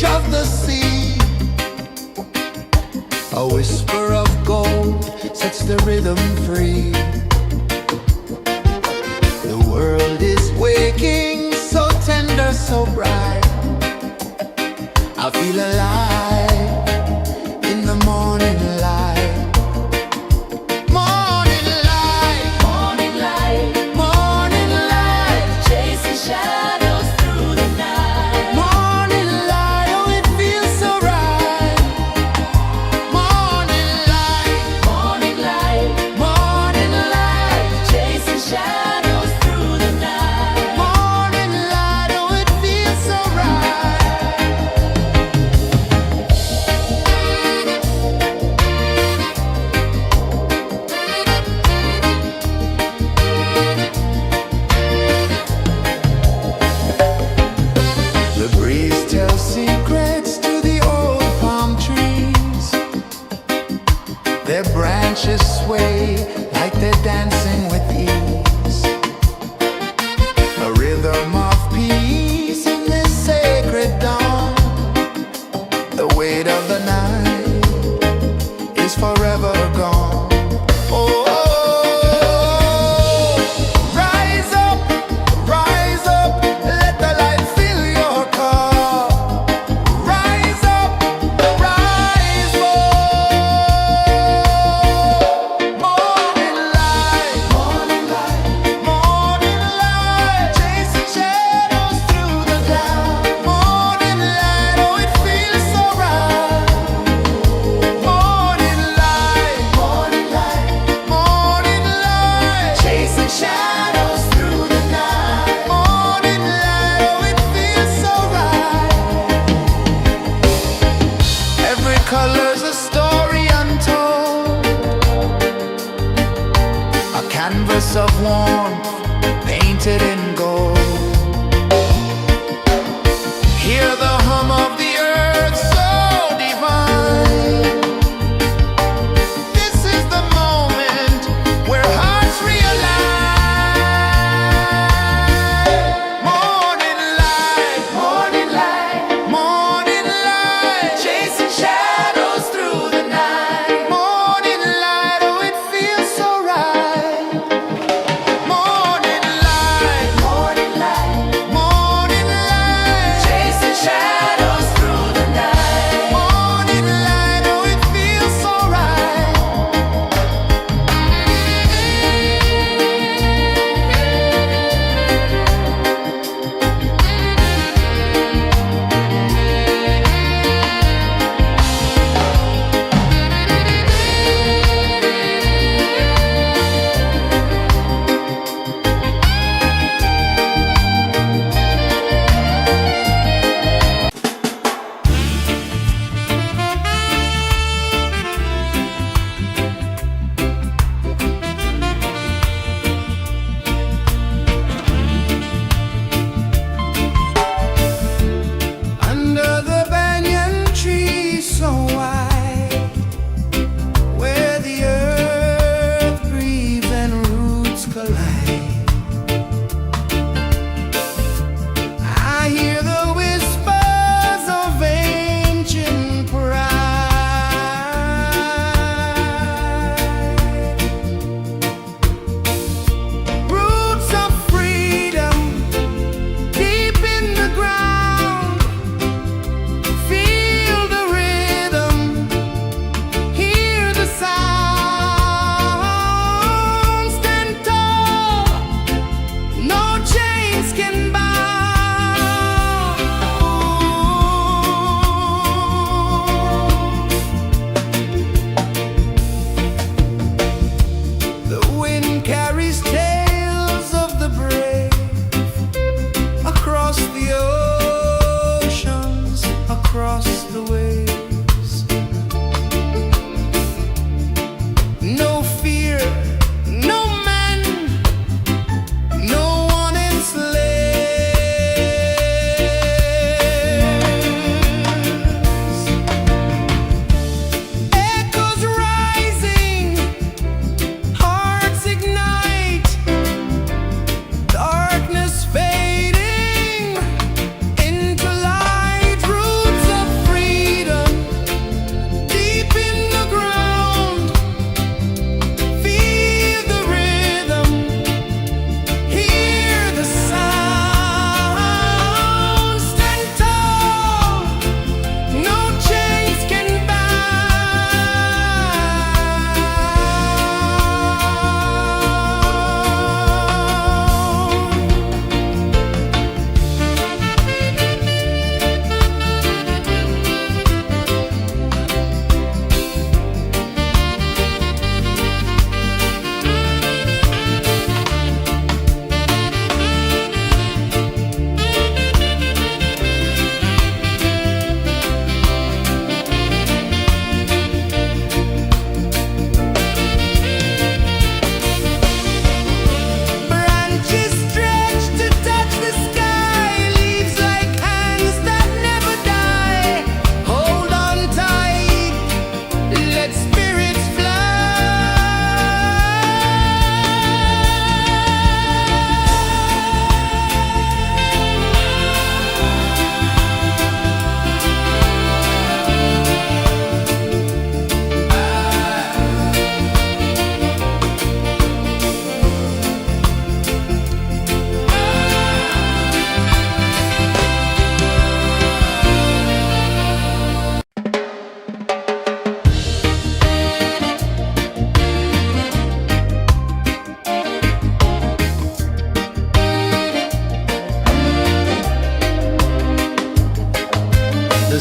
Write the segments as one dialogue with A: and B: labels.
A: edge of the sea. A whisper of gold sets the rhythm free. The world is waking, so tender, so bright. I feel alive in the morning light. Morning light,
B: Morning light,
A: morning light,
B: chasing shadows through the night.
A: morning light, oh it feels so right. Morning light,
B: Morning light,
A: morning light,
B: chasing shadows through the night.
A: morning light, oh it feels so right. The breeze tells secrets to the old palm trees. Their branches sway like they're dancing with ease. A rhythm of peace in this sacred dawn. The weight of the night is forever gone. Oh, rise up, let the light fill your cup. Rise up, rise more. Morning light,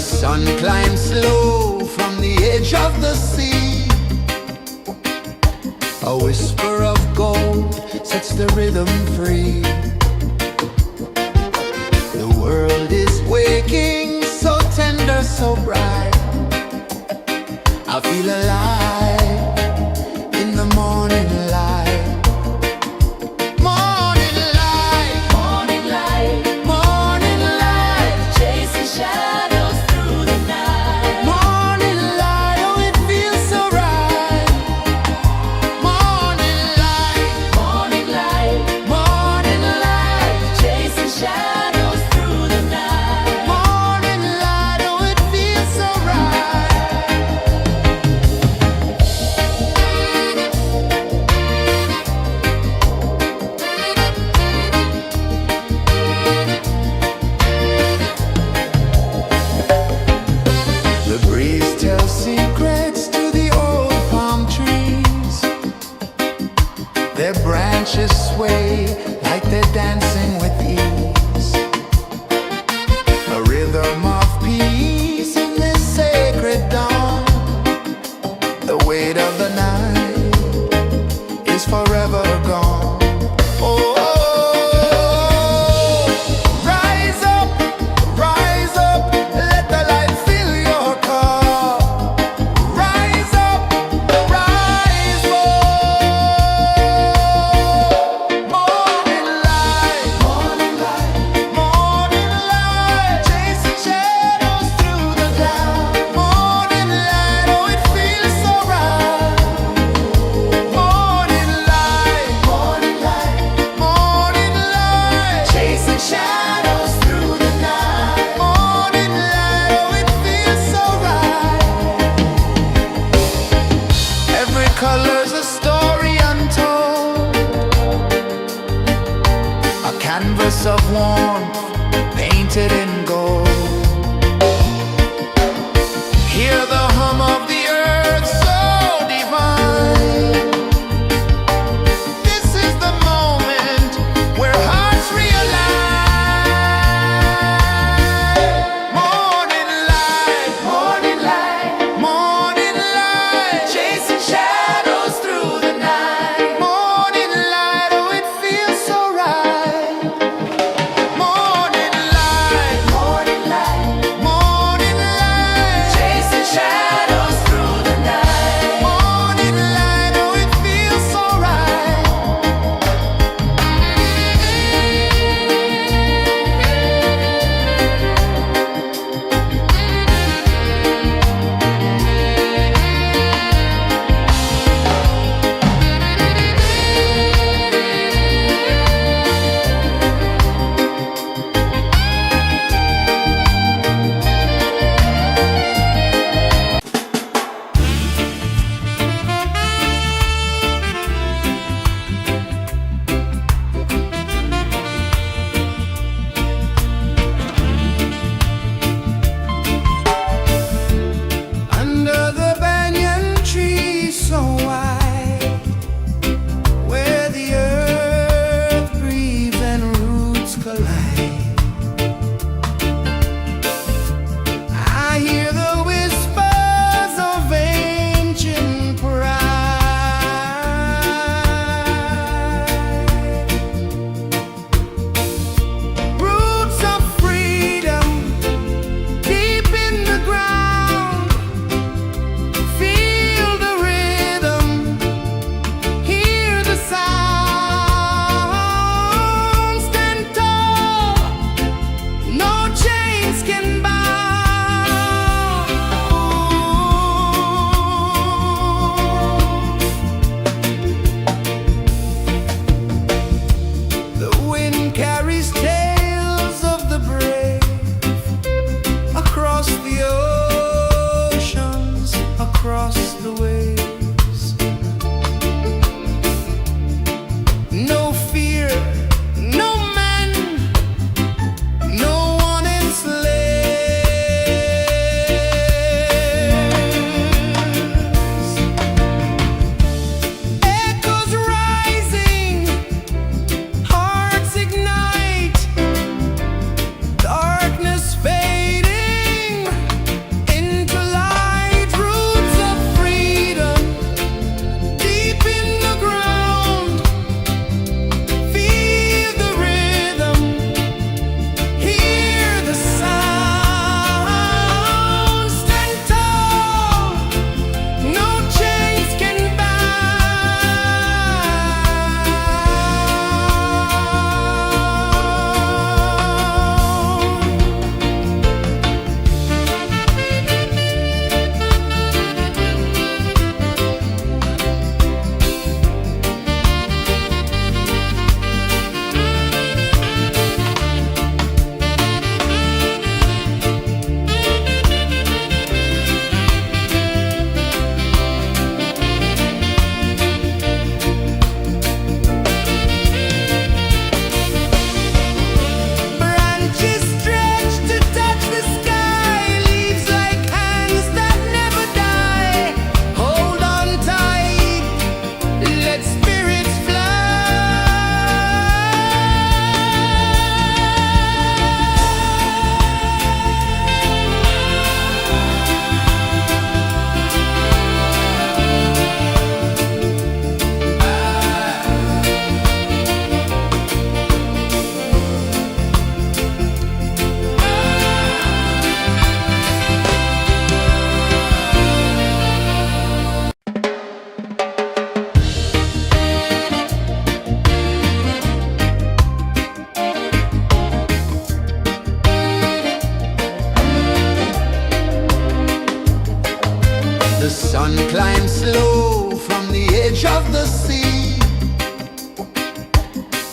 A: sun climbs slow from the edge of the sea. A whisper of gold sets the rhythm free. The world is waking, so tender, so bright. I feel alive in the morning light. Morning light,
B: Morning light,
A: morning light,
B: chasing shadows through the night.
A: morning light, oh it feels so right. Morning light,
B: Morning light,
A: morning light,
B: chasing shadows through the night.
A: morning light, oh it feels so right. The breeze tells secrets to the old palm trees. Their branches sway like they're dancing with ease. A rhythm of peace in this sacred dawn. The weight of the night is forever gone. Oh, rise up, let the light fill your cup. Rise up, rise up. Morning light, morning light, chasing shadows through the cloud. Morning light, oh it feels so right. Morning light, morning light, chasing shadows through the night. Morning light, oh it feels so right. Every color's a story untold, a canvas of warmth painted in gold. Hear the hum of the earth so divine. This is the moment where hearts realign. Morning light, morning light, chasing shadows through the night. Morning light, oh it feels so right. Morning The sun climbs slow from the edge of the sea.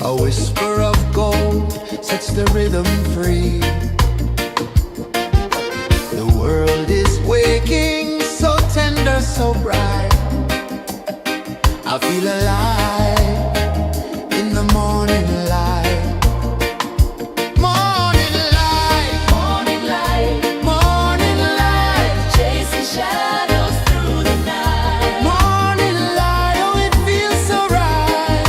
A: A whisper of gold sets the rhythm free. The world is waking, so tender, so bright. I feel alive in the morning light. Morning light,
B: Morning light,
A: morning light,
B: chasing shadows through the night.
A: morning light. Oh, it feels so right.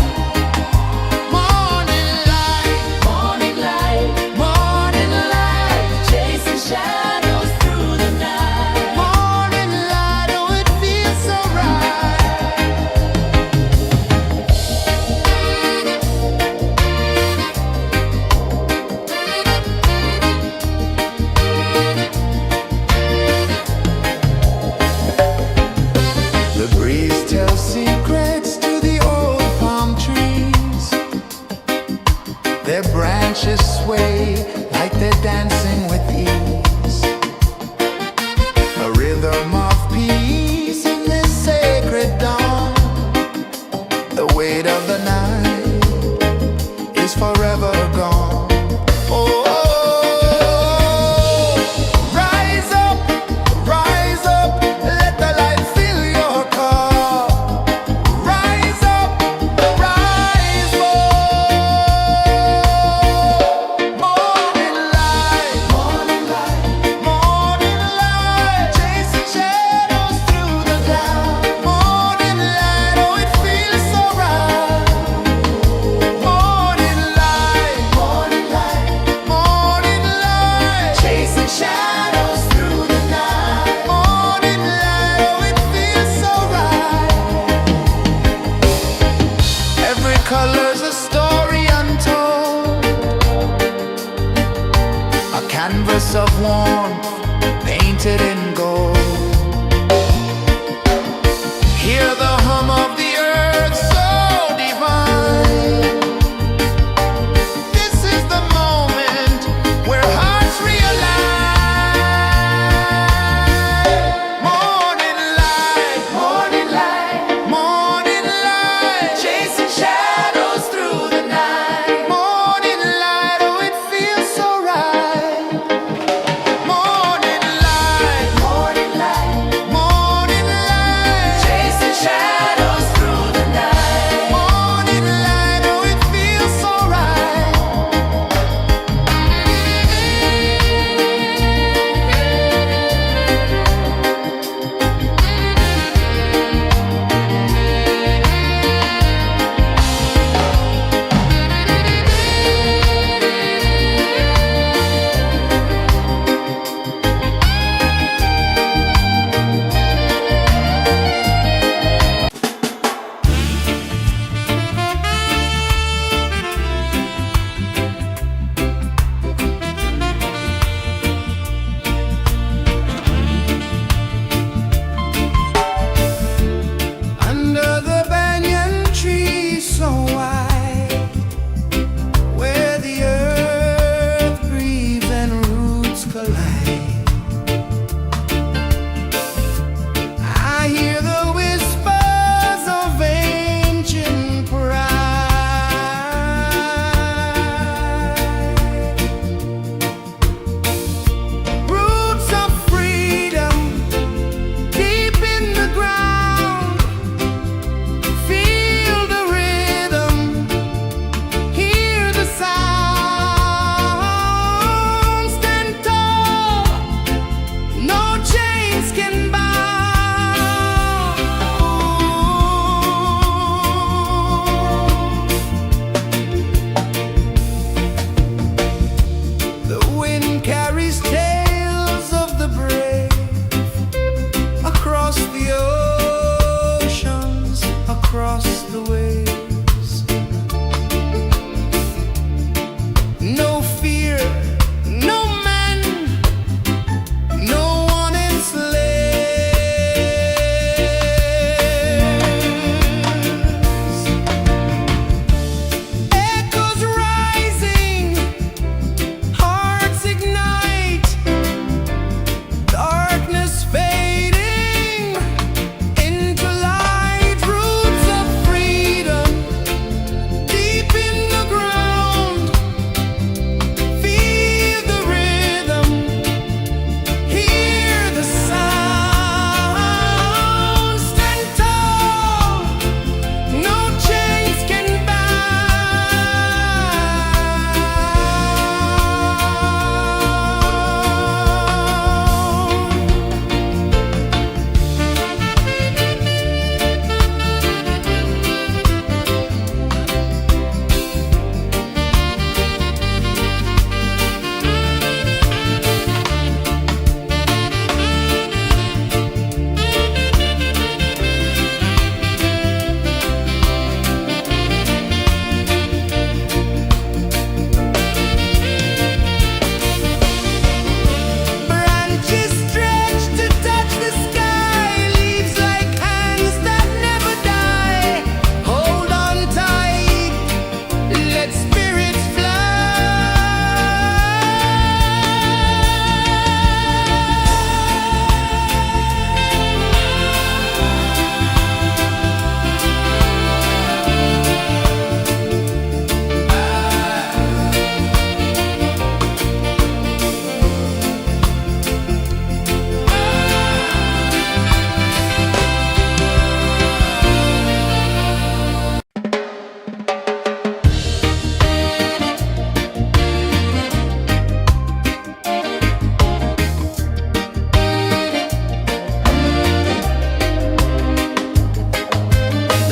A: Morning light,
B: Morning light,
A: morning light,
B: chasing shadows through the night.
A: morning light. Oh, it feels so right. The breeze tells secrets to the old palm trees. Their branches sway like they're dancing with ease. A rhythm of peace in this sacred dawn. The weight of the night is forever gone. Oh, rise up, let the light fill your cup. Rise up, rise up. Morning light, morning light, chasing shadows through the cloud. Morning light, oh, it feels so right. Morning light, chasing shadows through the night. Morning light, oh, it feels so right. Every color's a story untold, a canvas of warmth painted in gold. Hear the hum of the earth so divine. This is the moment where hearts realign. Morning light, morning light, chasing shadows through the night. Morning light, oh, it feels so right. Morning light,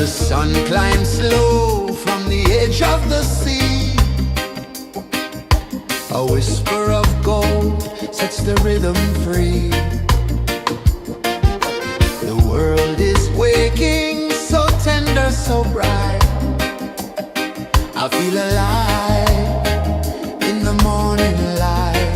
A: The sun climbs slow from the edge of the sea. A whisper of gold sets the rhythm free. The world is waking, so tender, so bright. I feel alive in the morning light.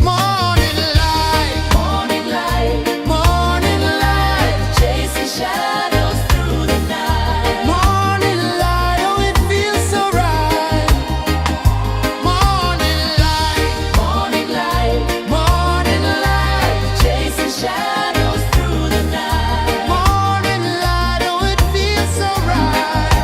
A: Morning light,
B: Morning light,
A: morning light,
B: chasing shadows through the night.
A: morning light. Oh, it feels so right. Morning light,
B: Morning light,
A: morning light,
B: chasing shadows through the night.
A: morning light. Oh, it feels so right.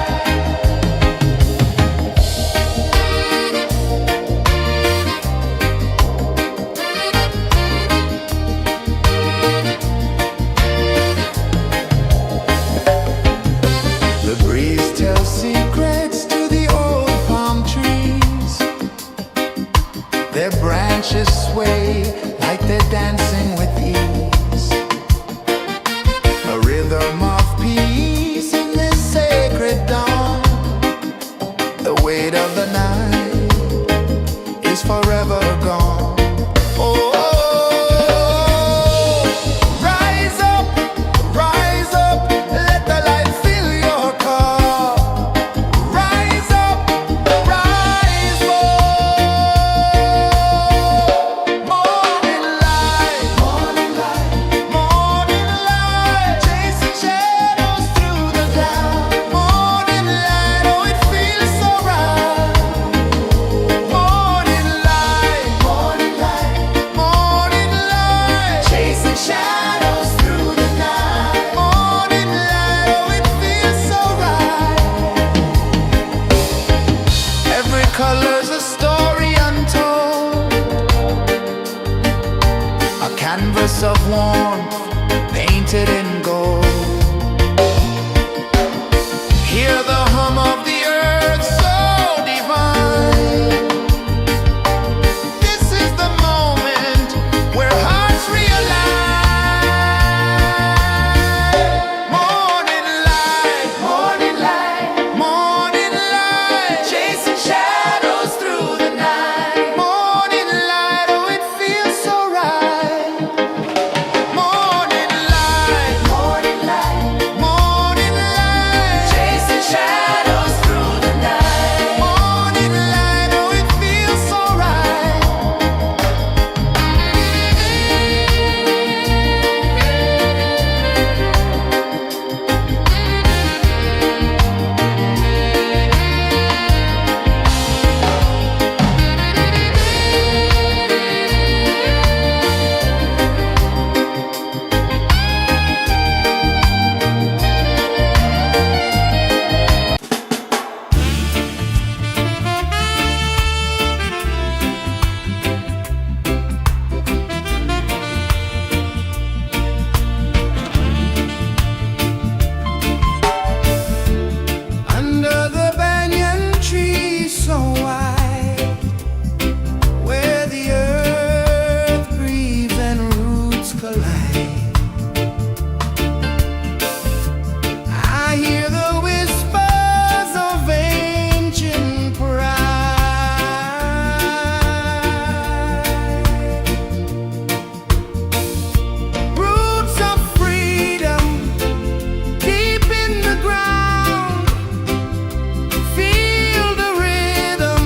A: The breeze tells secrets to the old palm trees. Their branches sway like they're dancing with ease. A rhythm of peace in this sacred dawn. The weight of the night is forever gone. Oh, rise up, let the light fill your cup. Rise up, rise up. Morning light, morning light, chasing shadows through the cloud. Morning light, oh, it feels so right. Morning light, morning light, chasing shadows through the night. Morning light, oh, it feels so right. Every color's a story untold, a canvas of warmth painted in gold. Hear the hum of the earth so divine. This is the moment where hearts realign. Morning light, morning light, chasing shadows through the night. Morning light, oh, it feels so right. Morning light, morning light,
B: Chasing shadows through the night.
A: morning light, oh, it feels so right. Under the banyan tree so wide, where the earth breathes and roots collide, I hear the whispers of ancient pride. Roots of freedom deep in the ground. Feel the rhythm,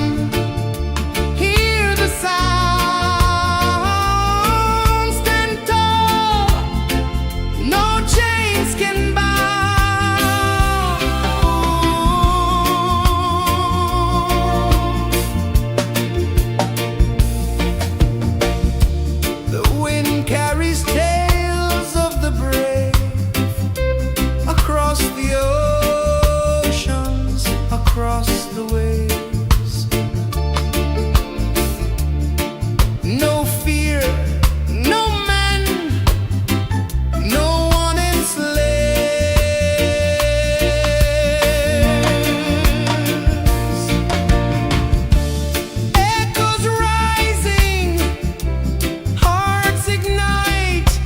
A: hear the sound. Stand tall, no chains can bound. The wind carries tales of the brave across the oceans, across the waves. No fear, no man, no one enslaves. Echoes rising, hearts ignite.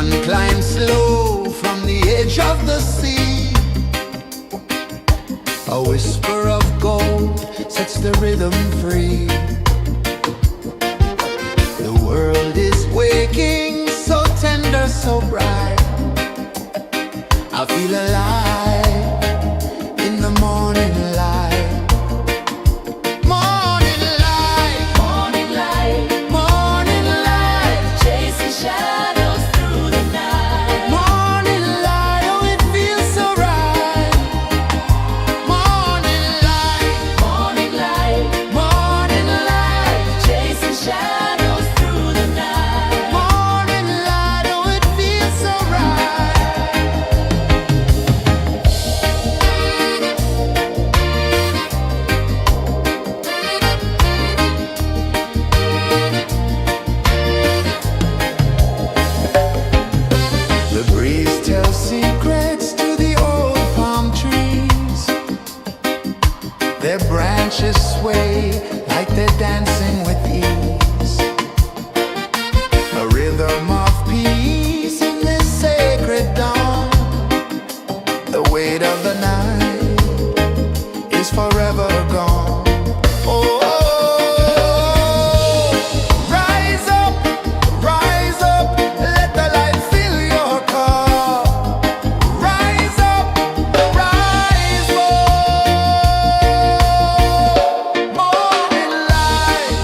A: sun climbs slow from the edge of the sea. A whisper of gold sets the rhythm free. The world is waking, so tender, so bright. I feel alive in the morning light. Morning light,
B: Morning light,
A: morning light,
B: chasing shadows through the night.
A: morning light, oh it feels so right. Morning light,
B: Morning light,
A: morning light,
B: chasing shadows through the night.
A: morning light, oh it feels so right. The breeze tells secrets to the old palm trees. Their branches sway like they're dancing with ease. A rhythm of peace in this sacred dawn. The weight of the night is forever gone. Oh, rise up, let the light fill your cup. Rise up, rise up. Morning light,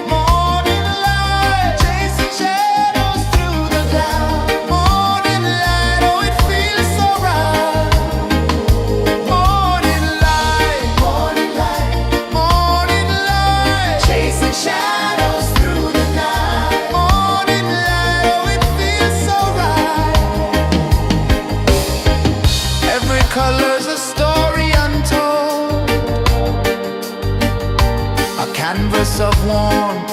A: morning light, chasing shadows through the cloud. Morning light, oh it feels so right. Morning light, morning light, chasing shadows through the night. Morning light, oh it feels so right. Every color's a story untold, a canvas of warmth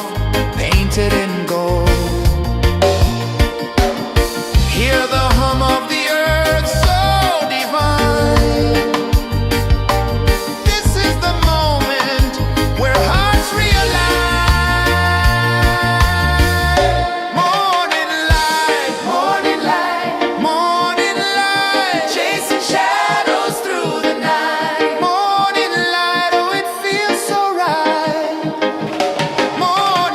A: painted in gold. Hear the hum of the earth so divine. This is the moment where hearts realign. Morning light, morning light, chasing shadows through the night. Morning light, oh it feels so right. Morning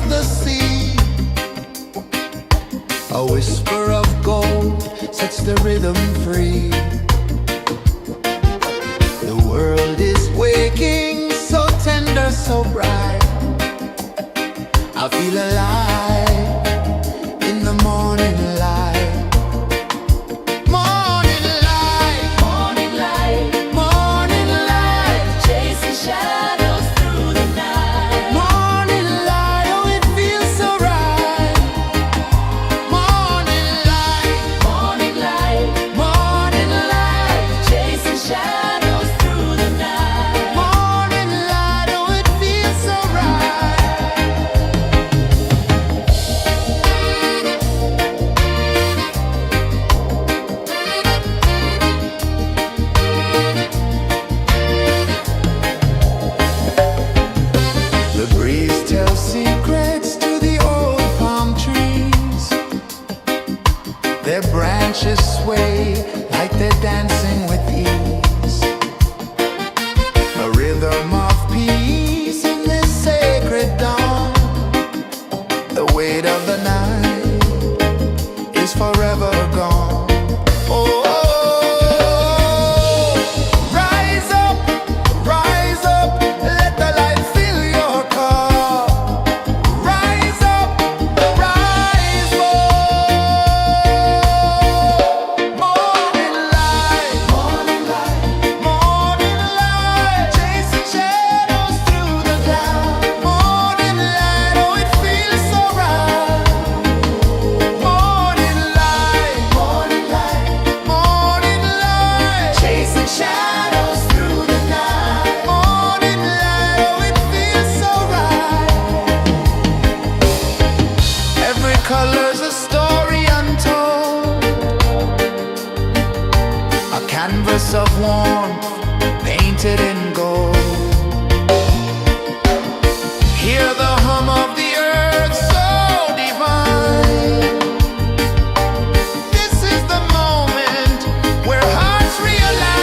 A: of the sea. A whisper of gold sets the rhythm free. The world is waking, so tender, so bright. I feel alive in the morning light. Morning light,
B: Morning light,
A: morning light,
B: chasing shadows through the night.
A: morning light, oh it feels so right. Morning light,
B: Morning light,
A: morning light,
B: chasing shadows through the night.
A: morning light, oh it feels so right. The breeze tells secrets to the old palm trees. Their branches sway like they're dancing with ease. A rhythm of peace in this sacred dawn. The weight of the night is forever gone. Oh, rise up, let the light fill your cup. Rise up, rise up. Morning light, morning light, morning light, chasing shadows through the cloud. Morning light, oh it feels so right. Morning light, morning light, morning light, chasing shadows through the night. Morning light, oh it feels so right. Every color's a story untold, a canvas of warmth painted in gold. Hear the hum of the earth so divine. This is the moment where hearts realign.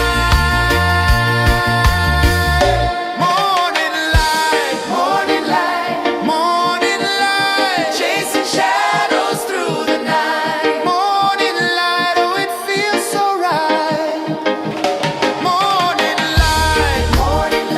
A: Morning light, morning light, morning light, chasing shadows through the night. Morning light, oh it feels so right. Morning light, morning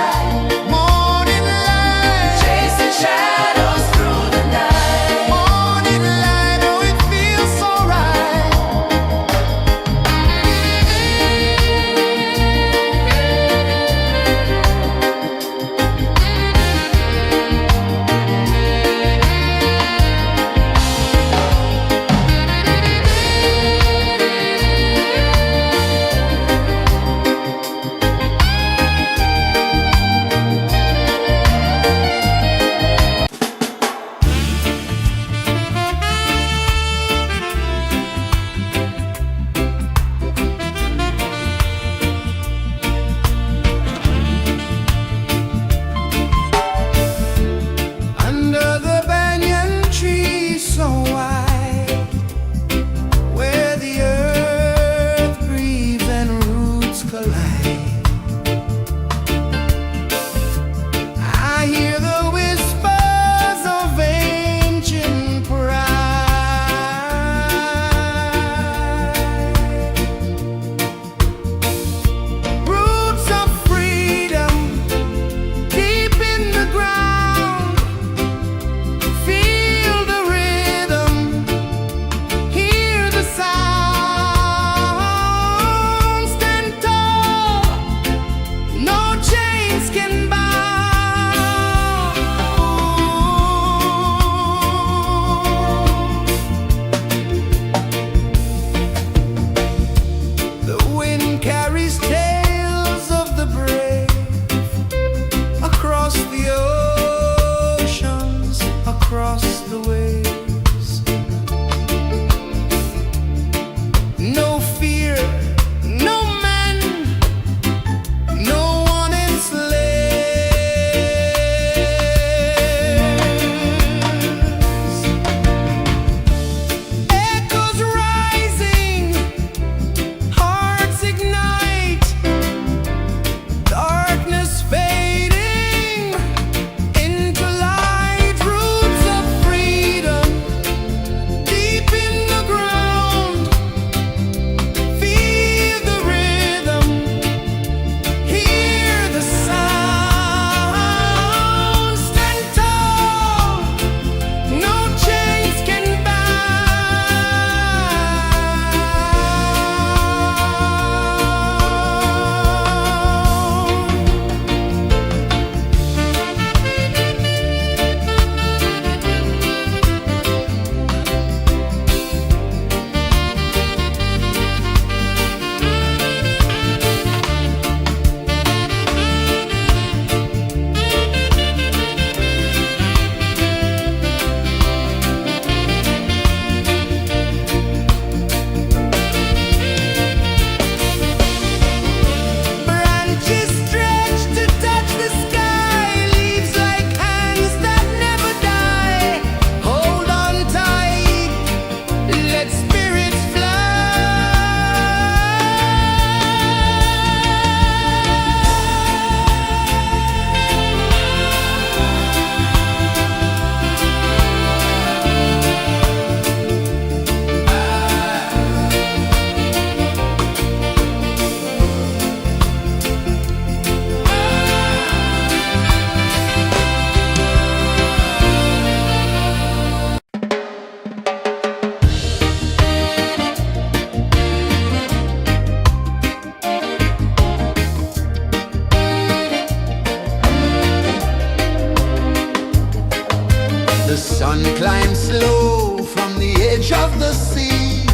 A: edge of the sea.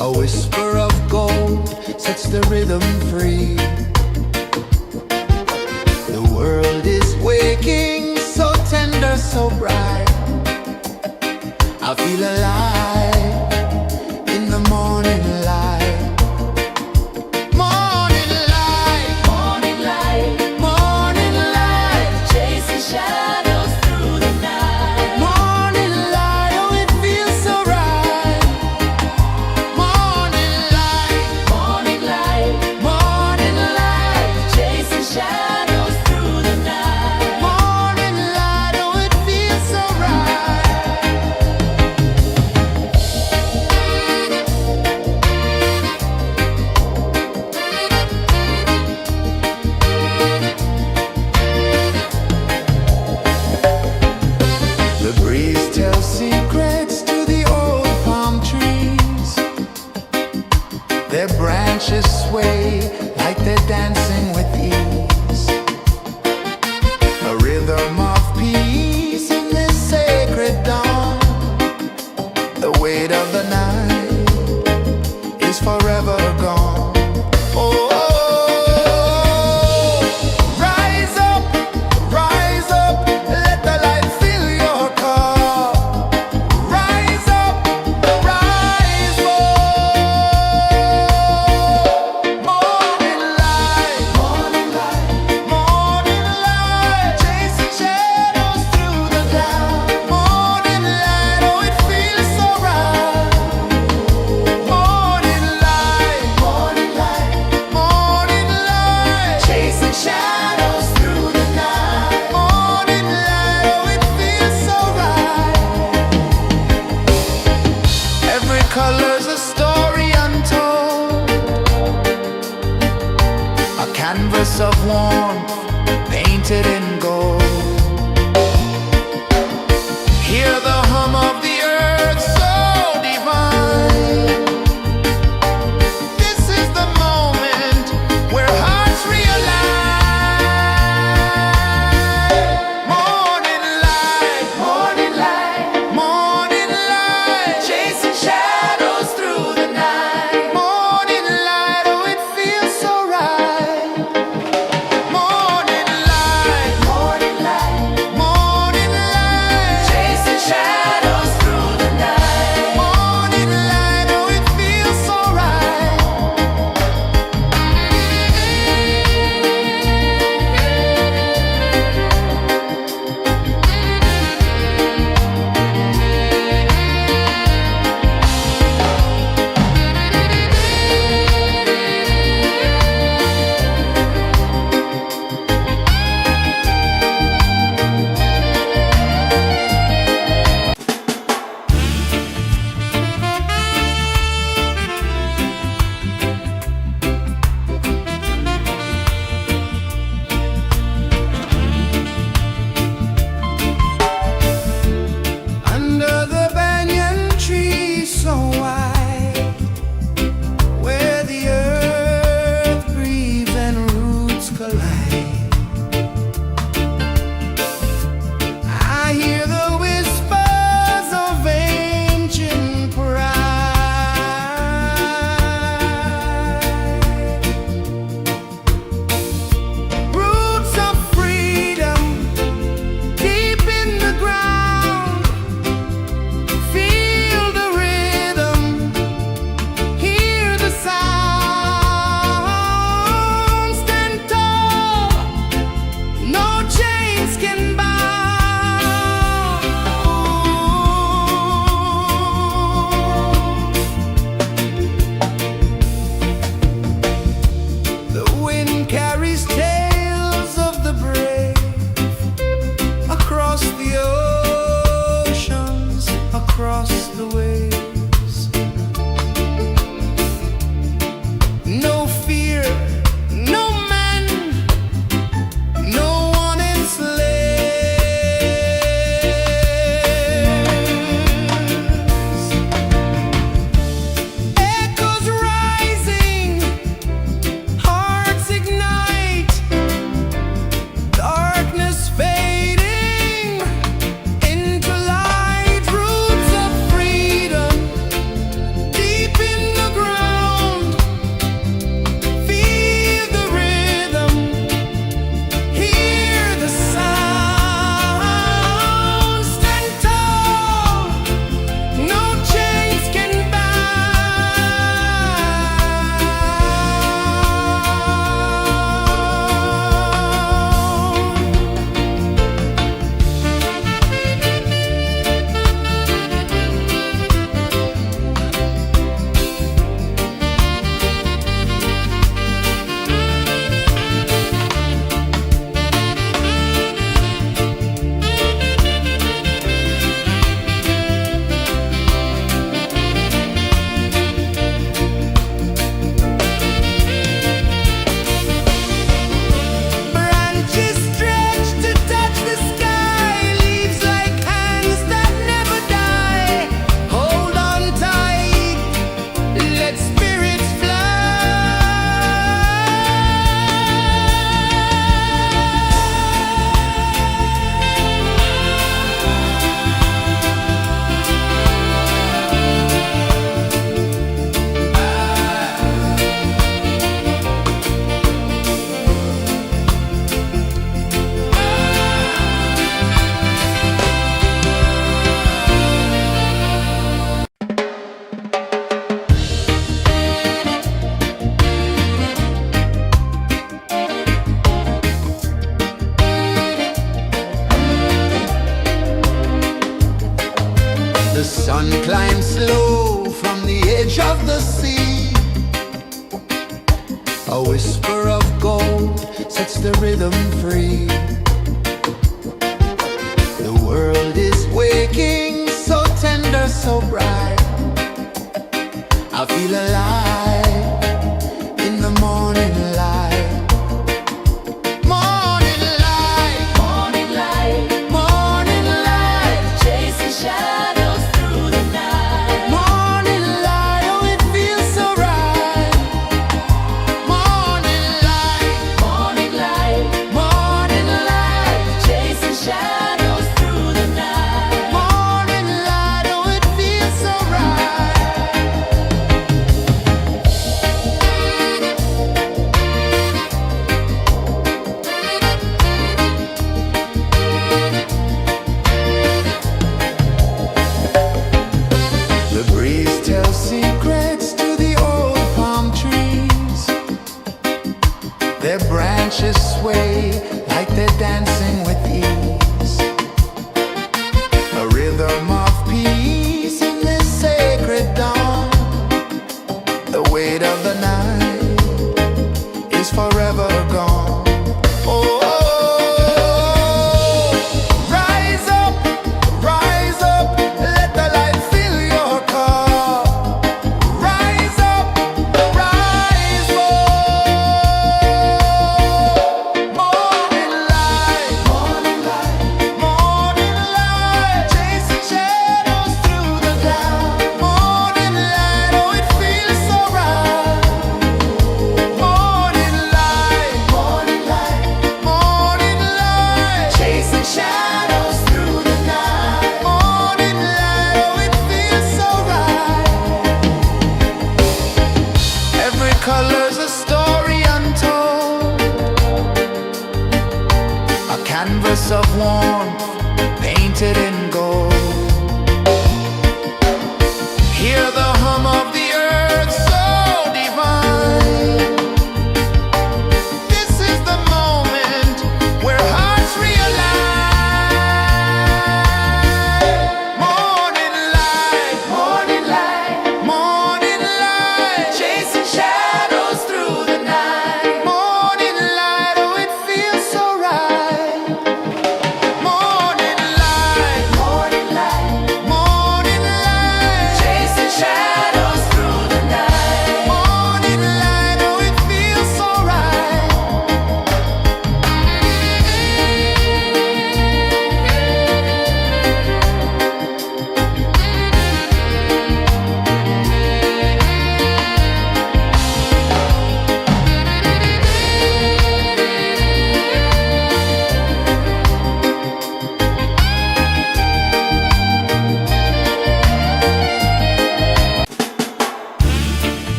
A: A whisper of gold sets the rhythm free. The world is waking, so tender, so bright. I feel alive in the morning light. Morning light,
B: Morning light,
A: morning light,
B: chasing shadows through the night.
A: morning light, oh it feels so right. Morning light,
B: Morning light,
A: morning light,
B: chasing shadows through the night.
A: morning light, oh it feels so right. The breeze tells secrets to the old palm trees. Their branches sway like they're dancing with ease. A rhythm of peace in this sacred dawn. The weight of the night is forever gone. Oh, rise up, let the light fill your cup. Rise up, rise up. Morning light, morning light, morning light, chasing shadows through the cloud. Morning light, oh it feels so right. Morning light, morning light, morning light, chasing shadows through the night. Morning light, oh it feels so right. Every color's a story untold, a canvas of warmth painted in gold. Hear the hum of the earth so divine. This is the moment where hearts realign. Morning light, morning light, morning light, chasing shadows through the night. Morning light, oh it feels so right. Morning light, morning light, morning light,
B: Chasing shadows through the night.
A: morning light, oh it feels so right. Under the banyan tree so wide, where the earth breathes and roots collide, I hear the whispers of ancient pride. Roots of freedom deep in the ground. Feel the rhythm, hear the sound. Stand tall, no chains can bound. The wind carries tales of the brave across the oceans, across the waves. No fear, no man, no one enslaves. Echoes rising, hearts ignite, darkness fading into light. Roots The sun climbs slow from the edge of the sea. A whisper of gold sets the rhythm free. The world is waking, so tender, so bright. I feel alive in the morning light. Morning light,
B: Morning light,
A: morning light,
B: chasing shadows through the night.
A: morning light, oh it feels so right. Morning light,
B: Morning light,
A: morning light,
B: chasing shadows through the night.
A: morning light, oh it feels so right.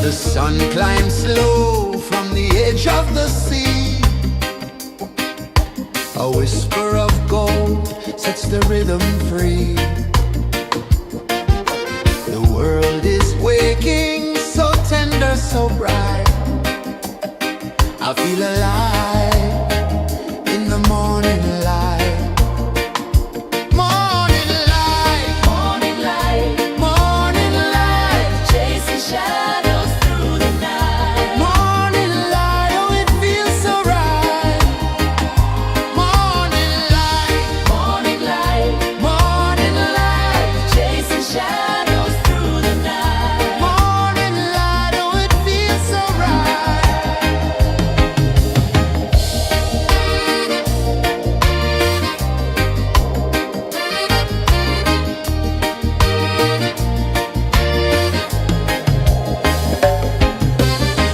A: The sun climbs slow from the edge of the sea. A whisper of gold sets the rhythm free. The world is waking, so tender, so bright. I feel alive in the morning light. Morning light,
B: Morning light,
A: morning light,
B: chasing shadows through the night.
A: morning light, oh it feels so right. Morning light,
B: Morning light,
A: morning light,
B: chasing shadows through the night.
A: morning light, oh it feels so right.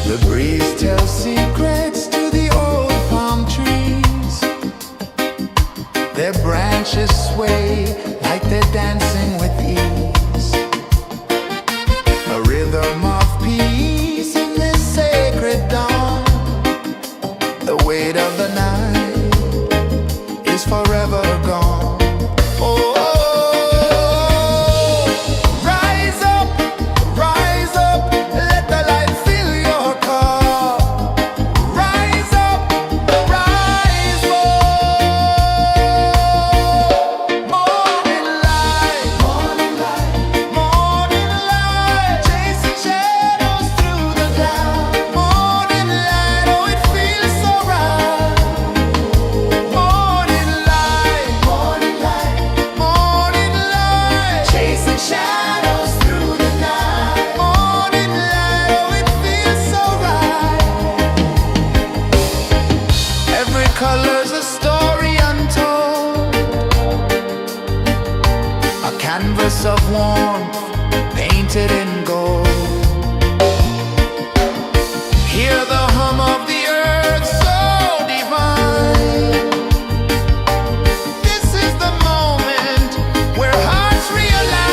A: The breeze tells secrets to the old palm trees. Their branches sway like they're dancing with ease. A rhythm of peace in this sacred dawn. The weight of the night is forever gone. Oh, rise up, let the light fill your cup. Rise up, rise up. Morning light, morning light, morning light, chasing shadows through the cloud. Morning light, oh it feels so right. Morning light, morning light, morning light, chasing shadows through the night. Morning light, oh it feels so right. Every color's a story untold, a canvas of warmth painted in gold. Hear the hum of the earth so divine. This is the moment where hearts realign.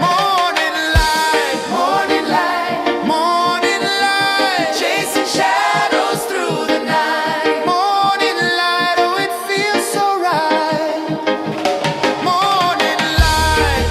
A: Morning light, morning light, morning light, chasing shadows through the night. Morning light, oh it feels so right. Morning light,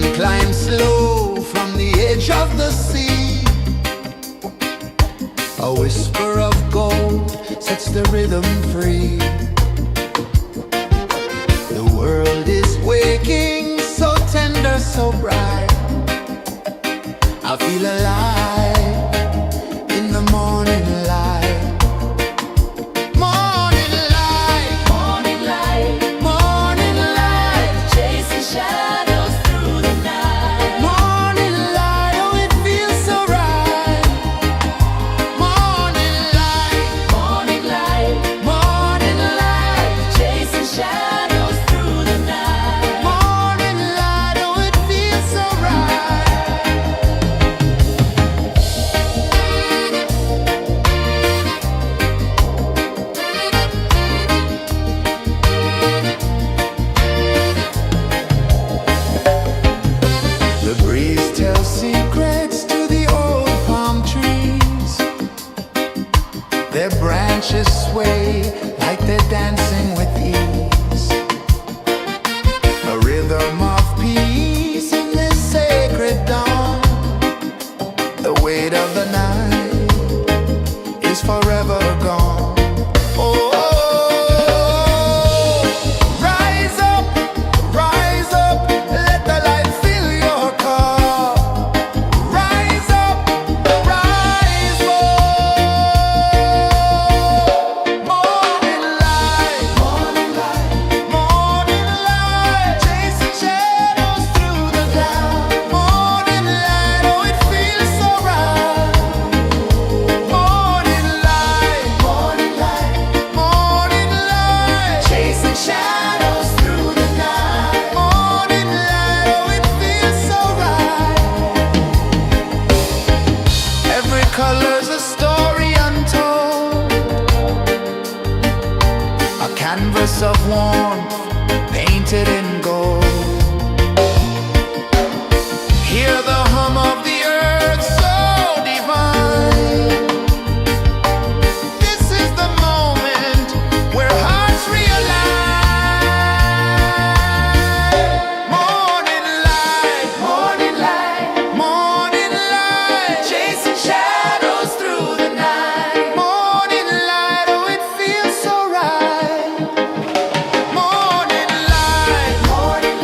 A: sun climbs slow from the edge of the sea. A whisper of gold sets the rhythm free. The world is waking, so tender, so bright. I feel alive in the morning light. Morning light,
B: Morning light,
A: morning light,
B: chasing shadows through the night.
A: morning light, oh it feels so right. Morning light,
B: Morning light,
A: morning light,
B: chasing shadows through the night.
A: morning light, oh it feels so right. The breeze tells secrets to the old palm trees. Their branches sway like they're dancing with ease. A rhythm of peace in this sacred dawn. The weight of the night is forever gone. Oh, rise up, let the light fill your cup. Rise up, rise up. Morning light, morning light, morning light, chasing shadows through the cloud. Morning light, oh it feels so right. Morning light, morning light, morning light, chasing shadows through the night. Morning light, oh it feels so right. Every color's a story untold, a canvas of warmth painted in gold. Hear the hum of the earth so divine. This is the moment where hearts realign. Morning light, morning light, morning light, chasing shadows through the night. Morning light, oh it feels so right. Morning light, morning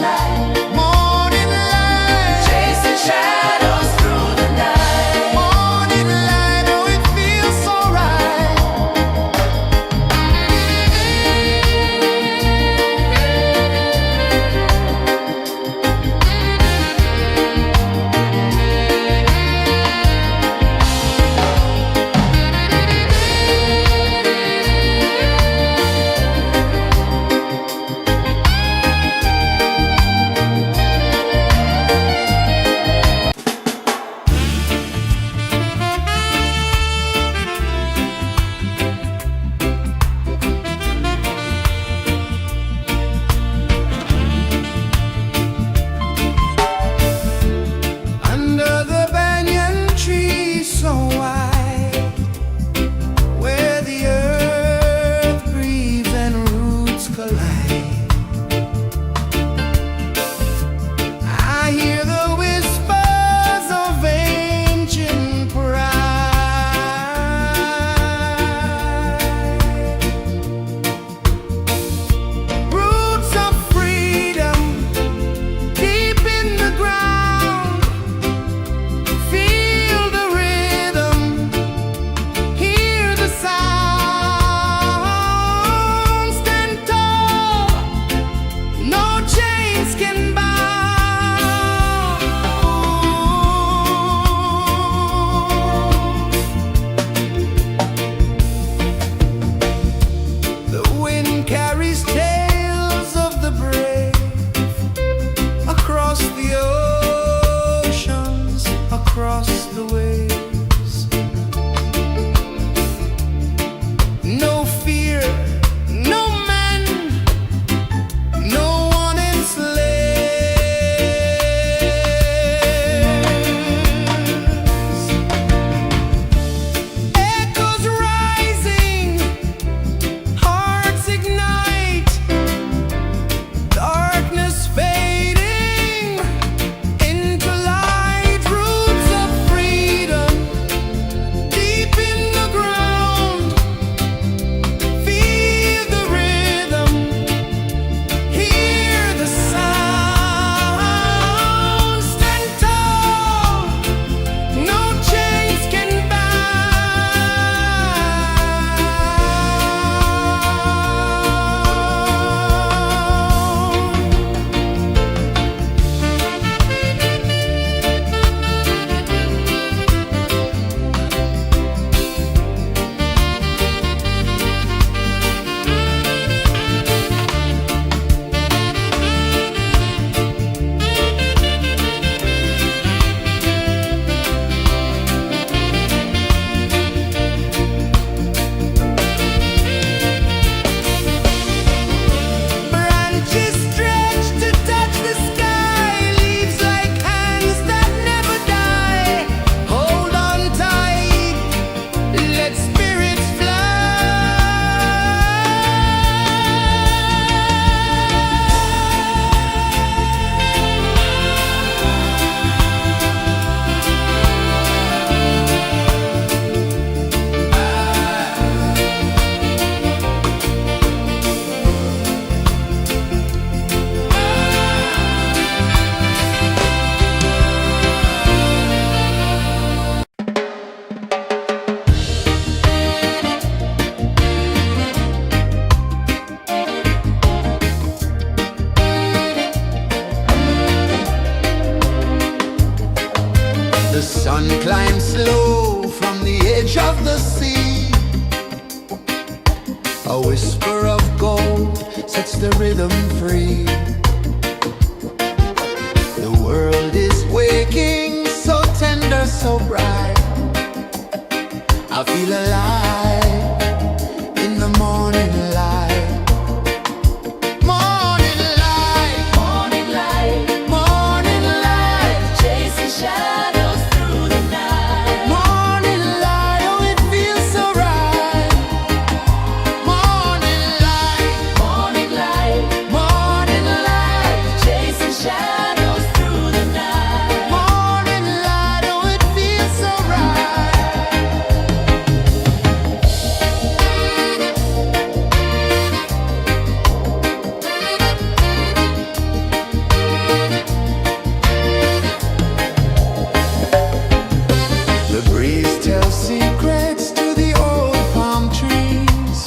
A: the sea. A whisper of gold sets the rhythm free. The world is waking, so tender, so bright. I feel alive in the morning light. Morning light,
B: Morning light,
A: morning light,
B: chasing shadows through the night.
A: morning light. Oh, it feels so right. Morning light,
B: Morning light,
A: morning light,
B: chasing shadows through the night.
A: morning light. Oh, it feels so right. The breeze tells secrets to the old palm trees.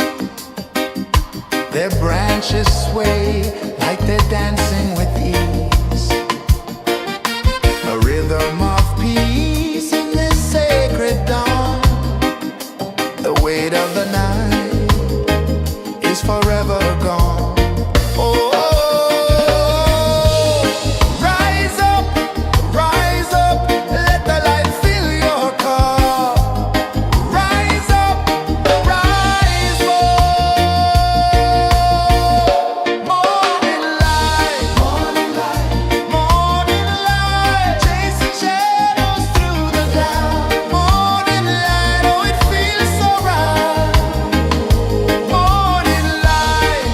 A: Their branches sway like they're dancing with ease. A rhythm of peace in this sacred dawn. The weight of the night is forever gone. Oh, rise up, let the light fill your cup. Rise up, rise more. Morning light, morning light, chasing shadows through the cloud. Morning light, oh, it feels so right. Morning light,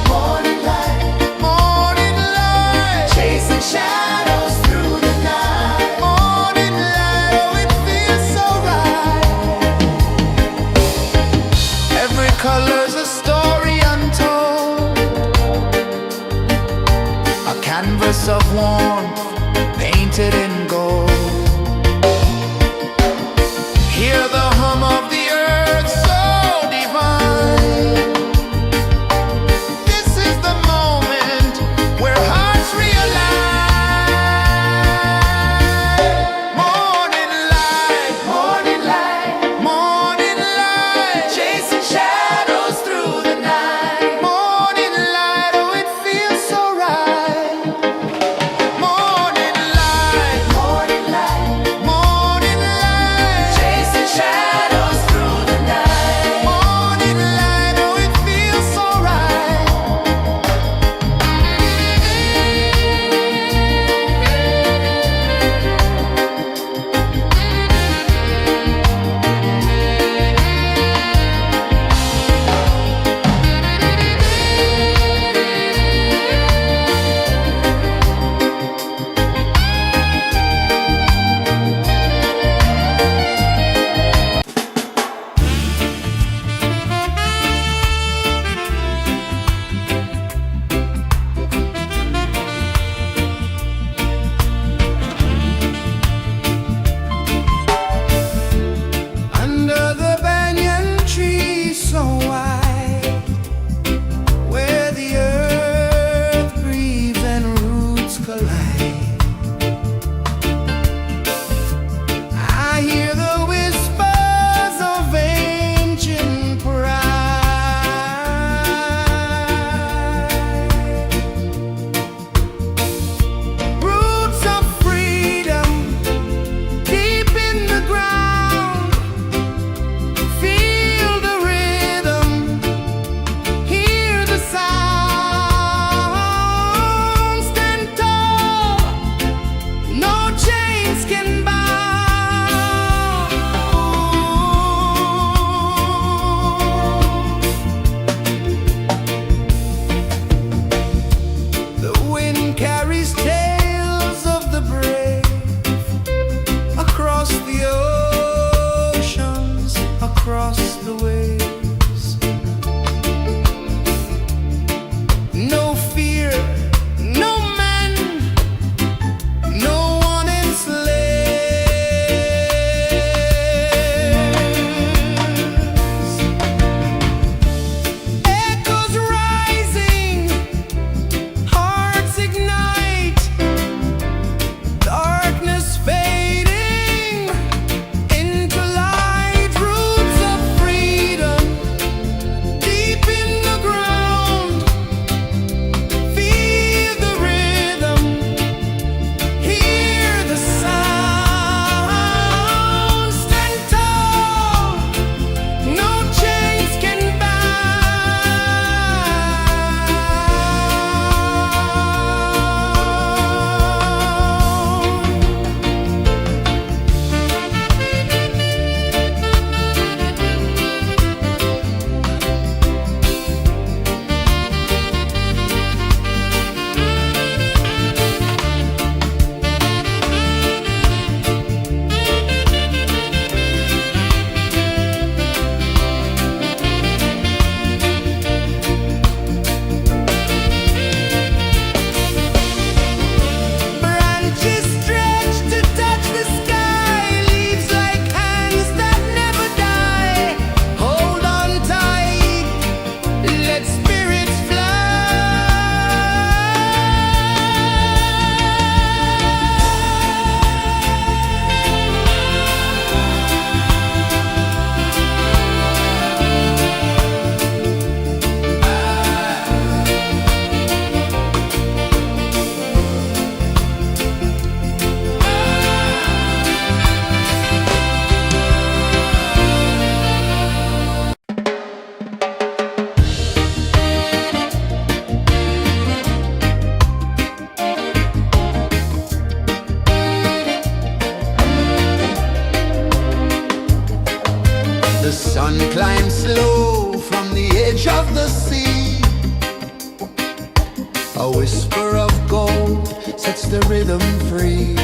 A: A whisper of gold sets the rhythm free.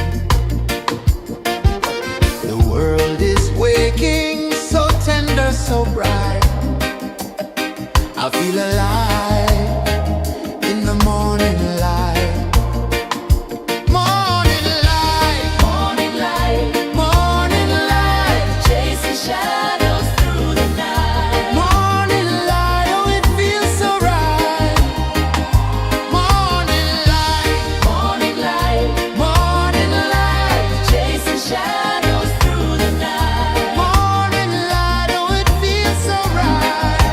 A: The world is waking, so tender, so bright. I feel alive in the morning light. Morning light,
B: Morning light,
A: morning light,
B: chasing shadows through the night.
A: morning light. Oh, it feels so right. Morning light,
B: Morning light,
A: morning light,
B: chasing shadows through the night.
A: morning light. Oh, it feels so right.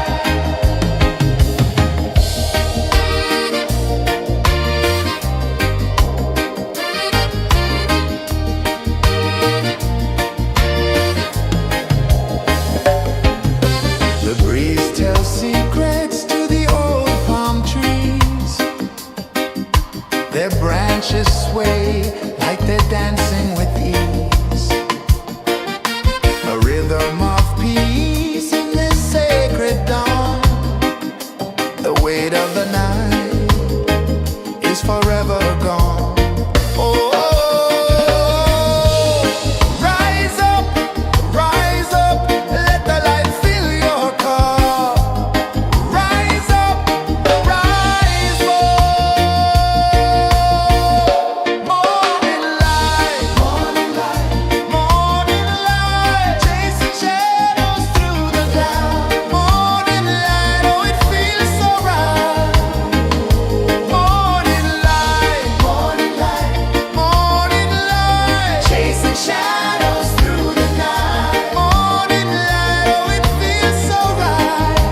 A: The breeze tells secrets to the old palm trees. Their branches sway like they're dancing with ease. A rhythm of peace in this sacred dawn. The weight of the night is forever gone. Oh, rise up, let the light fill your cup. Rise up, rise up. Morning light, morning light, chasing shadows through the cloud. Morning light, oh, it feels so right. Morning light, morning light, chasing shadows through the night. Morning light, oh, it feels so right.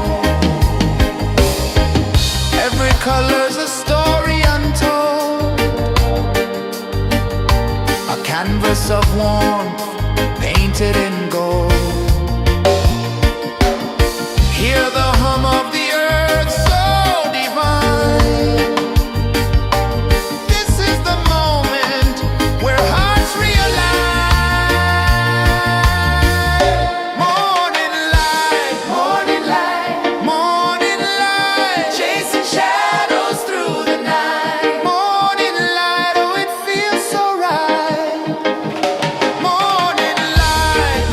A: Every color's a story untold, a canvas of warmth painted in gold. Hear the hum of the earth so divine. This is the moment where hearts realign. Morning light, morning light, chasing shadows through the night. Morning light, oh, it feels so right. Morning light,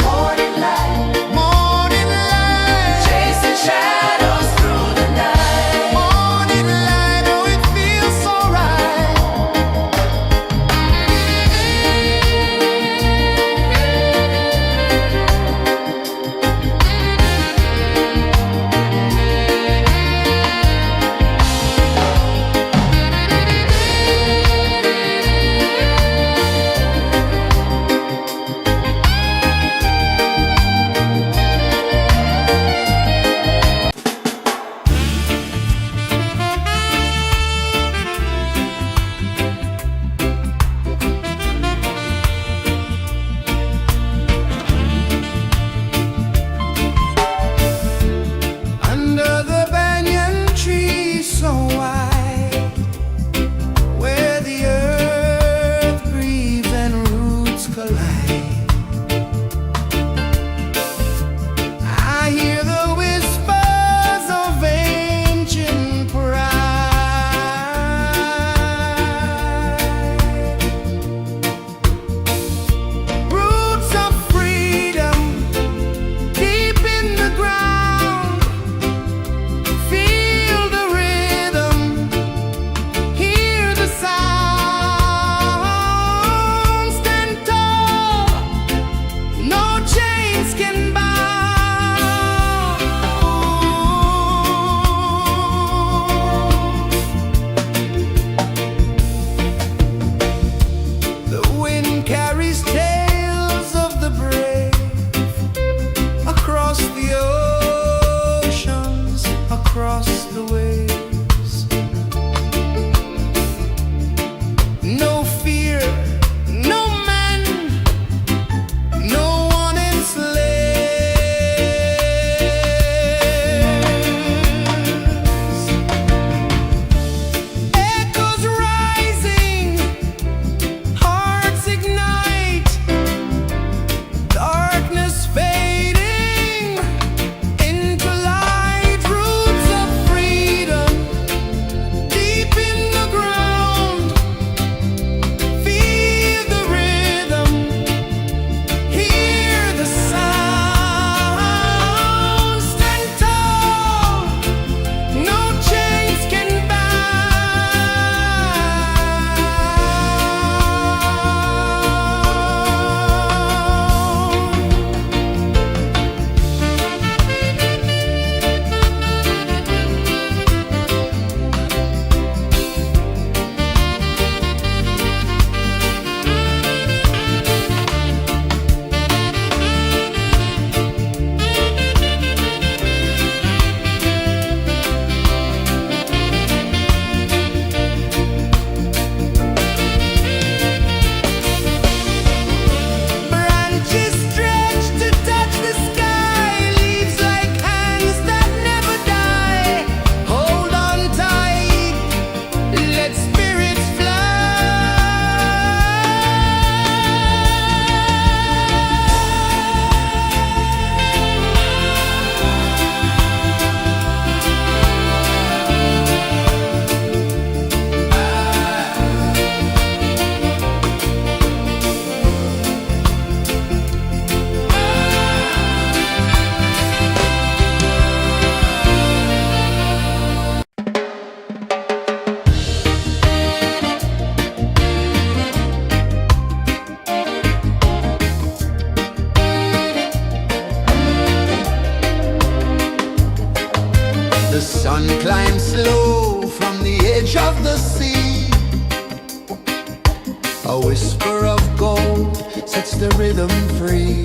A: the rhythm free.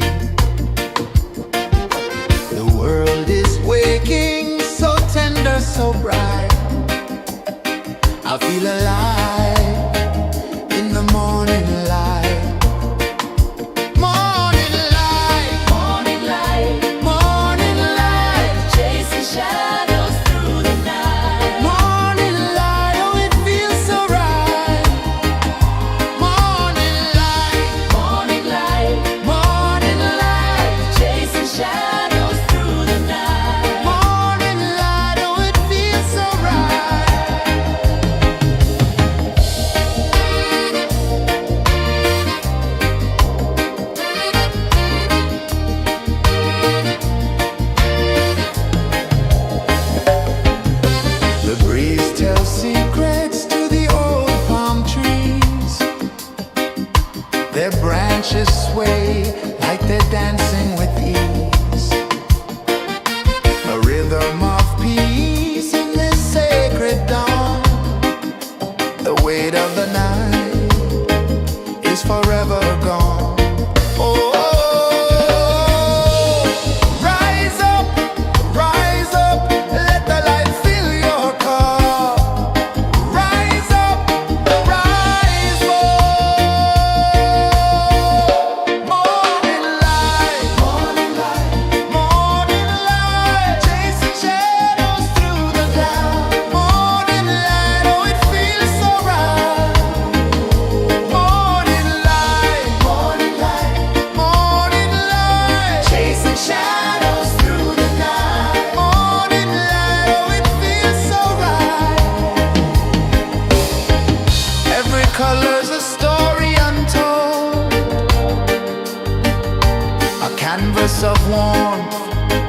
A: The world is waking, so tender, so bright. I feel alive in the morning light. Morning light,
B: Morning light,
A: morning light,
B: chasing shadows through the night.
A: morning light. Oh, it feels so right. Morning light,
B: Morning light,
A: morning light,
B: chasing shadows through the night.
A: morning light. Oh, it feels so right. The breeze tells secrets to the old palm trees. Their branches sway like they're dancing with ease. A rhythm of peace in this sacred dawn. The weight of the night is forever gone. Oh, rise up, let the light fill your cup. Rise up, rise up. Morning light, morning light, chasing shadows through the cloud. Morning light, oh, it feels so right. Morning light, morning light, chasing shadows through the night. Morning light, oh, it feels so right. Every color's a story untold, a canvas of warmth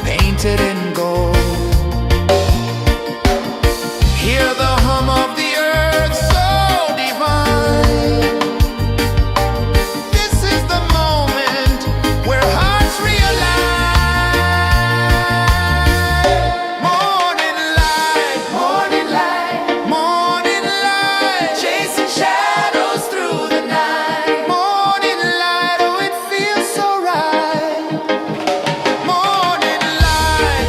A: painted in gold. Hear the hum of the earth so divine. This is the moment where hearts realign. Morning light, morning light, chasing shadows through the night. Morning light, oh, it feels so right. Morning light,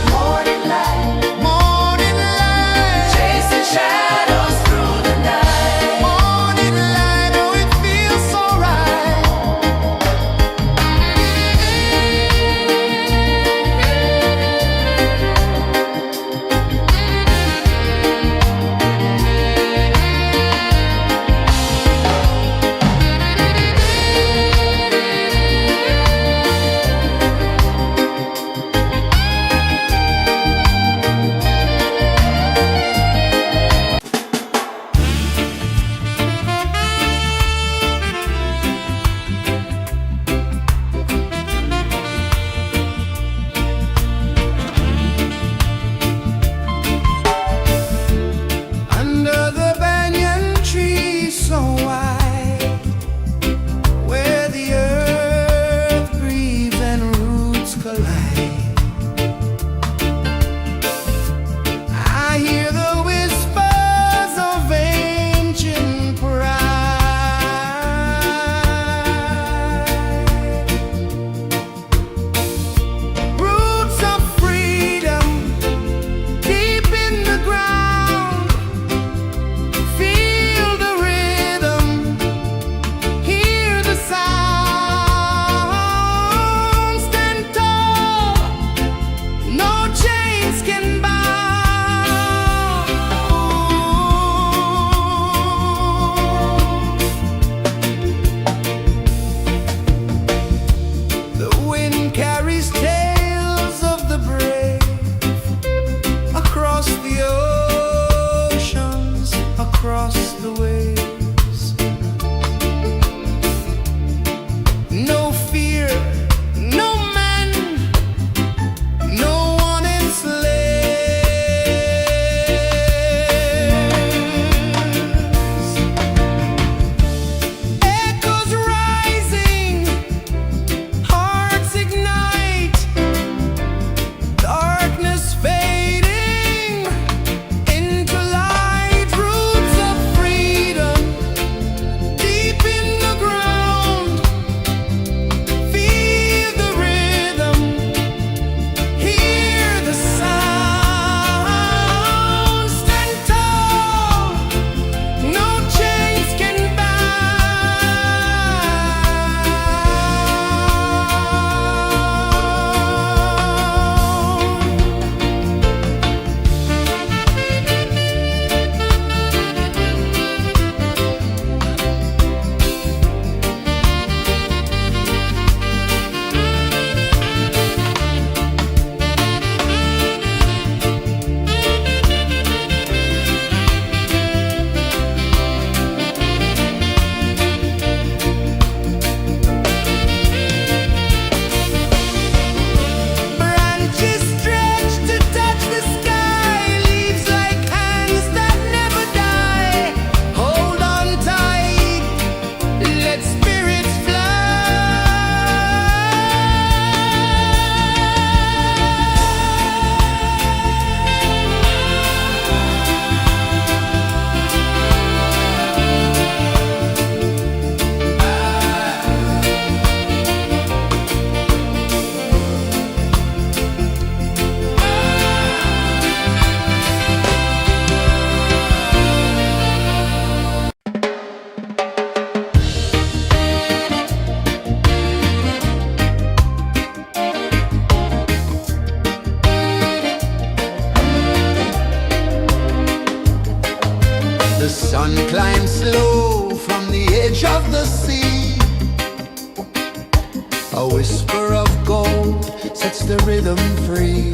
A: The sun climbs slow from the edge of the sea. A whisper of gold sets the rhythm free.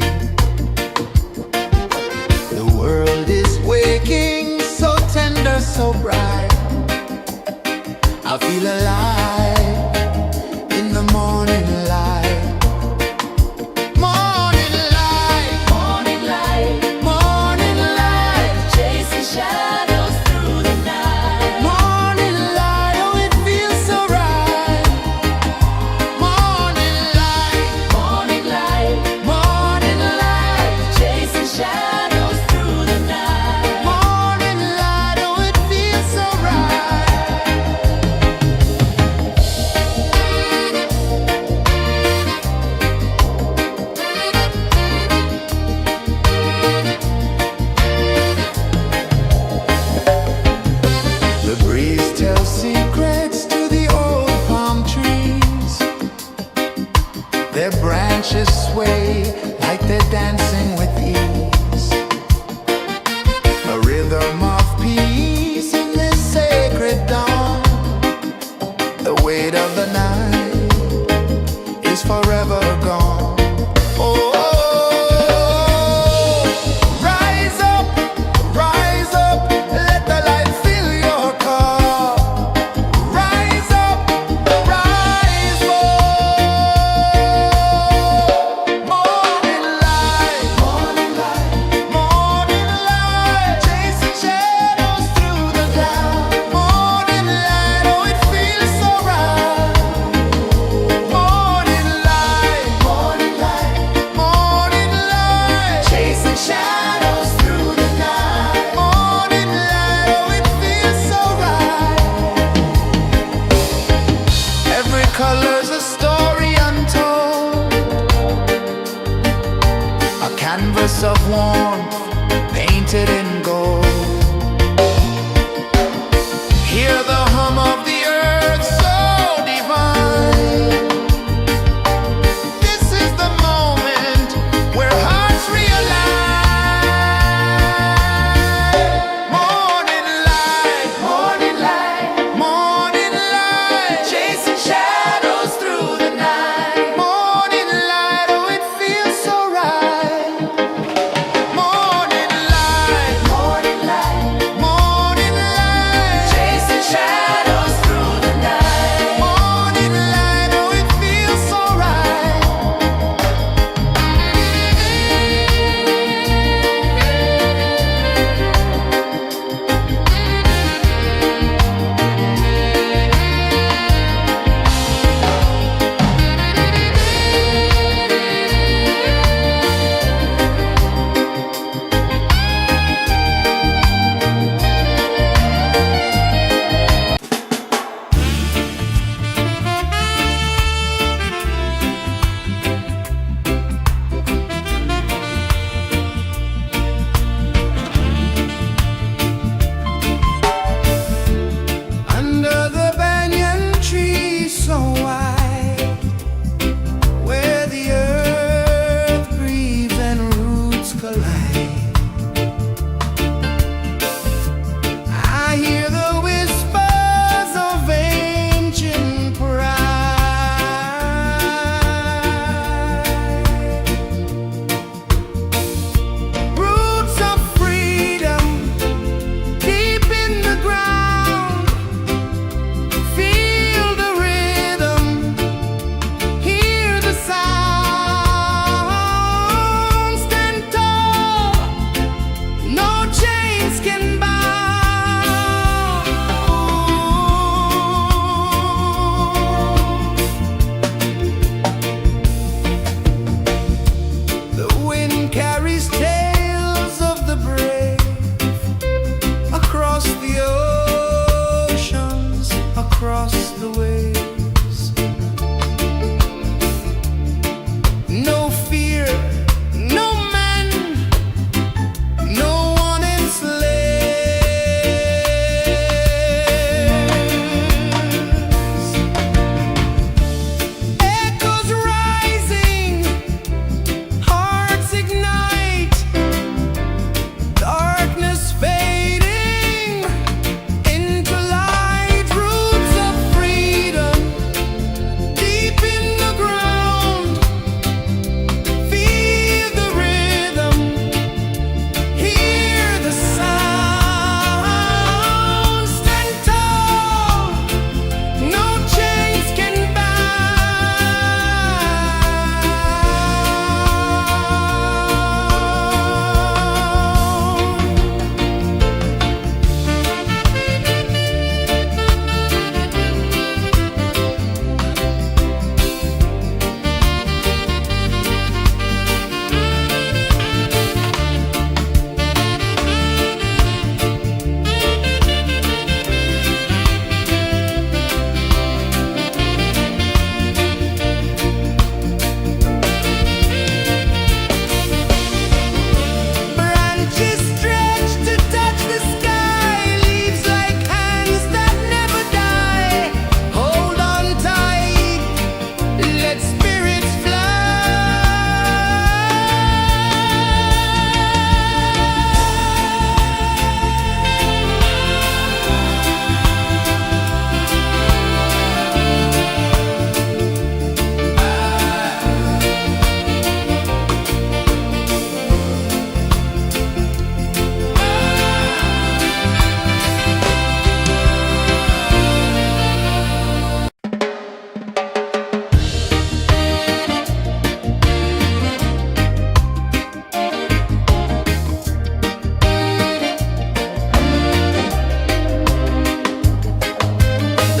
A: The world is waking, so tender, so bright. I feel alive in the morning light. Morning light,
B: Morning light,
A: morning light,
B: chasing shadows through the night.
A: morning light, oh it feels so right. Morning light,
B: Morning light,
A: morning light.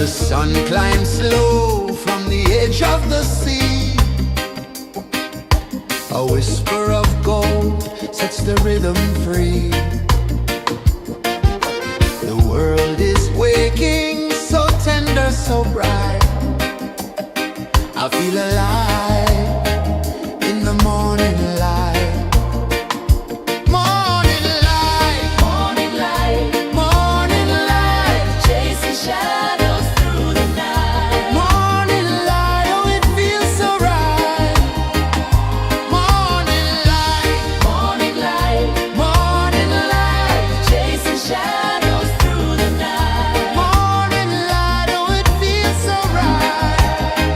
A: The sun climbs slow from the edge of the sea. A whisper of gold sets the rhythm free. The world is waking, so tender, so bright. I feel alive in the morning light. Morning light,
B: Morning light,
A: morning light,
B: chasing shadows through the night.
A: morning light, oh it feels so right. Morning light,
B: Morning light,
A: morning light,
B: chasing shadows through the night.
A: morning light, oh it feels so right.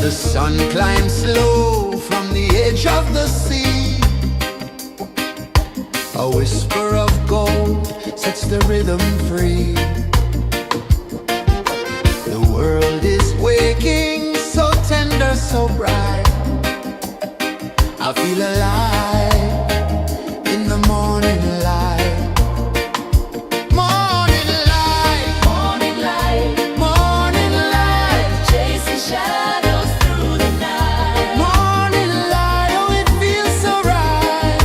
A: The sun climbs slow from the edge of the sea. A whisper of gold sets the rhythm free. The world is waking, so tender, so bright. I feel alive in the morning light. Morning light,
B: Morning light,
A: morning light,
B: chasing shadows through the night.
A: morning light, oh it feels so right.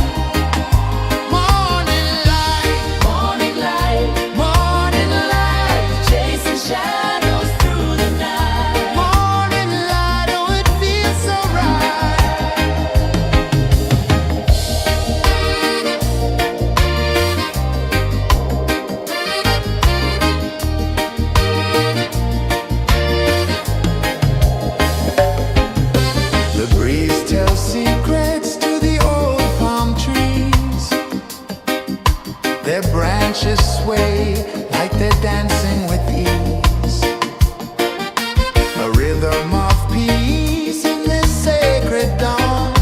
A: Morning light,
B: Morning light,
A: morning light,
B: chasing shadows through the night.
A: morning light, oh it feels so right. The breeze tells secrets to the old palm trees. Their branches sway like they're dancing with ease. A rhythm of peace in this sacred dawn.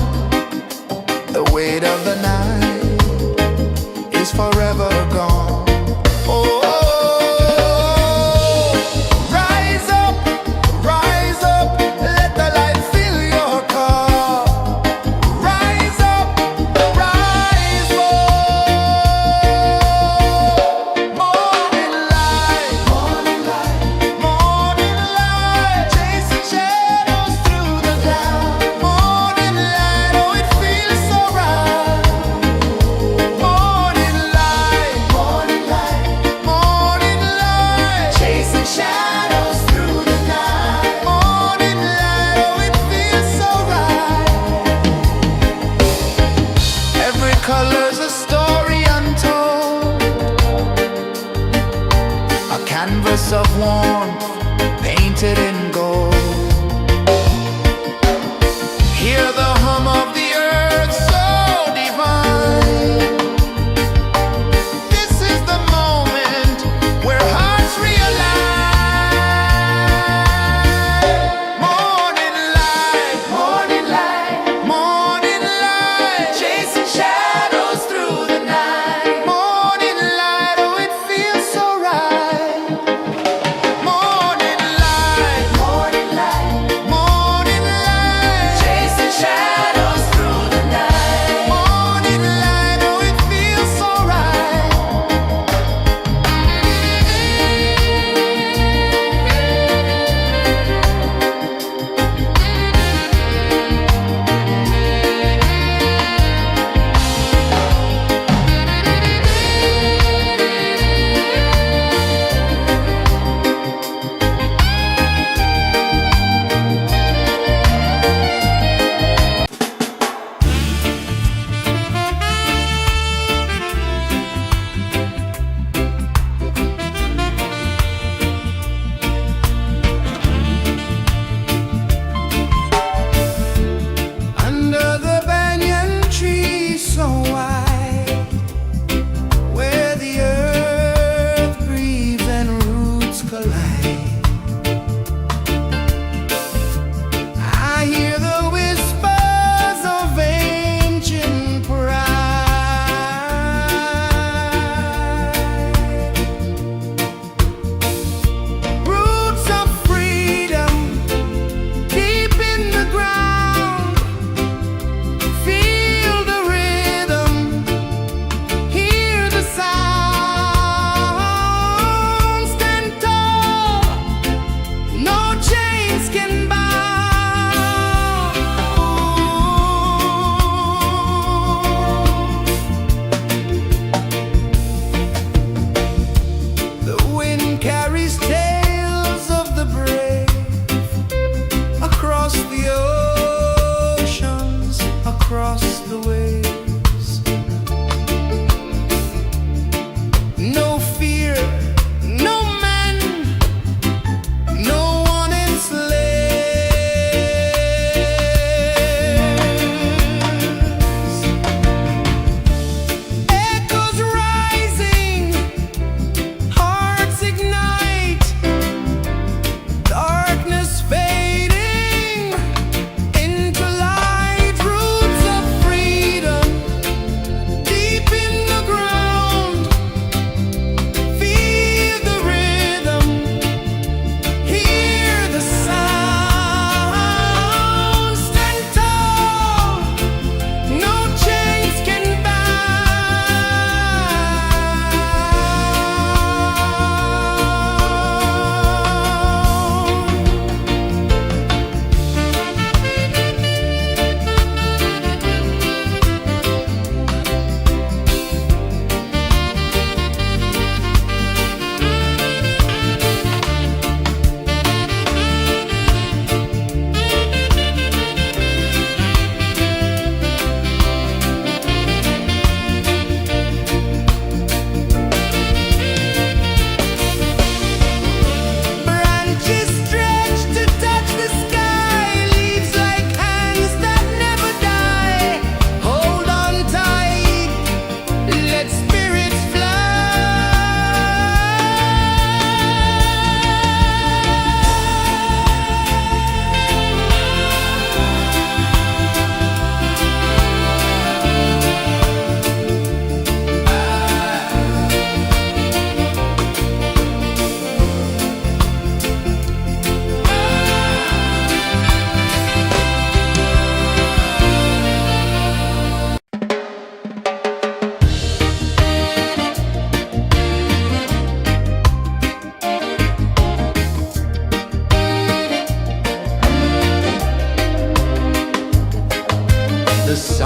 A: The weight of the night is forever gone. Oh, rise up, let the light fill your car. Rise up, rise up. Morning light, morning light, morning light, chasing shadows through the cloud. Morning light, oh it feels so right. Morning light, morning light, morning light, chasing shadows through the night. Morning light, oh it feels so right. Every color's a story untold, a canvas of warmth painted in gold. Hear the hum of the earth so divine. This is the moment where hearts realign. Morning light, morning light, morning light, chasing shadows through the night. Morning light, oh it feels so right. Morning light, morning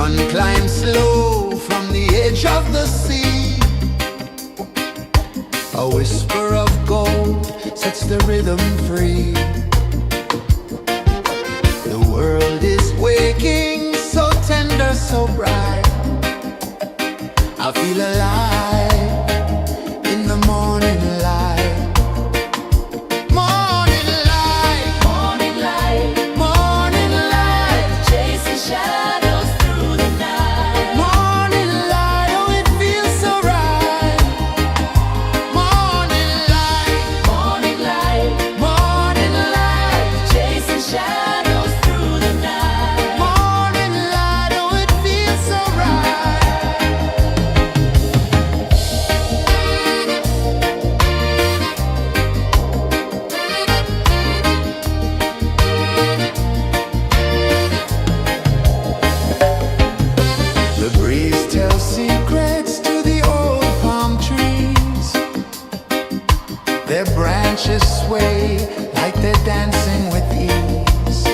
A: sun climbs slow from the edge of the sea. A whisper of gold sets the rhythm free. The world is waking, so tender, so bright. I feel alive in the morning light. Morning light,
B: Morning light,
A: morning light,
B: chasing shadows through the night.
A: morning light, oh it feels so right. Morning light,
B: Morning light,
A: morning light,
B: chasing shadows through the night.
A: morning light, oh it feels so right. The breeze tells secrets to the old palm trees. Their branches sway like they're dancing with ease.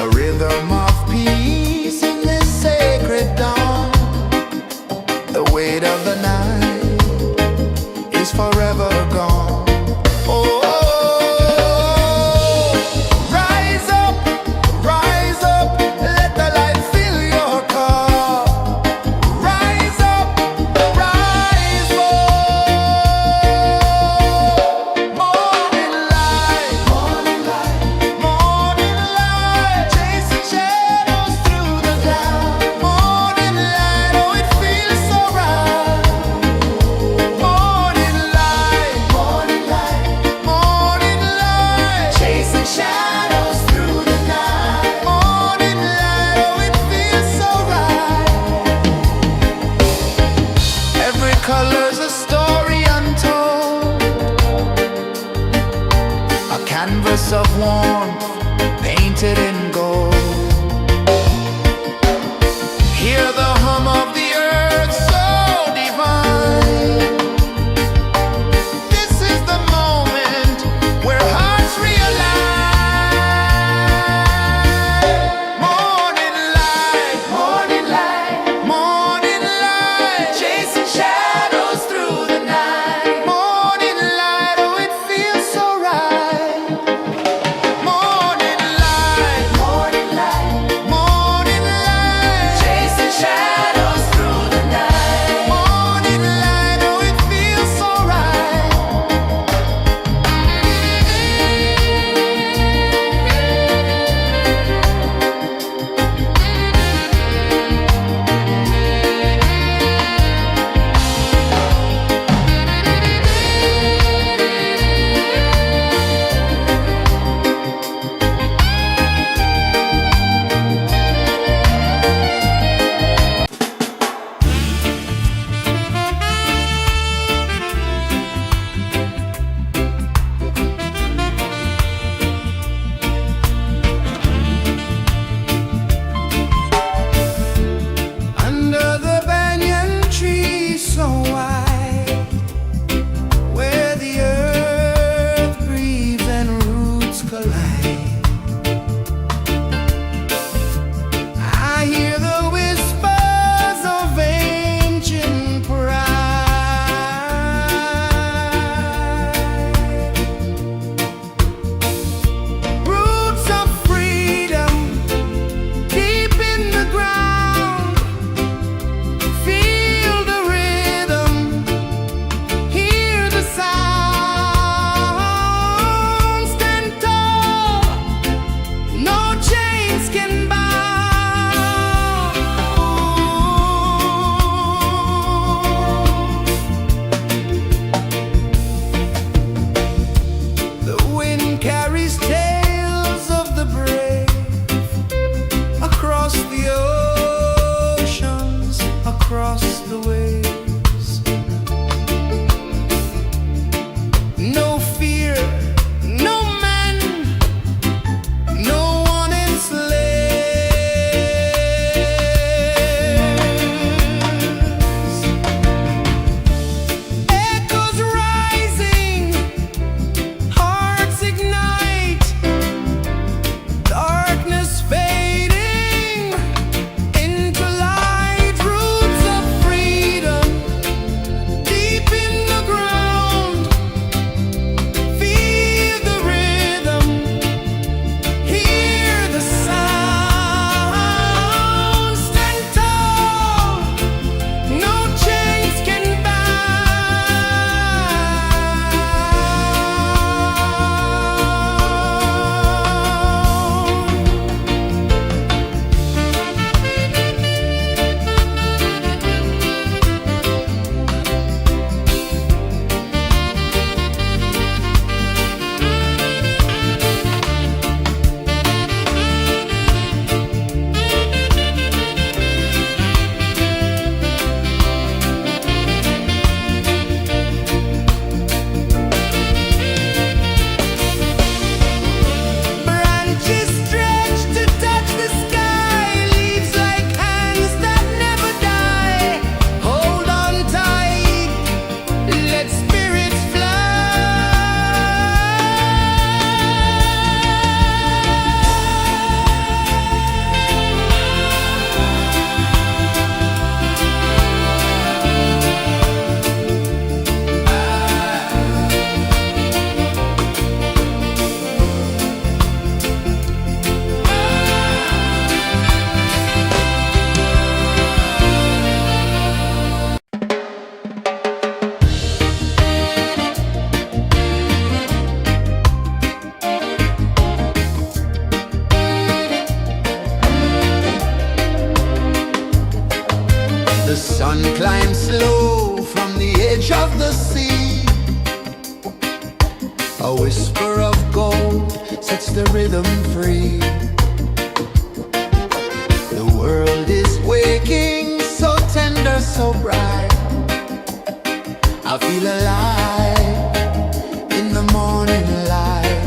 A: A rhythm of peace in this sacred dawn. The weight of the night is forever gone. Oh, rise up, let the light fill your cup. Rise up, rise up. Morning light, morning light, morning light, chasing shadows through the cloud. Morning light, oh it feels so right. Morning light, morning light, morning light, chasing shadows through the night. Morning light, oh it feels so right. Every color's a story untold, a canvas of warmth painted in gold. Hear the hum of the earth so divine. This is the moment where hearts realign. Morning light, morning light, morning light, chasing shadows through the night. Morning light, oh it feels so right. Morning A whisper of gold sets the rhythm free. The world is waking, so tender, so bright. I feel alive in the morning light.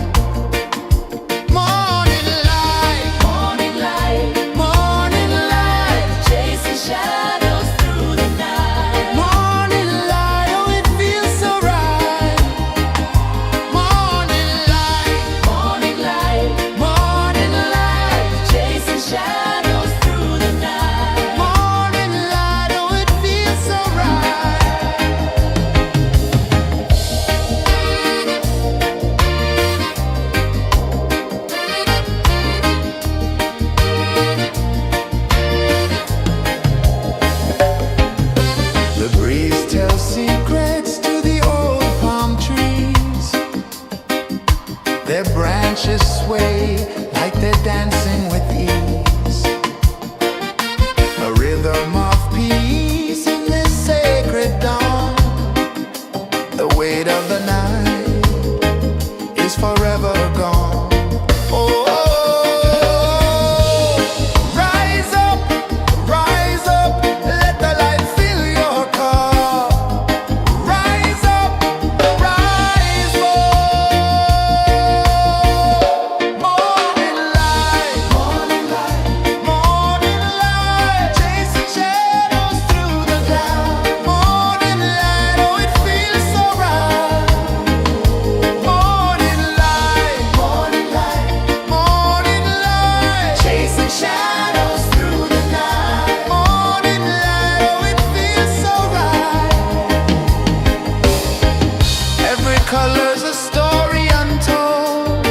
A: Morning light,
B: Morning light,
A: morning light,
B: chasing shadows through the night.
A: morning light. Oh, it feels so right. Morning light,
B: Morning light,
A: morning light,
B: chasing shadows through the night.
A: morning light. Oh, it feels so right. The breeze tells secrets to the old palm trees. Their branches sway like they're dancing with ease. A rhythm of peace in this sacred dawn. The weight of the night is forever gone. Oh, rise up, let the light fill your cup. Rise up, rise up. Morning light, morning light, morning light, chasing shadows through the cloud. Morning light, oh, it feels so right. Morning light, morning light, morning light, chasing shadows through the night. Morning light, oh, it feels so right. Every color's a story untold,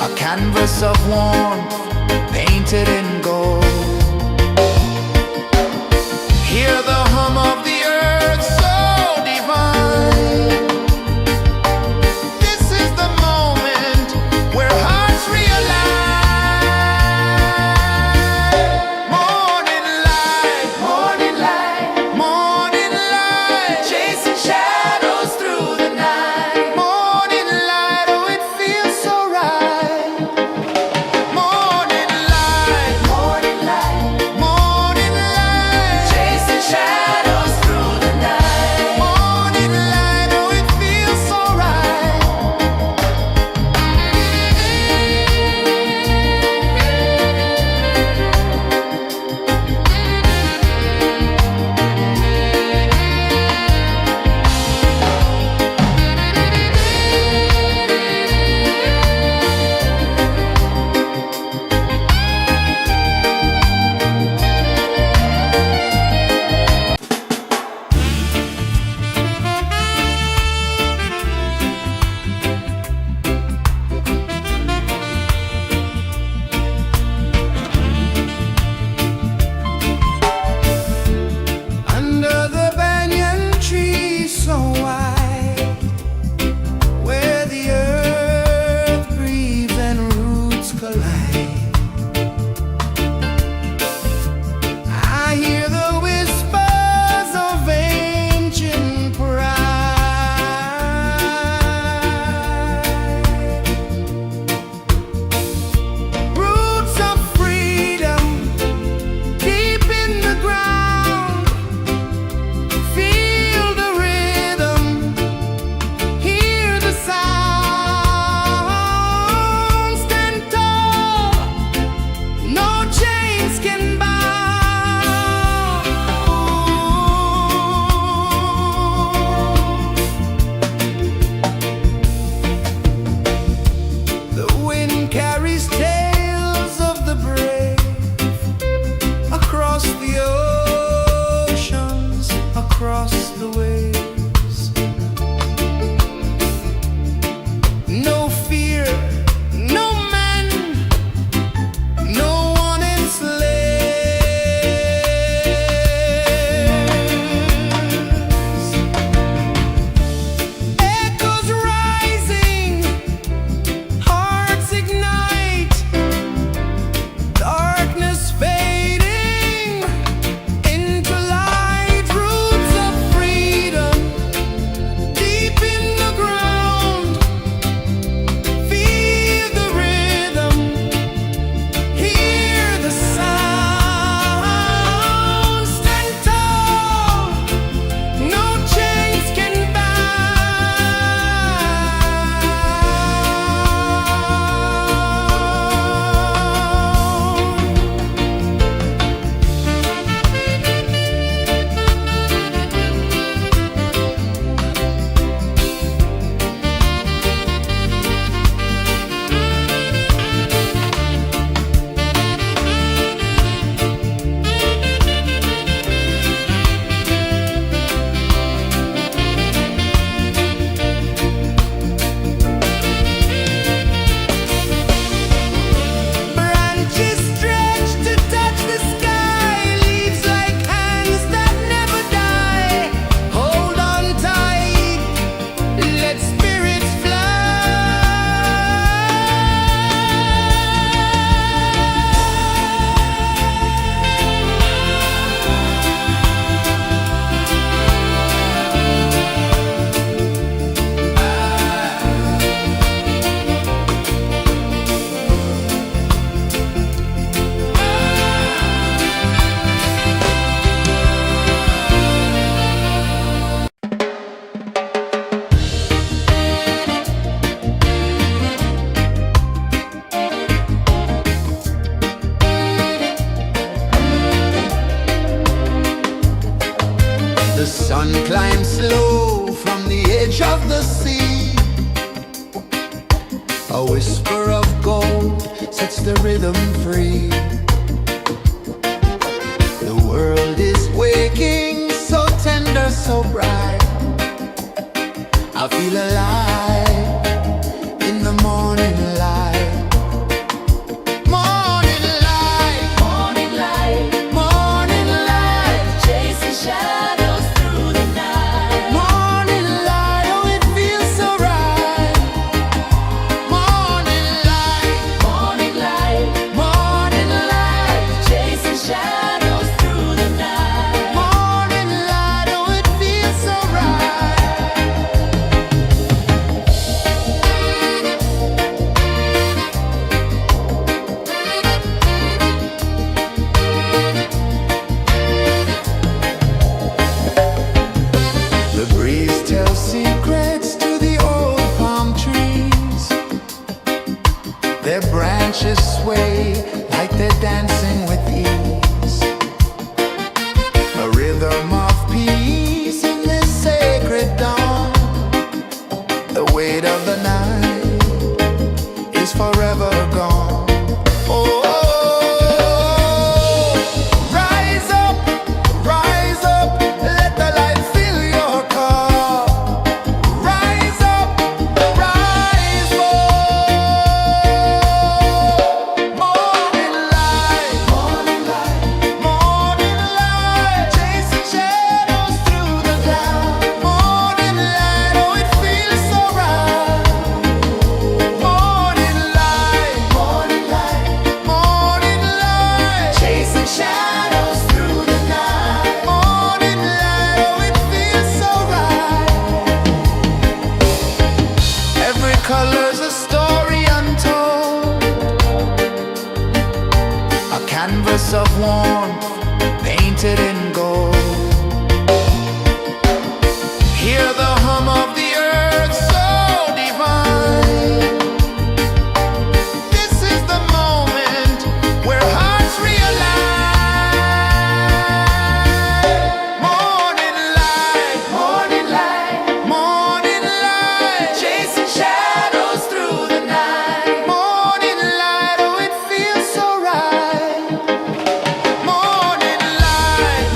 A: a canvas of warmth painted in gold. Hear the hum of the earth so divine. This is the moment where hearts realign. Morning light, morning light, morning light, chasing shadows through the night. Morning light, oh, it feels so right. Morning of the sea. A whisper of gold sets the rhythm free. The world is waking, so tender, so bright. I feel alive in the morning light. Morning light,
B: Morning light,
A: morning light,
B: chasing shadows through the night.
A: morning light. Oh, it feels so right. Morning light,
B: Morning light,
A: morning light,
B: chasing shadows through the night.
A: morning light. Oh, it feels so right. The breeze tells secrets to the old palm trees. Their branches sway like they're dancing with ease. A rhythm of peace in this sacred dawn. The weight of the night is forever gone. Oh, rise up, let the light fill your cup. Rise up, rise up. Morning light, morning light, morning light, chasing shadows through the cloud. Morning light, oh, it feels so right. Morning light, morning light, morning light, chasing shadows through the night. Morning light, oh, it feels so right. Every color's a story untold, a canvas of warmth painted in gold. Hear the hum of the earth so divine. This is the moment where hearts realign. Morning light, morning light, morning light, chasing shadows through the night. Morning light, oh, it feels so right. Morning light,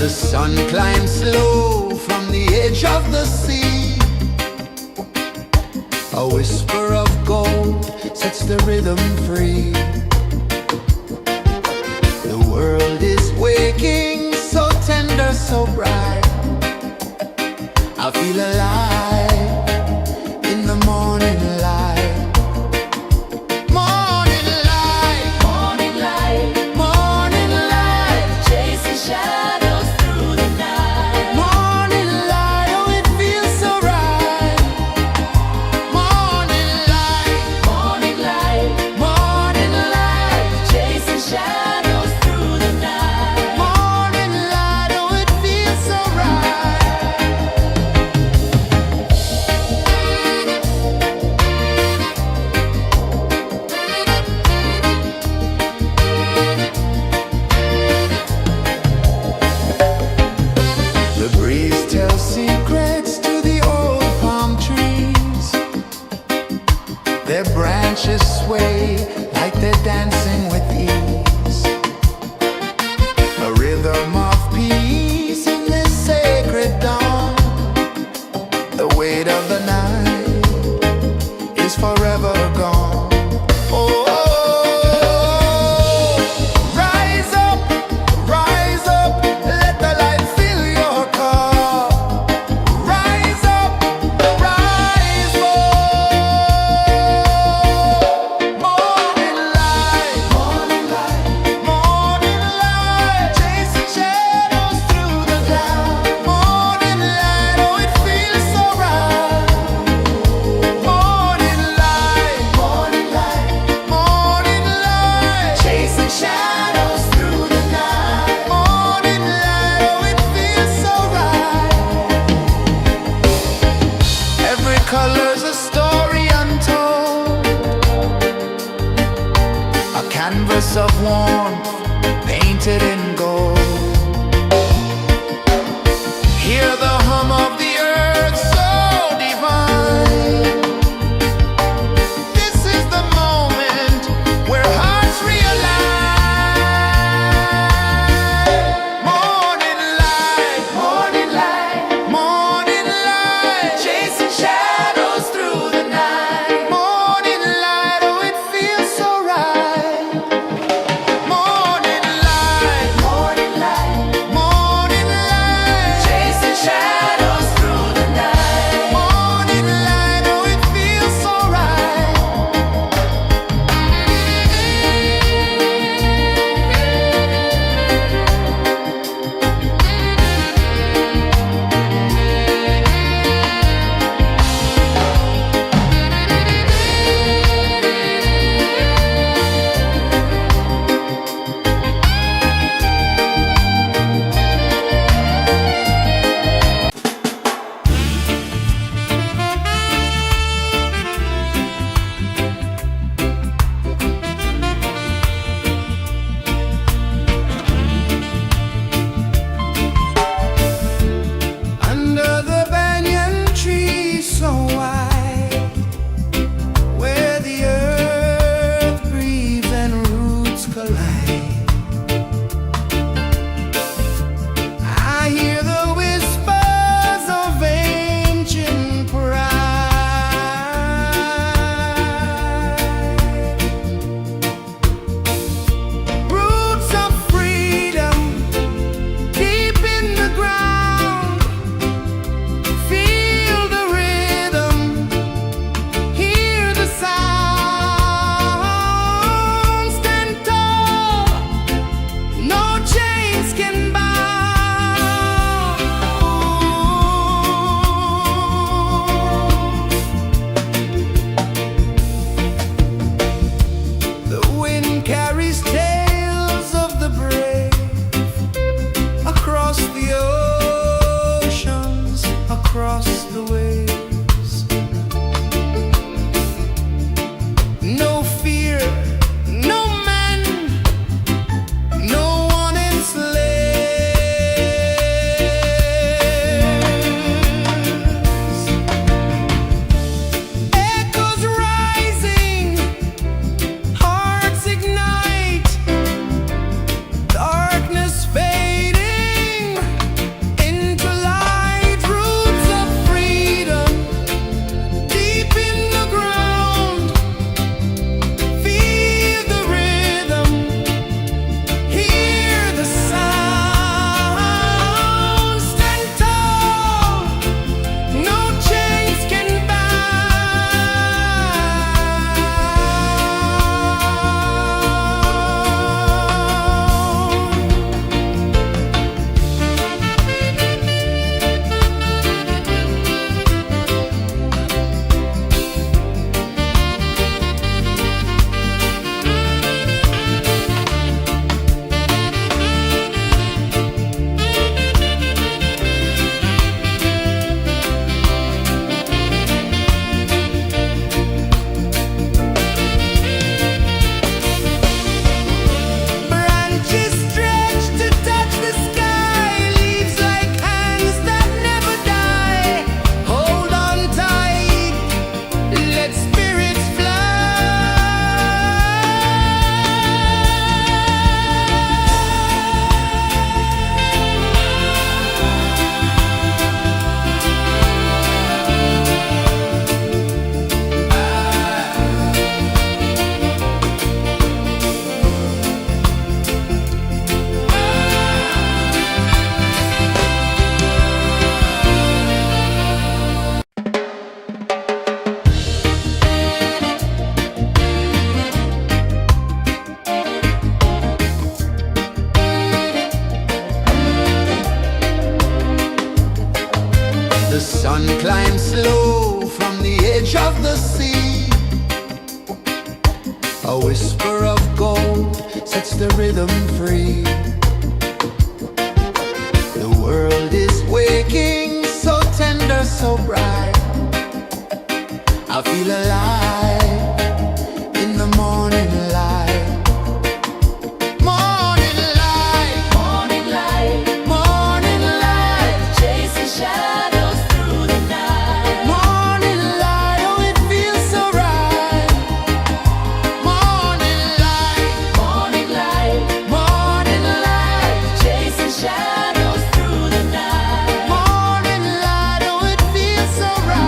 A: The sun climbs slow from the edge of the sea. A whisper of gold sets the rhythm free. The world is waking, so tender, so bright. I feel alive in the morning light. Morning light,
B: Morning light,
A: morning light,
B: chasing shadows through the night.
A: morning light, oh it feels so right. Morning light,
B: Morning light,
A: morning light,
B: chasing shadows through the night.
A: morning light, oh it feels so Sun climbs slow from the edge of the sea. A whisper of gold sets the rhythm free. The world is waking, so tender, so bright. I feel alive in the morning light. Morning light,
B: Morning light,
A: morning light,
B: chasing shadows through the night.
A: morning light, oh it feels so right. Morning light,
B: Morning light,
A: morning light,
B: chasing shadows through the night.
A: morning light, oh it feels so right.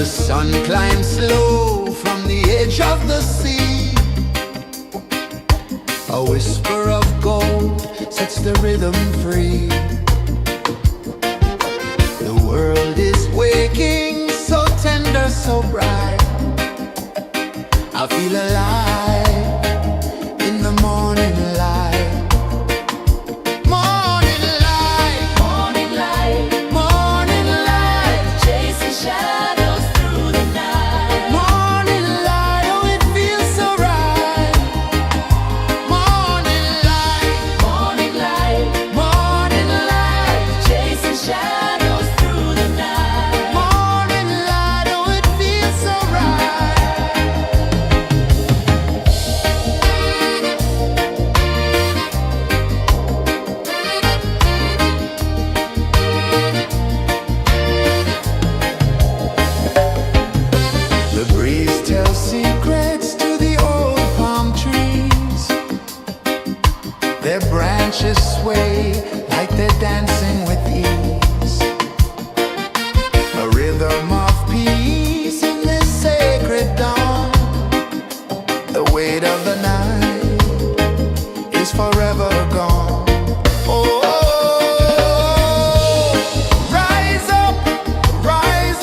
A: The sun climbs slow from the edge of the sea. A whisper of gold sets the rhythm free. The world is waking, so tender, so bright. I feel alive in the morning light. Morning light,
B: Morning light,
A: morning light,
B: chasing shadows through the night.
A: morning light, oh it feels so right. Morning light,
B: Morning light,
A: morning light,
B: chasing shadows through the night.
A: morning light, oh it feels so right. The breeze tells secrets to the old palm trees. Their branches sway like they're dancing with ease. A rhythm of peace in this sacred dawn. The weight of the night is forever gone. Oh, rise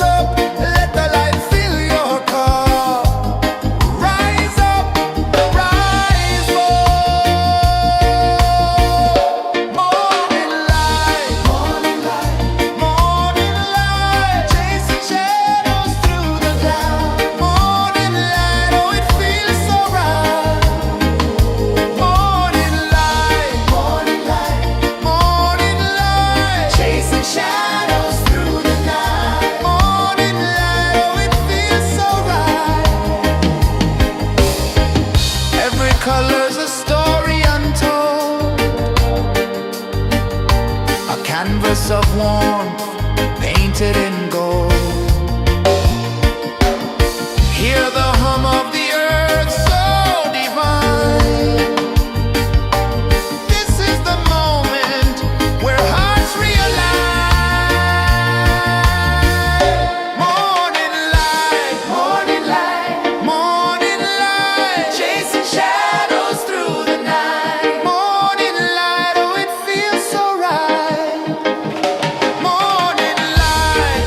A: up, let the light fill your cup. Rise up, rise up. Morning light, morning light, chasing shadows through the cloud. Morning light, oh it feels so right. Morning light, morning light, chasing shadows through the night. Morning light, oh it feels so right. Every color's a story untold, a canvas of warmth painted in gold. Hear the hum of the earth so divine. This is the moment where hearts realign. Morning light, morning light, chasing shadows through the night. Morning light, oh it feels so right. Morning light,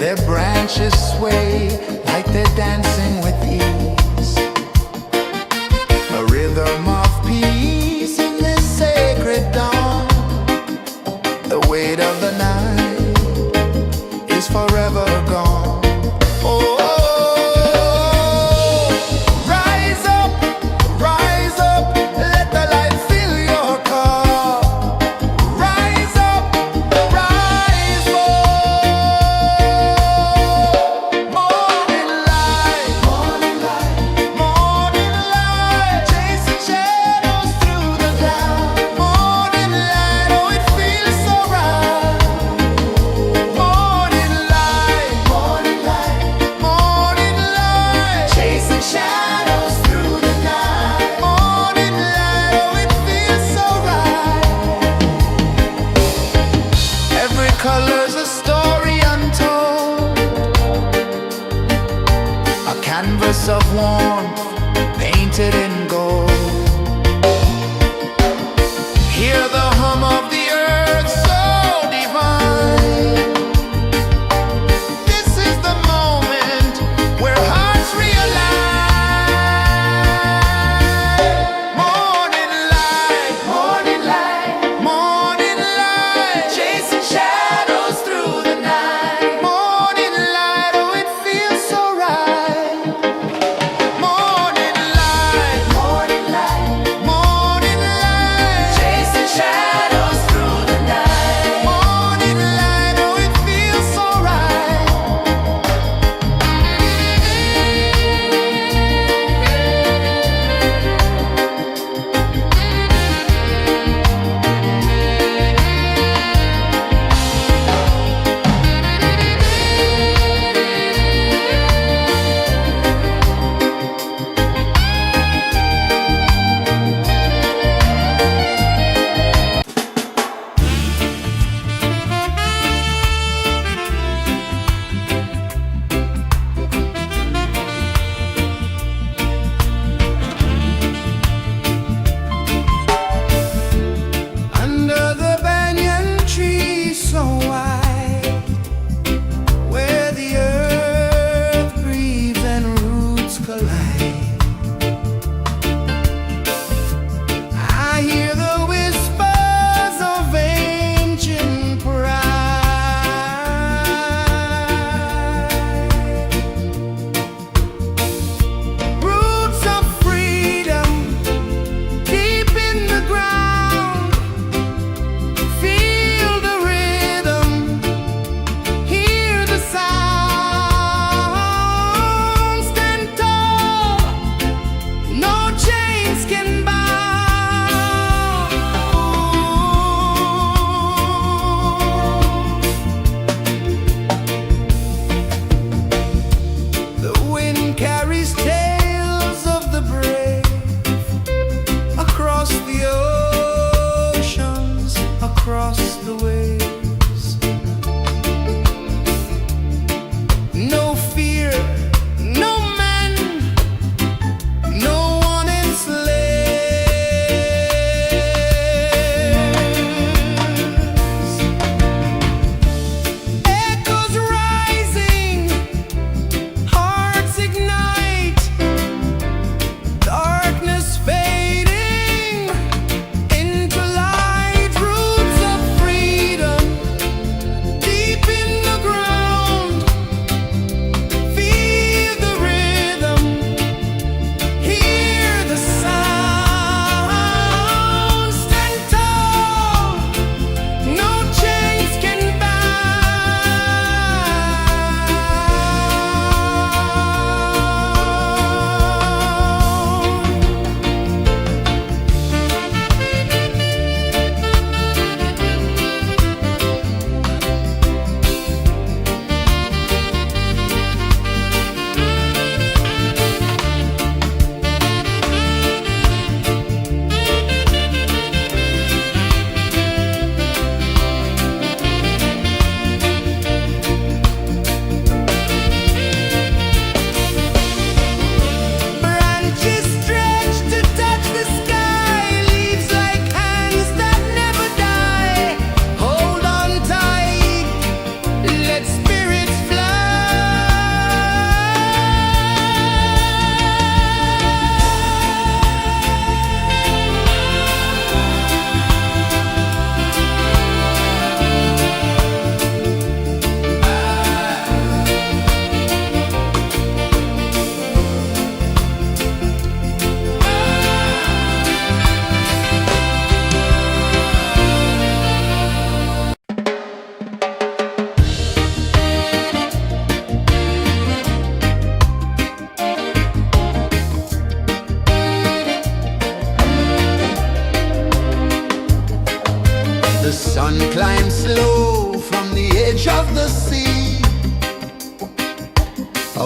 A: Their branches sway like they're dancing with ease. A rhythm of peace in this sacred dawn. The weight of the night is forever gone. Oh, rise up, let the light fill your cup. Rise up, rise up. Morning light, morning light, chasing shadows through the cloud. Morning light, oh it feels so right. Morning light, chasing shadows through the night. Morning light, oh it feels so right. Every color's a story untold, a canvas of warmth painted in gold. Hear the hum of the earth so divine. This is the moment where hearts realign. Morning light, chasing shadows through the night. Morning light, oh it feels so right. Morning light,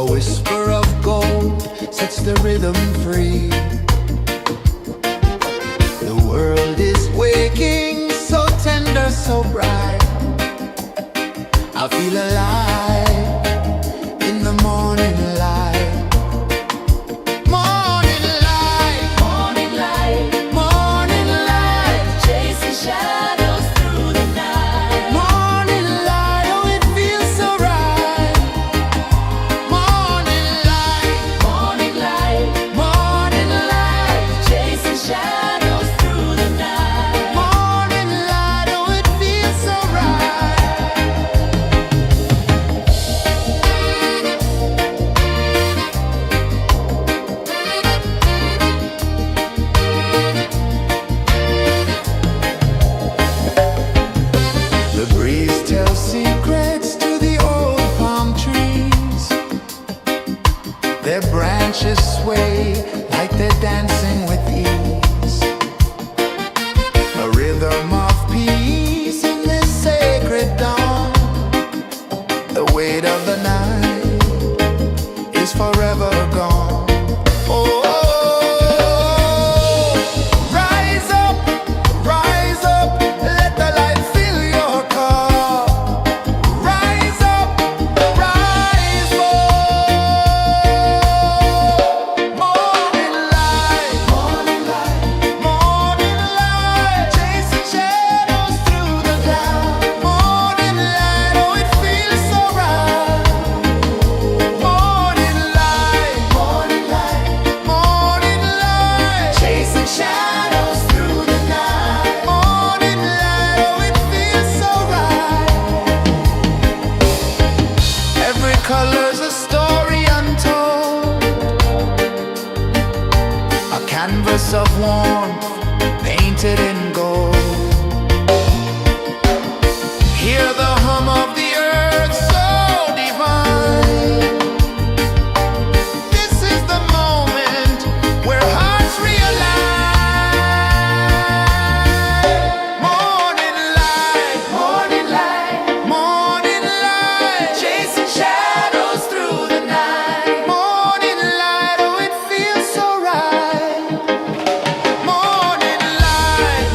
A: A whisper of gold sets the rhythm free. The world is waking, so tender, so bright. I feel alive in the morning light. Morning light,
B: Morning light,
A: morning light,
B: chasing shadows through the night.
A: morning light. Oh, it feels so right. Morning light,
B: Morning light,
A: morning light,
B: chasing shadows through the night.
A: morning light. Oh, it feels so right. The breeze tells secrets to the old palm trees. Their branches sway like they're dancing with ease. A rhythm of peace in this sacred dawn. The weight of the night is forever gone. Oh, rise up, let the light fill your cup. Rise up, rise up. Morning light, morning light, chasing shadows through the cloud. Morning light, oh, it feels so right. Morning light, morning light, chasing shadows through the night. Morning light, oh, it feels so right. Every color's a story untold, a canvas of warmth painted in gold. Hear the hum of the earth so divine. This is the moment where hearts realign. Morning light, morning light, chasing shadows through the night. Morning light, oh, it feels so right. Morning light,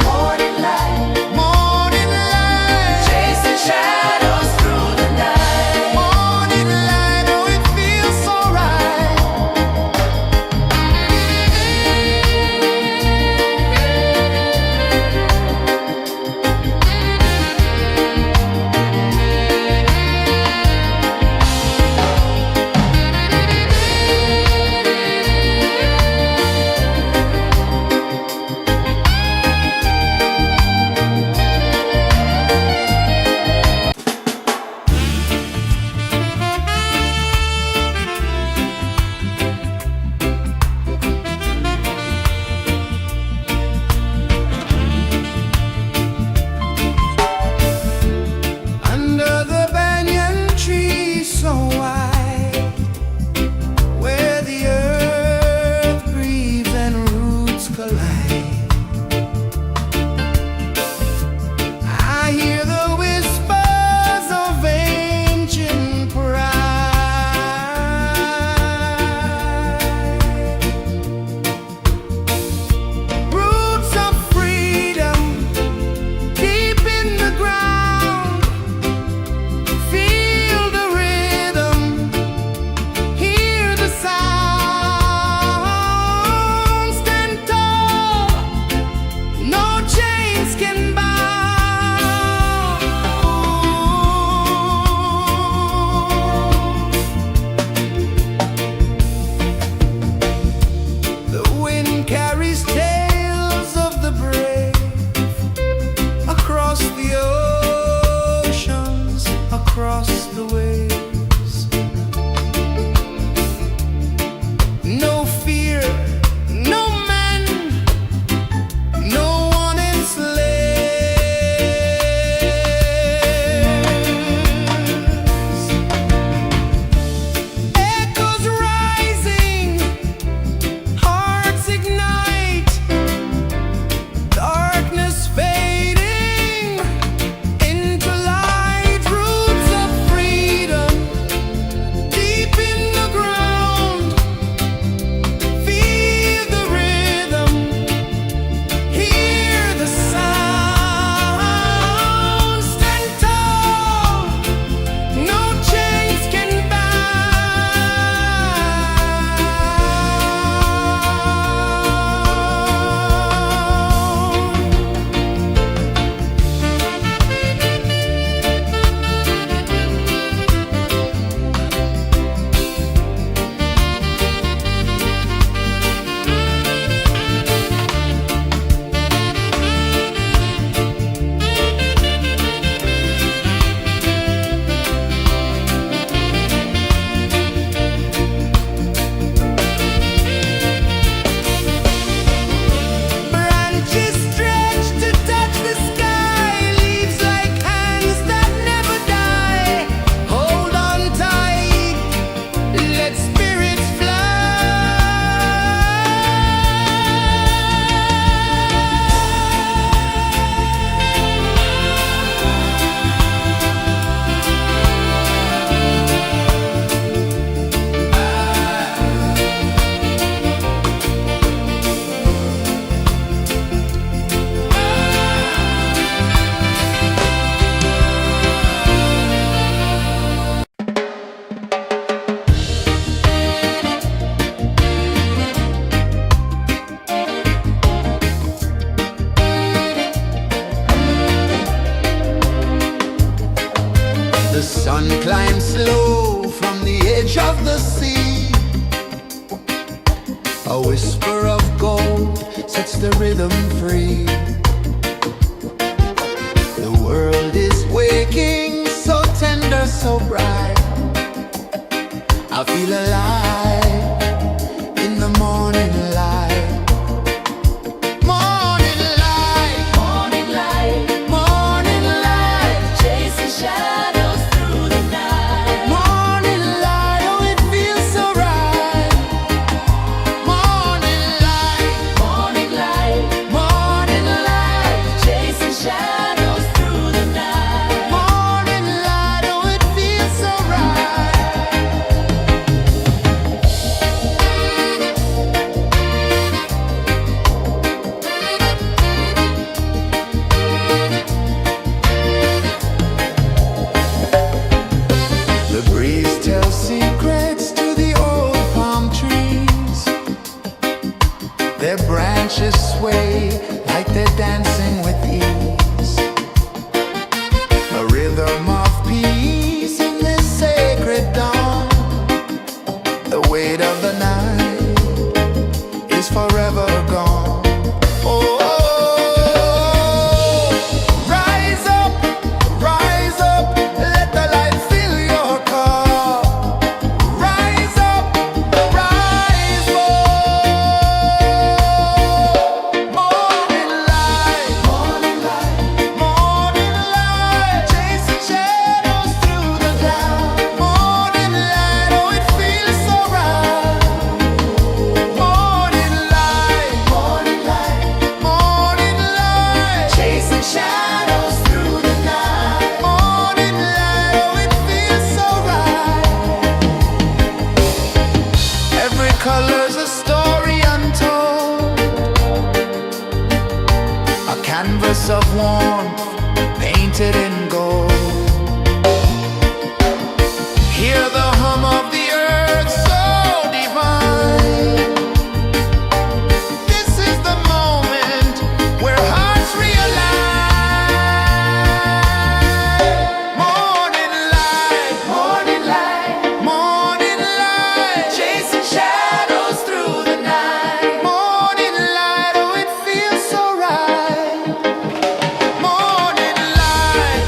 A: the sea. A whisper of gold sets the rhythm free. The world is waking, so tender, so bright. I feel alive in the morning light. Morning light,
B: Morning light,
A: morning light,
B: chasing shadows through the night.
A: morning light, oh it feels so right. Morning light,
B: Morning light,
A: morning light,
B: chasing shadows through the night.
A: morning light, oh it feels so right. The breeze tells secrets to the old palm trees. Their branches sway like they're dancing with ease. A rhythm of peace in this sacred dawn. The weight of the night is forever gone. Oh, rise up, let the light fill your cup. Rise up, rise up. Morning light, morning light, morning light, chasing shadows through the cloud. Morning light, oh it feels so right. Morning light, morning light, morning light, chasing shadows through the night. Morning light, oh it feels so right. Every color's a story untold, a canvas of warmth painted in gold. Hear the hum of the earth so divine. This is the moment where hearts realign. Morning light, morning light, morning light, chasing shadows through the night. Morning light, oh it feels so right. Morning light,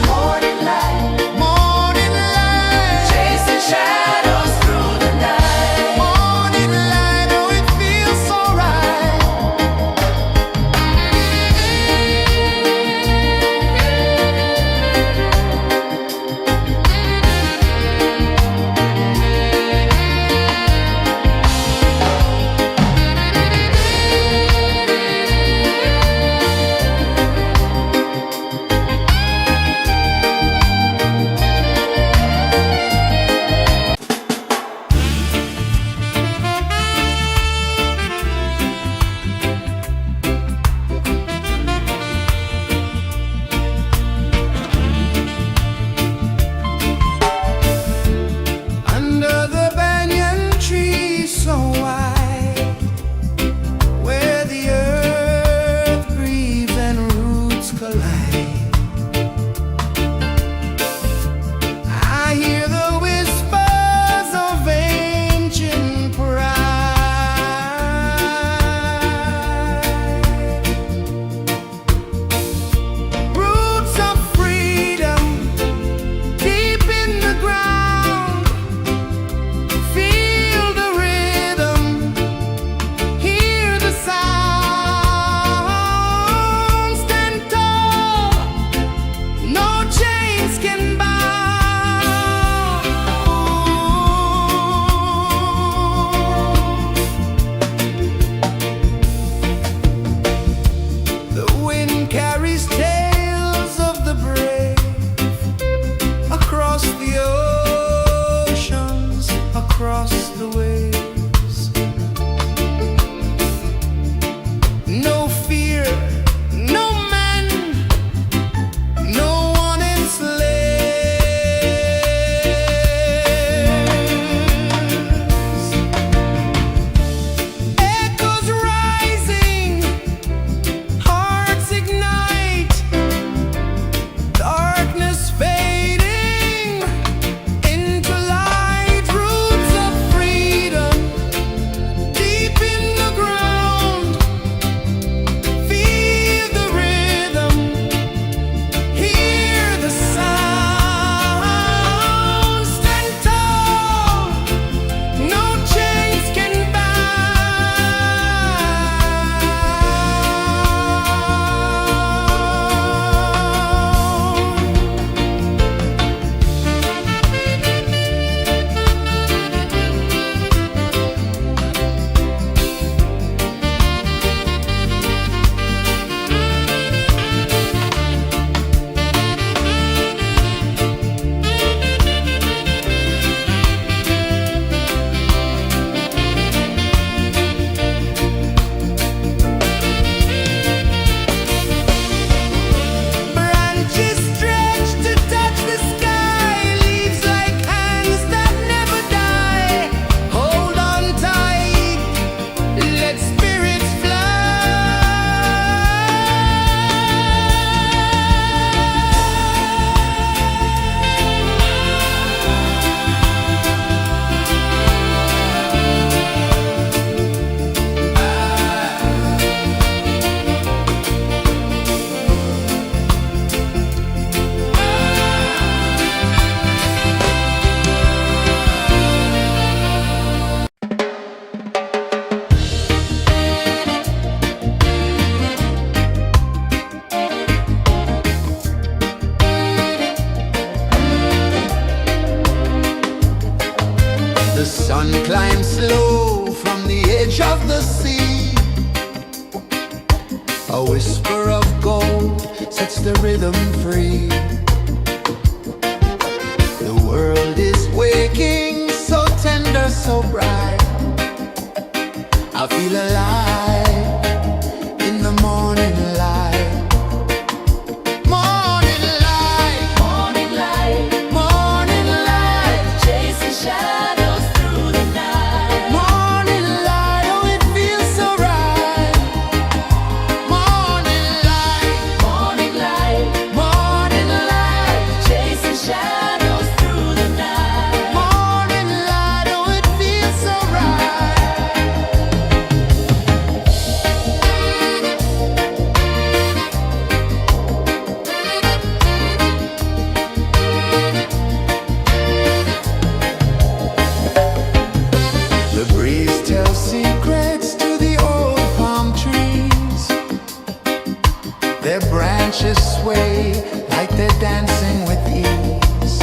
A: The sun climbs slow from the edge of the sea. A whisper of gold sets the rhythm free. The world is waking, so tender, so bright. I feel alive in the morning light. Morning light,
B: Morning light,
A: morning light,
B: chasing shadows through the night.
A: morning light, oh it feels so right. Morning light,
B: Morning light,
A: morning light,
B: chasing shadows through the night.
A: morning light, oh it feels so right. The breeze tells secrets to the old palm trees. Their branches sway like they're dancing with ease.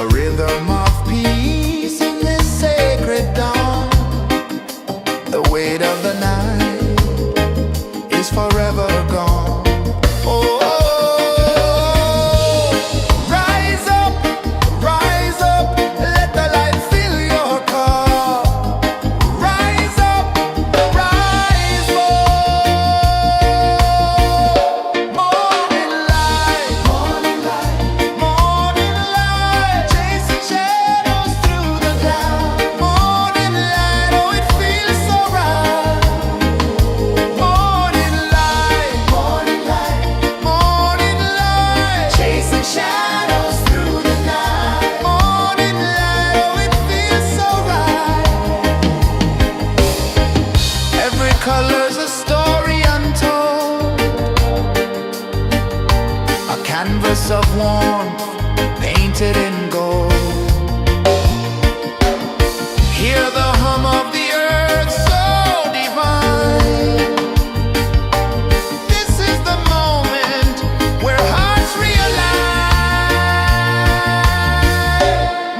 A: A rhythm of peace in this sacred dawn. The weight of the night is forever gone. Oh, rise up, let the light fill your car. Rise up, rise more. Morning light, morning light, morning light, chasing shadows through the cloud. Morning light, oh it feels so right. Morning light, morning light, morning light, chasing shadows through the night. Morning light, oh it feels so right. Every color's a story untold, a canvas of warmth painted in gold. Hear the hum of the earth so divine. This is the moment where hearts realign.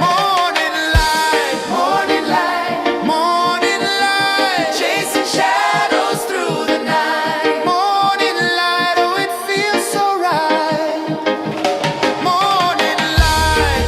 A: Morning light, morning light, morning light, chasing shadows through the night. Morning light, oh it feels so right. Morning light,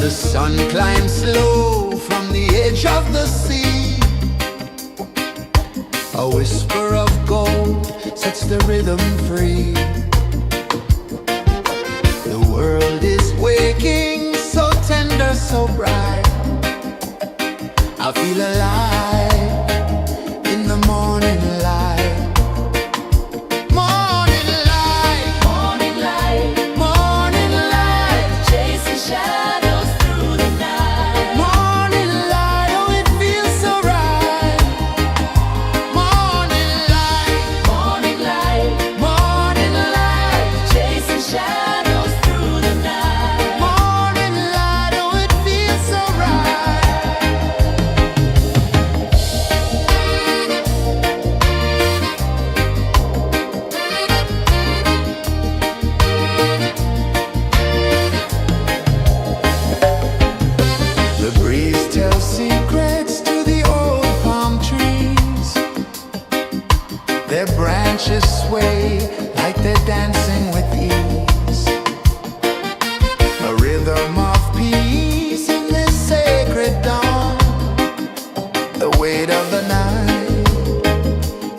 A: The sun climbs slow from the edge of the sea. A whisper of gold sets the rhythm free. The world is waking, so tender, so bright. I feel alive in the morning light. Morning light,
B: Morning light,
A: morning light,
B: chasing shadows through the night.
A: morning light, oh it feels so right. Morning light,
B: Morning light,
A: morning light,
B: chasing shadows through the night.
A: morning light, oh it feels so right. The breeze tells secrets to the old palm trees. Their branches sway like they're dancing with ease. A rhythm of peace in this sacred dawn. The weight of the night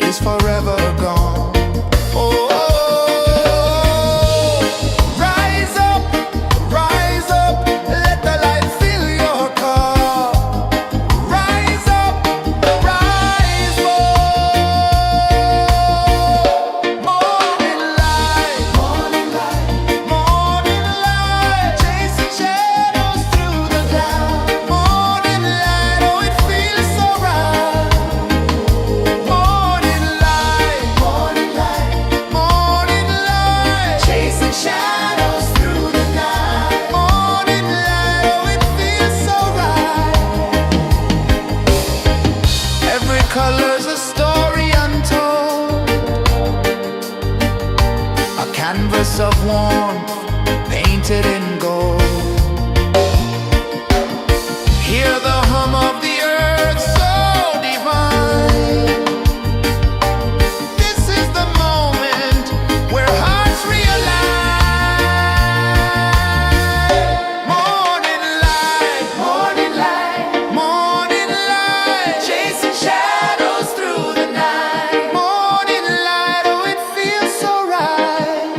A: is forever gone. Oh, rise up, let the light fill your cup. Rise up, rise up. Morning light, morning light, morning light, chasing shadows through the cloud. Morning light, oh it feels so right. Morning light, morning light, morning light, chasing shadows through the night. Morning light, oh it feels so right. Every color's a story untold, a canvas of warmth painted in gold. Hear the hum of the earth so divine. This is the moment where hearts realign. Morning light, morning light, morning light, chasing shadows through the night. Morning light, oh it feels so right.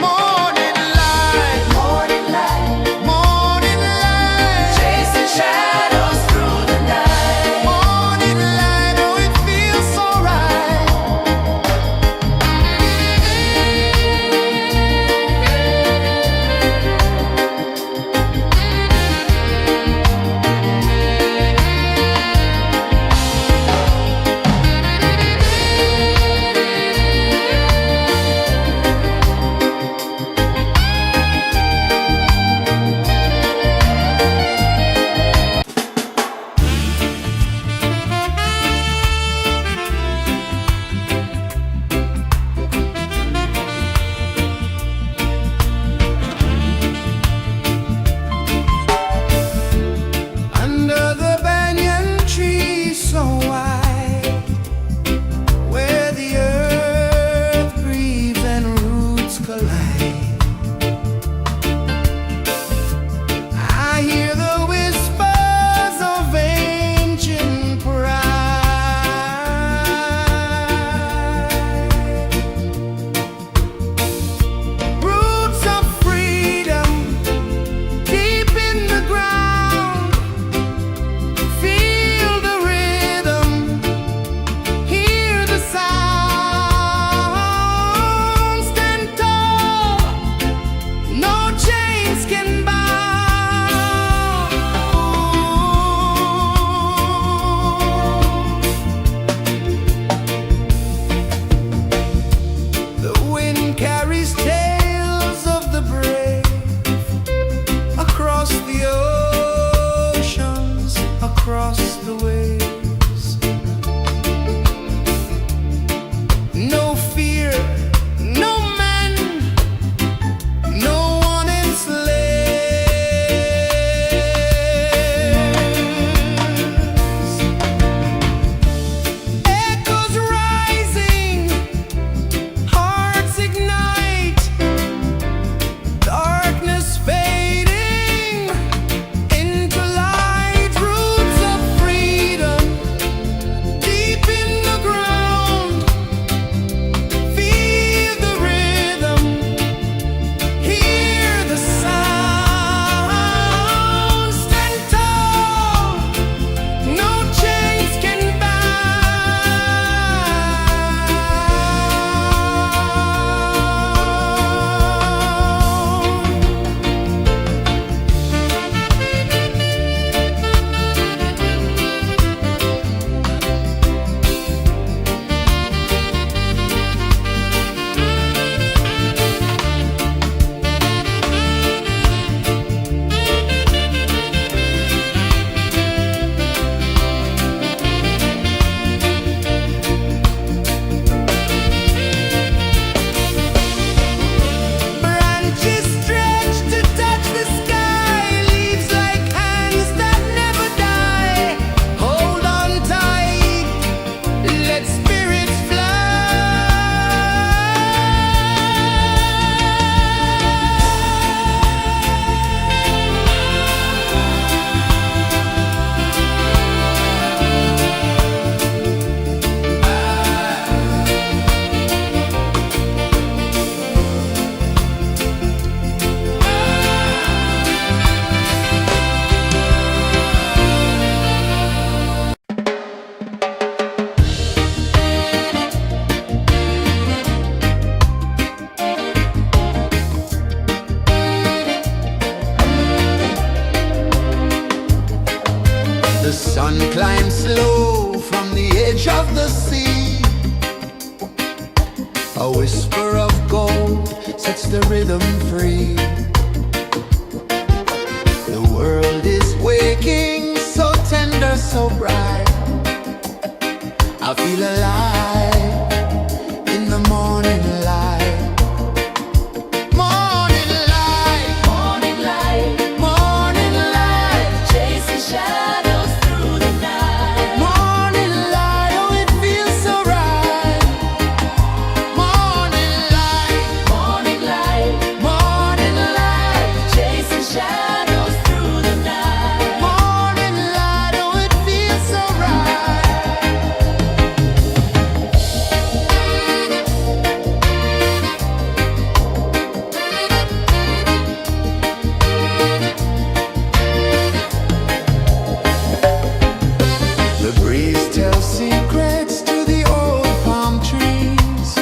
A: Morning light, The sun climbs slow from the edge of the sea. A whisper of gold sets the rhythm free. The world is waking, so tender, so bright. I feel alive in the morning light. Morning light,
B: Morning light,
A: morning light,
B: chasing shadows through the night.
A: morning light, oh it feels so right. Morning light,
B: Morning light,
A: morning light,
B: chasing shadows through the night.
A: morning light, oh it feels so right. The breeze tells secrets to the old palm trees.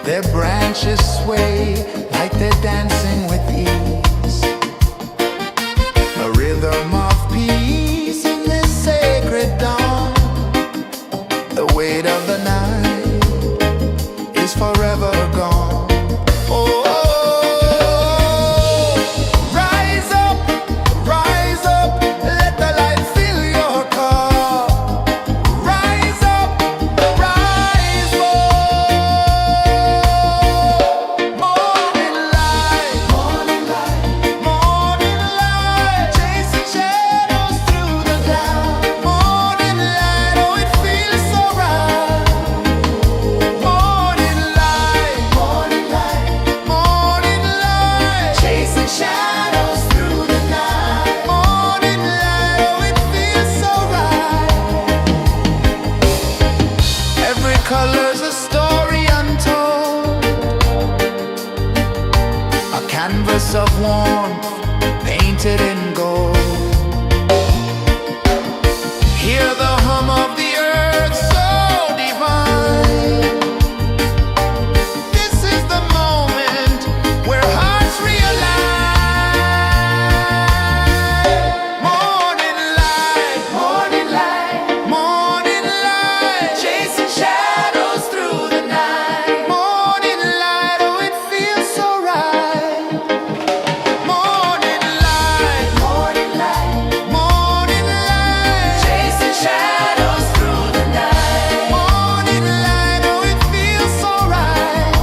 A: Their branches sway like they're dancing with ease. A rhythm of peace in this sacred dawn. The weight of the night is forever gone. Oh, rise up, let the light fill your cup. Rise up, rise up. Morning light, morning light, morning light, chasing shadows through the cloud. Morning light, oh it feels so right. Morning light, morning light, morning light, chasing shadows through the night. Morning light, oh it feels so right. Every color's a story untold, a canvas of warmth painted in gold. Hear the hum of the earth so divine. This is the moment where hearts realign. Morning light, morning light, morning light, chasing shadows through the night. Morning light, oh it feels so right. Morning light, morning light, morning light,
B: Chasing shadows through the night.
A: morning light, oh it feels so right.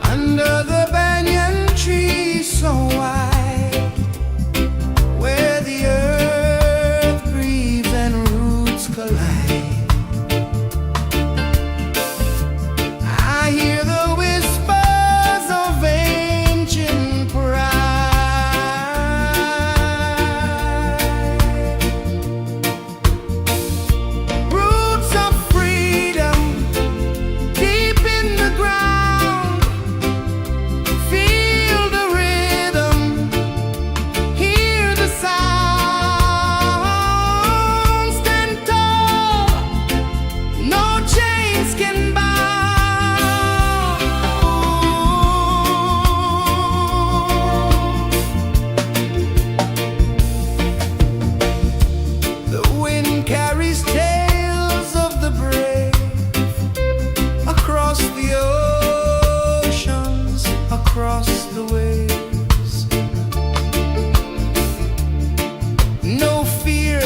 A: Under the banyan tree so wide, where the earth breathes and roots collide, I hear the whispers of ancient pride. Roots of freedom deep in the ground. Feel the rhythm, hear the sound. Stand tall, no chains can bound. The wind carries tales of the brave across the oceans, across the waves. No fear,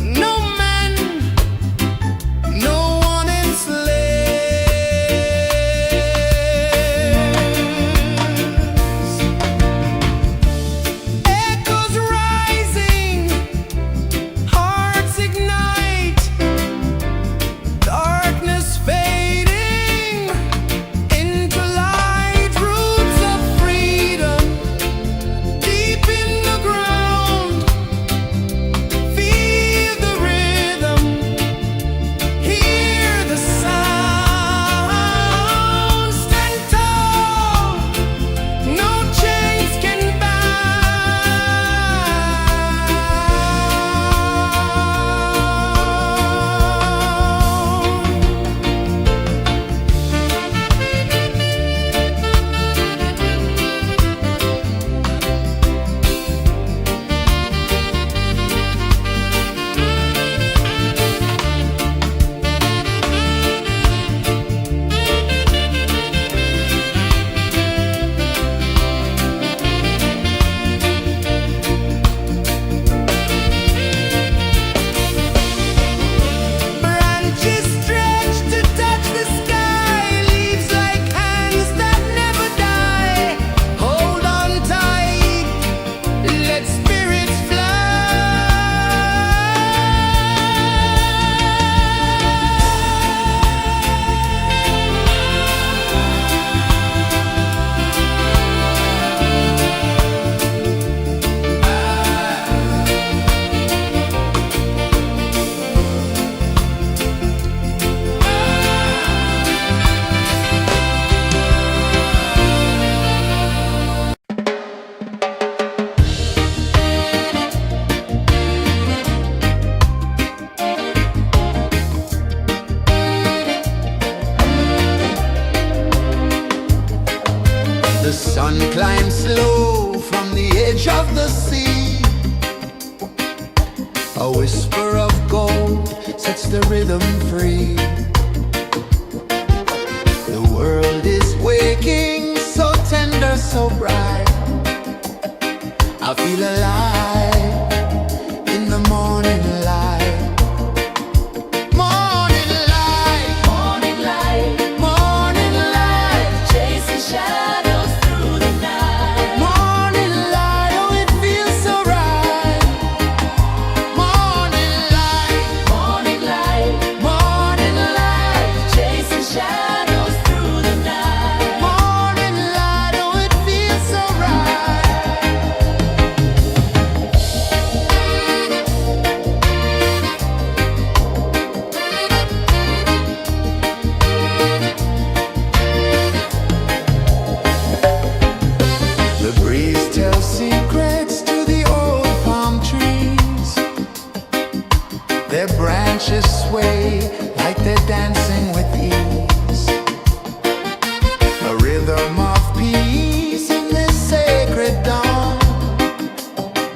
A: no man, no one enslaves. Echoes rising, hearts ignite. gold sets the rhythm free. The world is waking, so tender, so bright. I feel alive in the morning light. Morning light,
B: Morning light,
A: morning light,
B: chasing shadows through the night.
A: morning light. Oh, it feels so right. Morning light,
B: Morning light,
A: morning light,
B: chasing shadows through the night.
A: morning light. Oh, it feels so right. The breeze tells secrets to the old palm trees. Their branches sway like they're dancing with ease. A rhythm of peace in this sacred dawn.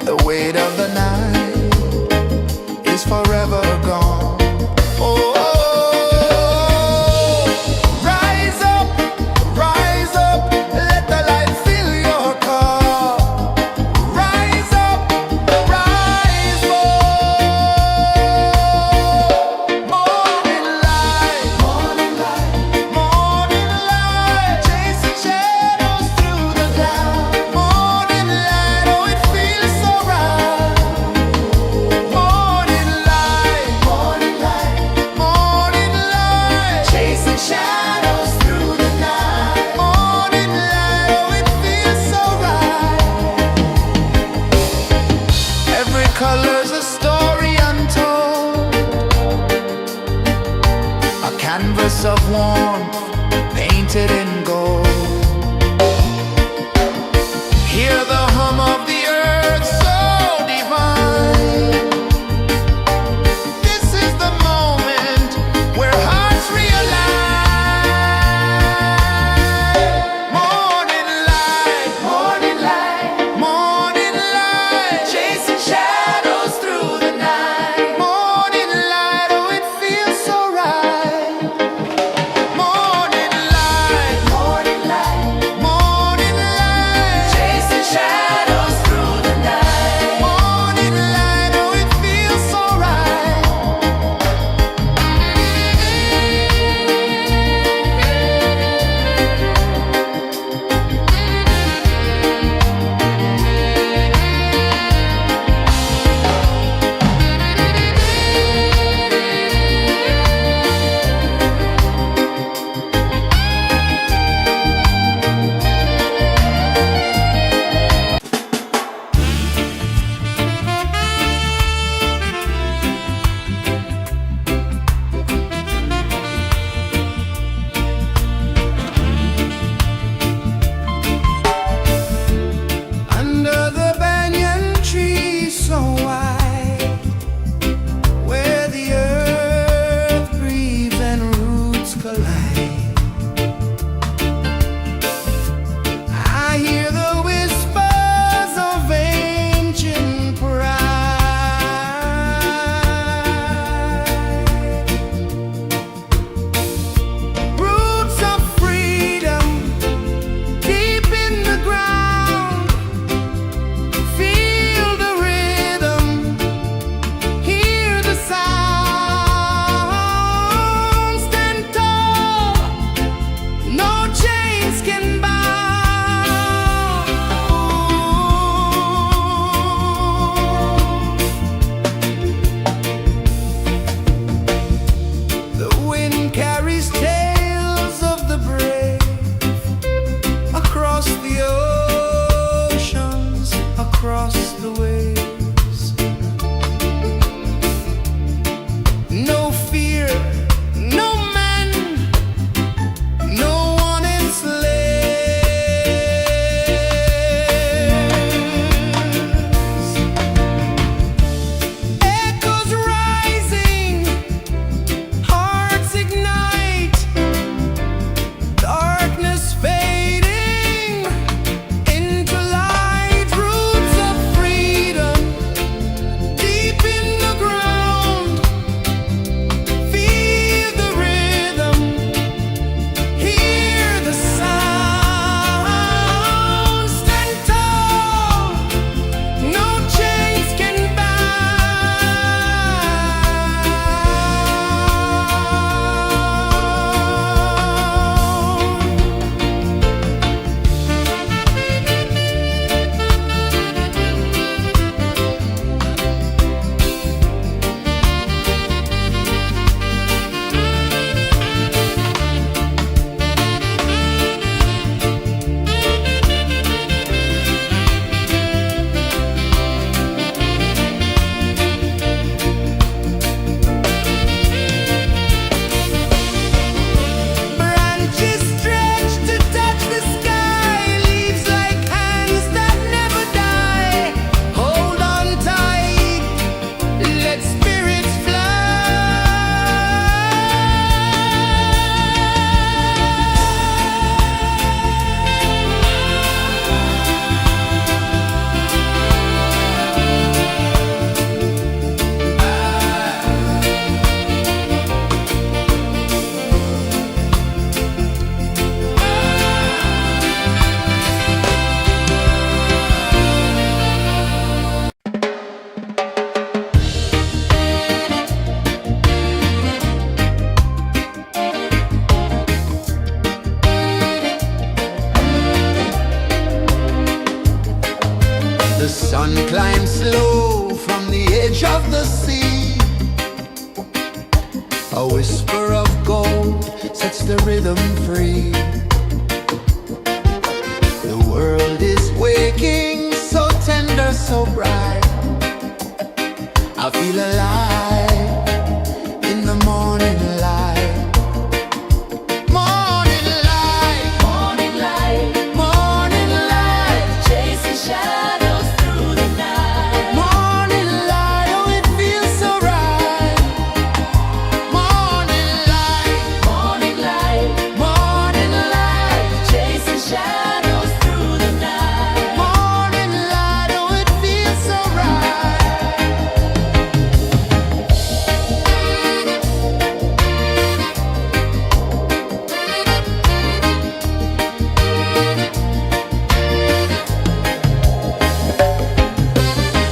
A: The weight of the night is forever gone. Oh, rise up, let the light fill your cup. Rise up, rise more. Morning light, morning light, chasing shadows through the cloud. Morning light, oh, it feels so right. Morning light, morning light, chasing shadows through the night. Morning light, oh, it feels so right. Every color's a story untold, a canvas of warmth painted in gold. Hear the hum of the earth so divine. This is the moment where hearts realign. Morning light, morning light, chasing shadows through the night. Morning light, oh, it feels so right. Morning A whisper of gold sets the rhythm free. The world is waking, so tender, so bright. I feel alive in the morning light. Morning light,
B: Morning light,
A: morning light,
B: chasing shadows through the night.
A: morning light. Oh, it feels so right. Morning light,
B: Morning light,
A: morning light,
B: chasing shadows through the night.
A: morning light. Oh, it feels so right.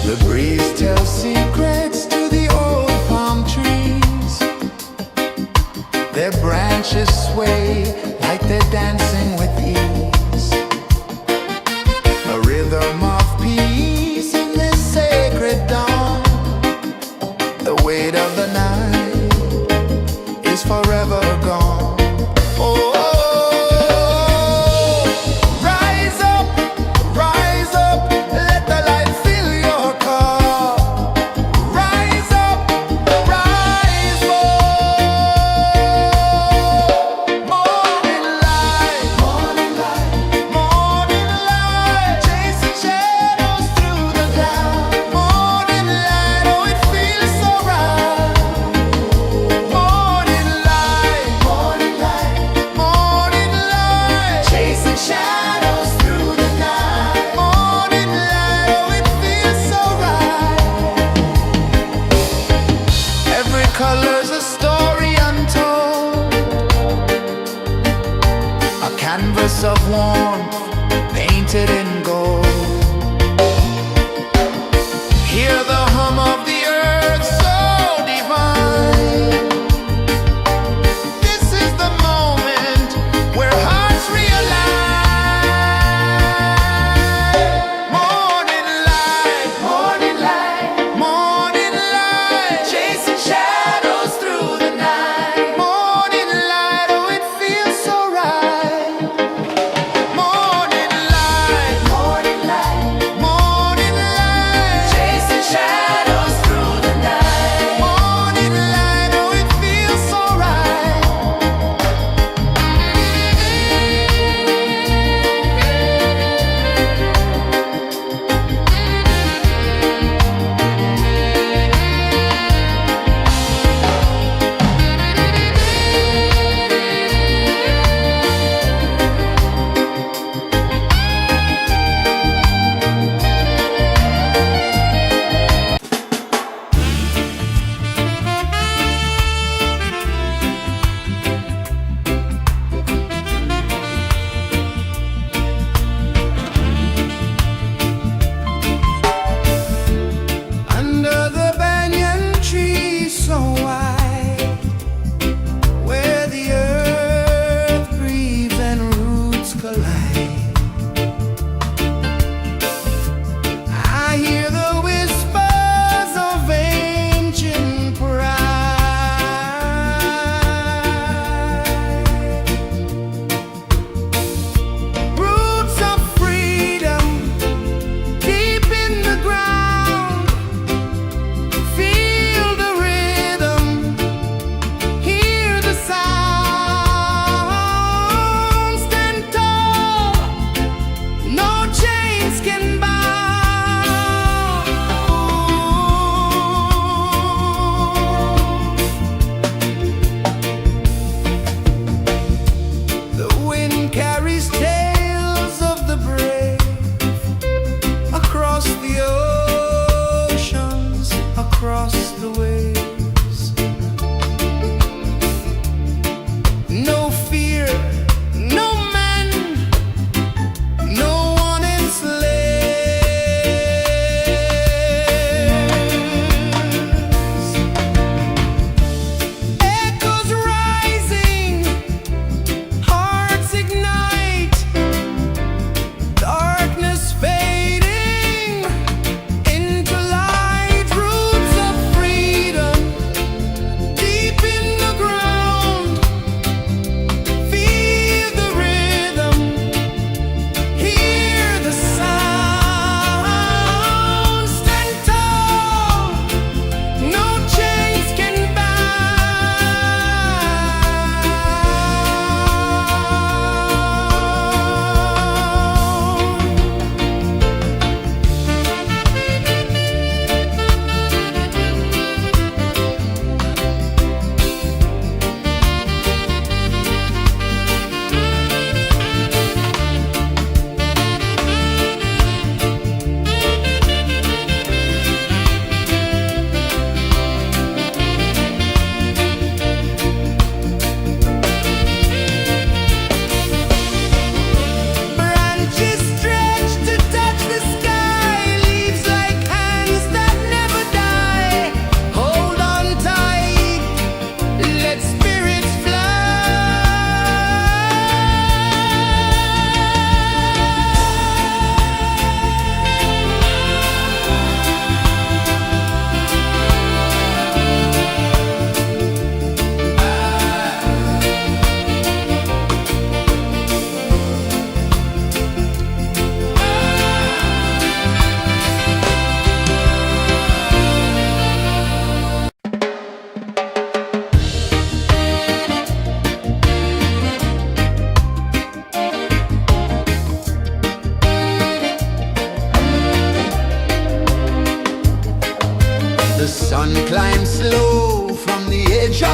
A: The breeze tells secrets to the old palm trees. Their branches sway like they're dancing with ease. A rhythm of peace in this sacred dawn. The weight of the night is forever gone. Oh, rise up, let the light fill your cup. Rise up, rise up. Morning light, morning light, morning light, chasing shadows through the cloud. Morning light, oh, it feels so right. Morning light, morning light, morning light, chasing shadows through the night. Morning light, oh, it feels so right. Every color's a story untold, a canvas of warmth painted in gold. Hear the hum of the earth so divine. This is the moment where hearts realign. Morning light, morning light, morning light, chasing shadows through the night. Morning light, oh, it feels so right. Morning light, morning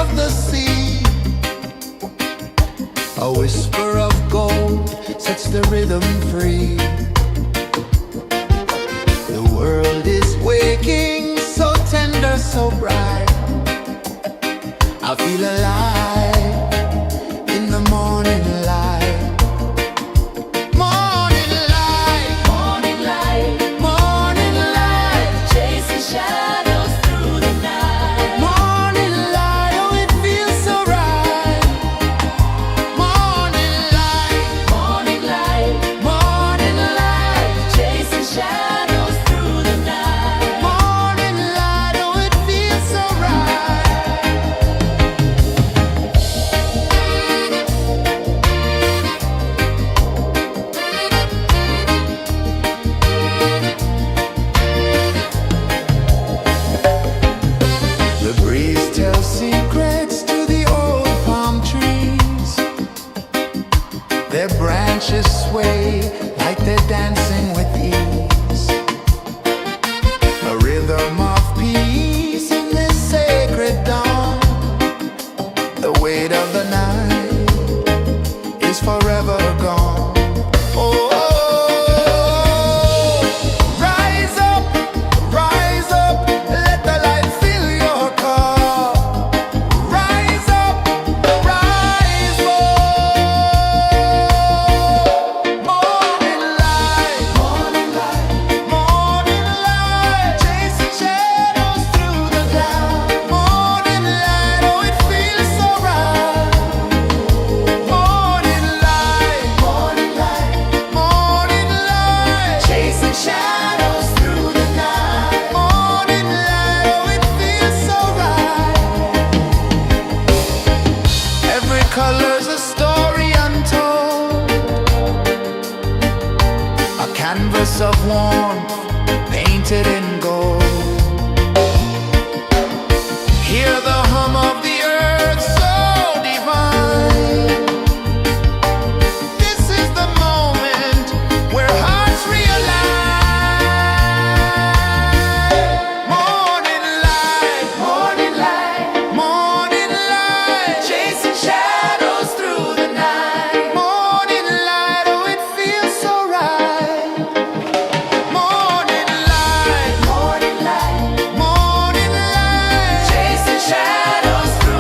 A: of the sea. A whisper of gold sets the rhythm free. The world is waking, so tender, so bright. I feel alive in the morning light. Morning light,
B: Morning light,
A: morning light,
B: chasing shadows through the night.
A: morning light. Oh, it feels so right. Morning light,
B: Morning light,
A: morning light,
B: chasing shadows through the night.
A: morning light. Oh, it feels so right. The breeze tells secrets to the old palm trees. Their branches sway like they're dancing with ease. A rhythm of peace in this sacred dawn. The weight of the night is forever gone. Oh, rise up, let the light fill your cup. Rise up, rise up. Morning light, morning light, morning light, chasing shadows through the cloud. Morning light, oh, it feels so right. Morning light, morning light, morning light, chasing shadows through the night. Morning light, oh, it feels so right. Every color's a story untold, a canvas of warmth painted in gold. Hear the hum of the earth so divine. This is the moment where hearts realign. Morning light, morning light, morning light, chasing shadows through the night. Morning light, oh, it feels so right. Morning light, morning light, morning light, chasing shadows through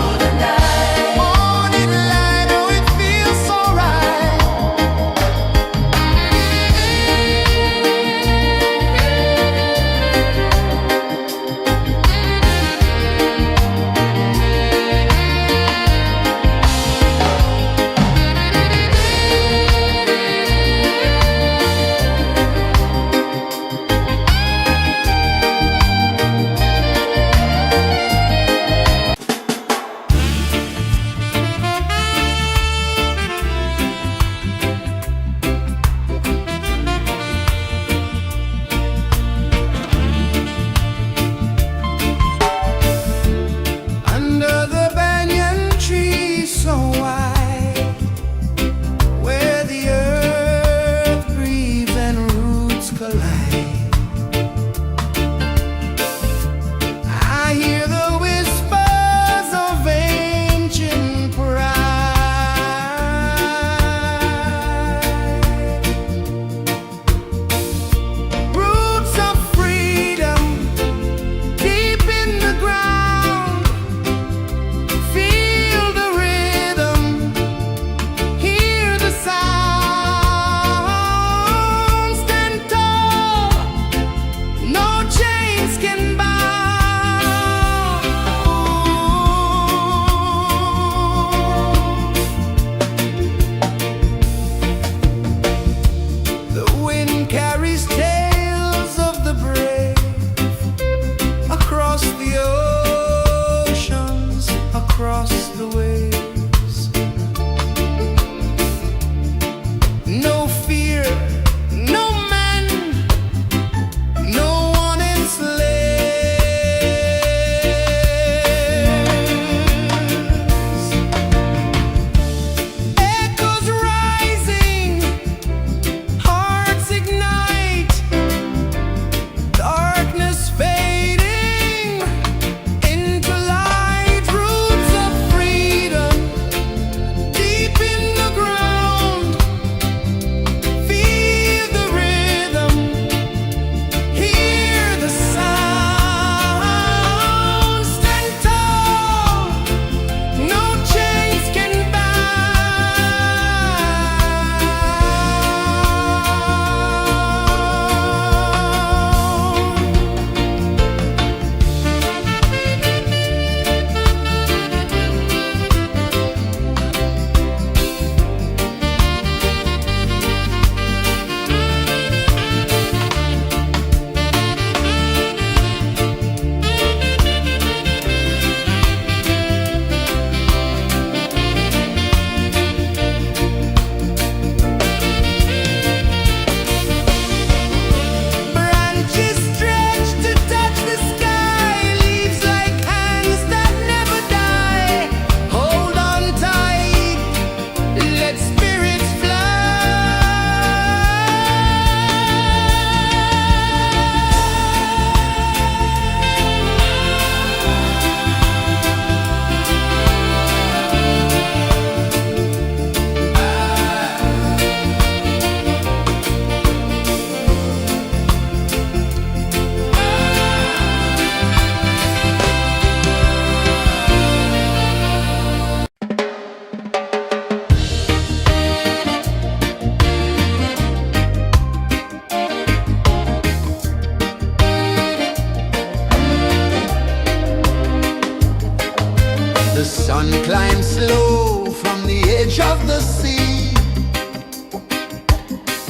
A: The sun climbs slow from the edge of the sea.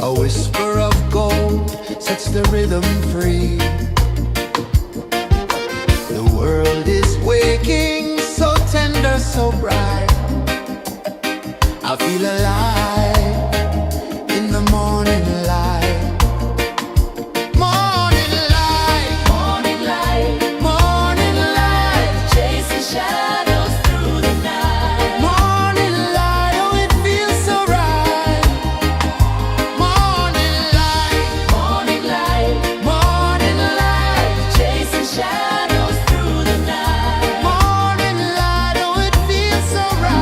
A: A whisper of gold sets the rhythm free. The world is waking, so tender, so bright. I feel alive in the morning light. Morning light,
B: Morning light,
A: morning light,
B: chasing shadows through the night.
A: morning light, oh it feels so right. Morning light,
B: Morning light,
A: morning light,
B: chasing shadows through the night.
A: morning light, oh it feels so right.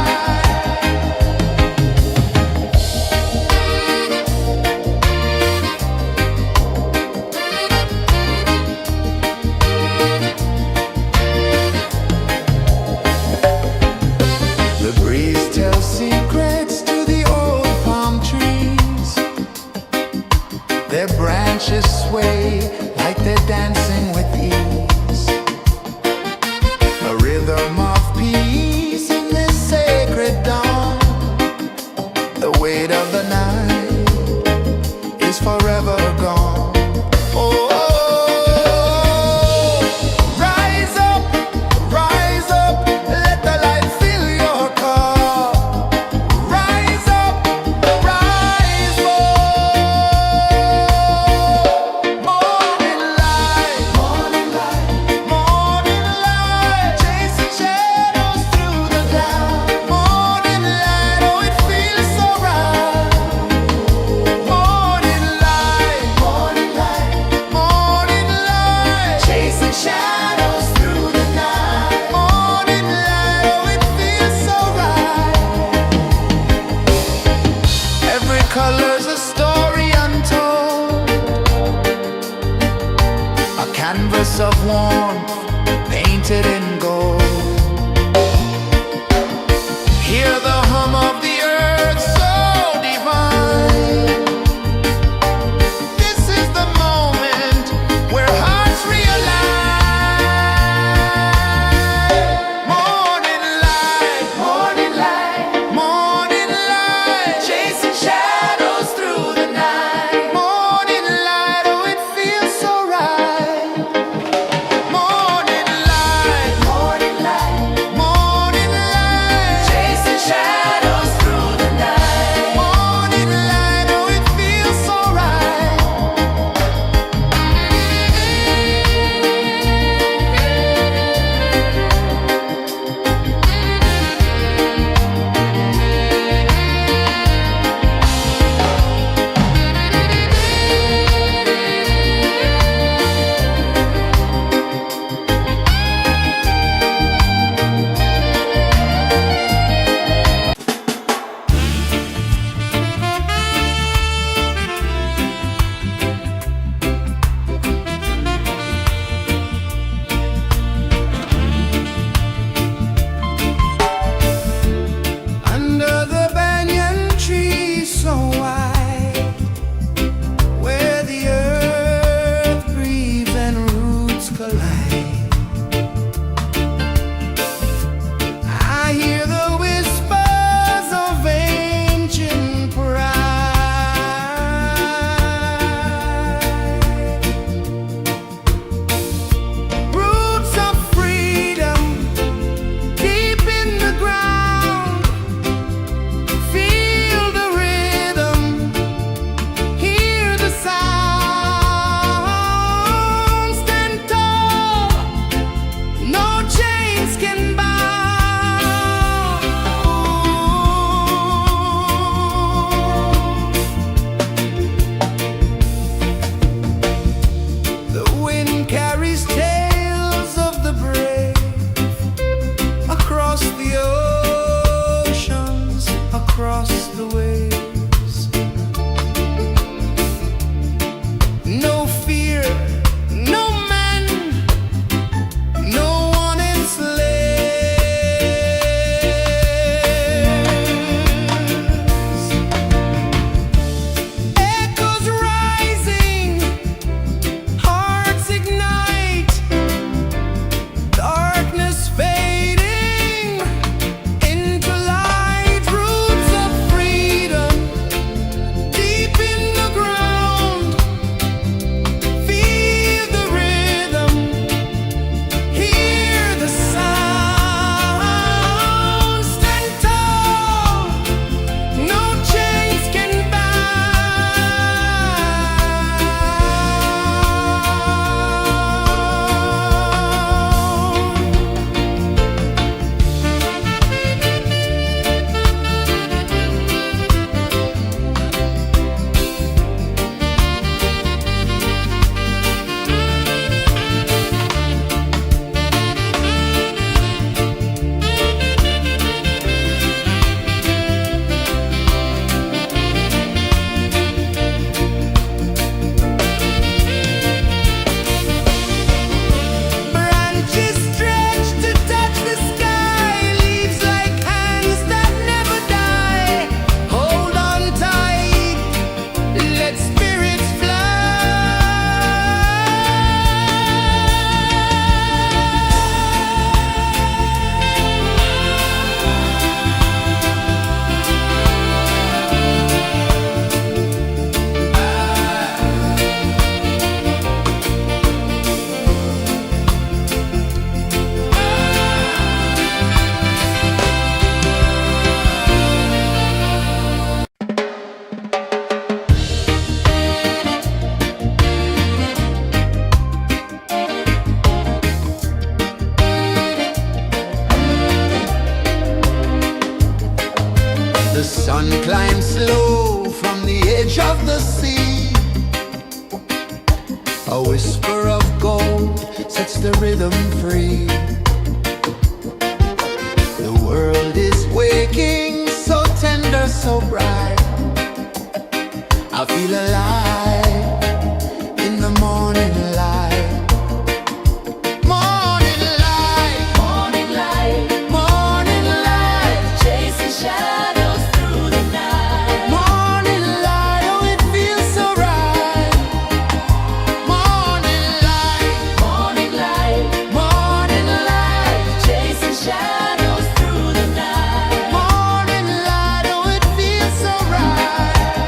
A: The sun climbs slow from the edge of the sea. A whisper of gold sets the rhythm free. The world is waking, so tender, so bright. I feel alive in the morning light. Morning light,
B: Morning light,
A: morning light,
B: chasing shadows through the night.
A: morning light, oh it feels so right. Morning light,
B: Morning light,
A: morning light,
B: chasing shadows through the night.
A: morning light, oh it feels so right.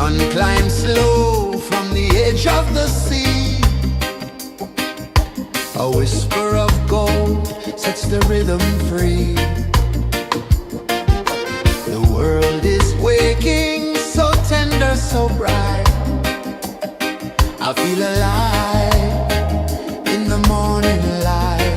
A: sun climbs slow from the edge of the sea. A whisper of gold sets the rhythm free. The world is waking, so tender, so bright. I feel alive in the morning light.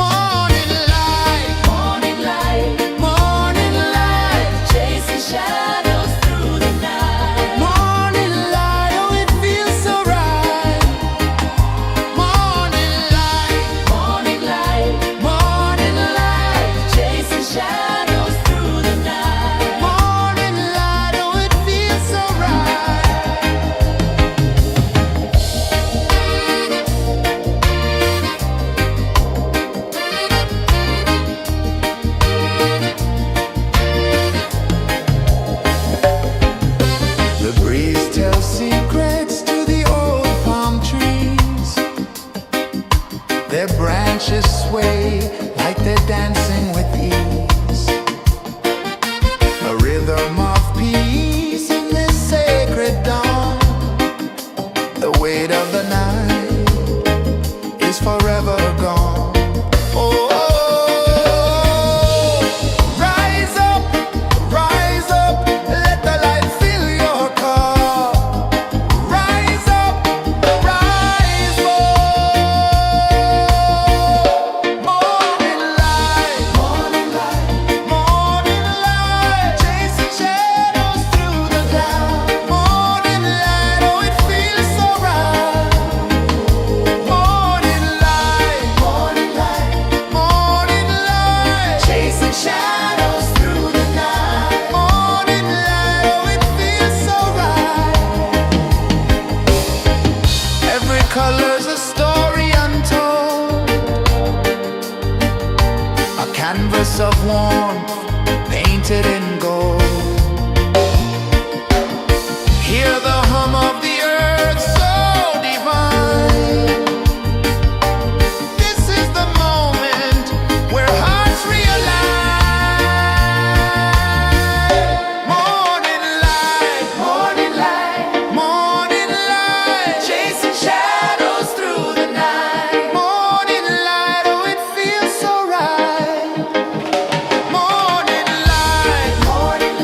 A: Morning light,
B: Morning light,
A: morning light,
B: chasing shadows through the night.
A: morning light, oh it feels so right. Morning light,
B: Morning light,
A: morning light,
B: chasing shadows through the night.
A: morning light, oh it feels so right. The breeze tells secrets to the old palm trees. Their branches sway like they're dancing with ease. A rhythm of peace in this sacred dawn. The weight of the night is forever gone. Oh, rise up, let the light fill your cup. Rise up, rise up. Morning light, morning light, morning light, chasing shadows through the cloud. Morning light, oh it feels so right. Morning light, morning light, morning light, chasing shadows through the night. Morning light, oh it feels so right. Every color's a story untold, a canvas of warmth painted in gold. Hear the hum of the earth so divine. This is the moment where hearts realign. Morning light, morning light, morning light, chasing shadows through the night. Morning light, oh it feels so right. Morning light, morning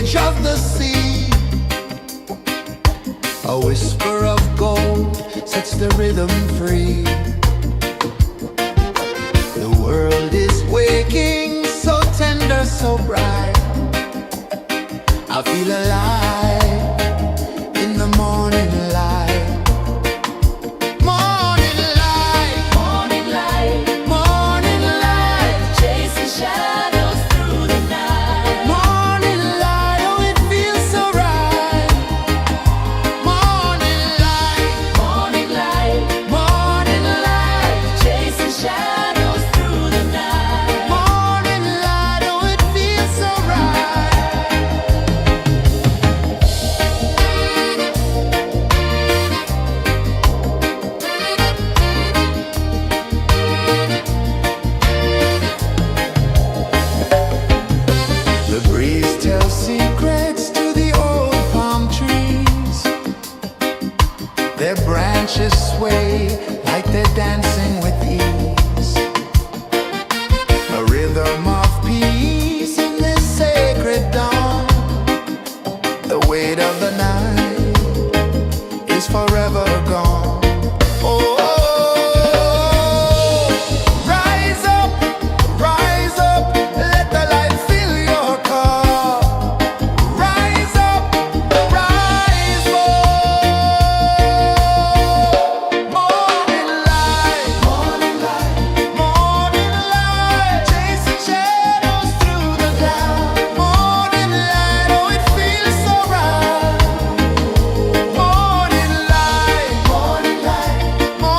A: edge of the sea. A whisper of gold sets the rhythm free. The world is waking, so tender, so bright. I feel alive in the morning light. Morning light,
B: Morning light,
A: morning light,
B: chasing shadows through the night.
A: morning light, oh it feels so right. Morning light,
B: Morning light,
A: morning light,
B: chasing shadows through the night.
A: morning light, oh it feels so right. The breeze tells secrets to the old palm trees. Their branches sway like they're dancing with ease. A rhythm of peace in this sacred dawn. The weight of the night is forever gone. Oh, rise up, let the light fill your cup. Rise up, rise up. Morning light, morning light, morning light, chasing shadows through the cloud. Morning light, oh it feels so right. Morning light, morning light, morning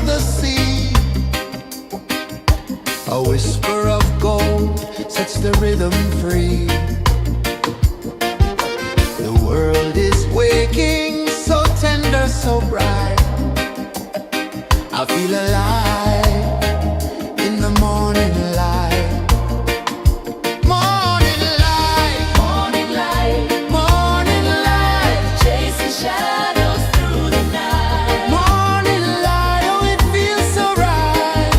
A: the sea. A whisper of gold sets the rhythm free. The world is waking, so tender, so bright. I feel alive in the morning light. Morning light,
B: Morning light,
A: morning light,
B: chasing shadows through the night.
A: morning light. Oh, it feels so right.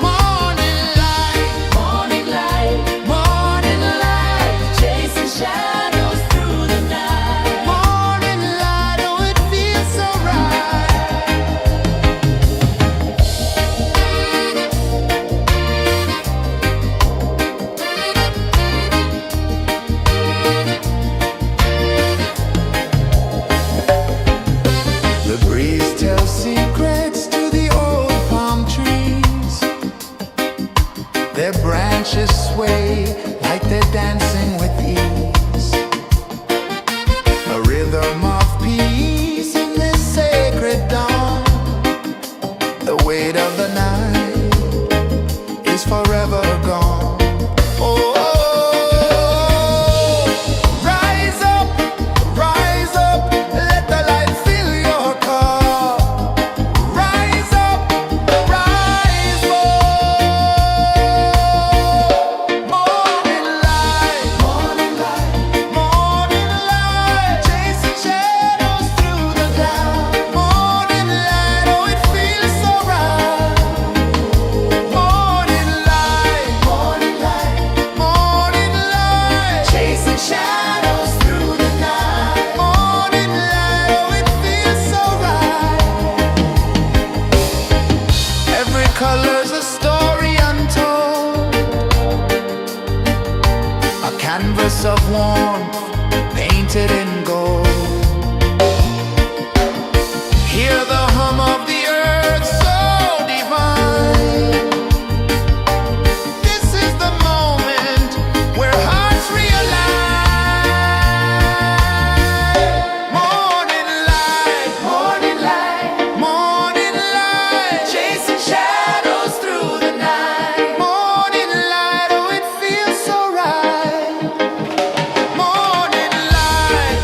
A: Morning light,
B: Morning light,
A: morning light,
B: chasing shadows through the night.
A: morning light. Oh, it feels so right. The breeze tells secrets to the old palm trees. Their branches sway like they're dancing with ease. A rhythm of peace in this sacred dawn. The weight of the night is forever gone. Oh, rise up, let the light fill your cup. Rise up, rise up. Morning light, morning light, morning light, chasing shadows through the cloud. Morning light, oh, it feels so right. Morning light, morning light, morning light, chasing shadows through the night. Morning light, oh, it feels so right. Every color's a story untold, a canvas of warmth painted in gold. Hear the hum of the earth so divine. This is the moment where hearts realign. Morning light, morning light, morning light, chasing shadows through the night. Morning light, oh, it feels so right. Morning light,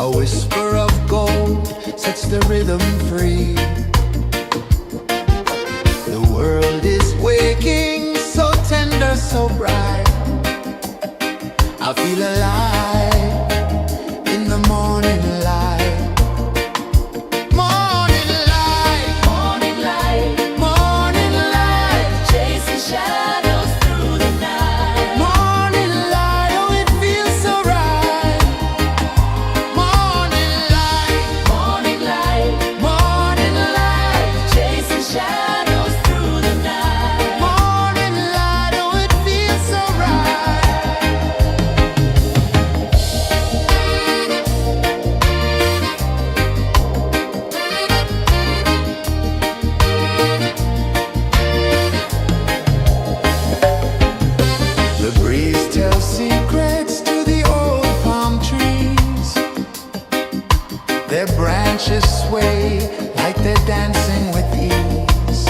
A: A whisper of gold sets the rhythm free. The world is waking, so tender, so bright. I feel alive in the morning light. Morning light,
B: Morning light,
A: morning light,
B: chasing shadows through the night.
A: morning light, oh it feels so right. Morning light,
B: Morning light,
A: morning light,
B: chasing shadows through the night.
A: morning light, oh it feels so right. The breeze tells secrets to the old palm trees. Their branches sway like they're dancing with ease.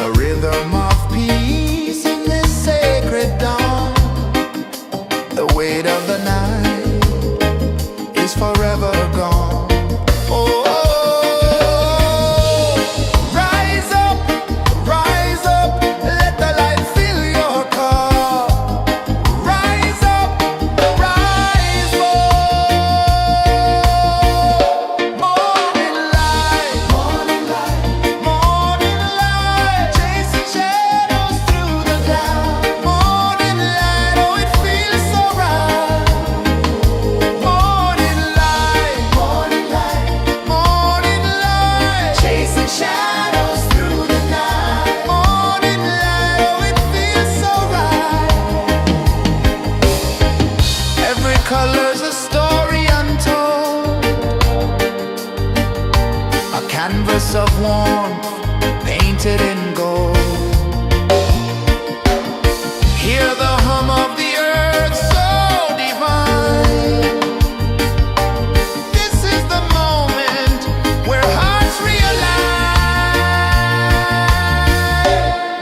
A: A rhythm of peace in this sacred dawn. The weight of the night is forever gone. Oh, rise up, let the light fill your cup. Rise up, rise up. Morning light, morning light, morning light, chasing shadows through the cloud. Morning light, oh it feels so right. Morning light, morning light, morning light, chasing shadows through the night. Morning light, oh it feels so right. Every color's a story untold, a canvas of warmth painted in gold. Hear the hum of the earth so divine. This is the moment where hearts realign.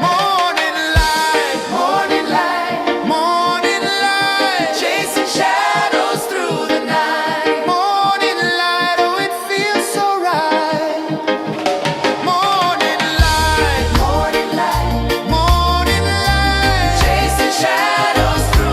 A: Morning light, morning light, morning light, chasing shadows through the night. Morning light, oh it feels so right. Morning light, morning light, morning light, chasing shadows through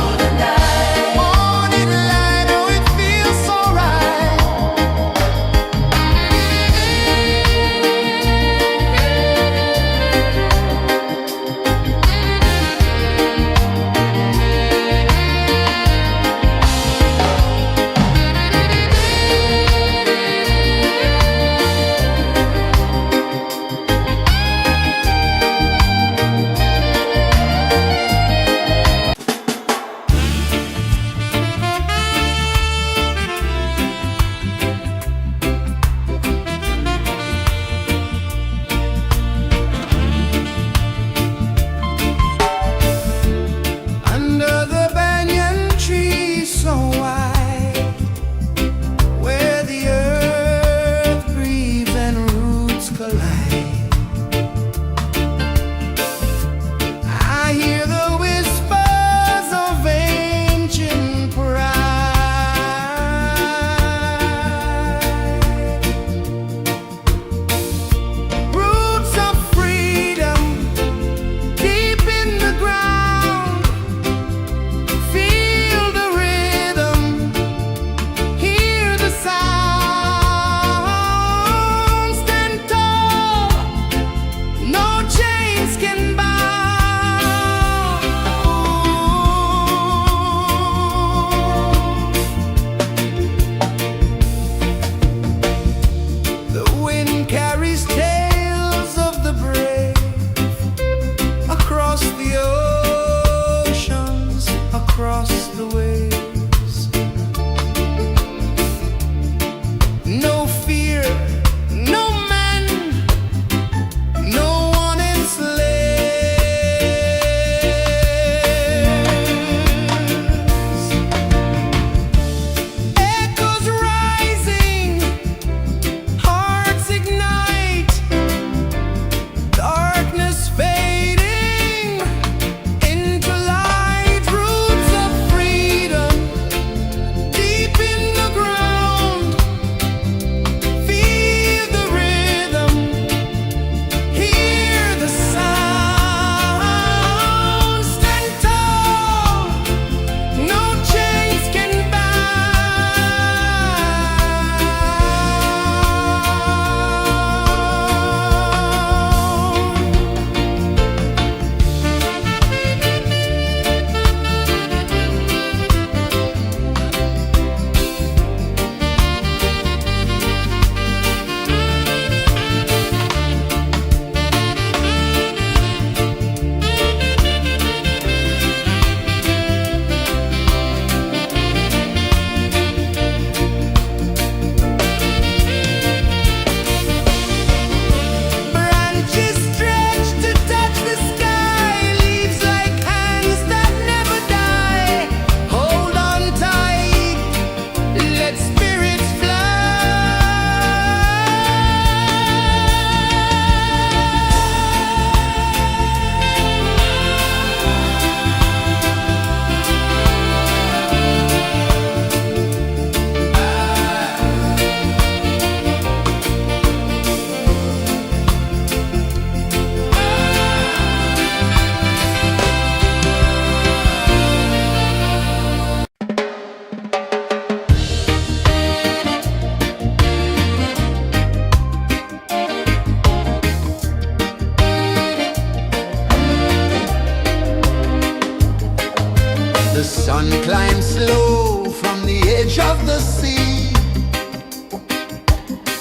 A: The sun climbs slow from the edge of the sea.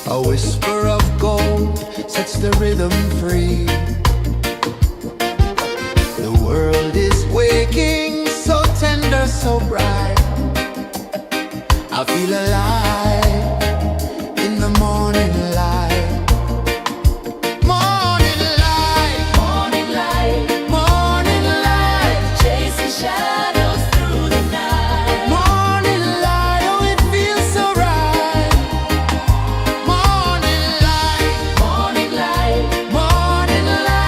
A: A whisper of gold sets the rhythm free. The world is waking, so tender, so bright. I feel alive in the morning light. Morning light,
B: Morning light,
A: morning light,
B: chasing shadows through the night.
A: morning light, oh it feels so right. Morning light,
B: Morning light,
A: morning light.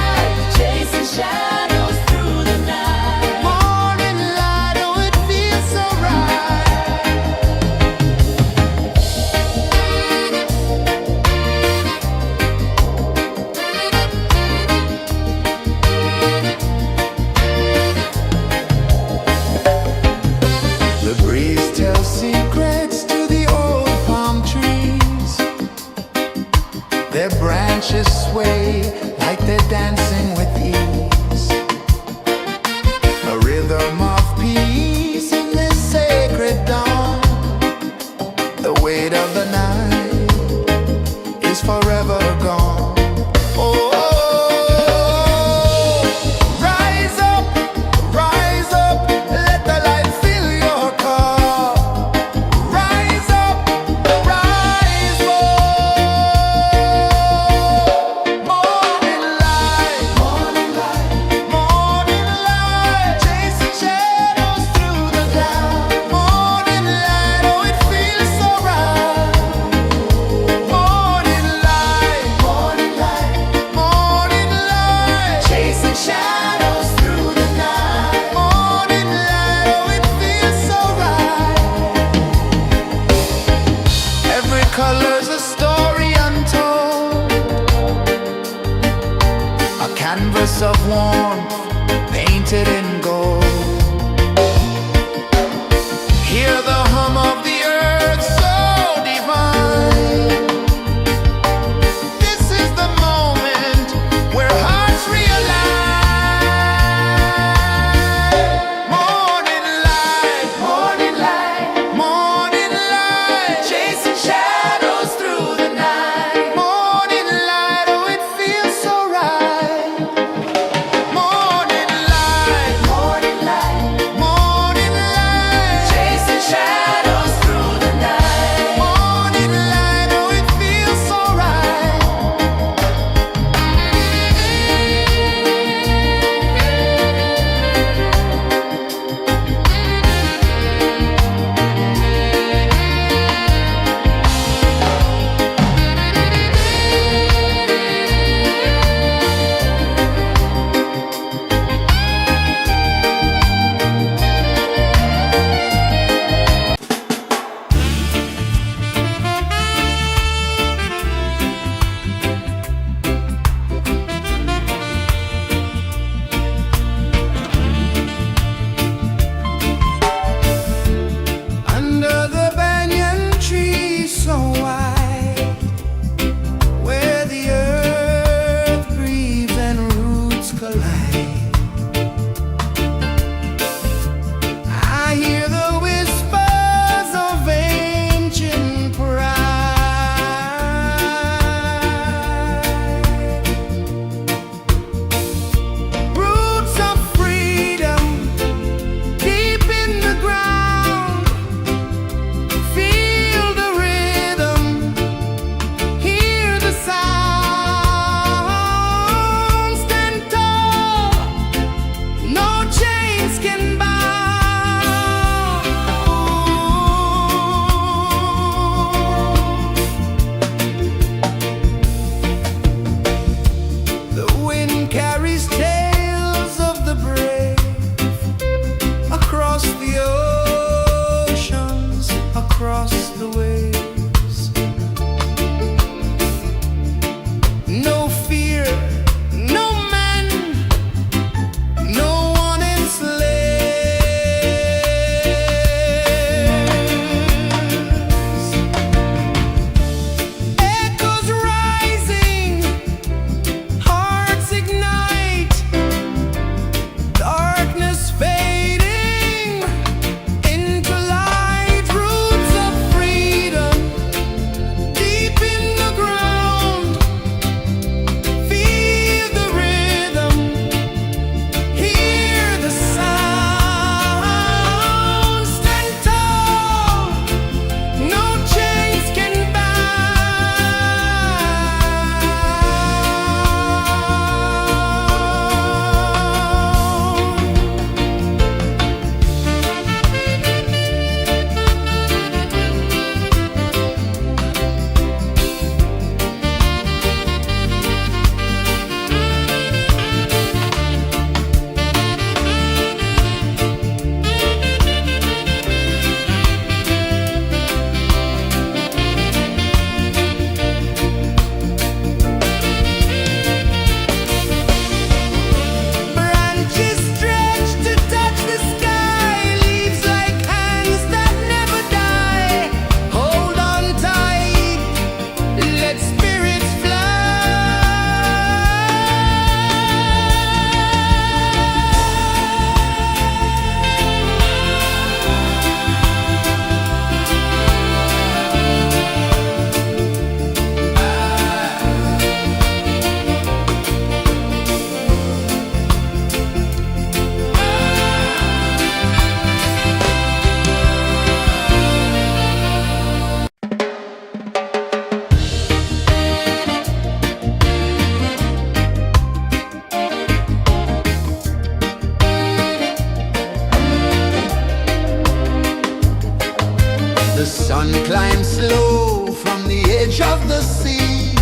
A: The sun climbs slow from the edge of the sea.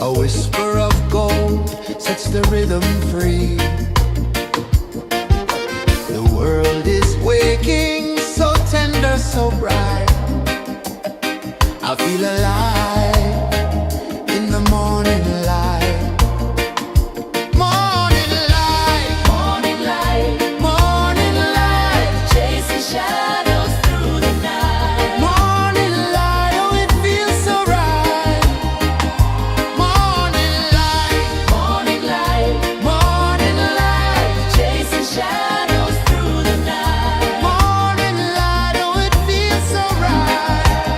A: A whisper of gold sets the rhythm free. The world is waking, so tender, so bright. I feel alive in the morning light. Morning light,
B: Morning light,
A: morning light,
B: chasing shadows through the night.
A: morning light, oh it feels so right. Morning light,
B: Morning light,
A: morning light,
B: chasing shadows through the night.
A: morning light, oh it feels so right.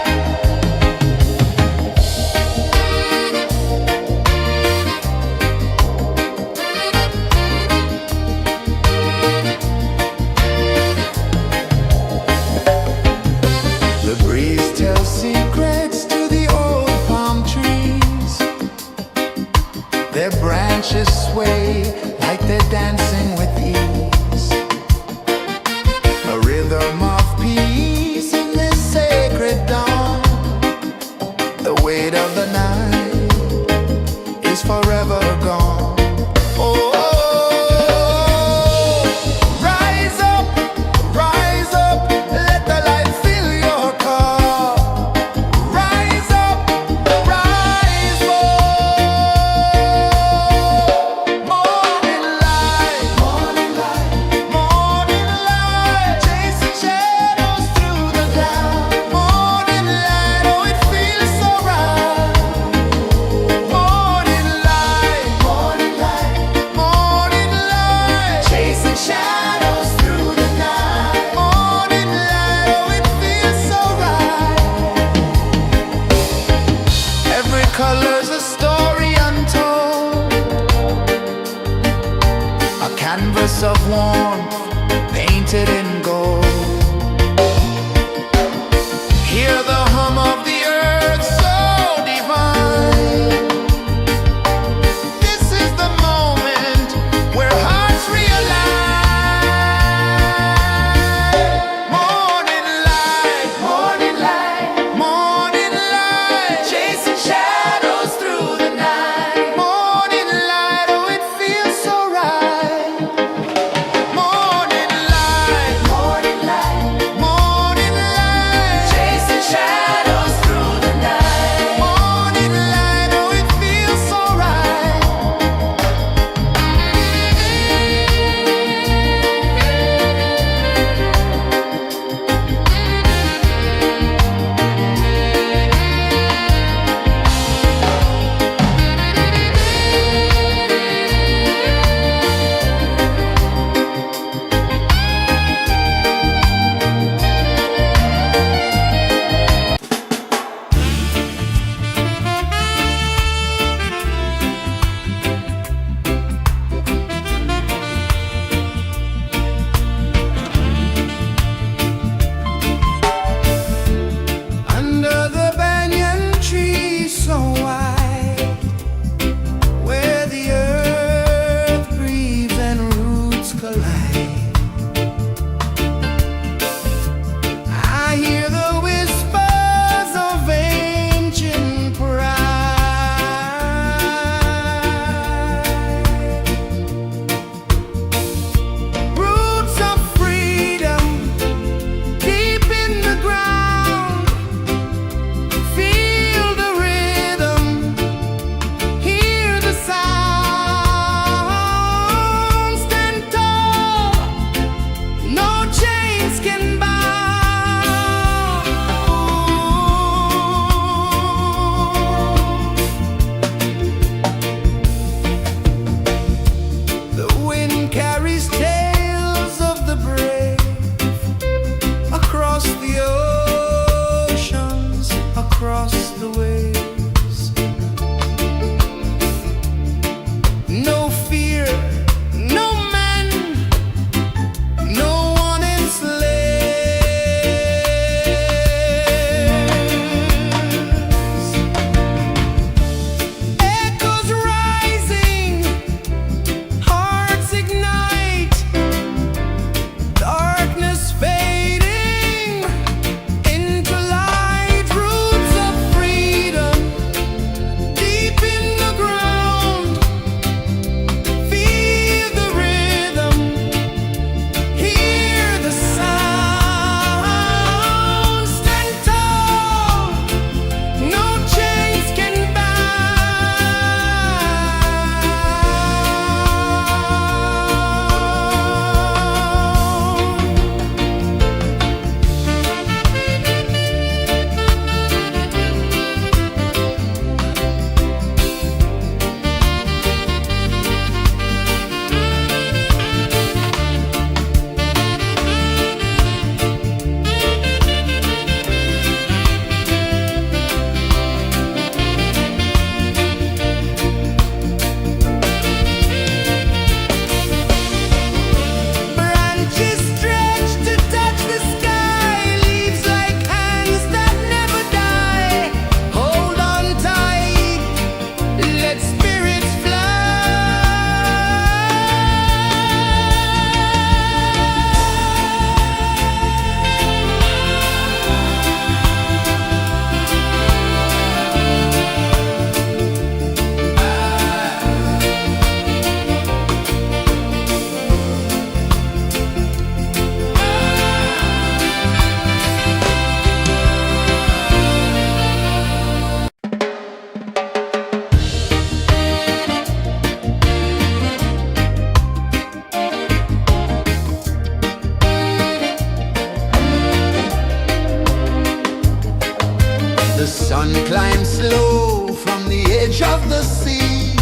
A: sun climbs slow from the edge of the sea.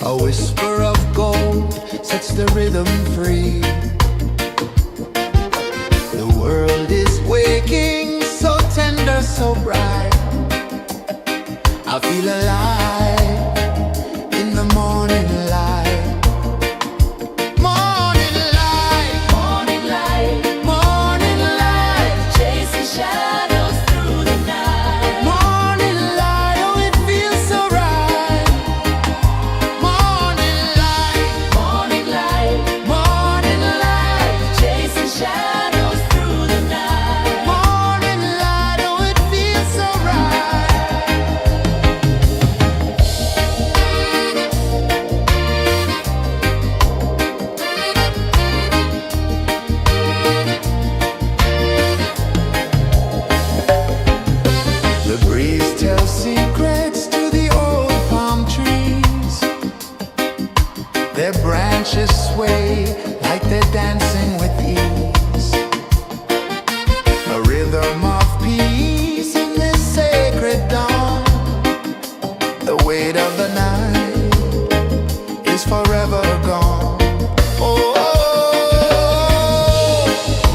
A: A whisper of gold sets the rhythm free. The world is waking, so tender, so bright. I feel alive in the morning light. Morning light,
B: Morning light,
A: morning light,
B: chasing shadows through the night.
A: morning light, oh it feels so right. Morning light,
B: Morning light,
A: morning light,
B: chasing shadows through the night.
A: morning light, oh it feels so right. The breeze tells secrets to the old palm trees. Their branches sway like they're dancing with ease. A rhythm of peace in this sacred dawn. The weight of the night is forever gone. Oh,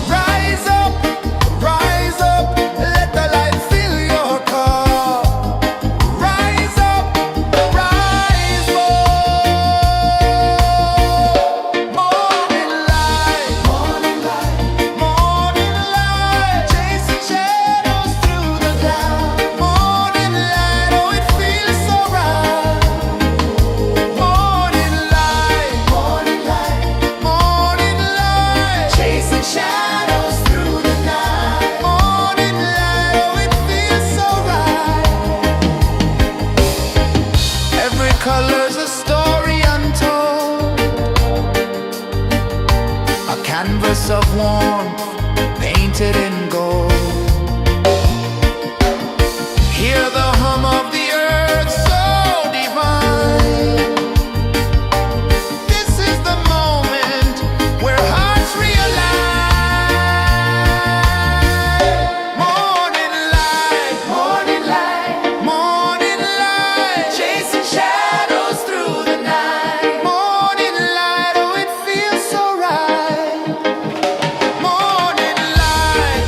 A: rise up, let the light fill your cup. Rise up, rise up. Morning light, morning light, chasing shadows through the cloud. Morning light, oh it feels so right. Morning light, morning light, chasing shadows through the night. Morning light, oh it feels so right. Every color's a story untold, a canvas of warmth painted in gold. Hear the hum of the earth so divine. This is the moment where hearts realign. Morning light, morning light, chasing shadows through the night. Morning light, oh it feels so right. Morning light,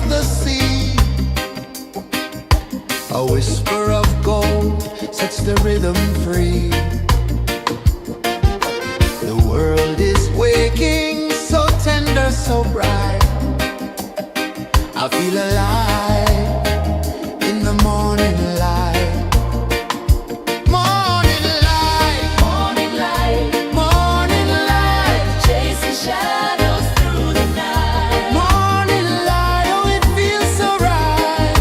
A: the sea. A whisper of gold sets the rhythm free. The world is waking, so tender, so bright. I feel alive in the morning light. Morning light,
B: Morning light,
A: morning light,
B: chasing shadows through the night.
A: morning light. Oh, it feels so right.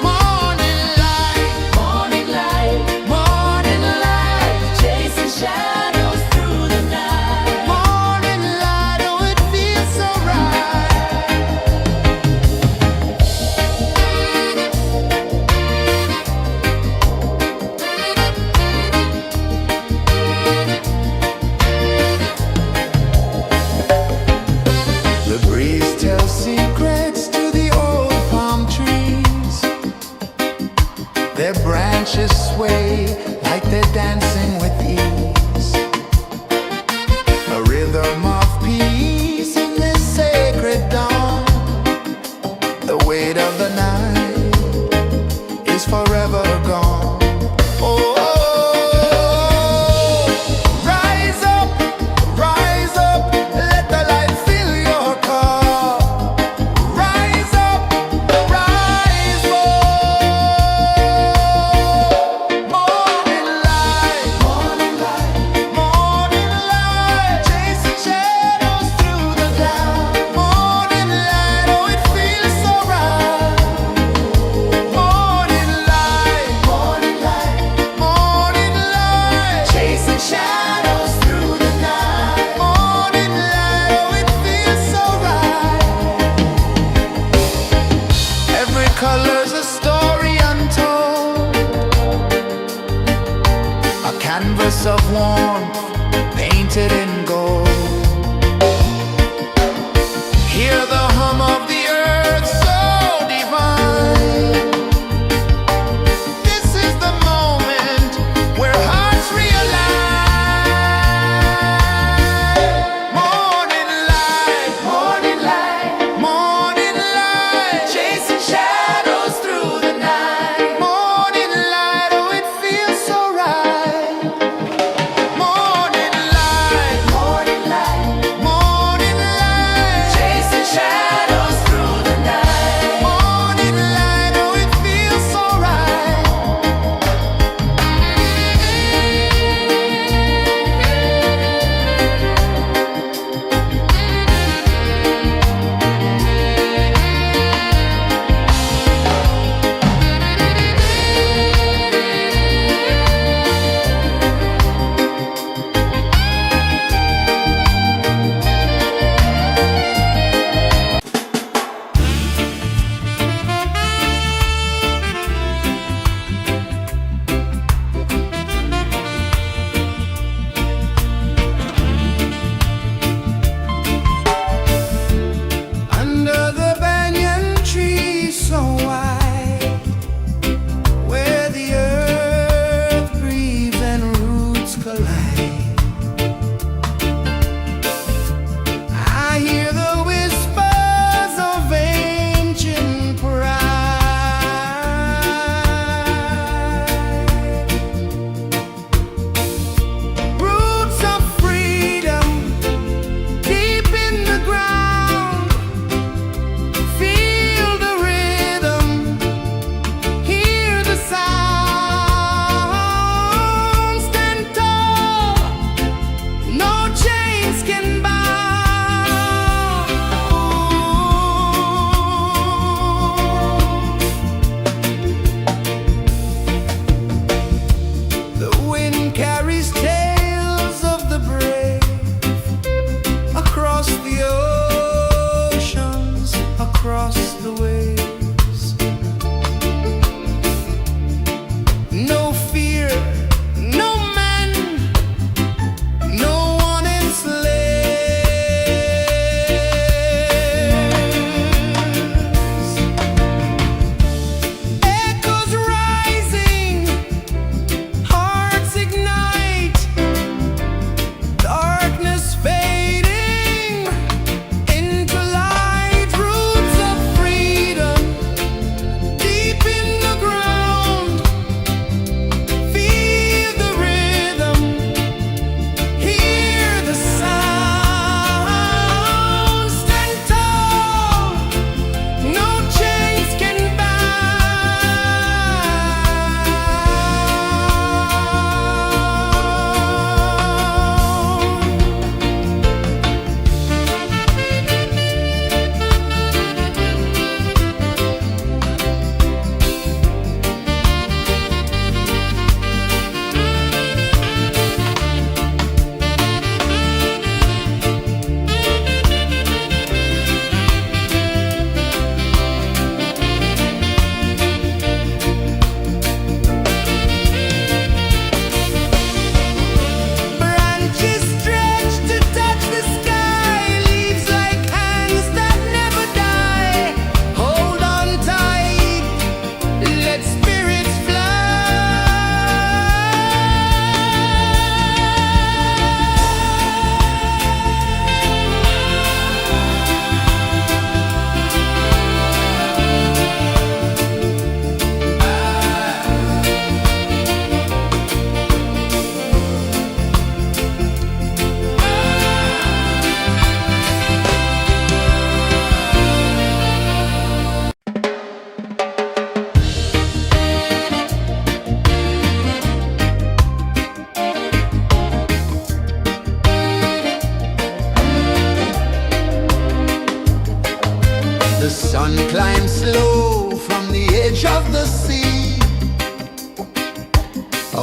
A: Morning light,
B: Morning light,
A: morning light,
B: chasing shadows through the night.
A: morning light. Oh, it feels so right. The breeze tells secrets to the old palm trees. Their branches sway like they're dancing with ease. A rhythm of peace in this sacred dawn. The weight of the night is forever gone. Oh, rise up, let the light fill your cup. Rise up, rise up. Morning light, morning light, morning light, chasing shadows through the cloud. Morning light, oh, it feels so right. Morning light, morning light, morning light, chasing shadows through the night. Morning light, oh, it feels so right. Every color's a story untold, a canvas of warmth painted in gold. Hear the hum of the earth so divine. This is the moment where hearts realign. Morning light, morning light, morning light, chasing shadows through the night. Morning light, oh, it feels so right. Morning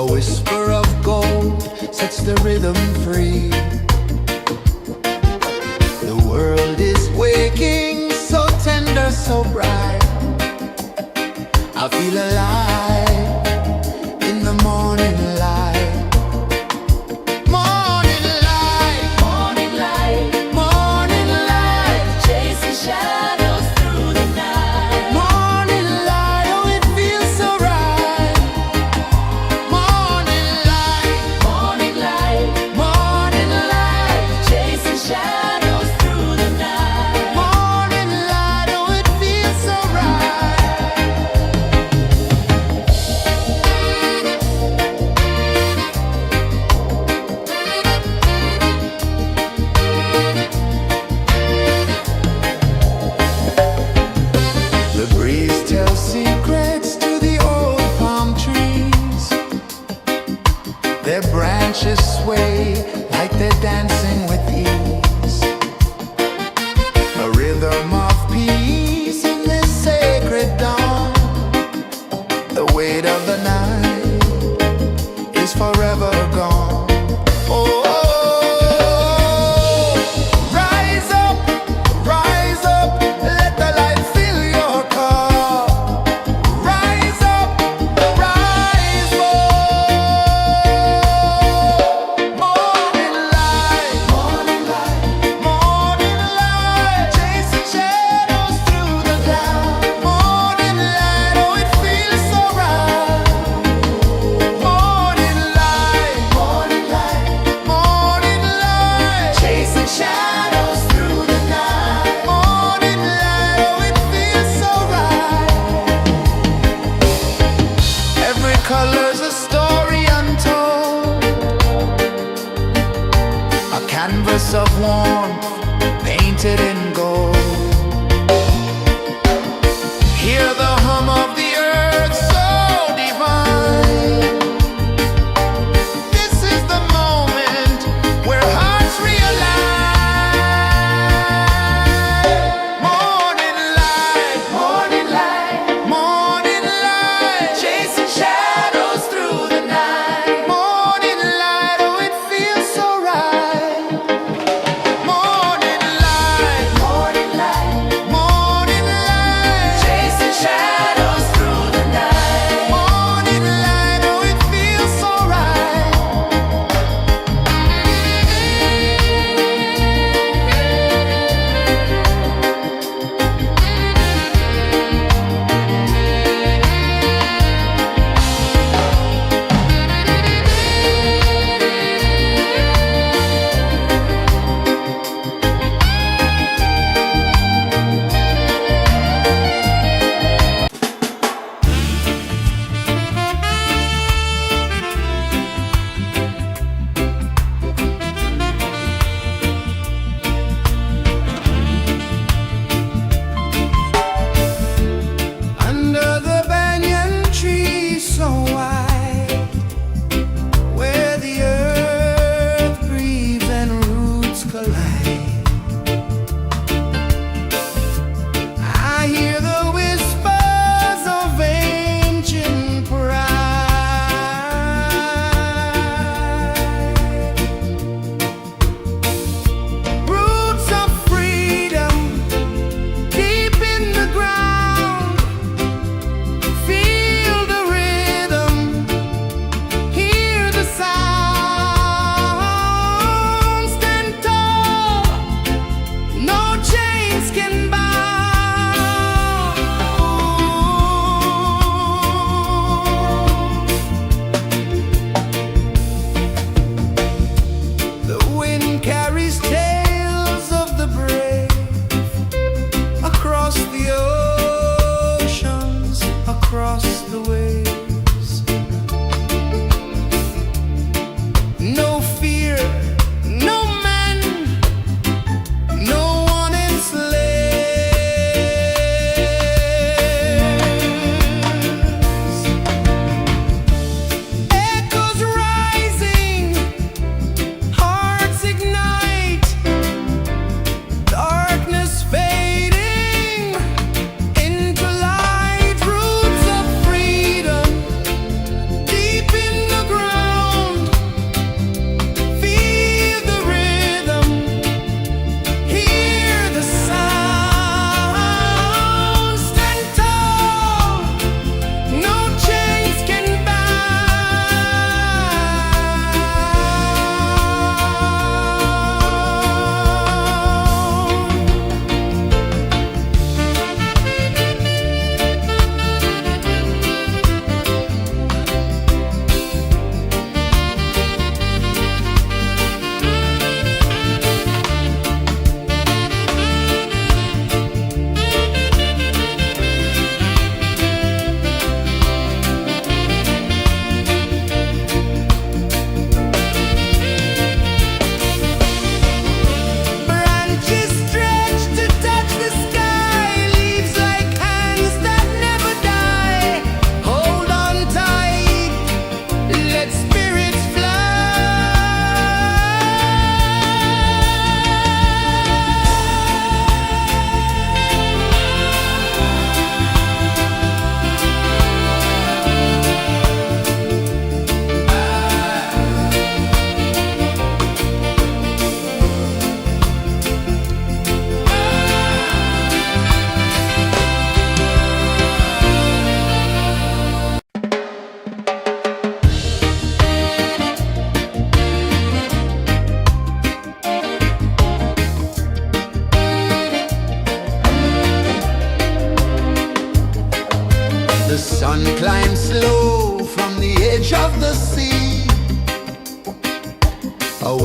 A: A whisper of gold sets the rhythm free. The world is waking, so tender, so bright. I feel alive in the morning light. Morning light,
B: Morning light,
A: morning light,
B: chasing shadows through the night.
A: morning light. Oh, it feels so right. Morning light,
B: Morning light,
A: morning light,
B: chasing shadows through the night.
A: morning light. Oh, it feels so right. The breeze tells secrets to the old palm trees. Their branches sway like they're dancing with ease. A rhythm of peace in this sacred dawn. The weight of the night is forever gone. Oh, rise up, let the light fill your cup. Rise up, rise more. Morning light, morning light, chasing shadows through the cloud. Morning light, oh, it feels so right. Morning light, morning light, chasing shadows through the night. Morning light, oh, it feels so right. Every color's a story untold, a canvas of warmth painted in gold. Hear the hum of the earth so divine. This is the moment where hearts realign. Morning light, morning light, chasing shadows through the night. Morning light, oh, it feels so right. Morning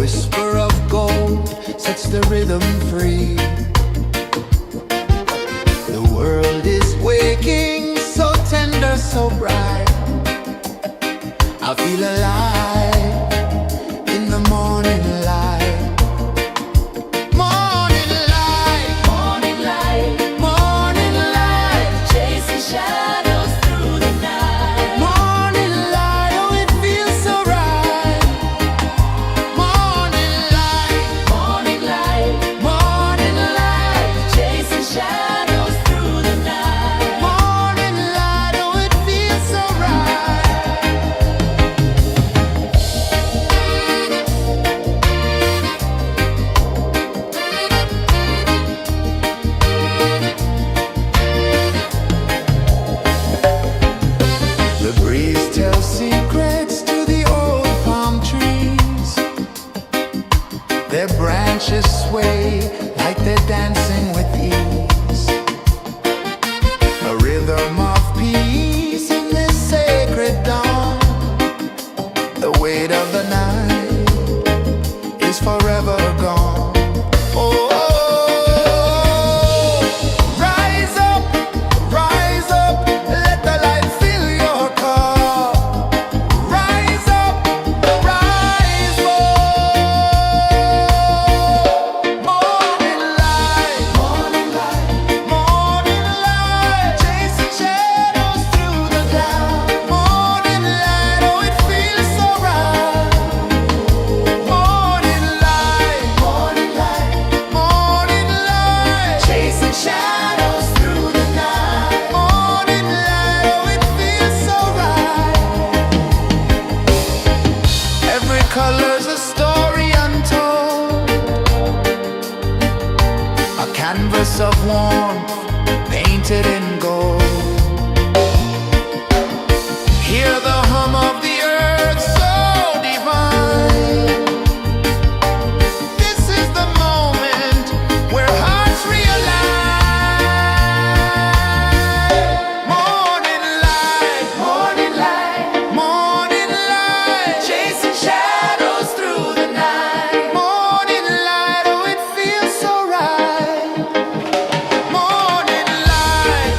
A: whisper of gold sets the rhythm free. The world is waking, so tender, so bright. I feel alive in the morning light. Morning light,
B: Morning light,
A: morning light,
B: chasing shadows through the night.
A: morning light. Oh, it feels so right. Morning light,
B: Morning light,
A: morning light,
B: chasing shadows through the night.
A: morning light. Oh, it feels so right. The breeze tells secrets to the old palm trees. Their branches sway like they're dancing with ease. A rhythm of peace in this sacred dawn. The weight of the night is forever gone. Oh, rise up, let the light fill your cup. Rise up, rise more. Morning light, morning light, chasing shadows through the cloud. Morning light, oh, it feels so right. Morning light, morning light, chasing shadows through the night. Morning light, oh, it feels so right. Every color's a story untold, a canvas of warmth painted in gold. Hear the hum of the earth so divine. This is the moment where hearts realign. Morning light, morning light, chasing shadows through the night. Morning light, oh, it feels so right. Morning light,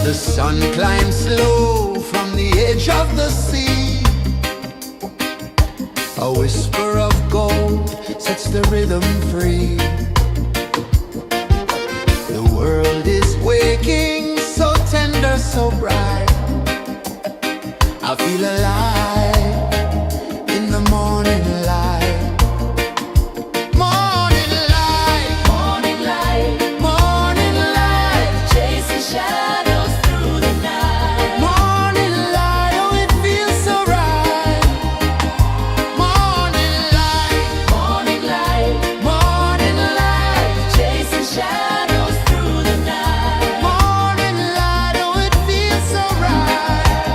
A: The sun climbs slow from the edge of the sea. A whisper of gold sets the rhythm free. The world is waking, so tender, so bright. I feel alive in the morning light. Morning light,
B: Morning light,
A: morning light,
B: chasing shadows through the night.
A: morning light, oh it feels so right. Morning light,
B: Morning light,
A: morning light,
B: chasing shadows through the night.
A: morning light, oh it feels so right.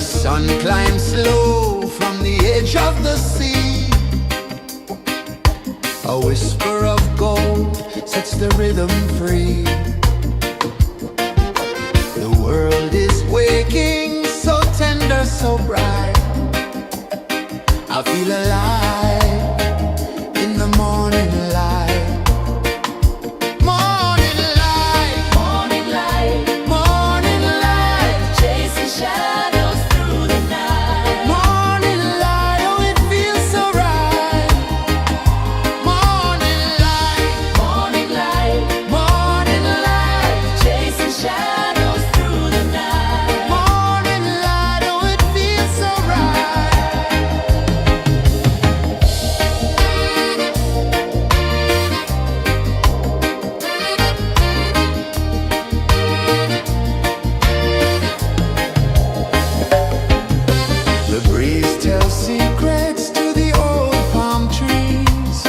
A: The sun climbs slow from the edge of the sea. A whisper of gold sets the rhythm free. The world is waking, so tender, so bright. I feel alive in the morning light. Morning light,
B: Morning light,
A: morning light,
B: chasing shadows through the night.
A: morning light. Oh, it feels so right. Morning light,
B: Morning light,
A: morning light,
B: chasing shadows through the night.
A: morning light. Oh, it feels so right. The breeze tells secrets to the old palm trees.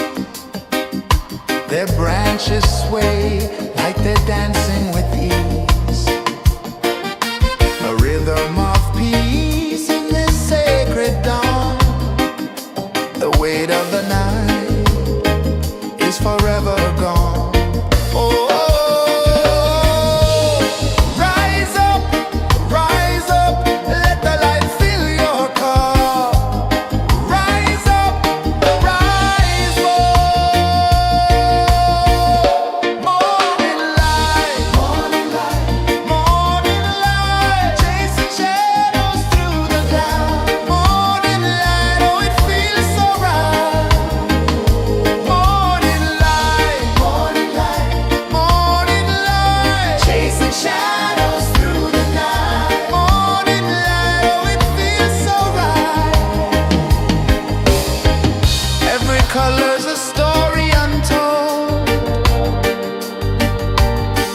A: Their branches sway like they're dancing with ease. A rhythm of peace in this sacred dawn. The weight of the night is forever gone. Oh, rise up, let the light fill your cup. Rise up, rise up. Morning light, morning light, chasing shadows through the cloud. Morning light, oh, it feels so right. Morning light, chasing shadows through the night. Morning light, oh, it feels so right. Every color's a story untold,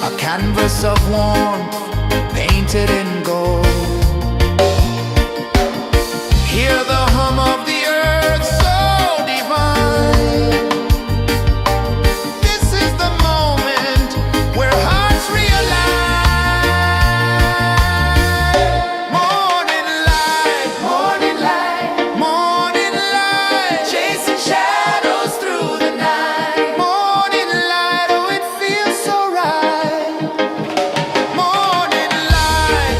A: a canvas of warmth painted in gold. Hear the hum of the earth so divine. This is the moment where hearts realign. Morning light, morning light, chasing shadows through the night. Morning light, oh, it feels so right. Morning light,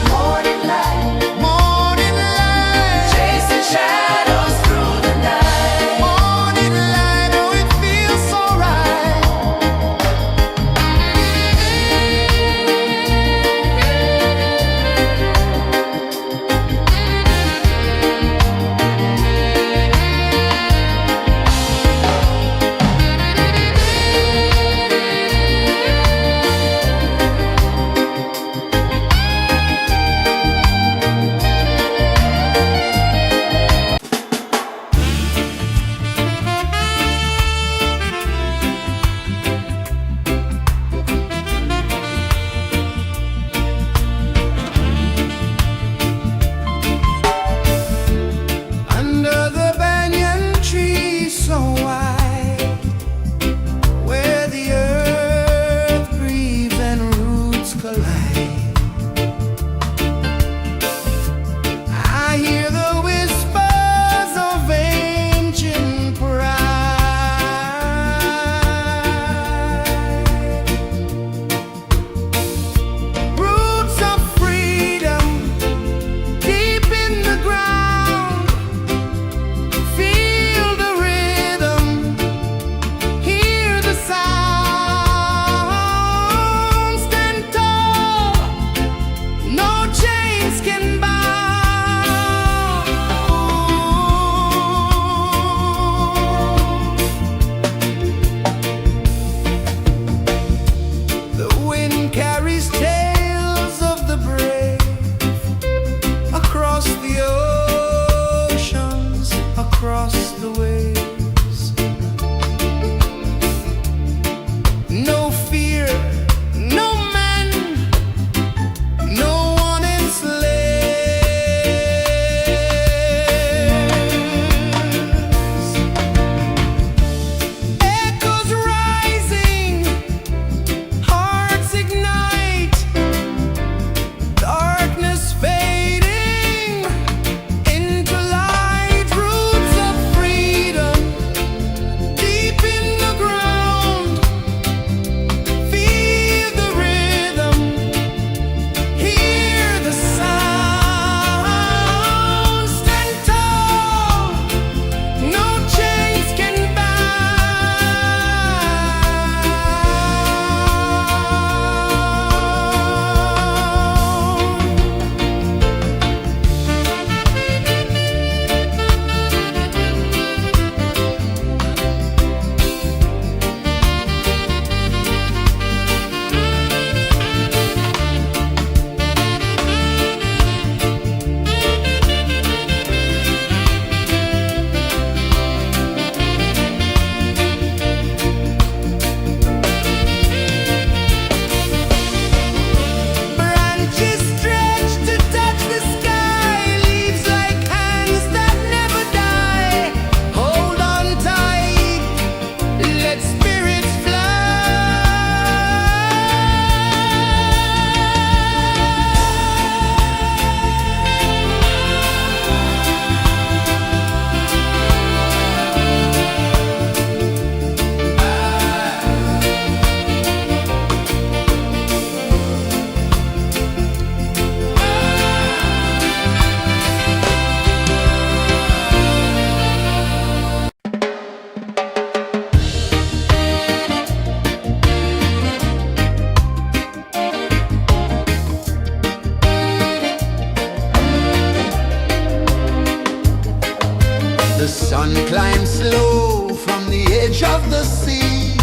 A: One climbs slow from the edge of the sea.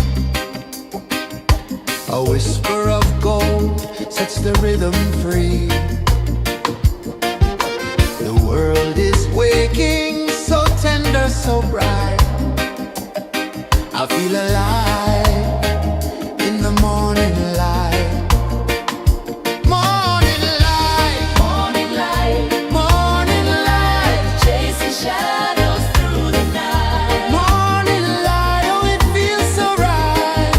A: A whisper of gold sets the rhythm free. The world is waking, so tender, so bright. I feel alive in the morning light. Morning light,
B: Morning light,
A: morning light,
B: chasing shadows through the night.
A: morning light. Oh, it feels so right.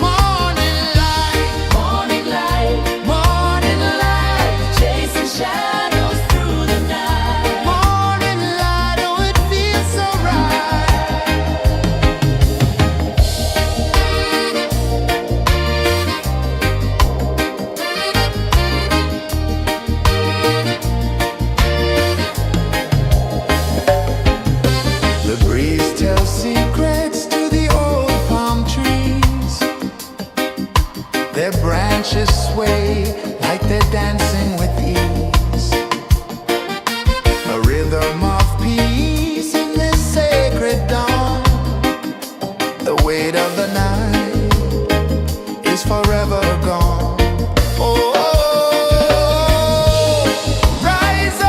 A: Morning light,
B: Morning light,
A: morning light,
B: chasing shadows through the night.
A: morning light. Oh, it feels so right. The breeze tells secrets to the old palm trees. Their branches sway like they're dancing with ease. A rhythm of peace in this sacred dawn. The weight of the night is forever gone. Oh, rise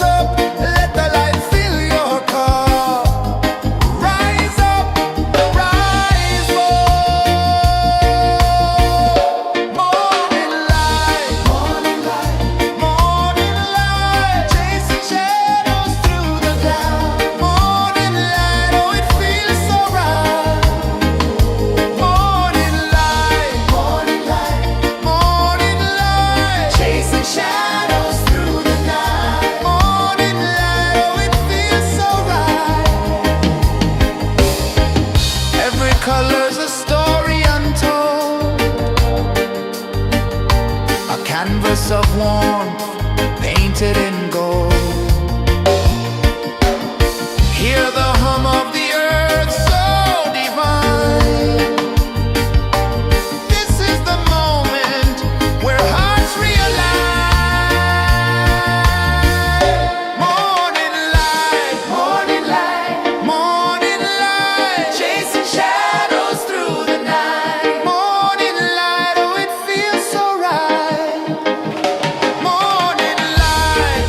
A: up, let the light fill your cup. Rise up, rise up. Morning light, morning light, chasing shadows through the cloud. Morning light, oh, it feels so right. Morning light, morning light, chasing shadows through the night. Morning light, oh, it feels so right. Every color's a story untold, a canvas of warmth painted in gold. Hear the hum of the earth so divine. This is the moment where hearts realign. Morning light, morning light, chasing shadows through the night. Morning light, oh, it feels so right. Morning light,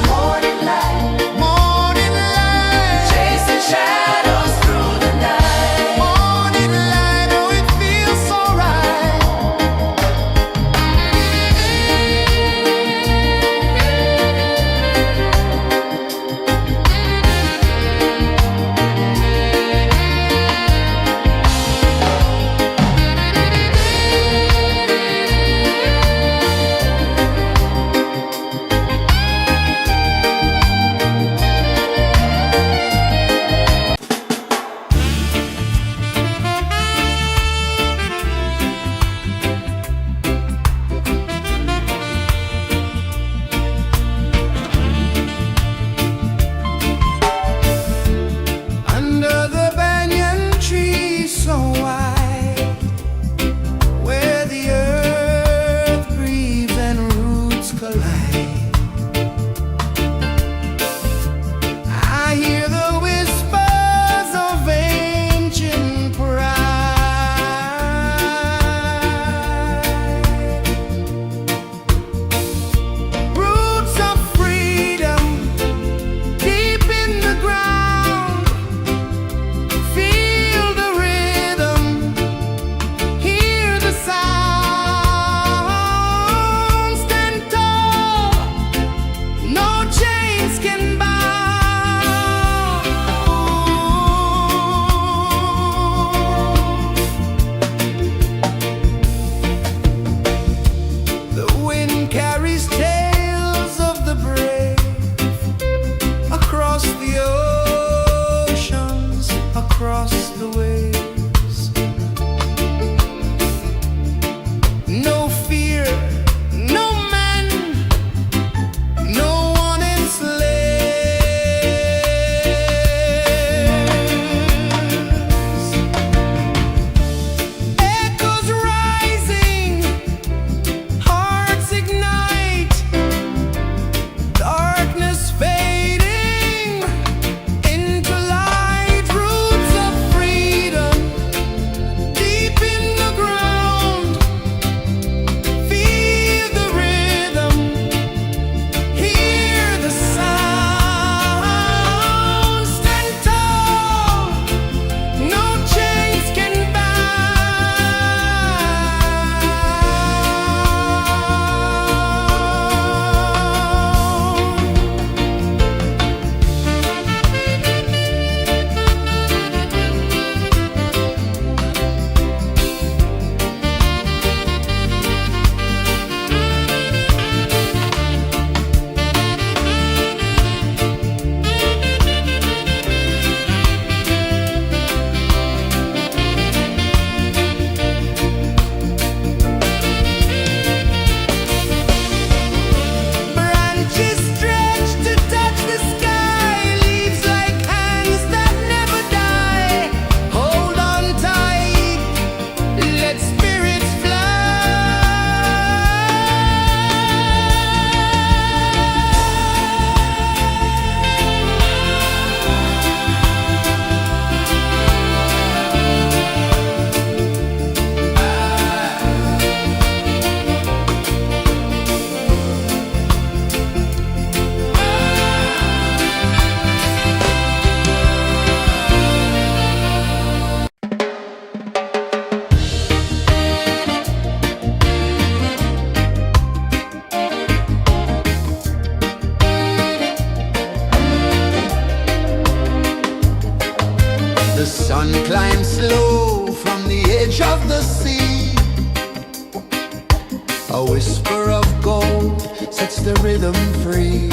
A: sets the rhythm free.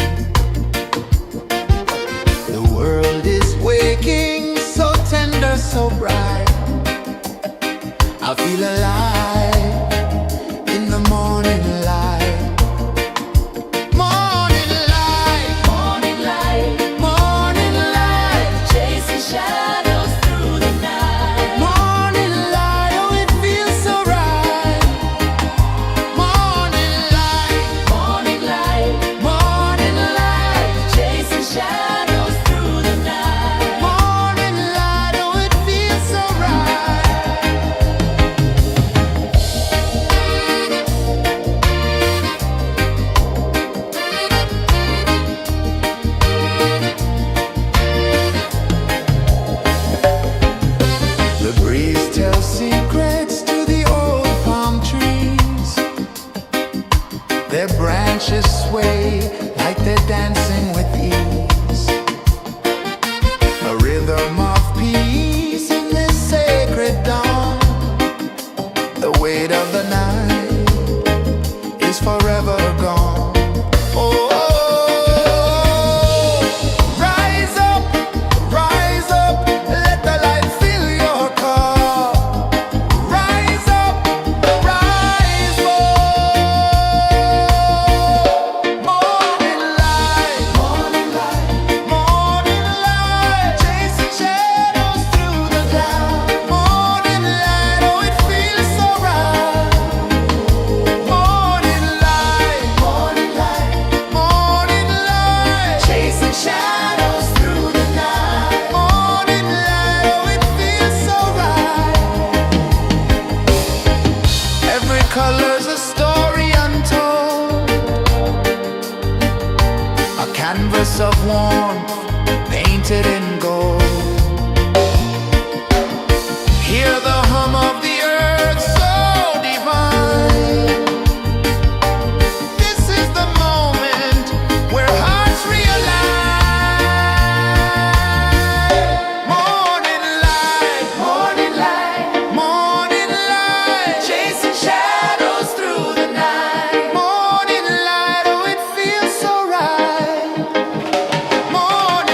A: The world is waking, so tender, so bright. I feel alive in the morning light. Morning light,
B: Morning light,
A: morning light,
B: chasing shadows through the night.
A: morning light. Oh, it feels so right. Morning light,
B: Morning light,
A: morning light,
B: chasing shadows through the night.
A: morning light. Oh, it feels so right. The breeze tells secrets to the old palm trees. Their branches sway like they're dancing with ease. A rhythm of peace in this sacred dawn. The weight of the night is forever gone. Oh, rise up, let the light fill your cup. Rise up, rise up. Morning light, morning light, morning light, chasing shadows through the cloud. Morning light, oh, it feels so right. Morning light, morning light, morning light, chasing shadows through the night. Morning light, oh, it feels so right. Every color's a story untold, a canvas of warmth painted in gold. Hear the hum of the earth so divine. This is the moment where hearts realign. Morning light, morning light, morning light, chasing shadows through the night. Morning light, oh, it feels so right. Morning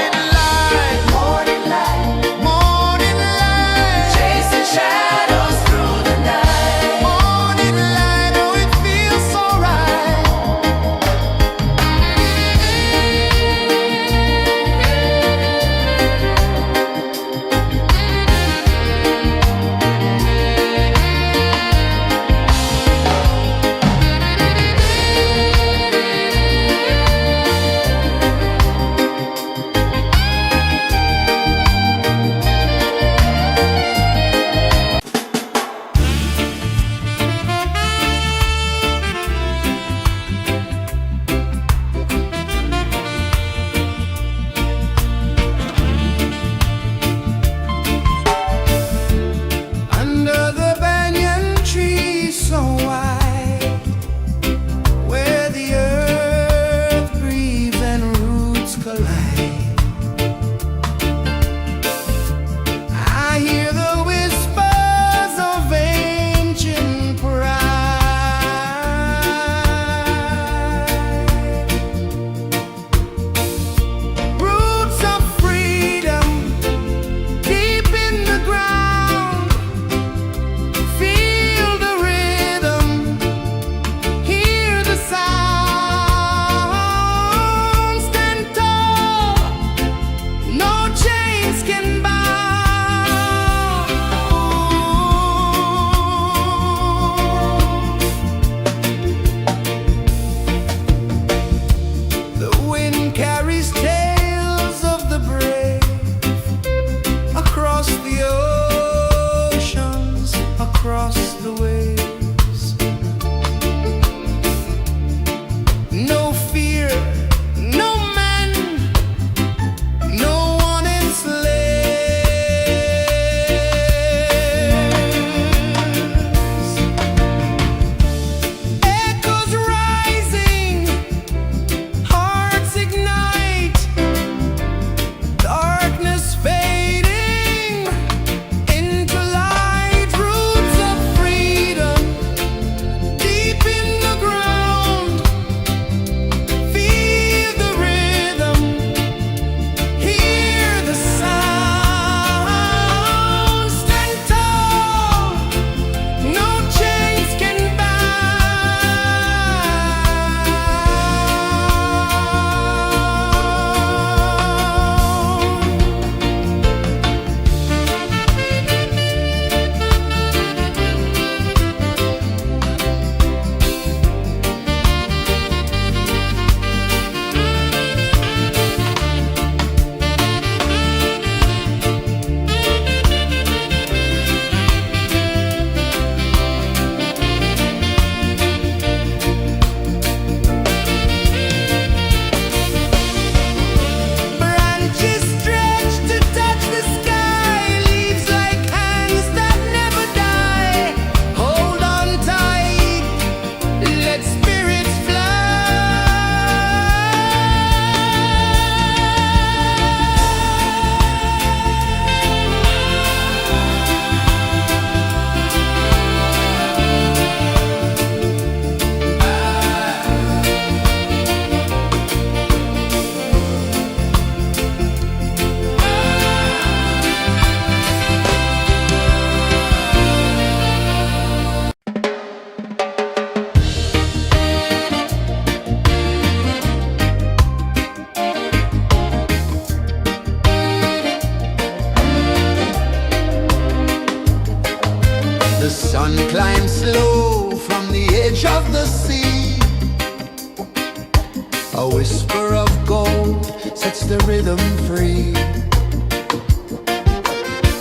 A: A whisper of gold sets the rhythm free.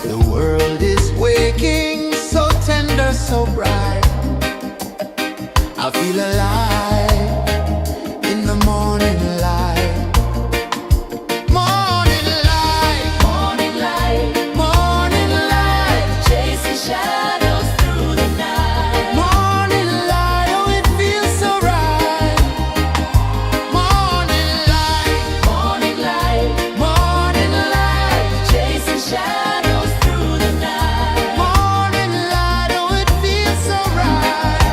A: The world is waking, so tender, so bright. I feel alive in the morning light. Morning light,
B: Morning light,
A: morning light,
B: chasing shadows through the night.
A: morning light. Oh, it feels so right. Morning light,
B: Morning light,
A: morning light,
B: chasing shadows through the night.
A: morning light. Oh, it feels so right.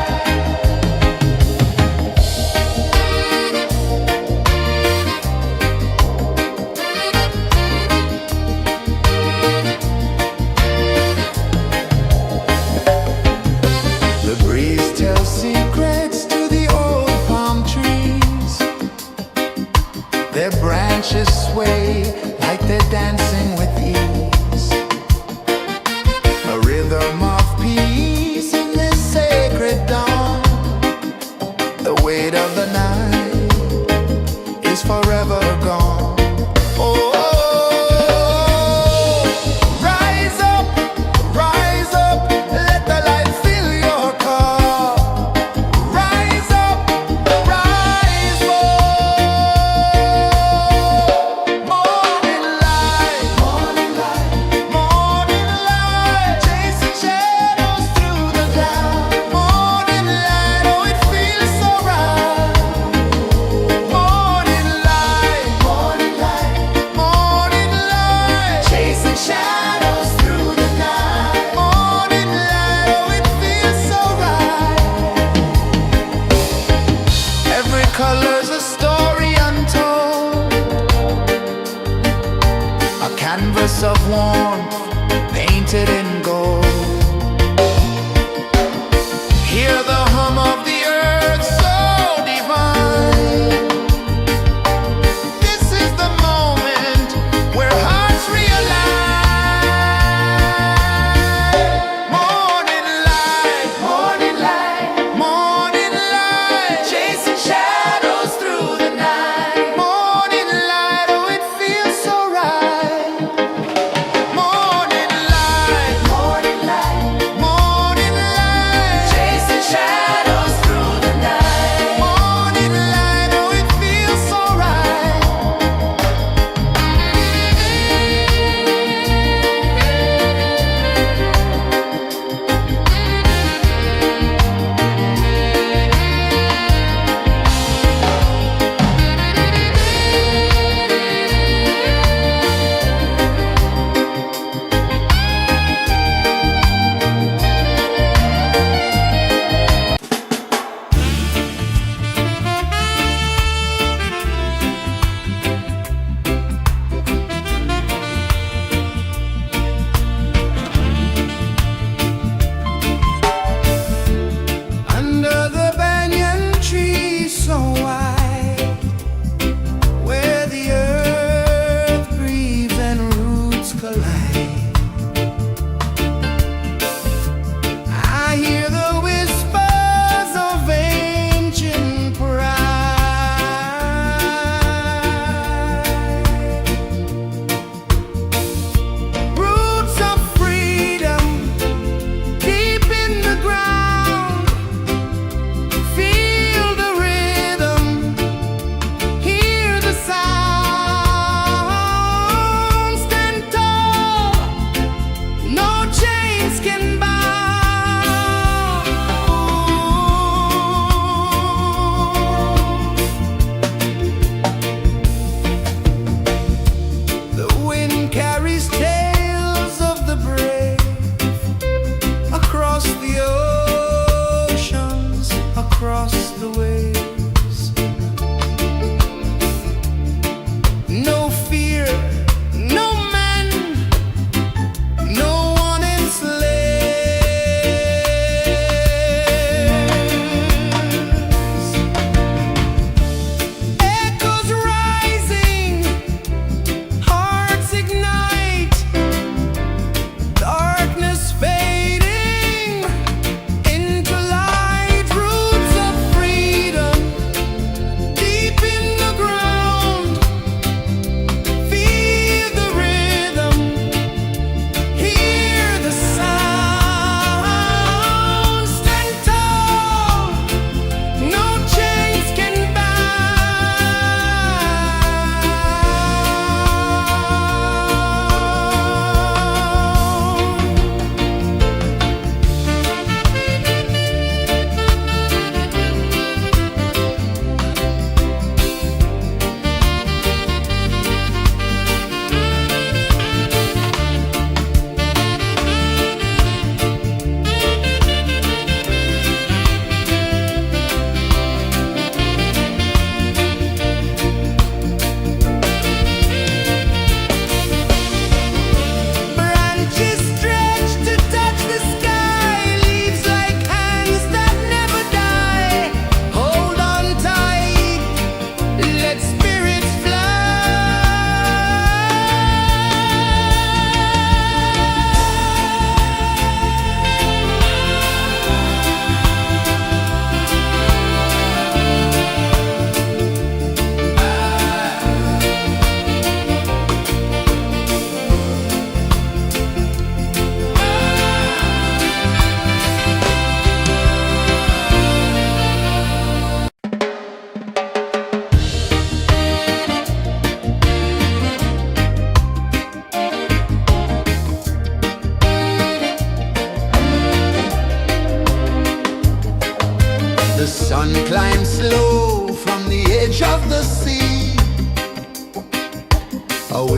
A: The breeze tells secrets to the old palm trees. Their branches sway like they're dancing with ease. A rhythm of peace in this sacred dawn. The weight of the night is forever gone. Oh, rise up, let the light fill your cup. Rise up, rise up. Morning light, morning light, morning light, chasing shadows through the cloud. Morning light, oh, it feels so right. Morning light, morning light, morning light, chasing shadows through the night. Morning light, oh, it feels so right. Every color's a story untold, a canvas of warmth painted in gold. Hear the hum of the earth so divine. This is the moment where hearts realign. Morning light, morning light, morning light, chasing shadows through the night. Morning light, oh, it feels so right. Morning light, morning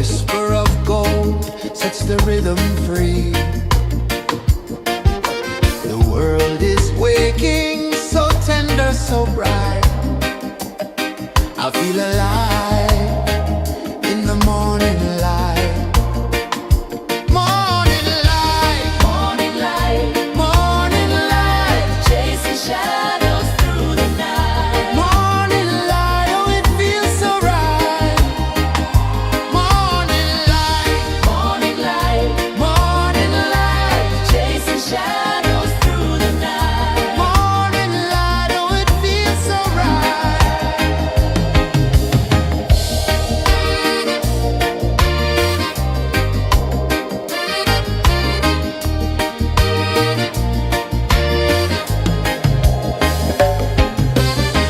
A: whisper of gold sets the rhythm free. The world is waking, so tender, so bright. I feel alive in the morning light. Morning light,
B: Morning light,
A: morning light,
B: chasing shadows through the night.
A: morning light. Oh, it feels so right. Morning light,
B: Morning light,
A: morning light,
B: chasing shadows through the night.
A: morning light. Oh, it feels so right.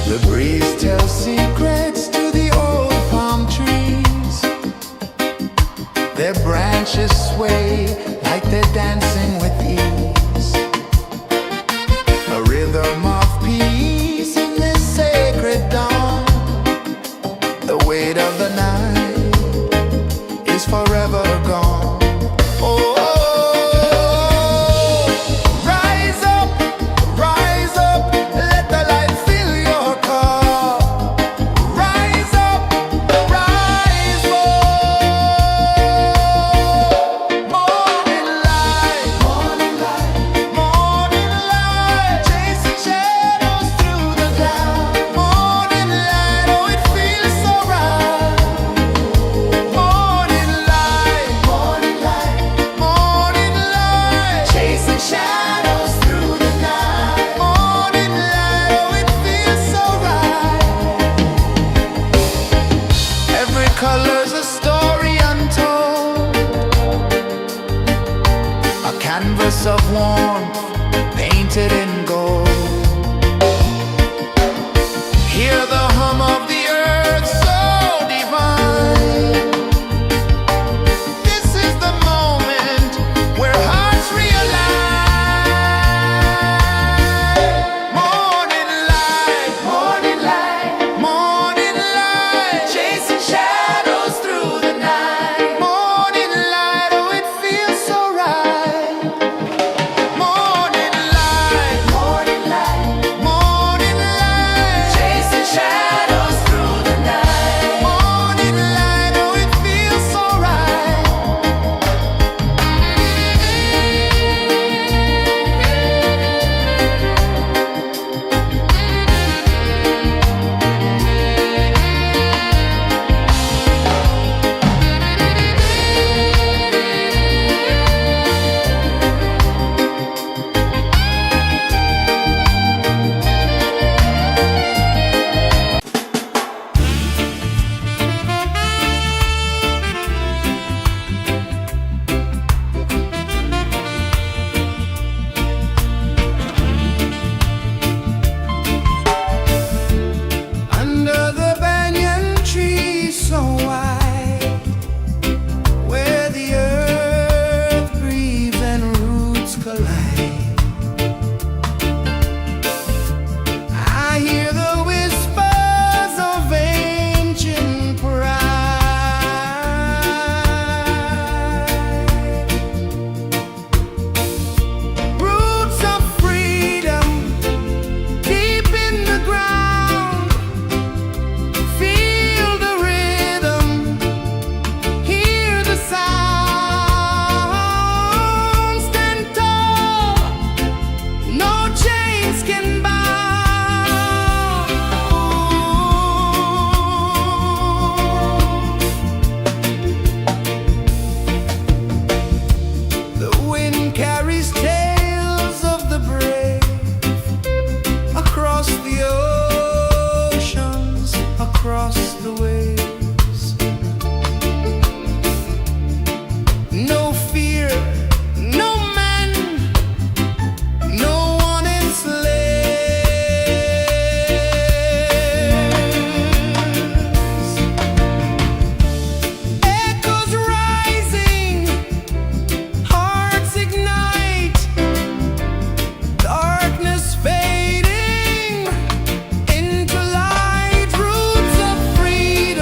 A: The breeze tells secrets to the old palm trees. Their branches sway like they're dancing with ease. A rhythm of peace in this sacred dawn. The weight of the night is forever gone. Oh, rise up, let the light fill your cup. Rise up, rise up. Morning light, morning light, morning light, chasing shadows through the cloud. Morning light, oh, it feels so right. Morning light, morning light, morning light, chasing shadows through the night. Morning light, oh, it feels so right. Every color's a story untold, a canvas of warmth painted in gold. Hear the hum of the earth so divine. This is the moment where hearts realign. Morning light, morning light, morning light, chasing shadows through the night. Morning light, oh, it feels so right. Morning light, morning light, morning light, chasing shadows through the night. Morning light, oh, it feels so right. Under the banyan tree so wide, where the earth breathes and roots collide, I hear the whispers of ancient pride. Roots of freedom deep in the ground. Feel the rhythm, hear the sound. Stand tall, no chains can bound. The wind carries tales of the brave across the oceans, across the waves. No fear, no man, no one enslaves. Echoes rising, hearts ignite, darkness fading into light. Roots of freedom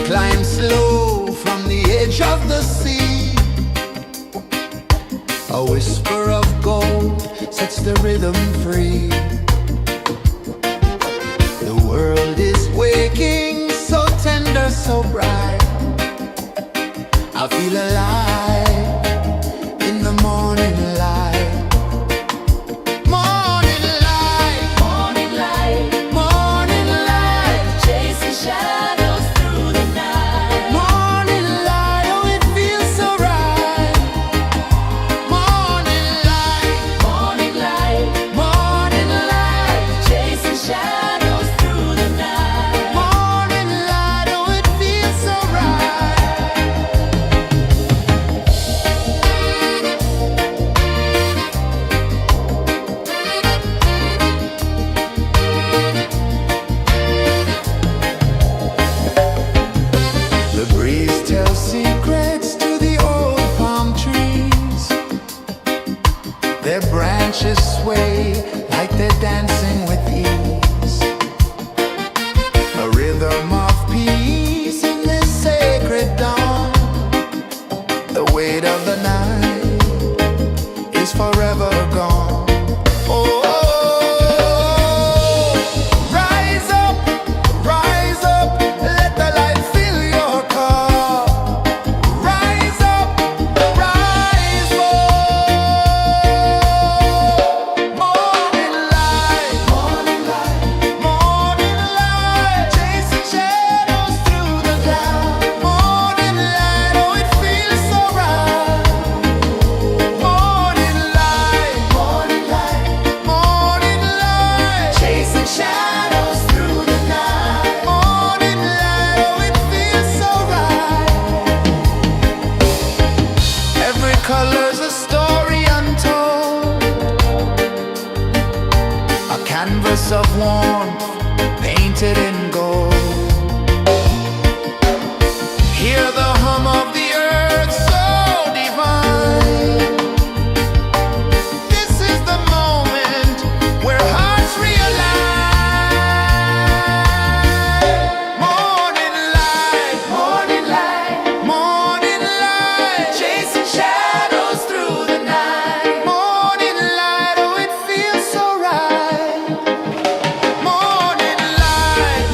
A: Climb slow from the edge of the sea. A whisper of gold sets the rhythm free. The world is waking, so tender, so bright. I feel alive in the morning light. Morning light,
B: Morning light,
A: morning light,
B: chasing shadows through the night.
A: morning light, oh it feels so right. Morning light,
B: Morning light,
A: morning light,
B: chasing shadows through the night.
A: morning light, oh it feels so right. The breeze tells secrets to the old palm trees. Their branches sway like they're dancing with ease. A rhythm of peace in this sacred dawn. The weight of the night is forever gone. Oh, rise up, let the light fill your cup. Rise up, rise up. Morning light, morning light, morning light, chasing shadows through the cloud. Morning light, oh it feels so right. Morning light, morning light, morning light, chasing shadows through the night. Morning light, oh it feels so right. Every color's a story untold, a canvas of warmth painted in gold. Hear the hum of the earth so divine. This is the moment where hearts realign. Morning light, morning light, morning light, chasing shadows through the night. Morning light, oh it feels so right. Morning light,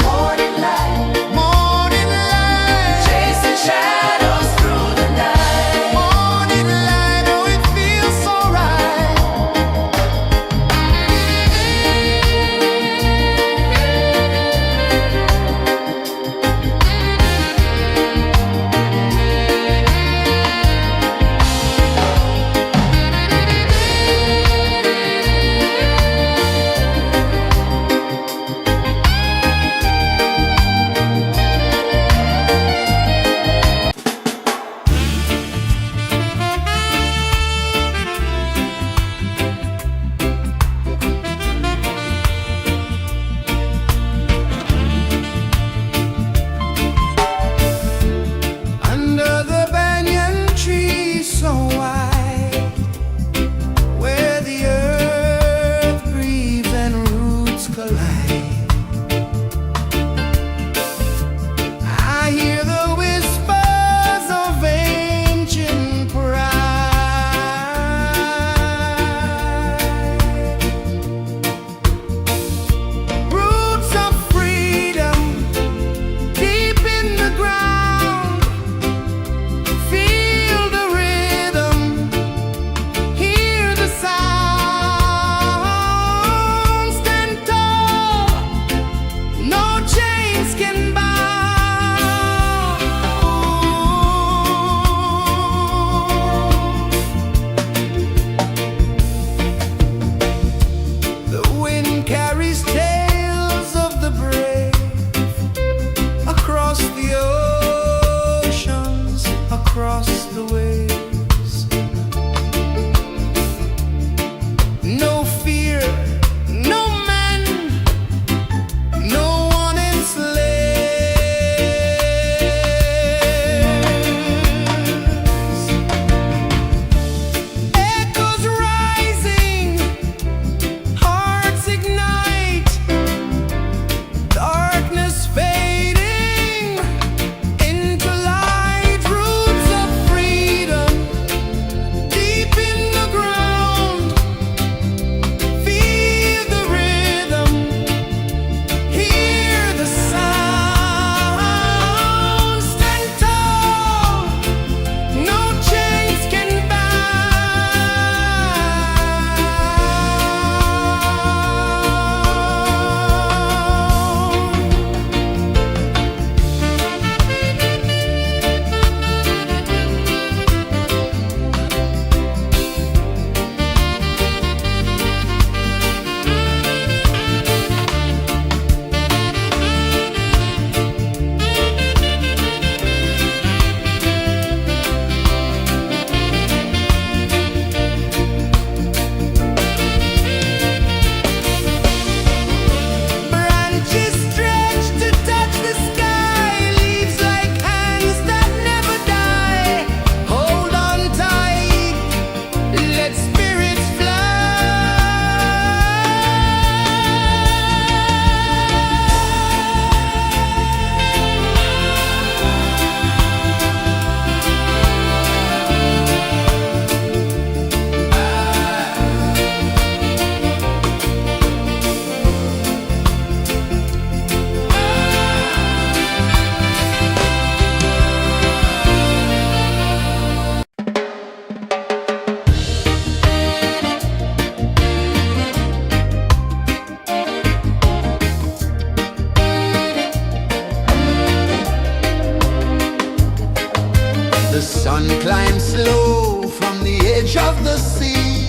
A: The sun climbs slow from the edge of the sea.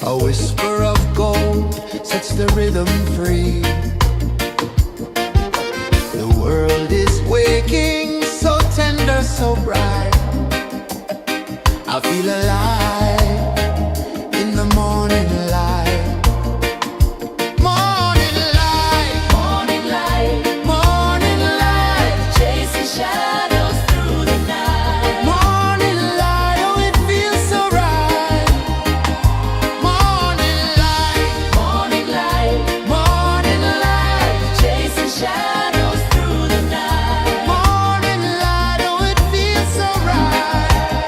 A: A whisper of gold sets the rhythm free. The world is waking, so tender, so bright. I feel alive in the morning light. Morning light,
B: Morning light,
A: morning light,
B: chasing shadows through the night.
A: morning light, oh it feels so right. Morning light,
B: Morning light,
A: morning light,
B: chasing shadows through the night.
A: morning light, oh it feels so right.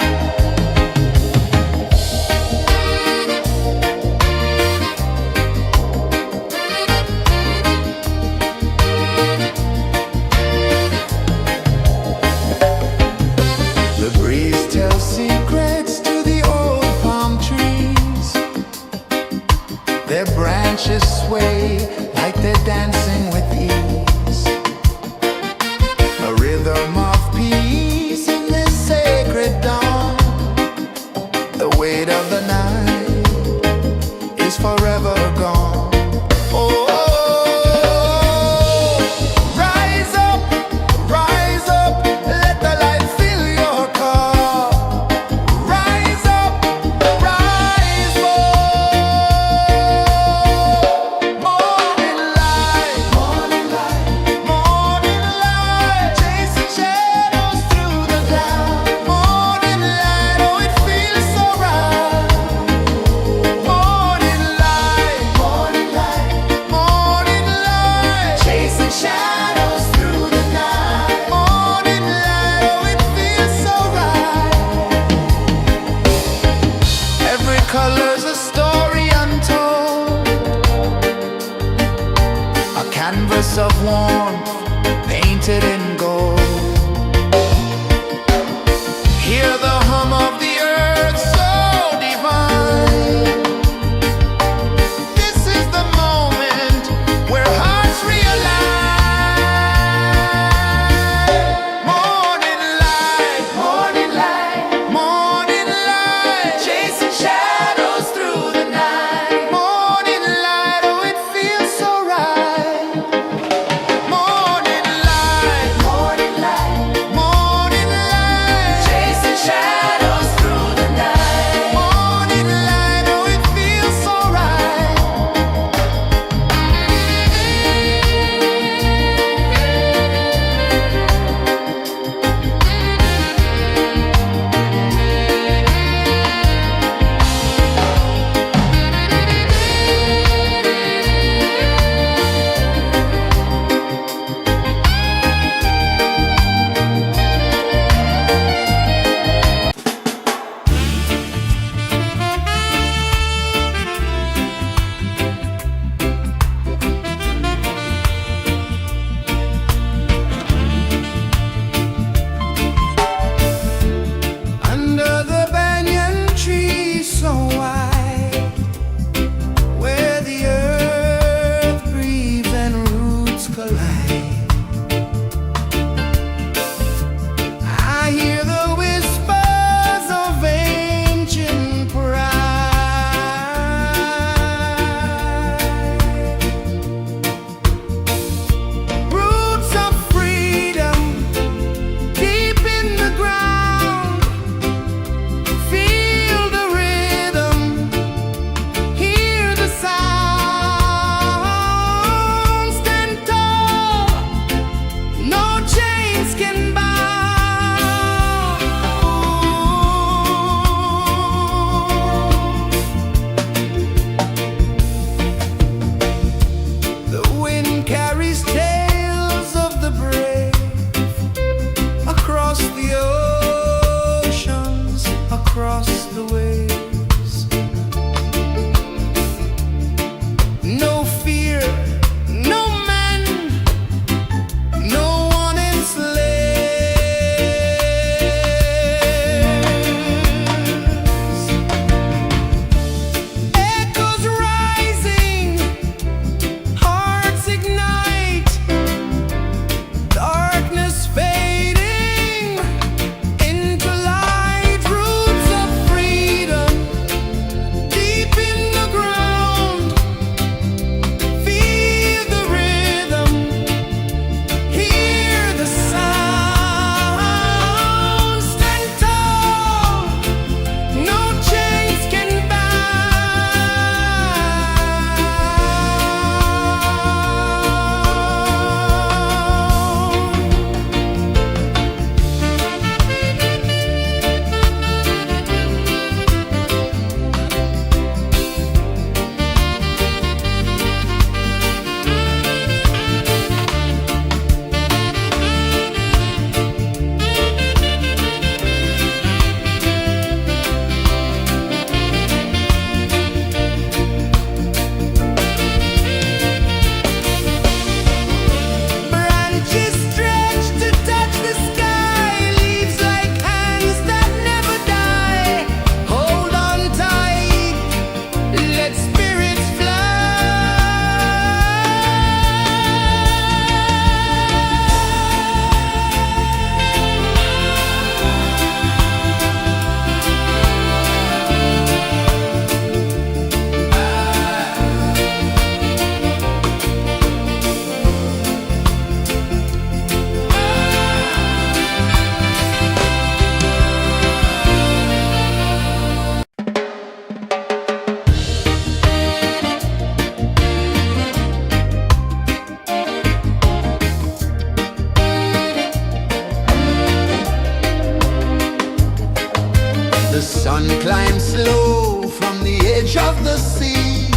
A: sun climbs slow from the edge of the sea.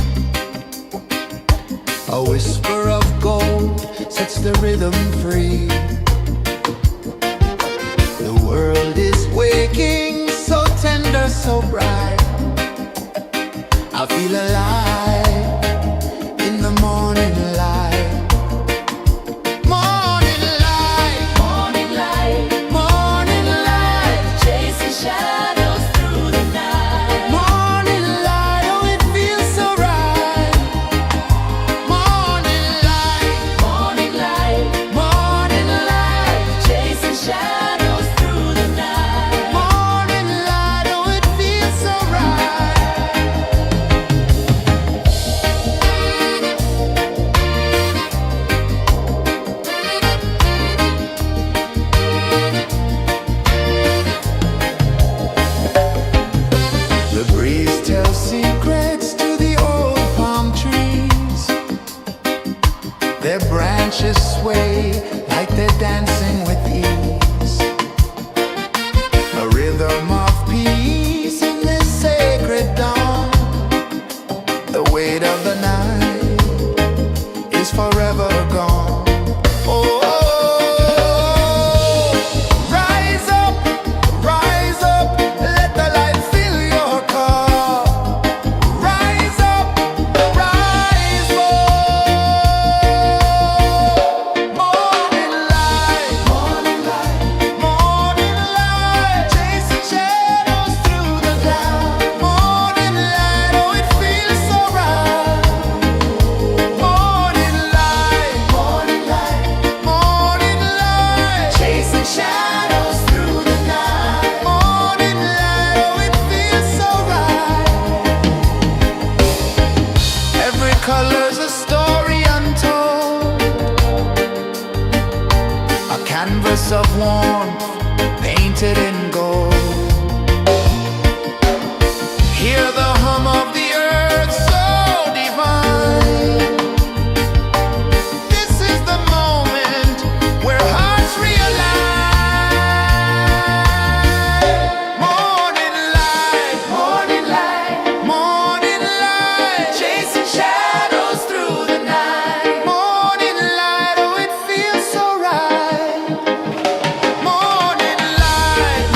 A: A whisper of gold sets the rhythm free. The world is waking, so tender, so bright. I feel alive in the morning light. Morning light,
B: Morning light,
A: morning light,
B: chasing shadows through the night.
A: morning light, oh it feels so right. Morning light,
B: Morning light,
A: morning light,
B: chasing shadows through the night.
A: morning light, oh it feels so right. The breeze tells secrets to the old palm trees. Their branches sway like they're dancing with ease. A rhythm of peace in this sacred dawn. The weight of the night is forever gone. Oh, rise up, let the light fill your cup. Rise up, rise up. Morning light, morning light, morning light, chasing shadows through the cloud. Morning light, oh it feels so right. Morning light, morning light, morning light, chasing shadows through the night. Morning light, oh it feels so right. Every color's a story untold, a canvas of warmth painted in gold. Hear the hum of the earth so divine. This is the moment where hearts realign. Morning light, morning light, morning light, chasing shadows through the night. Morning light, oh it feels so right. Morning light,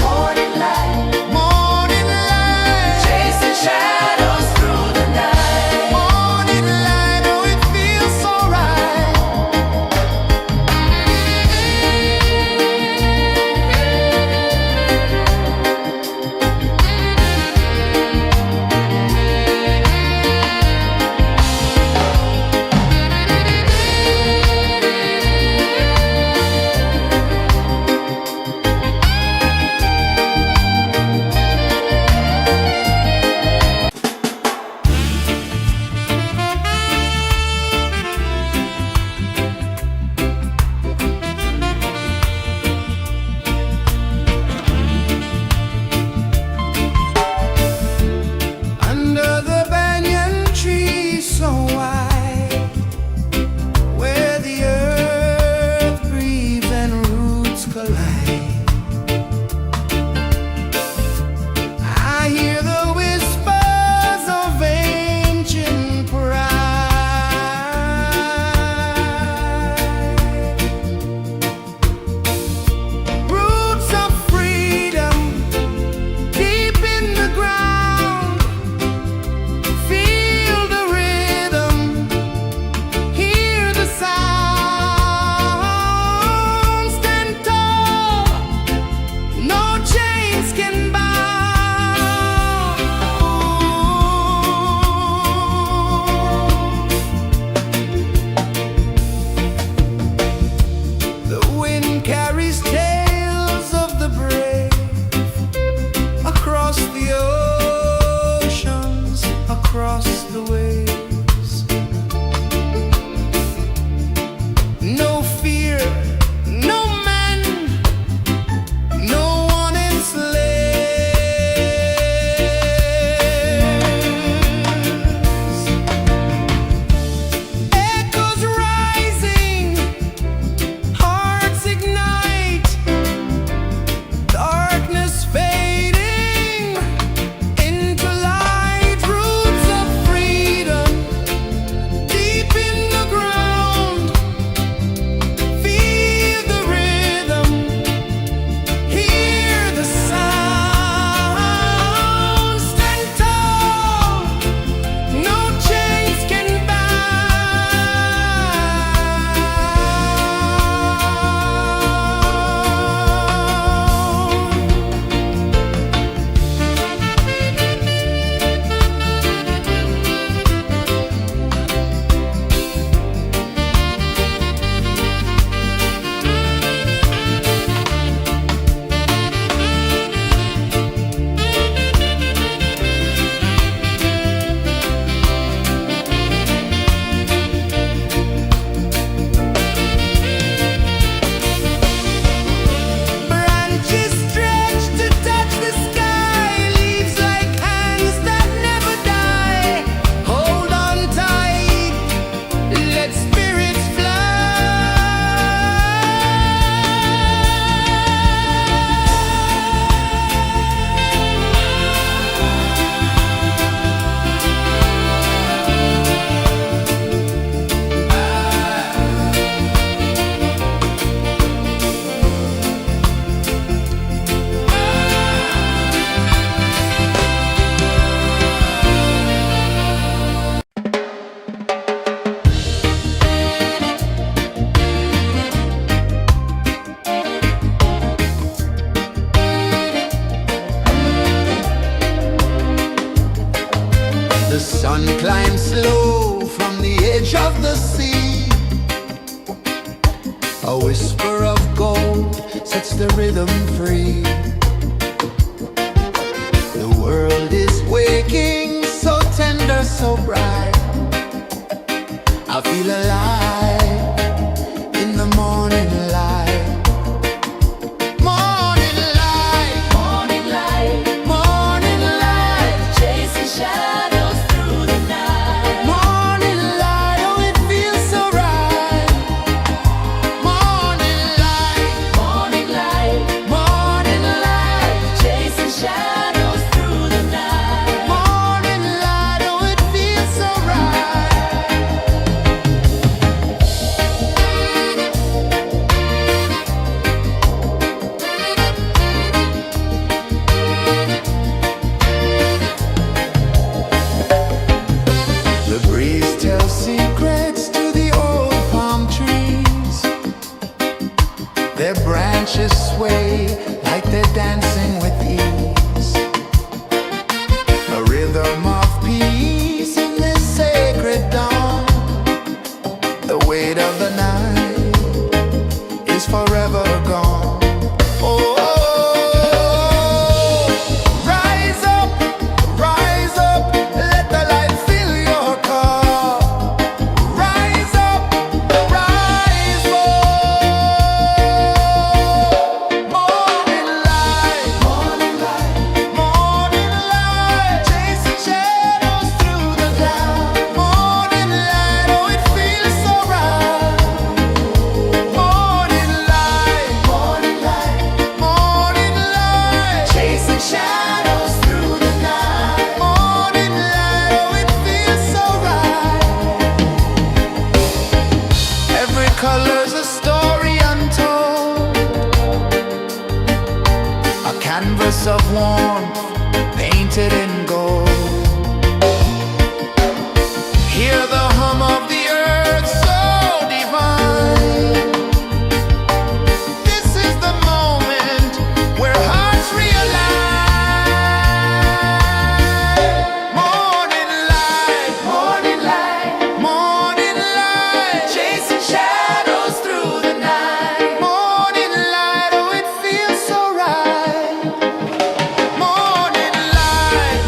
A: sun climbs slow from the edge of the sea. A whisper of gold sets the rhythm free. The world is waking, so tender, so bright. I feel alive in the morning light. Morning light,
B: Morning light,
A: morning light,
B: chasing shadows through the night.
A: morning light, oh it feels so right. Morning light,
B: Morning light,
A: morning light,
B: chasing shadows through the night.
A: morning light, oh it feels so right. The breeze tells secrets to the old palm trees. Their branches sway like they're dancing with ease. A rhythm of peace in this sacred dawn. The weight of the night is forever gone. Oh, rise up, let the light fill your cup. Rise up, rise up. Morning light, morning light, morning light, chasing shadows through the cloud. Morning light, oh it feels so right. Morning light, morning light, morning light, chasing shadows through the night. Morning light, oh it feels so right. Every color's a story untold, a canvas of warmth painted in gold. Hear the hum of the earth so divine. This is the moment where hearts realign. Morning light, morning light, morning light, chasing shadows through the night. Morning light, oh it feels so right. Morning light,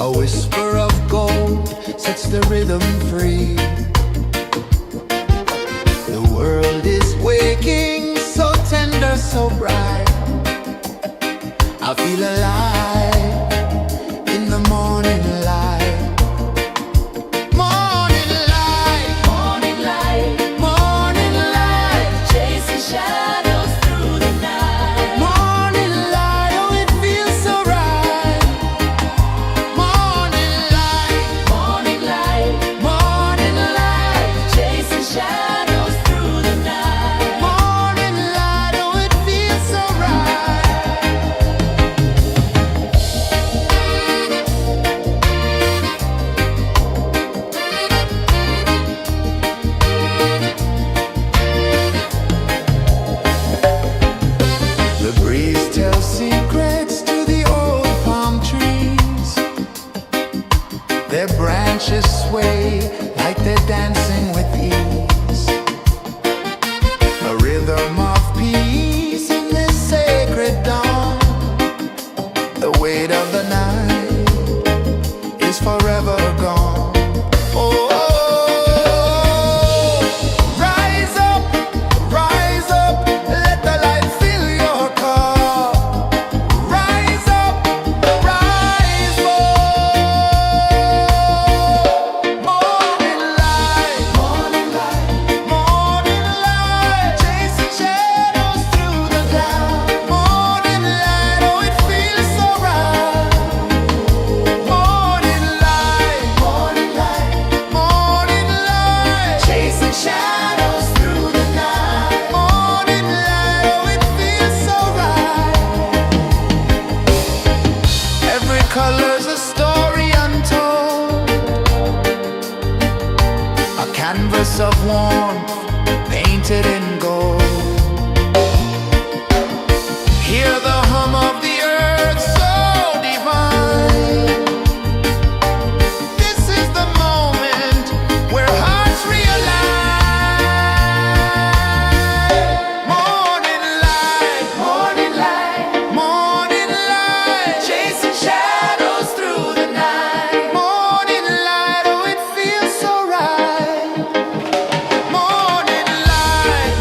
A: A whisper of gold sets the rhythm free. The world is waking, so tender, so bright. I feel alive in the morning light. Morning light,
B: Morning light,
A: morning light,
B: chasing shadows through the night.
A: morning light. Oh, it feels so right. Morning light,
B: Morning light,
A: morning light,
B: chasing shadows through the night.
A: morning light. Oh, it feels so right. The breeze tells secrets to the old palm trees. Their branches sway like they're dancing with ease. A rhythm of peace in this sacred dawn. The weight of the night is forever gone. Oh, rise up, let the light fill your cup. Rise up, rise up. Morning light, morning light, morning light, chasing shadows through the cloud. Morning light, oh, it feels so right. Morning light, morning light, morning light, chasing shadows through the night. Morning light, oh, it feels so right. Every color's a story untold, a canvas of warmth painted in gold. Hear the hum of the earth so divine. This is the moment where hearts realign. Morning light, morning light, morning light, chasing shadows through the night. Morning light, oh, it feels so right. Morning light,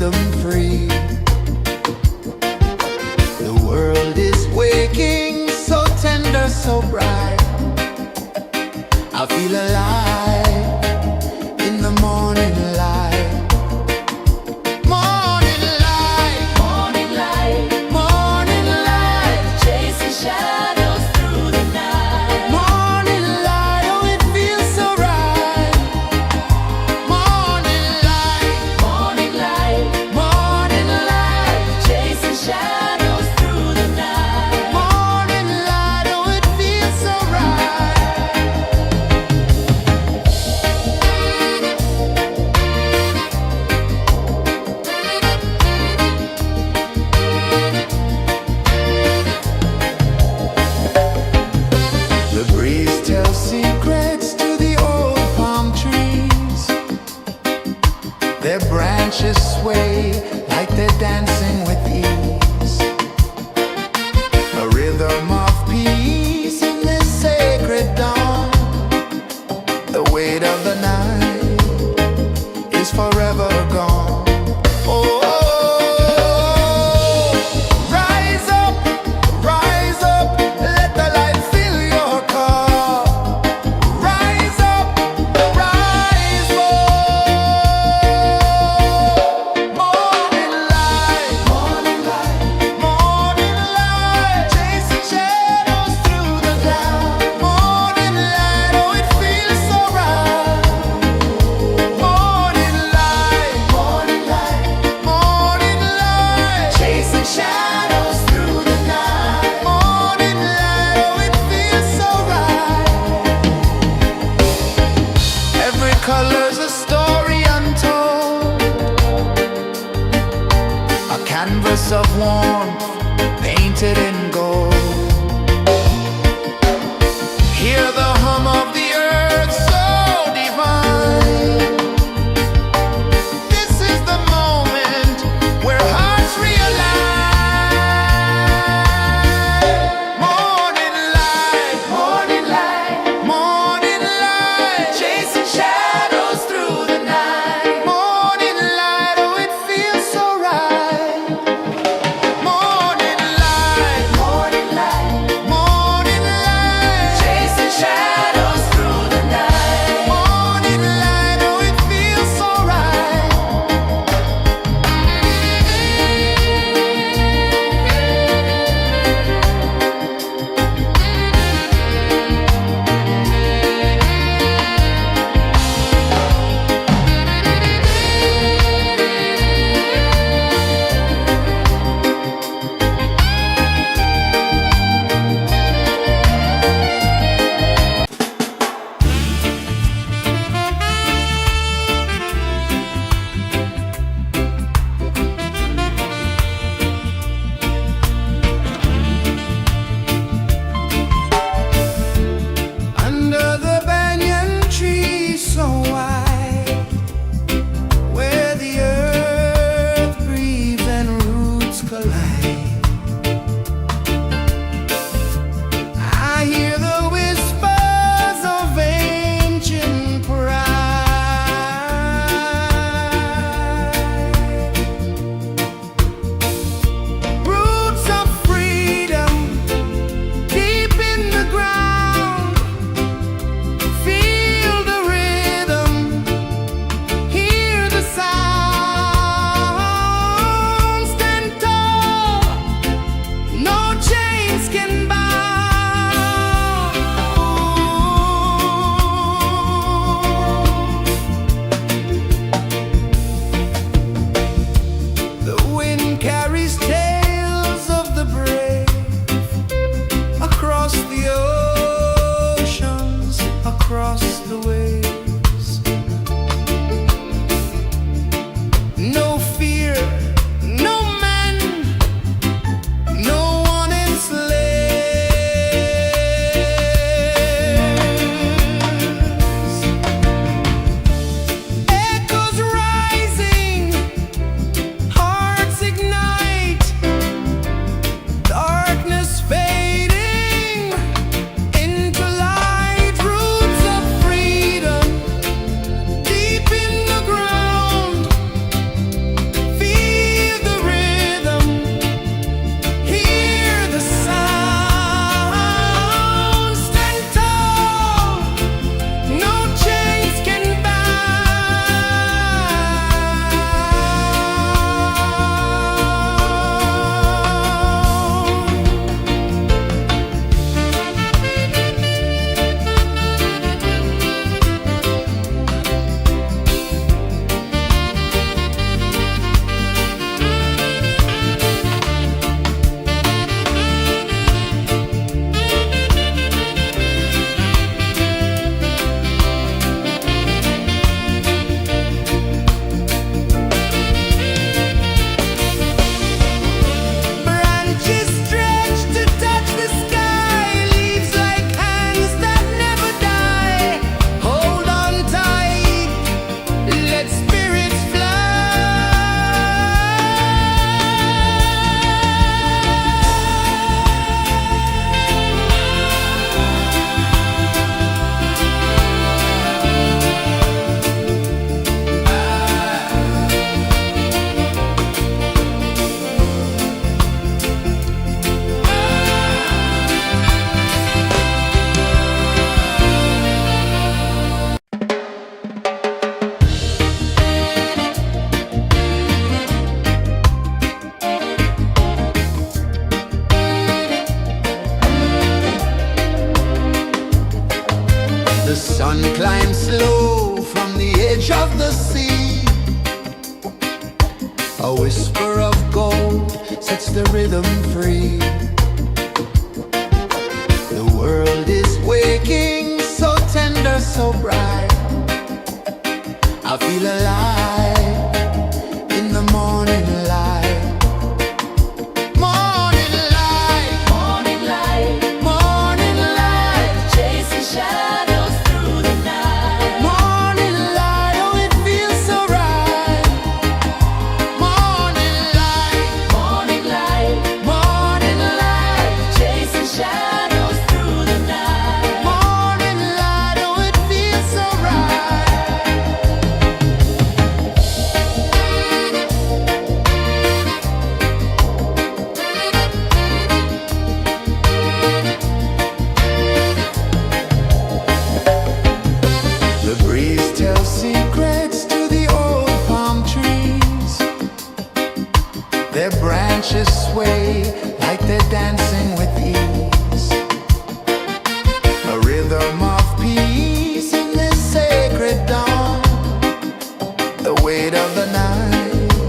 A: rhythm free. The world is waking, so tender, so bright. I feel alive in the morning light. Morning light,
B: Morning light,
A: morning light,
B: chasing shadows through the night.
A: morning light. Oh, it feels so right. Morning light,
B: Morning light,
A: morning light,
B: chasing shadows through the night.
A: morning light. Oh, it feels so right. The breeze tells secrets to the old palm trees. Their branches sway like they're dancing with ease. A rhythm of peace in this sacred dawn. The weight of the night is forever gone. Oh, rise up, let the light fill your cup. Rise up, rise more. Morning light, morning light, morning light, chasing shadows through the cloud. Morning light, oh, it feels so right. Morning light, morning light, morning light, chasing shadows through the night. Morning light, oh, it feels so right. Every color's a story untold, a canvas of warmth painted in gold. Hear the hum of the earth so divine. This is the moment where hearts realign. Morning light, morning light, morning light, chasing shadows through the night. Morning light, oh, it feels so right. Morning light, morning light, morning light, chasing shadows through the night. Morning light, oh, it feels so right. Under the banyan tree so wide, where the earth breathes and roots collide, I hear the whispers of ancient pride. Roots of freedom deep in the ground. Feel the rhythm, hear the sound. Stand tall, no chains can bound. The wind carries tales of the brave across the oceans, across the waves. No fear, no man, no one enslaves. Echoes rising, hearts ignite, darkness fading into light. Roots of freedom sun climbs slow from the edge of the sea. A whisper of gold sets the rhythm free. The world is waking, so tender, so bright. I feel alive in the morning light. Morning light,
B: Morning light,
A: morning light,
B: chasing shadows through the night.
A: morning light, oh it feels so right. Morning light,
B: Morning light,
A: morning light,
B: chasing shadows through the night.
A: morning light, oh it feels so right. The breeze tells secrets to the old palm trees. Their branches sway like they're dancing with ease. A rhythm of peace in this sacred dawn. The weight of the night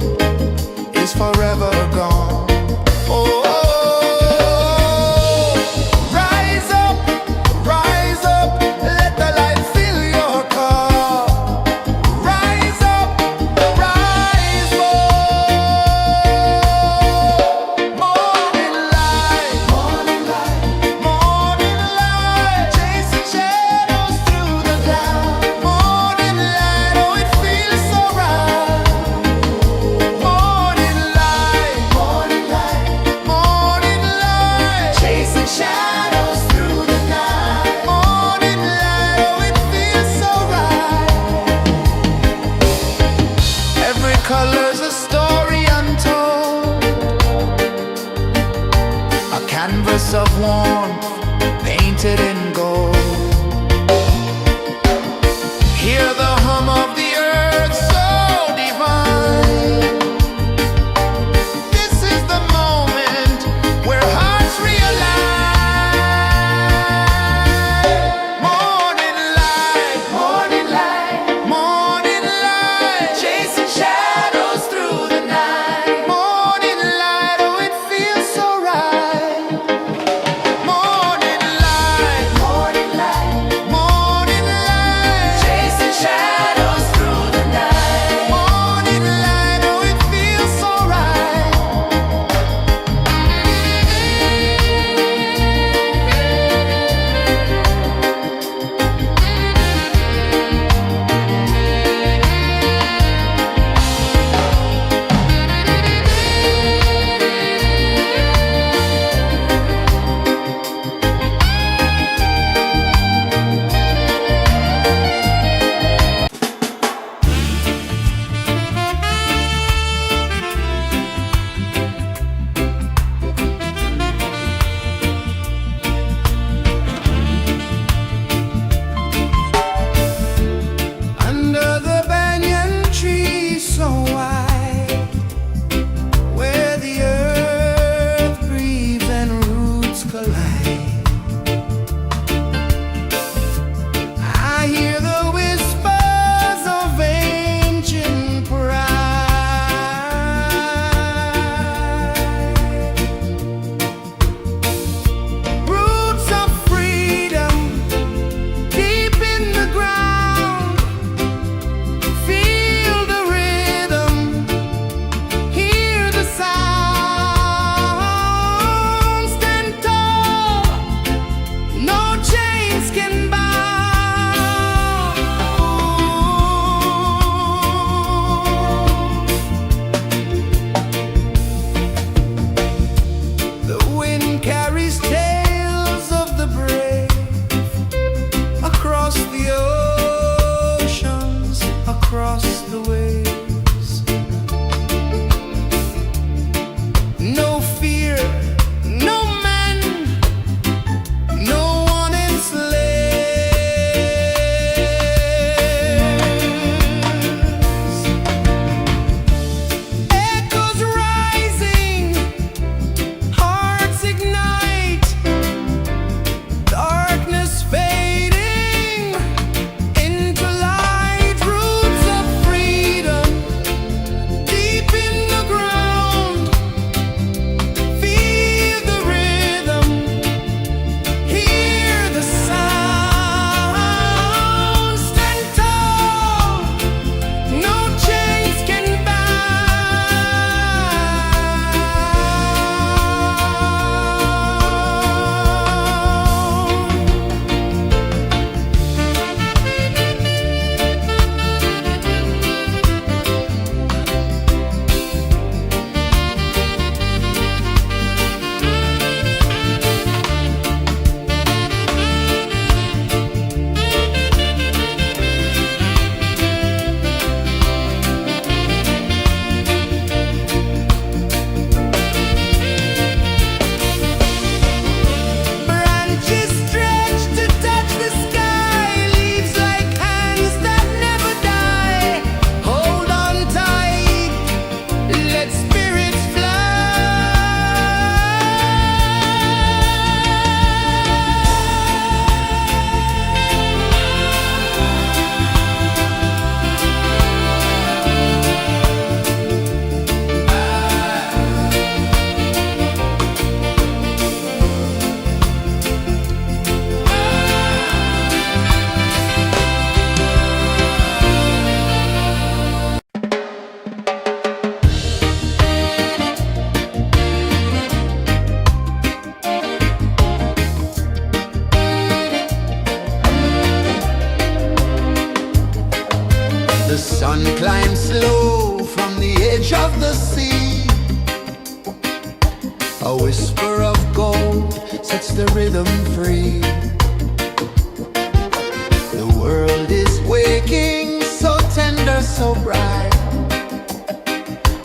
A: is forever gone. Oh, rise up, let the light fill your cup. Rise up, rise up. Morning light, morning light, morning light, chasing shadows through the cloud. Morning light, oh it feels so right. Morning light, morning light, morning light, chasing shadows through the night. Morning light, oh it feels so right. Every color's a story untold, a canvas of warmth painted in gold. Hear the hum of the earth so divine. This is the moment where hearts realign. Morning light, morning light, morning light, chasing shadows through the night. Morning light, oh it feels so right. Morning light, The sun climbs slow from the edge of the sea. A whisper of gold sets the rhythm free. The world is waking, so tender, so bright.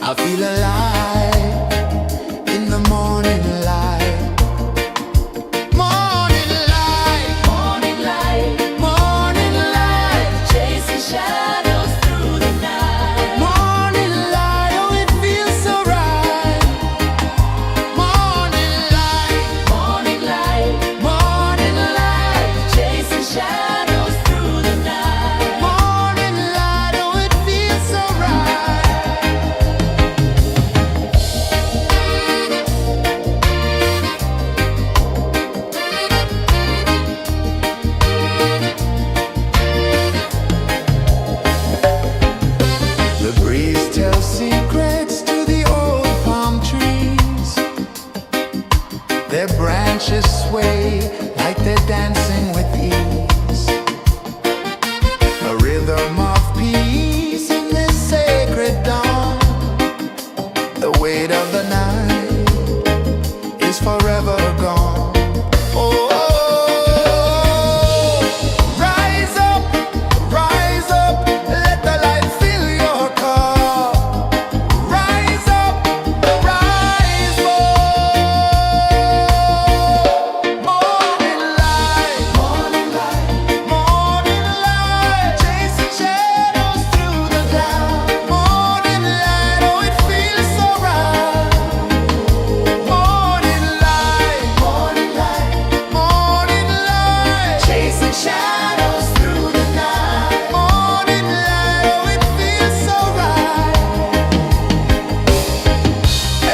A: I feel alive in the morning light. Morning light,
B: Morning light,
A: morning light,
B: chasing shadows through the night.
A: morning light. Oh, it feels so right. Morning light,
B: Morning light,
A: morning light,
B: chasing shadows through the night.
A: morning light. Oh, it feels so right. The breeze tells secrets to the old palm trees. Their branches sway like they're dancing with ease. A rhythm of peace in this sacred dawn. The weight of the night is forever gone. Oh, rise up, let the light fill your cup. Rise up, rise more. Morning light, morning light, chasing shadows through the cloud. Morning light, oh, it feels so right. Morning light, morning light, chasing shadows through the night. Morning light, oh, it feels so right.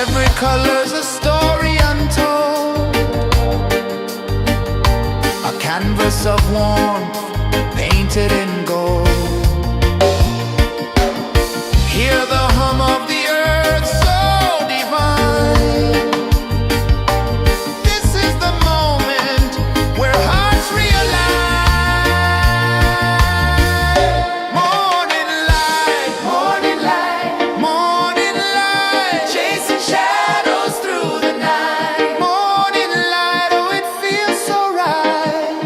A: Every color's a story untold, a canvas of warmth painted in gold. Hear the hum of the earth so divine. This is the moment where hearts realign. Morning light, morning light, chasing shadows through the night. Morning light, oh, it feels so right.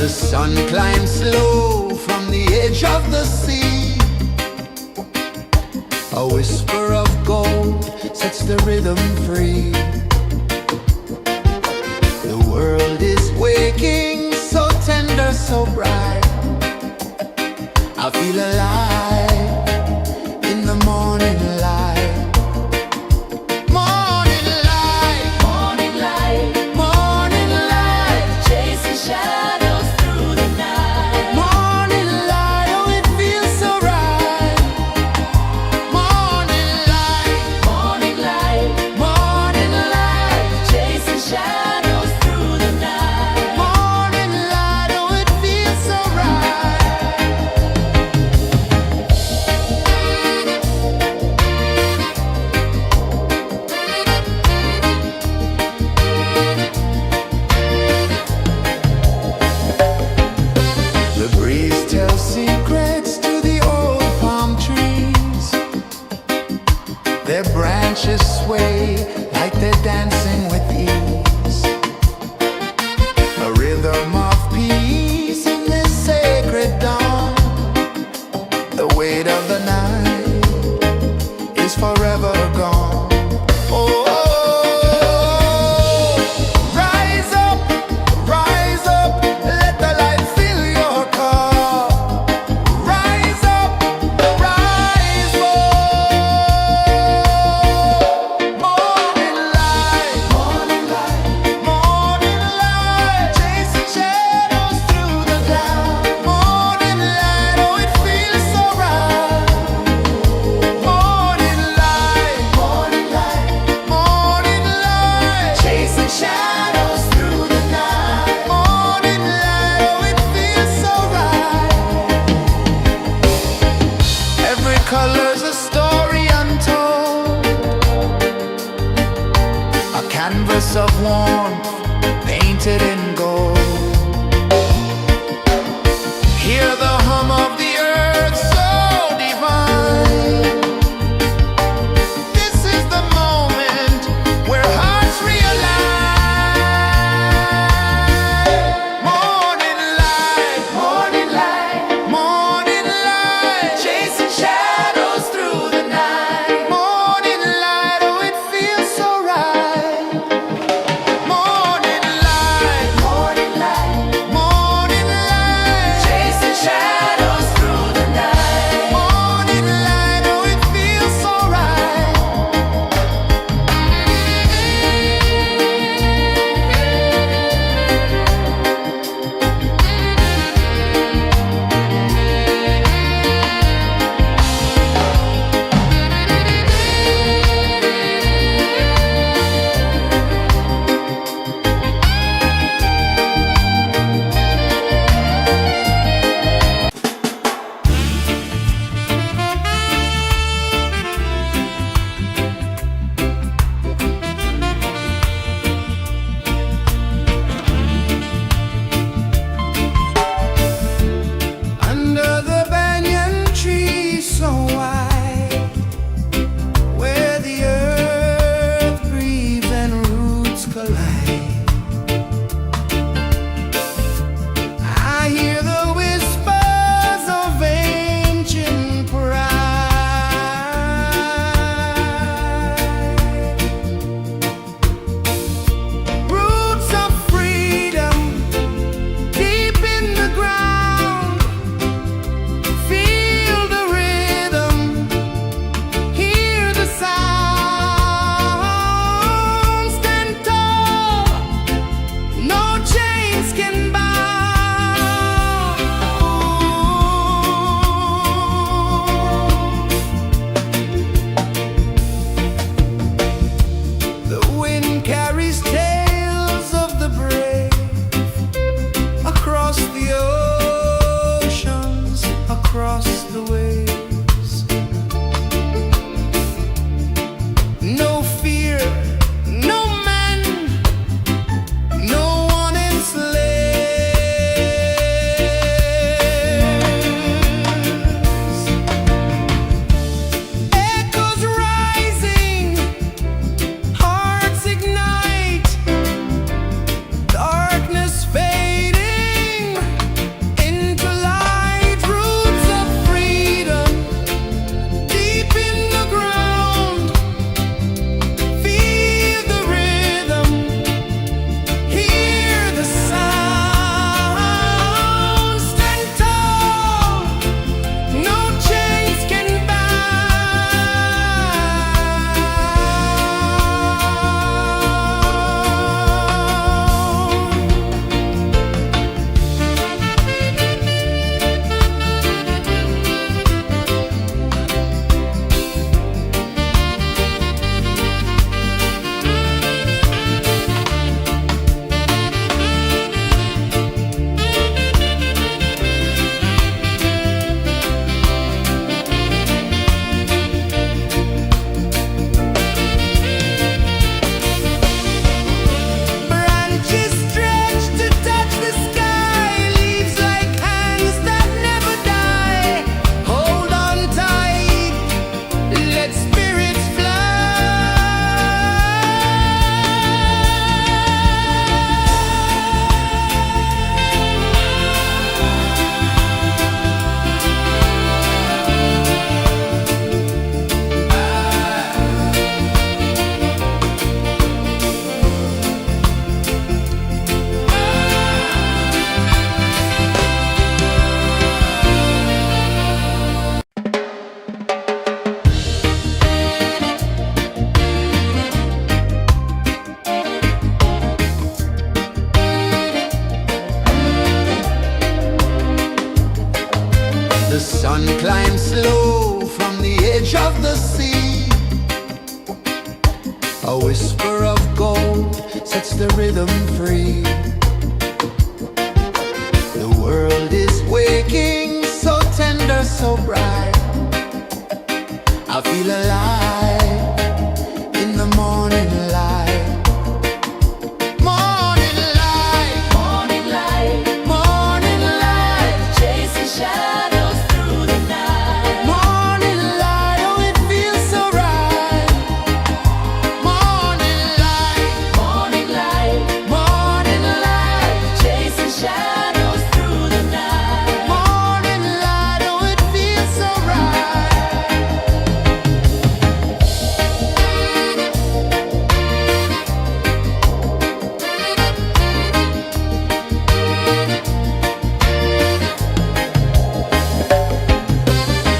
A: The sun climbs slow from the edge of the sea. A whisper of gold sets the rhythm free. The world is waking, so tender, so bright. I feel alive in the morning light. Morning light,
B: Morning light,
A: morning light,
B: chasing shadows through the night.
A: morning light, oh it feels so right. Morning light,
B: Morning light,
A: morning light,
B: chasing shadows through the night.
A: morning light, oh it feels so right. The breeze tells secrets to the old palm trees. Their branches sway like they're dancing with ease. A rhythm of peace in this sacred dawn. The weight of the night is forever gone. Oh, rise up, let the light fill your cup. Rise up, rise up. Morning light, morning light, chasing shadows through the cloud. Morning light, oh it feels so right. Morning light, morning light, chasing shadows through the night. Morning light, oh it feels so right. Every color's a story untold, a canvas of warmth painted in gold. Hear the hum of the earth so divine. This is the moment where hearts realign. Morning light, morning light, chasing shadows through the night. Morning light, oh it feels so right. Morning light, morning light,
B: Chasing shadows through the night.
A: morning light, oh it feels so right. Under the banyan tree so wide, where the earth breathes and roots collide, I hear the whispers of ancient pride. Roots of freedom deep in the ground. Feel the rhythm, hear the sound. Stand tall sun climbs slow from the edge of the sea. A whisper of gold sets the rhythm free. The world is waking, so tender, so bright. I feel alive in the morning light. Morning light,
B: Morning light,
A: morning light,
B: chasing shadows through the night.
A: morning light, oh it feels so right. Morning light,
B: Morning light,
A: morning light,
B: chasing shadows through the night.
A: morning light, oh it feels so right.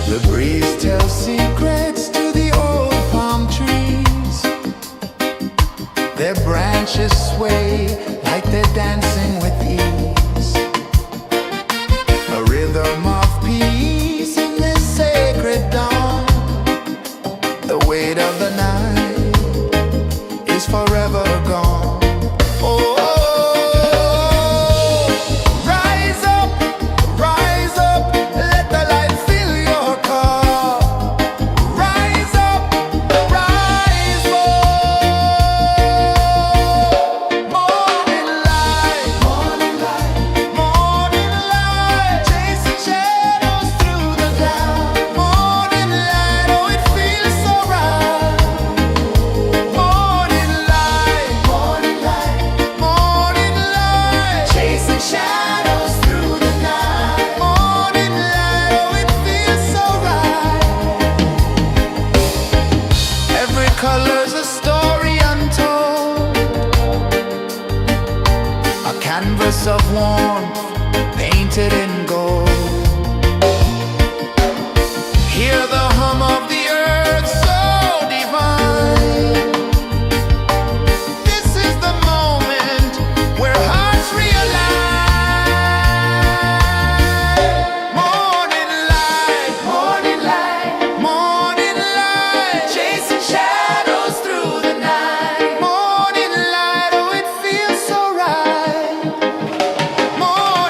A: The breeze tells secrets to the old palm trees. Their branches sway like they're dancing with ease. A rhythm of peace in this sacred dawn. The weight of the night is forever gone. Oh, rise up, let the light fill your cup. Rise up, rise up. Morning light, morning light, morning light, chasing shadows through the cloud. Morning light, oh it feels so right. Morning light, morning light, morning light, chasing shadows through the night. Morning light, oh it feels so right. Every color's a story untold, a canvas of warmth painted in gold. Hear the hum of the earth so divine. This is the moment where hearts realign. Morning light, morning light, morning light, chasing shadows through the night. Morning light, oh it feels so right. Morning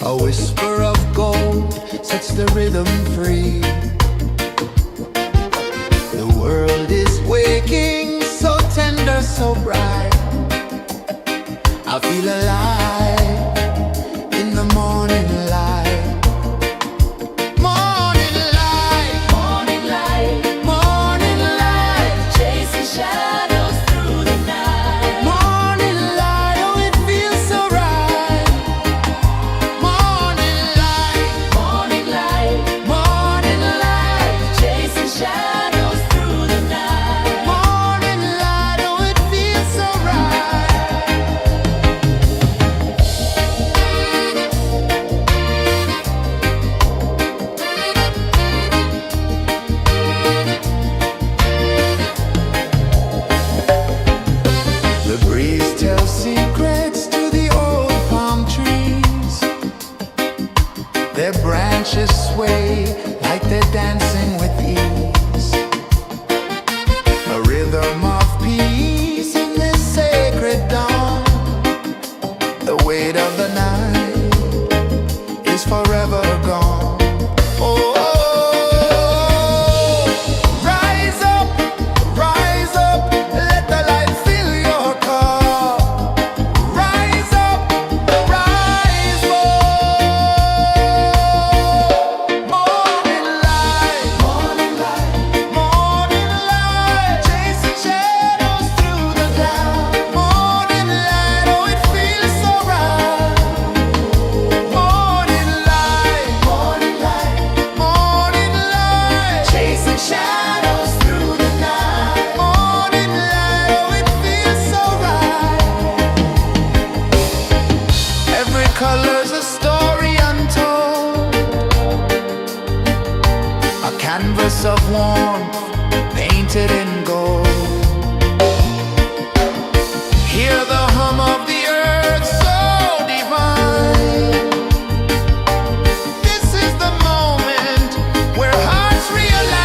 A: A whisper of gold sets the rhythm free. The world is waking, so tender, so bright. I feel alive in the morning light. Morning light,
B: Morning light,
A: morning light,
B: chasing shadows through the night.
A: morning light, oh it feels so right. Morning light,
B: Morning light,
A: morning light,
B: chasing shadows through the night.
A: morning light, oh it feels so right. The breeze tells secrets to the old palm trees. Their branches sway like they're dancing with ease. A rhythm of peace in this sacred dawn. The weight of the night is forever gone. Oh, rise up, let the light fill your cup. Rise up, rise up. Morning light, morning light, morning light, chasing shadows through the cloud. Morning light, oh it feels so right. Morning light, morning light, morning light, chasing shadows through the night. Morning light, oh it feels so right. Every color's a story untold, a canvas of warmth painted in gold. Hear the hum of the earth so divine. This is the moment where hearts realign.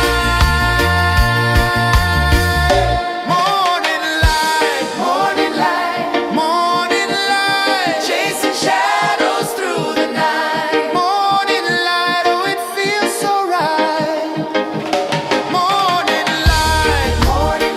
A: Morning light, morning light, morning light, chasing shadows through the night. Morning light, oh it feels so right. Morning light, morning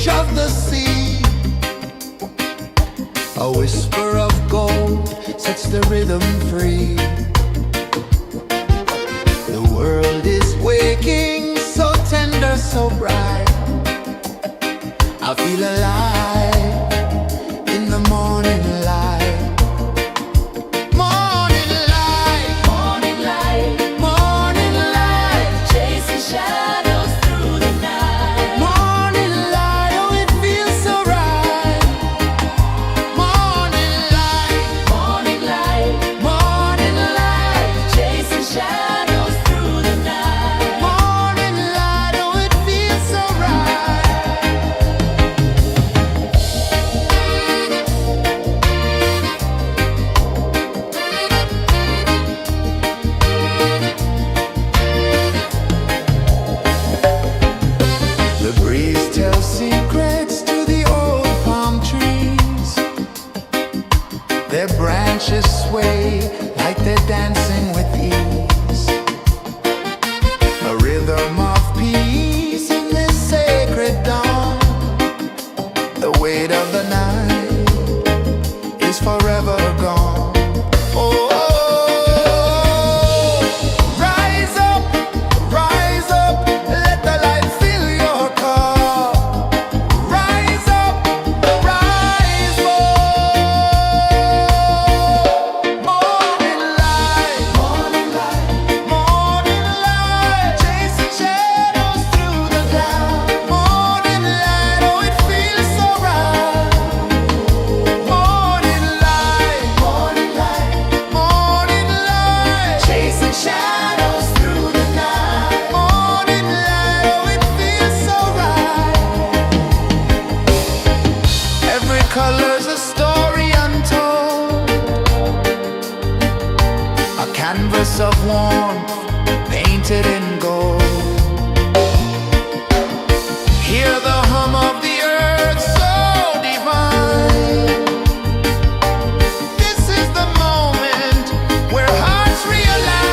A: beach of the sea. A whisper of gold sets the rhythm free. The world is waking, so tender, so bright. I feel alive in the morning light. Morning light,
B: Morning light,
A: morning light,
B: chasing shadows through the night.
A: morning light, oh it feels so right. Morning light,
B: Morning light,
A: morning light,
B: chasing shadows through the night.
A: morning light, oh it feels so right. The breeze tells secrets to the old palm trees. Their branches sway like they're dancing with ease. A rhythm of peace in this sacred dawn. The weight of the night is forever gone. Oh, rise up, let the light fill your cup. Rise up, rise up. Morning light, morning light, morning light, chasing shadows through the cloud. Morning light, oh it feels so right. Morning light, morning light, morning light, chasing shadows through the night. Morning light, oh it feels so right. Every color's a story untold, a canvas of warmth painted in gold. Hear the hum of the earth so divine. This is the moment where hearts realign.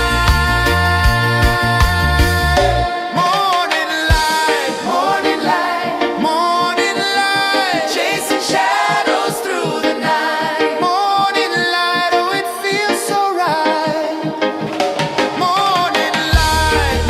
A: Morning light, morning light, morning light, chasing shadows through the night. Morning light, oh it feels so right. Morning light,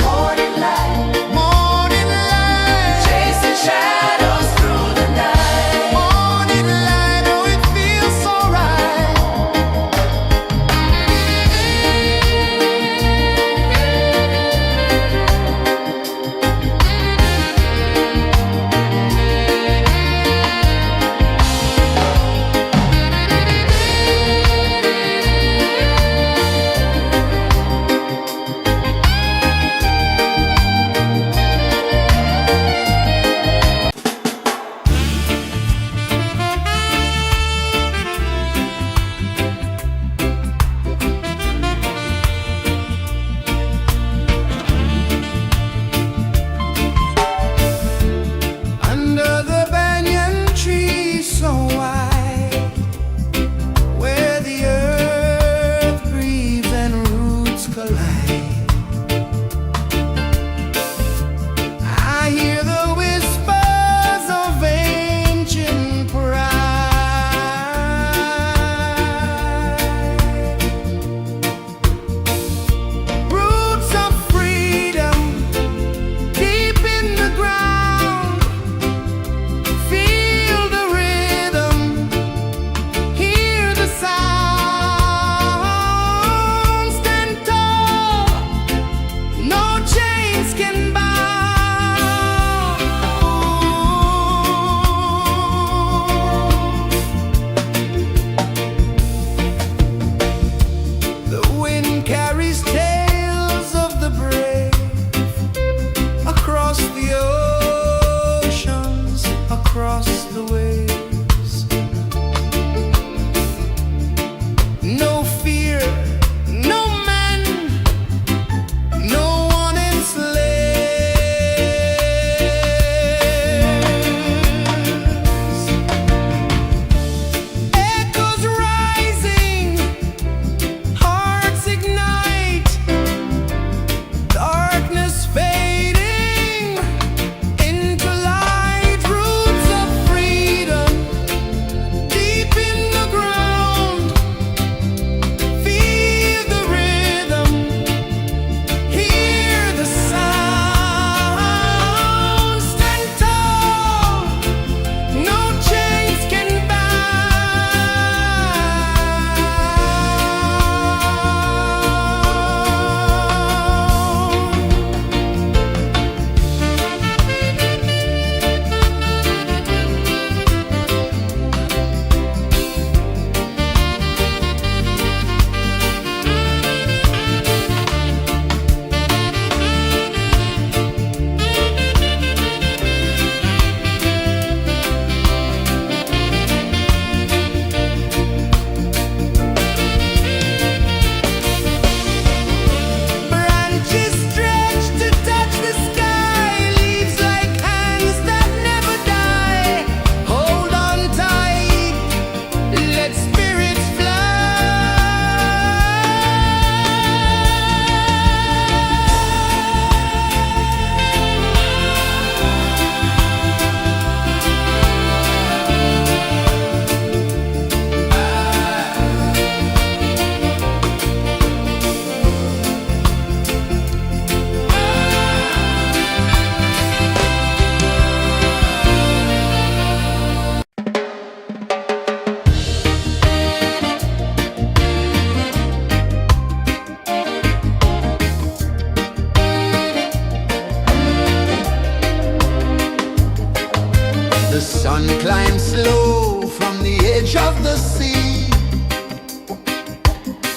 A: The sun climbs slow from the edge of the sea.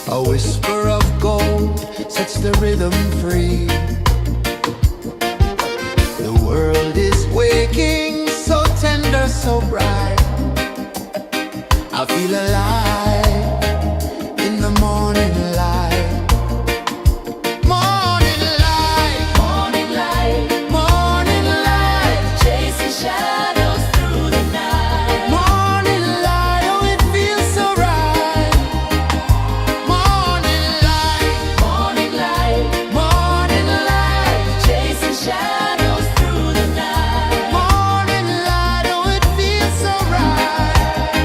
A: A whisper of gold sets the rhythm free. The world is waking, so tender, so bright. I feel alive in the morning light. Morning light,
B: Morning light,
A: morning light,
B: chasing shadows through the night.
A: morning light, oh it feels so right. Morning light,
B: Morning light,
A: morning light,
B: chasing shadows through the night.
A: morning light, oh it feels so right.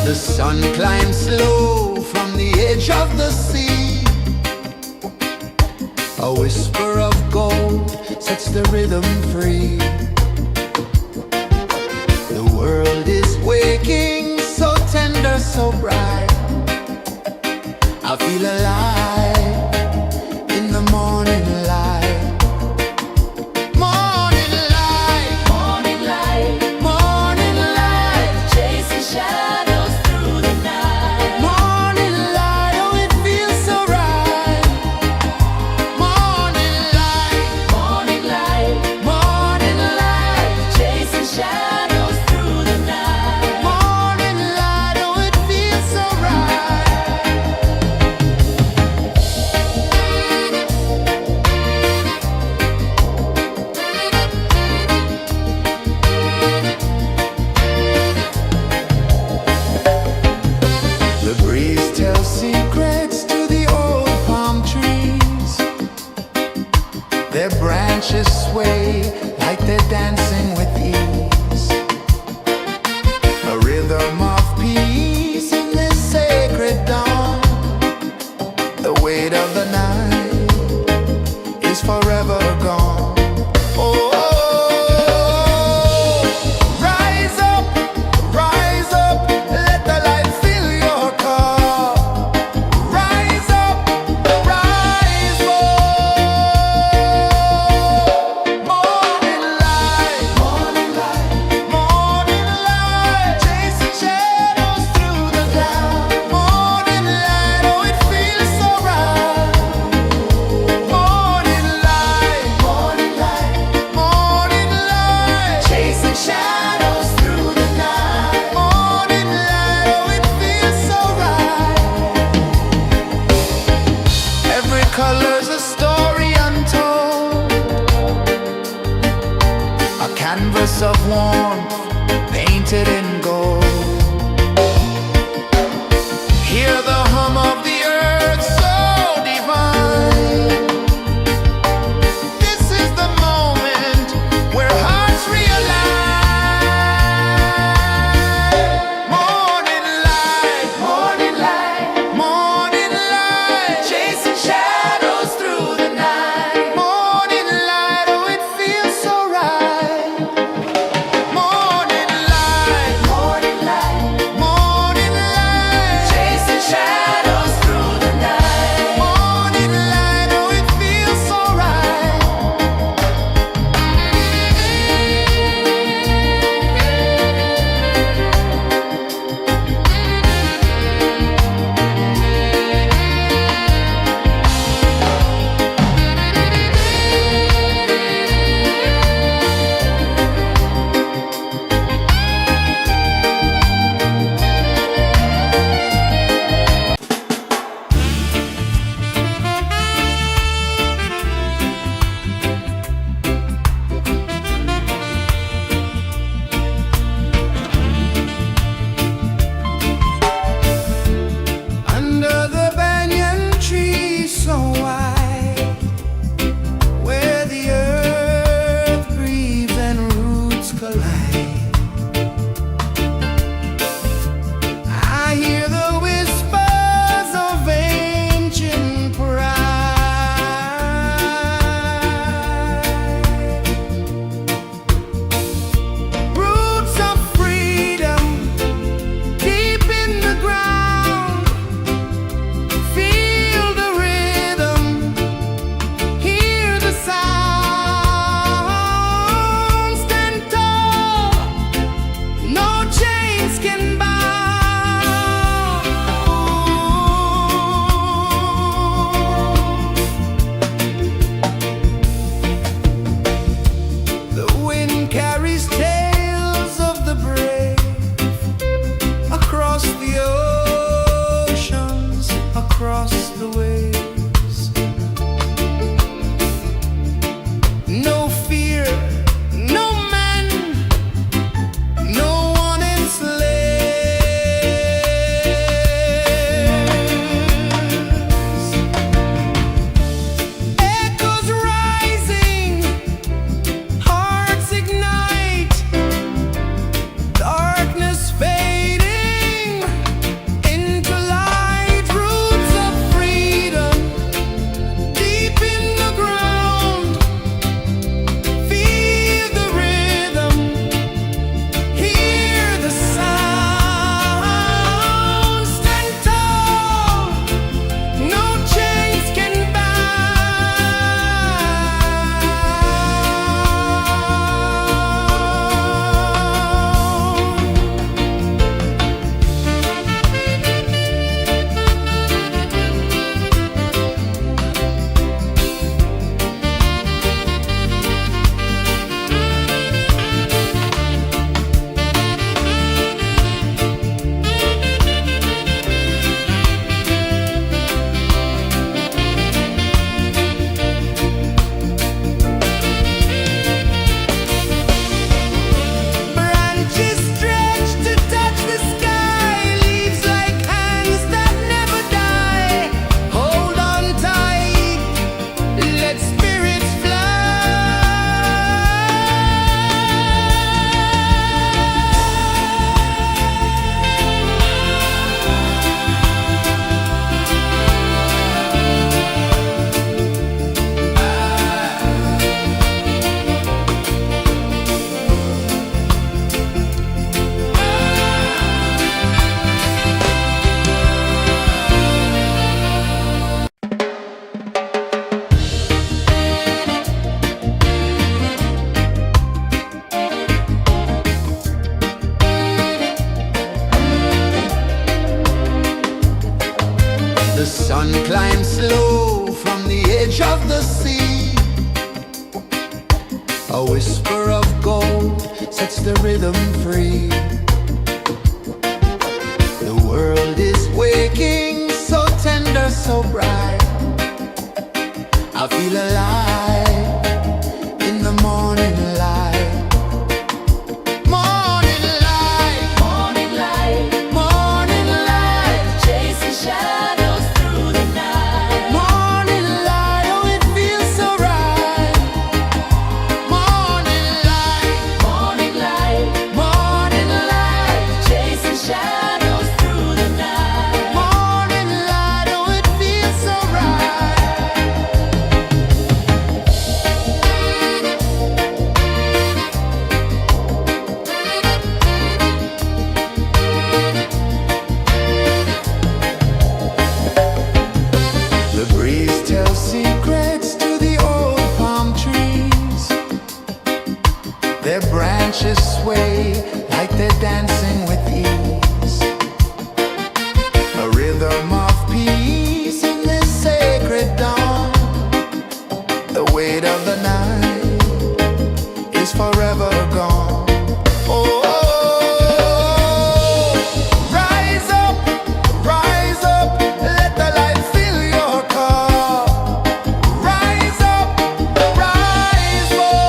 A: The sun climbs slow from the edge of the sea. A whisper of gold sets the rhythm free. The world is waking, so tender, so bright. I feel alive in the morning light. Morning light,
B: Morning light,
A: morning light,
B: chasing shadows through the night.
A: morning light, oh it feels so right. Morning light,
B: Morning light,
A: morning light,
B: chasing shadows through the night.
A: morning light, oh it feels so right. The breeze tells secrets to the old palm trees. Their branches sway like they're dancing with ease. A rhythm of peace in this sacred dawn. The weight of the night is forever gone. Oh, rise up, let the light fill your cup. Rise up, rise more. Morning light, morning light, morning light, chasing shadows through the cloud. Morning light, oh it feels so right. Morning light, morning light, morning light, chasing shadows through the night. Morning light, oh it feels so right. Every color's a story untold, a canvas of warmth painted in gold. Hear the hum of the earth so divine. This is the moment where hearts realign. Morning light, morning light, morning light, chasing shadows through the night. Morning light, oh it feels so right. Morning light, sun climbs slow from the edge of the sea. A whisper of gold sets the rhythm free. The world is waking, so tender, so bright. I feel alive in the morning light. Morning light,
B: Morning light,
A: morning light,
B: chasing shadows through the night.
A: morning light, oh it feels so right. Morning light,
B: Morning light,
A: morning light,
B: chasing shadows through the night.
A: morning light, oh it feels so right. The breeze tells secrets to the old palm trees. Their branches sway like they're dancing with ease. A rhythm of peace in this sacred dawn. The weight of the night is forever gone. Oh, rise up, let the light fill your cup. Rise up, rise more.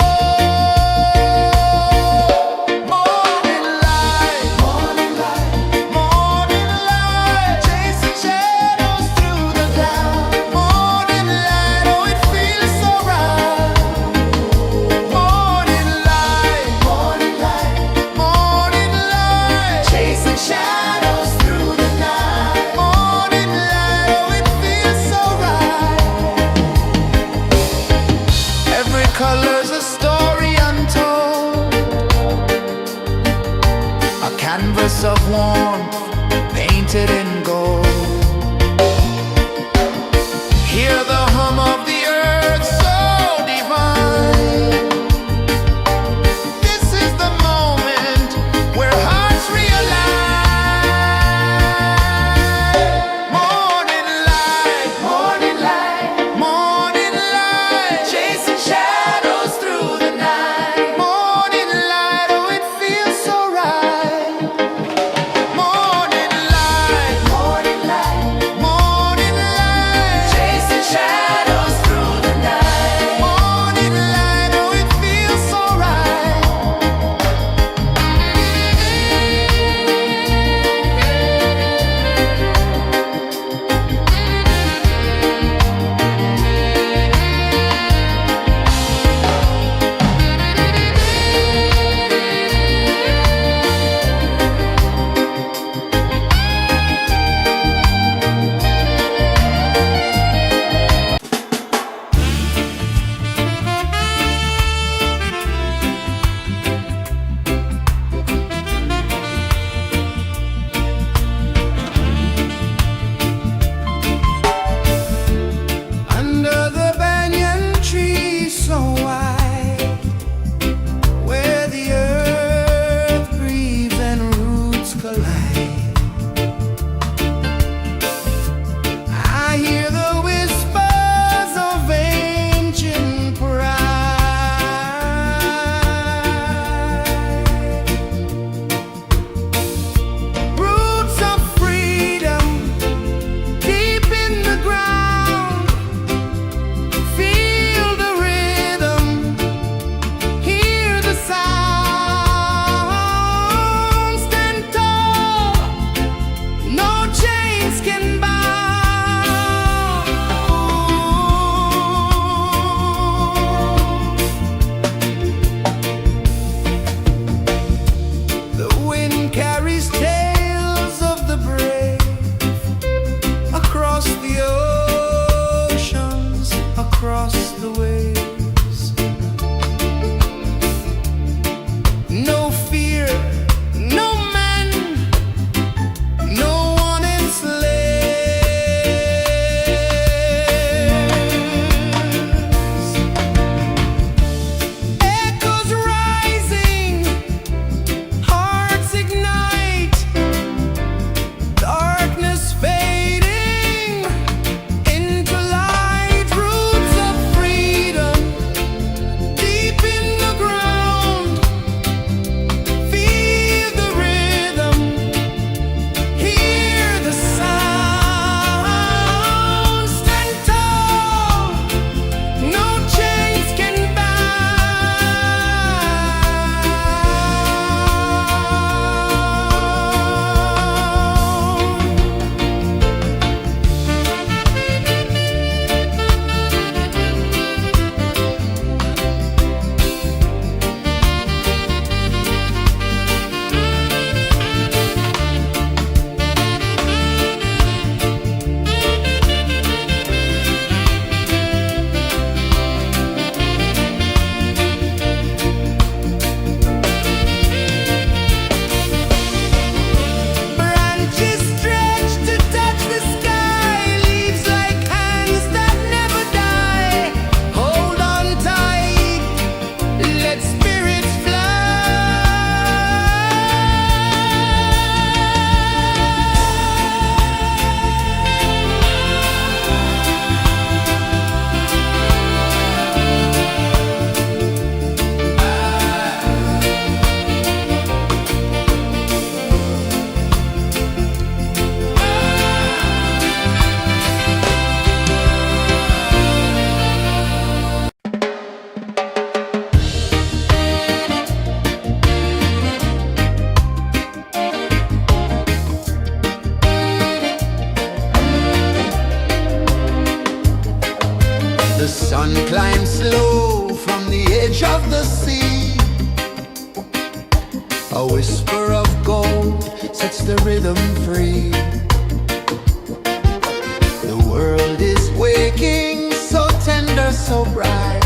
A: Morning light, morning light, morning light, chasing shadows through the cloud. Morning light, oh it feels so right. Morning light, morning light, morning light, chasing shadows through the night. Morning light, oh it feels so right. Every color's a story untold, a canvas of warmth painted in gold. Hear the hum of the earth so divine. This is the moment where hearts realign. Morning light, morning light, morning light, chasing shadows through the night. Morning light, oh it feels so right. Morning light, morning sets the rhythm free. The world is waking, so tender, so bright.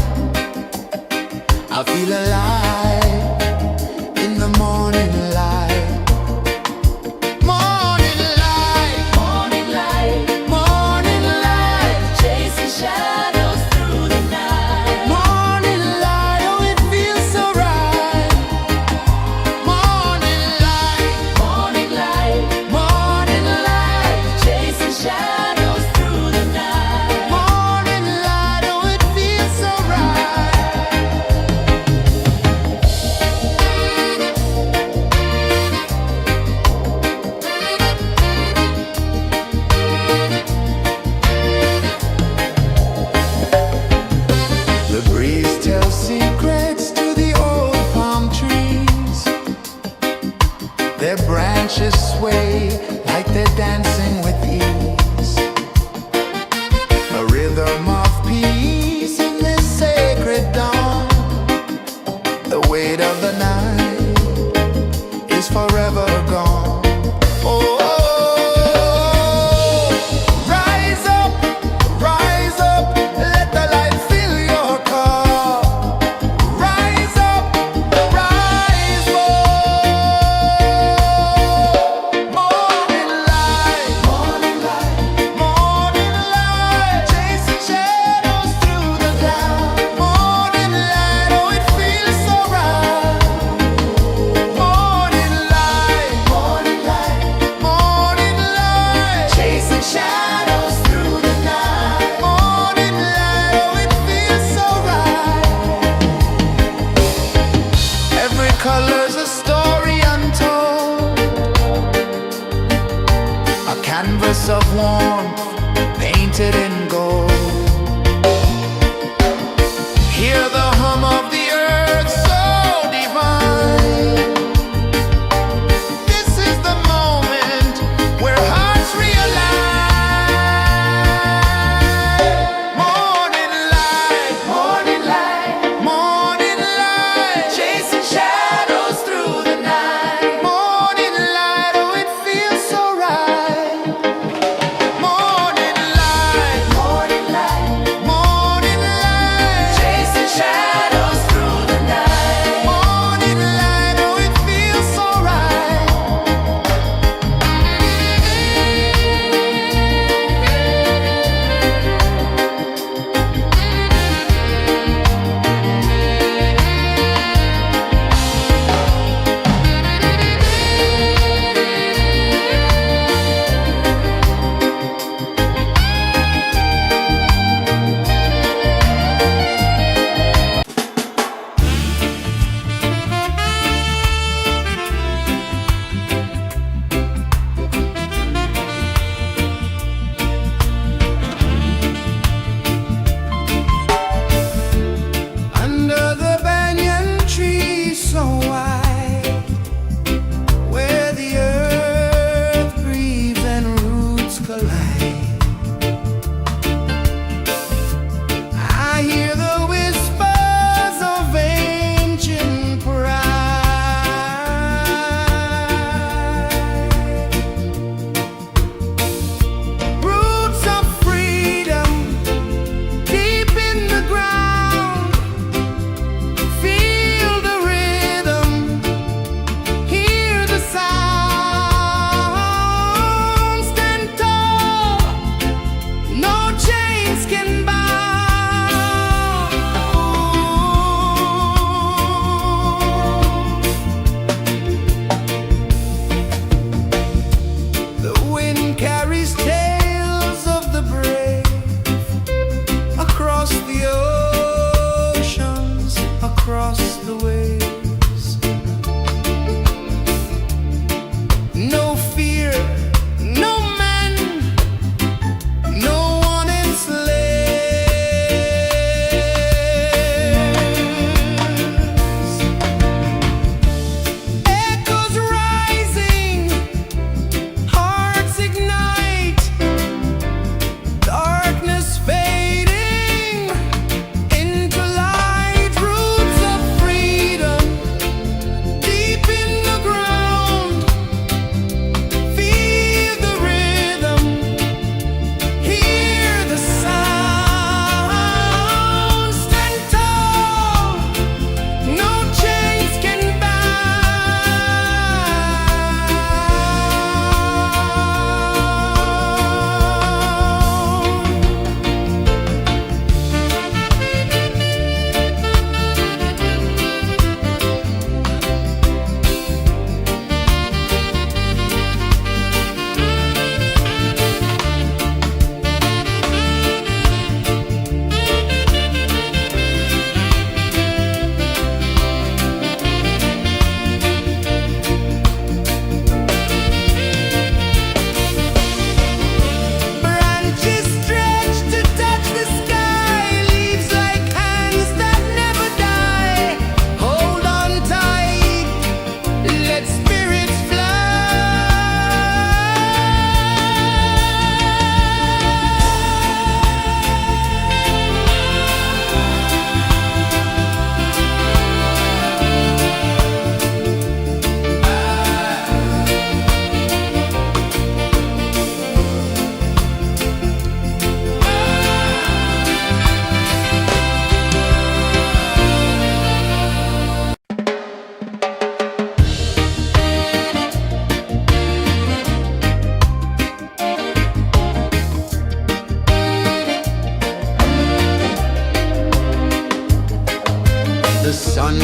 A: I feel alive in the morning light. Morning light,
B: Morning light,
A: morning light,
B: chasing shadows through the night.
A: morning light, oh it feels so right. Morning light,
B: Morning light,
A: morning light,
B: chasing shadows through the night.
A: morning light, oh it feels so right. The breeze tells secrets to the old palm trees. Their branches sway like they're dancing with ease. A rhythm of peace in this sacred dawn. The weight of the night is forever gone. Oh, rise up, let the light fill your cup. Rise up, rise more. Morning light, morning light, chasing shadows through the cloud. Morning light, oh it feels so right. Morning light, morning light, chasing shadows through the night. Morning light, oh it feels so right. Every color's a story untold, a canvas of warmth painted in gold. Hear the hum of the earth so divine. This is the moment where hearts realign. Morning light, morning light, chasing shadows through the night. Morning light, oh it feels so right. Morning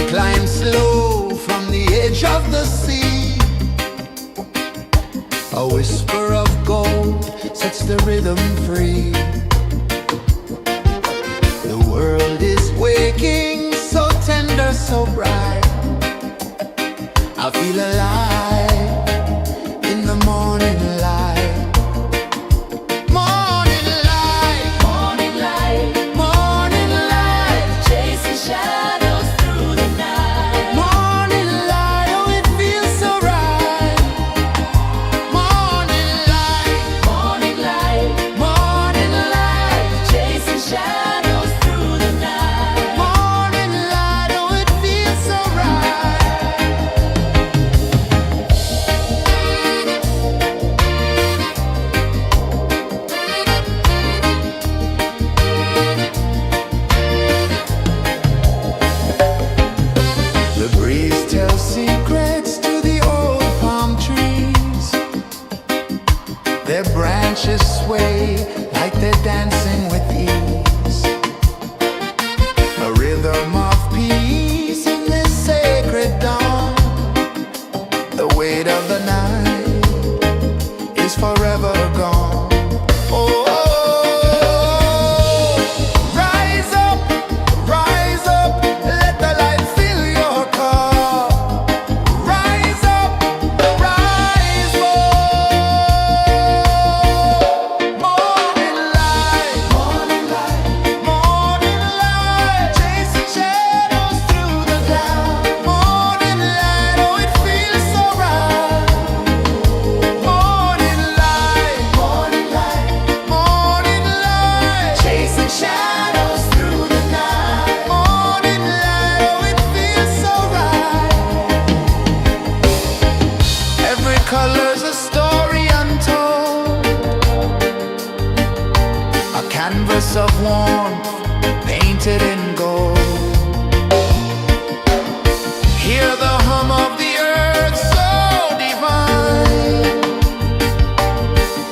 A: climb slow from the edge of the sea. A whisper of gold sets the rhythm free. The world is waking, so tender, so bright. I feel alive in the morning light. Morning light,
B: Morning light,
A: morning light,
B: chasing shadows through the night.
A: morning light. Oh, it feels so right. Morning light,
B: Morning light,
A: morning light,
B: chasing shadows through the night.
A: morning light. Oh, it feels so right. The breeze tells secrets to the old palm trees. Their branches sway like they're dancing with ease. A rhythm of peace in this sacred dawn. The weight of the night is forever gone. Oh, rise up, let the light fill your cup. Rise up, rise up. Morning light, morning light, morning light, chasing shadows through the cloud. Morning light, oh, it feels so right. Morning light, morning light, morning light, chasing shadows through the night. Morning light, oh, it feels so right. Every color's a story untold, a canvas of warmth painted in gold. Hear the hum of the earth so divine.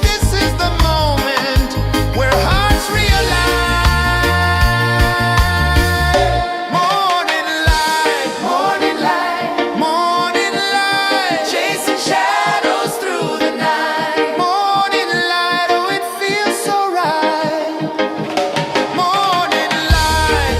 A: This is the moment where hearts realign. Morning light, morning light, morning light, chasing shadows through the night. Morning light, oh, it feels so right. Morning light,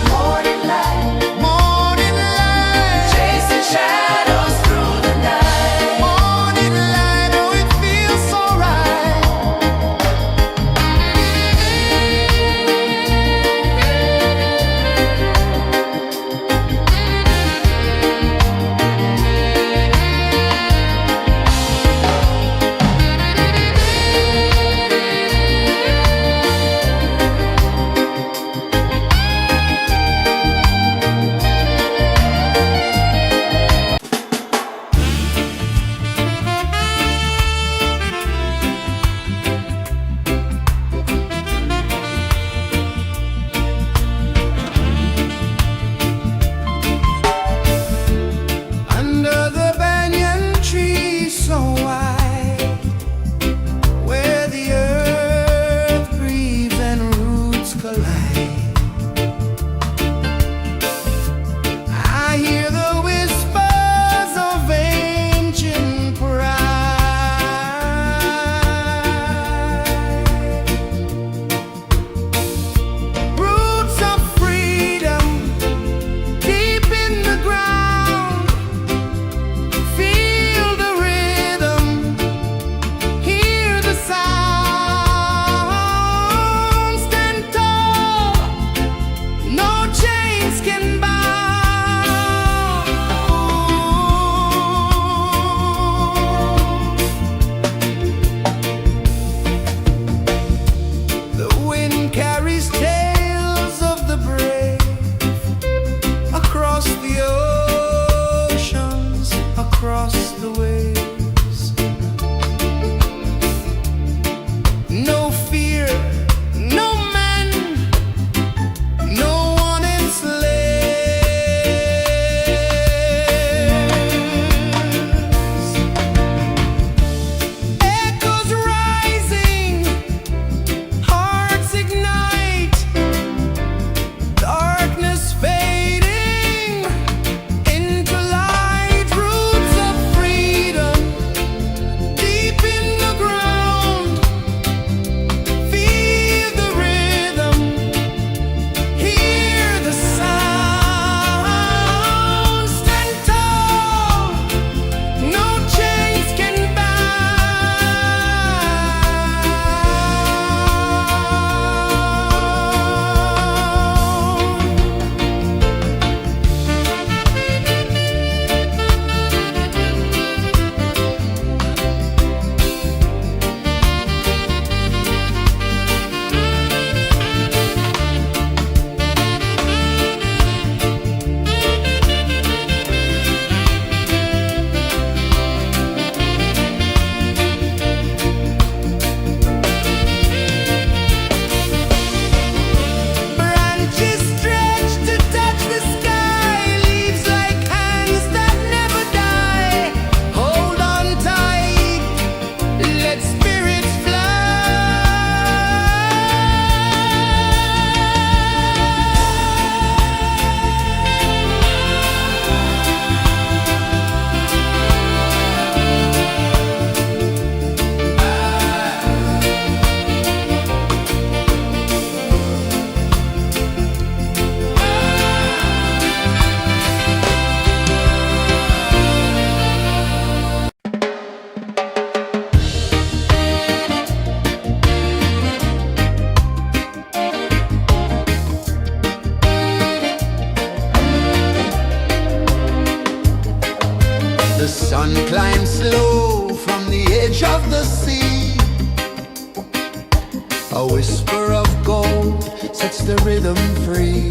A: A whisper of gold sets the rhythm free.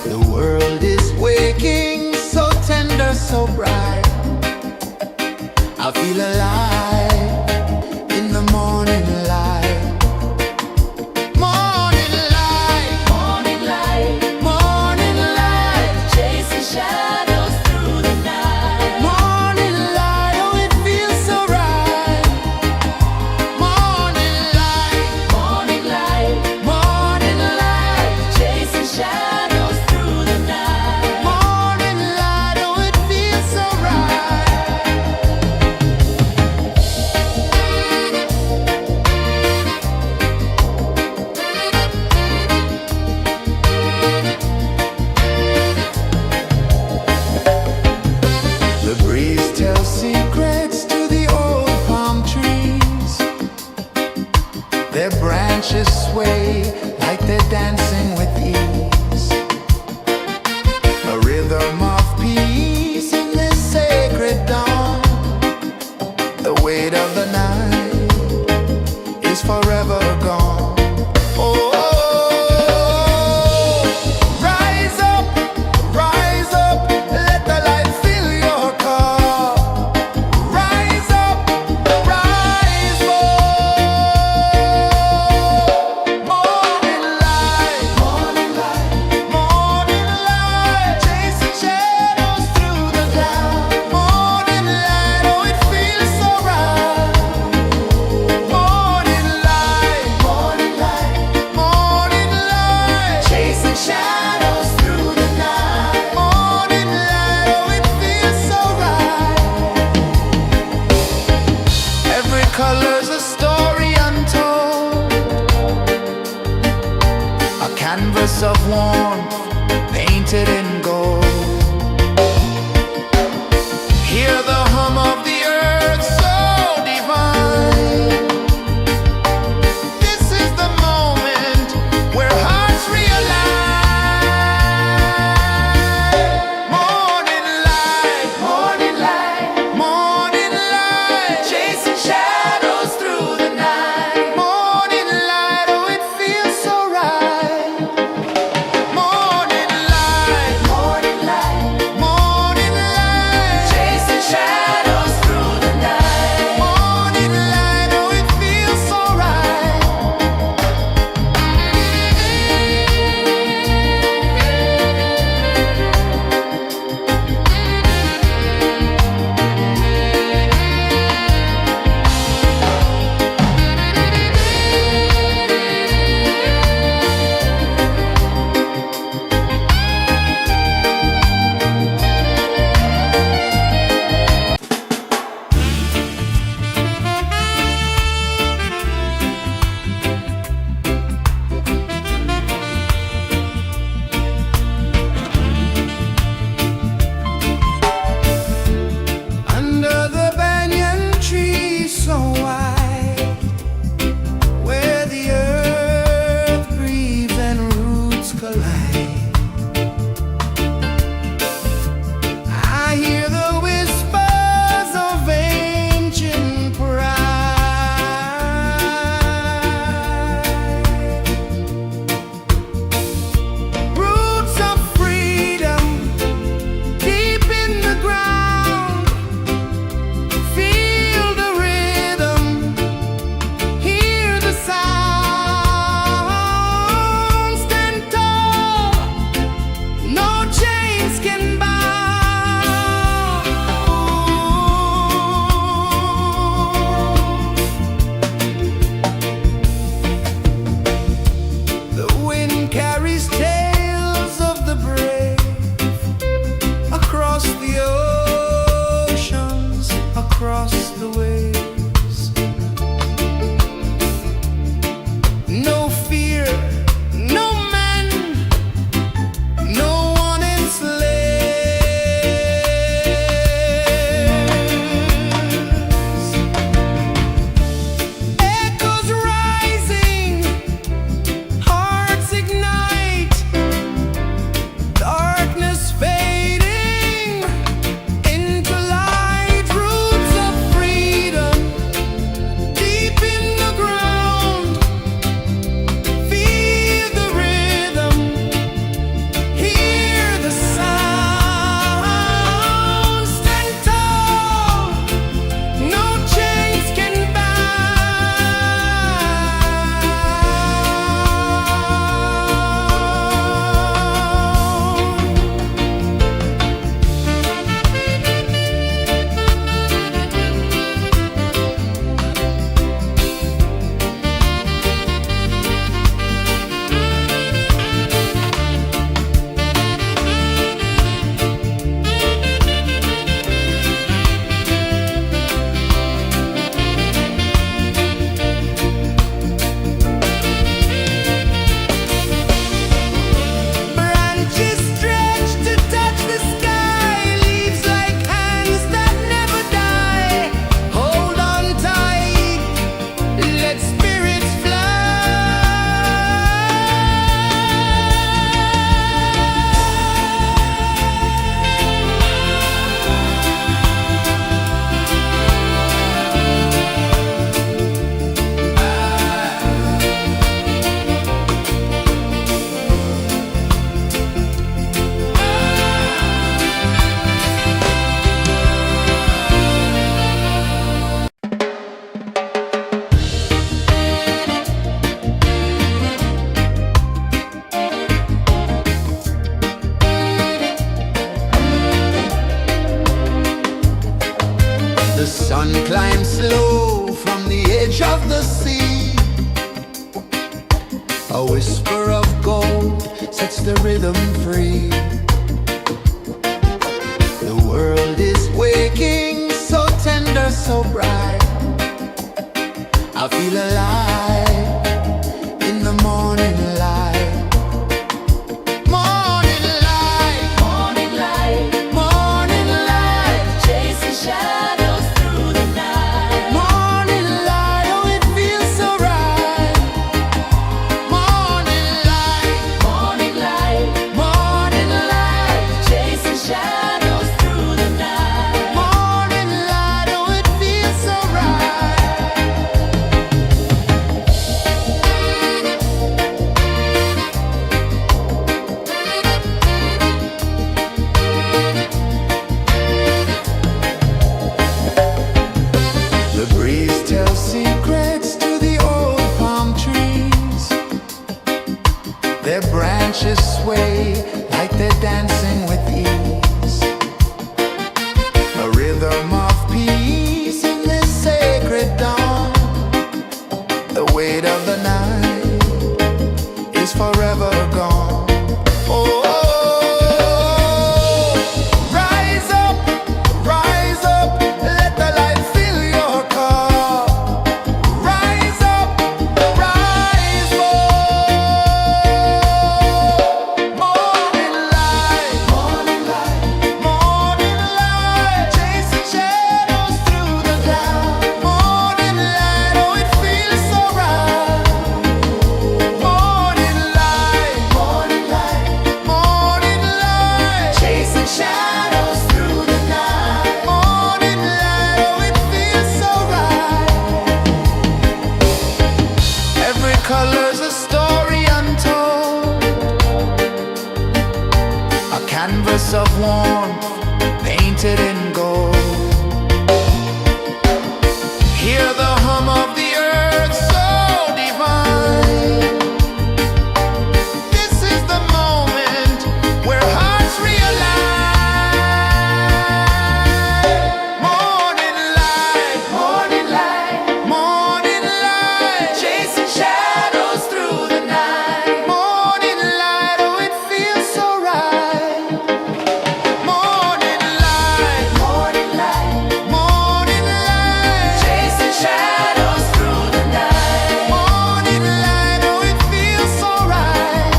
A: The world is waking, so tender, so bright. I feel alive in the morning light. Morning light,
B: Morning light,
A: morning light,
B: chasing shadows through the night.
A: morning light. Oh, it feels so right. Morning light,
B: Morning light,
A: morning light,
B: chasing shadows through the night.
A: morning light. Oh, it feels so right. The breeze tells secrets to the old palm trees. Their branches sway like they're dancing with ease. A rhythm of peace in this sacred dawn. The weight of the night is forever gone. Oh, rise up, let the light fill your cup. Rise up, rise up. Morning light, morning light, morning light, chasing shadows through the cloud. Morning light, oh, it feels so right. Morning light, morning light, morning light, chasing shadows through the night. Morning light, oh, it feels so right. Every color's a story untold, a canvas of warmth painted in gold. Hear the hum of the earth so divine. This is the moment where hearts realign. Morning light, morning light, morning light, chasing shadows through the night. Morning light, oh, it feels so right. Morning The sun climbs slow from the edge of the sea. A whisper of gold sets the rhythm free. The world is waking, so tender, so bright. I feel alive in the morning light. Morning light,
B: Morning light,
A: morning light,
B: chasing shadows through the night.
A: morning light, oh it feels so right. Morning light,
B: Morning light,
A: morning light,
B: chasing shadows through the night.
A: morning light, oh it feels so right. The breeze tells secrets to the old palm trees. Their branches sway like they're dancing with ease. A rhythm of peace in this sacred dawn. The weight of the night is forever gone. Oh, rise up, let the light fill your cup. Rise up, rise up. Morning light, morning light, morning light, chasing shadows through the cloud. Morning light, oh it feels so right. Morning light, morning light, morning light, chasing shadows through the night. Morning light, oh it feels so right. Every color's a story untold, a canvas of warmth painted in gold. Hear the hum of the earth so divine. This is the moment where hearts realign. Morning light, morning light, morning light, chasing shadows through the night. Morning light, oh it feels so right. Morning light,
B: Morning light,
A: morning light,
B: chasing shadows through the night.
A: morning light, oh it feels so right.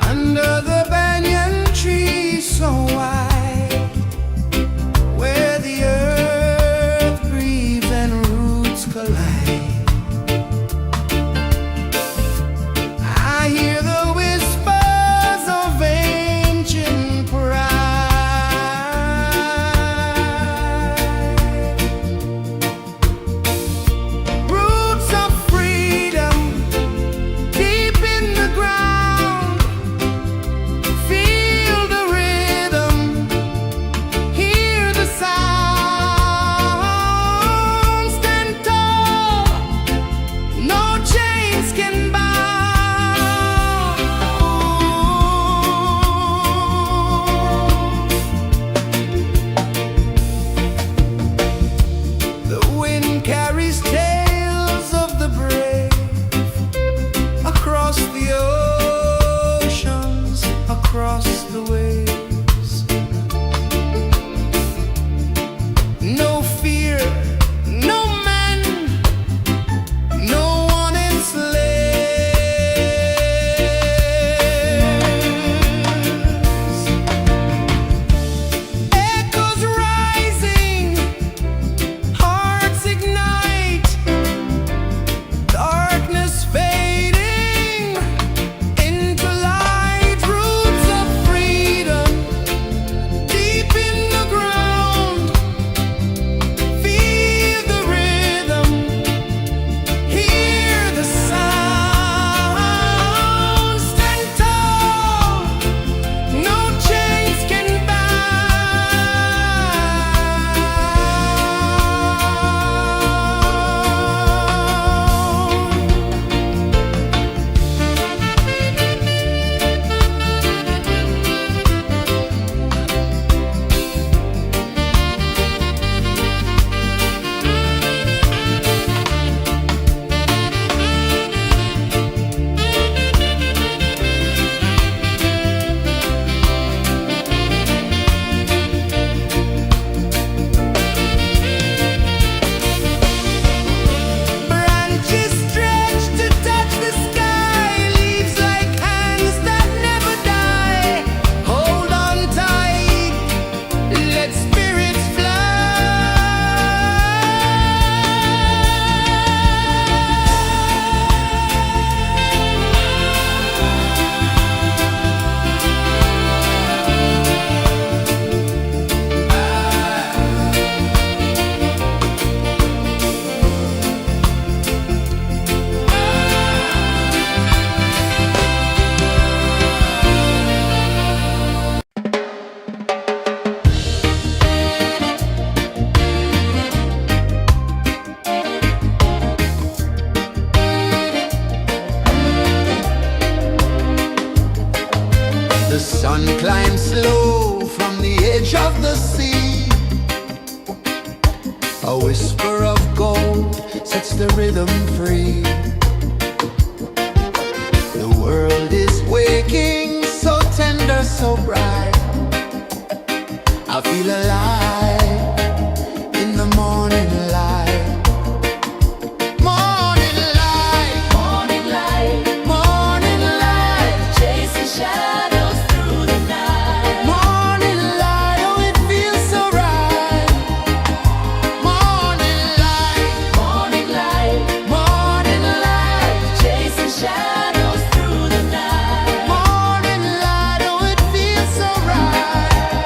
A: Under the banyan tree so wide, where the earth breathes and roots collide, I hear the whispers of ancient pride. Roots of freedom deep in the ground. Feel the rhythm, hear the sound. Stand tall, no chains can bound. The wind carries tales of the brave across the oceans, across the waves. No fear, no man, no one enslaves. Echoes rising, hearts ignite, darkness fading, The sun climbs slow from the edge of the sea. A whisper of gold sets the rhythm free. The world is waking, so tender, so bright. I feel alive in the morning light. Morning light,
B: Morning light,
A: morning light,
B: chasing shadows through the night.
A: morning light, oh it feels so right. Morning light,
B: Morning light,
A: morning light,
B: chasing shadows through the night.
A: morning light, oh it feels so right.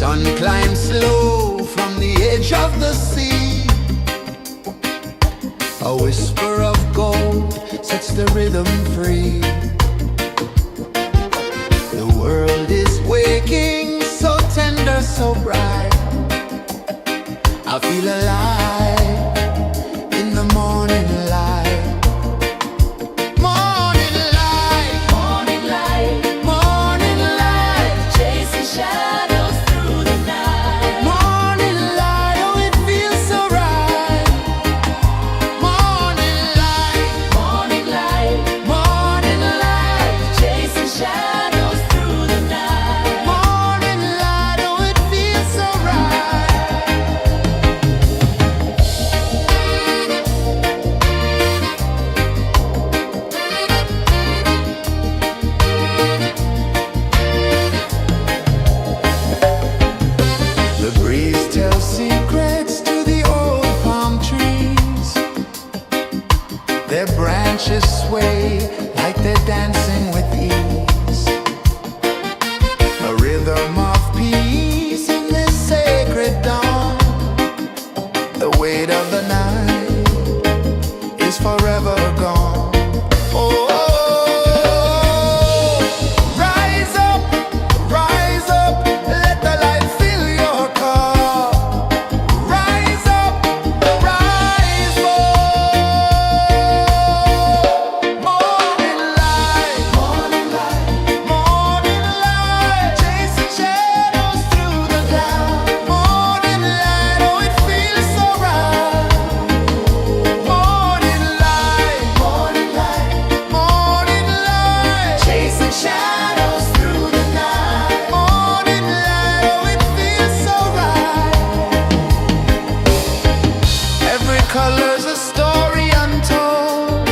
A: sun climbs slow from the edge of the sea. A whisper of gold sets the rhythm free. The world is waking, so tender, so bright. I feel alive in the morning light. Morning light,
B: Morning light,
A: morning light,
B: chasing shadows through the night.
A: morning light, oh it feels so right. Morning light,
B: Morning light,
A: morning light,
B: chasing shadows through the night.
A: morning light, oh it feels so right. The breeze tells secrets to the old palm trees. Their branches sway like they're dancing with ease. A rhythm of peace in this sacred dawn. The weight of the night is forever gone. Oh, rise up, let the light fill your car. Rise up, rise up. Morning light, morning light, morning light, chasing shadows through the cloud. Morning light, oh it feels so right. Morning light, morning light, morning light, chasing shadows through the night. Morning light, oh it feels so right. Every color's a story untold,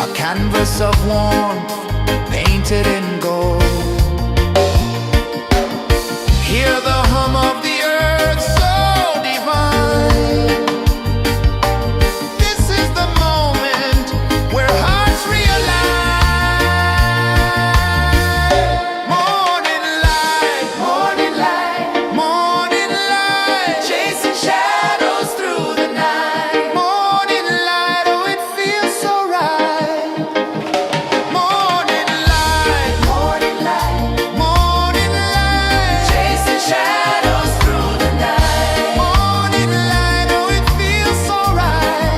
A: a canvas of warmth painted in gold. Hear the hum of the earth so divine. This is the moment where hearts realign. Morning light, morning light, morning light, chasing shadows through the night. Morning light, oh it feels so right. Morning light, morning light, morning light, chasing shadows through the night. Morning light, oh it feels so right.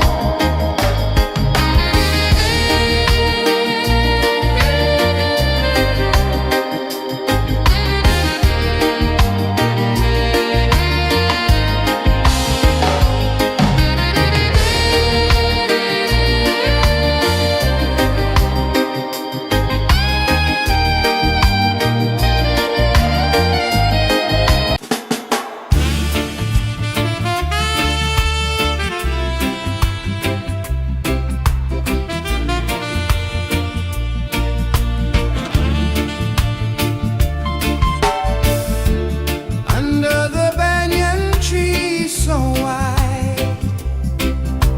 A: Under the banyan tree so wide,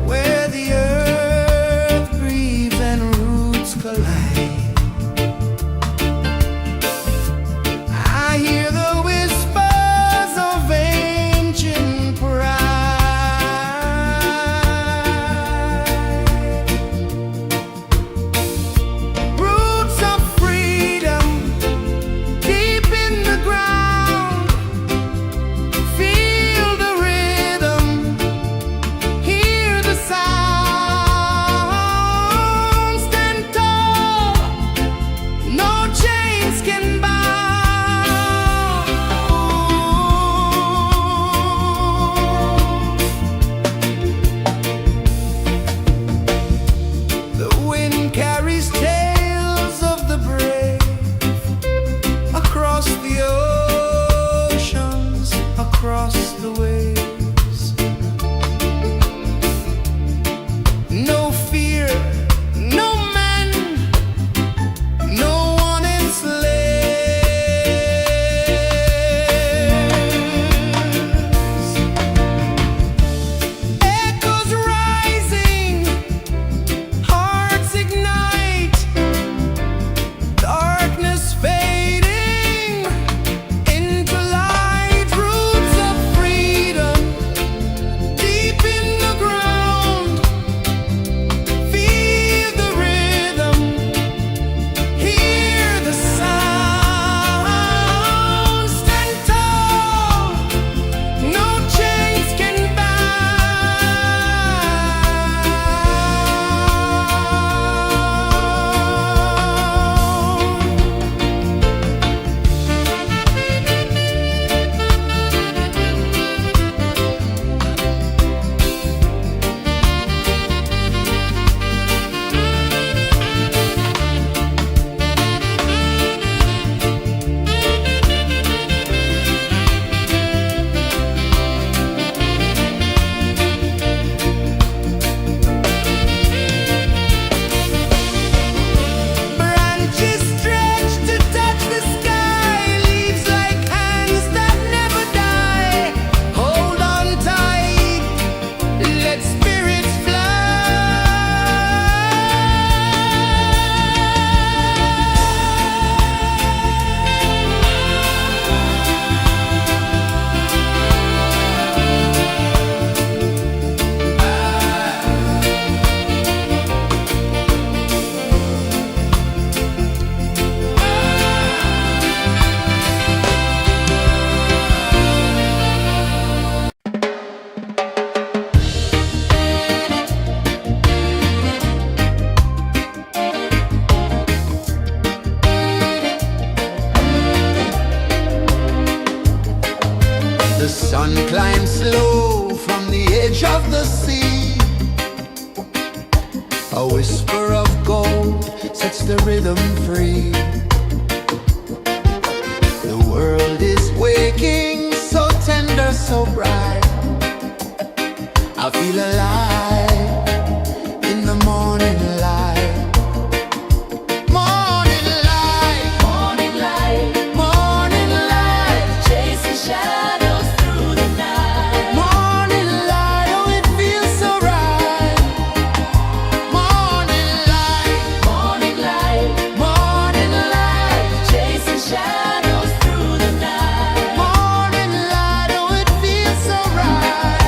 A: where the earth breathes and roots collide, I hear the whispers of ancient pride. Roots of freedom deep in the ground. Feel the rhythm, hear the sound. Stand tall, no chains can bound. The wind carries tales of the brave across the oceans, across the waves. No fear, no man, no one enslaves. Echoes rising, hearts ignite, darkness fading, sun climbs slow from the edge of the sea. A whisper of gold sets the rhythm free. The world is waking, so tender, so bright. I feel alive in the morning light. Morning light,
B: Morning light,
A: morning light,
B: chasing shadows through the night.
A: morning light, oh it feels so right. Morning light,
B: Morning light,
A: morning light,
B: chasing shadows through the night.
A: morning light, oh it feels so right.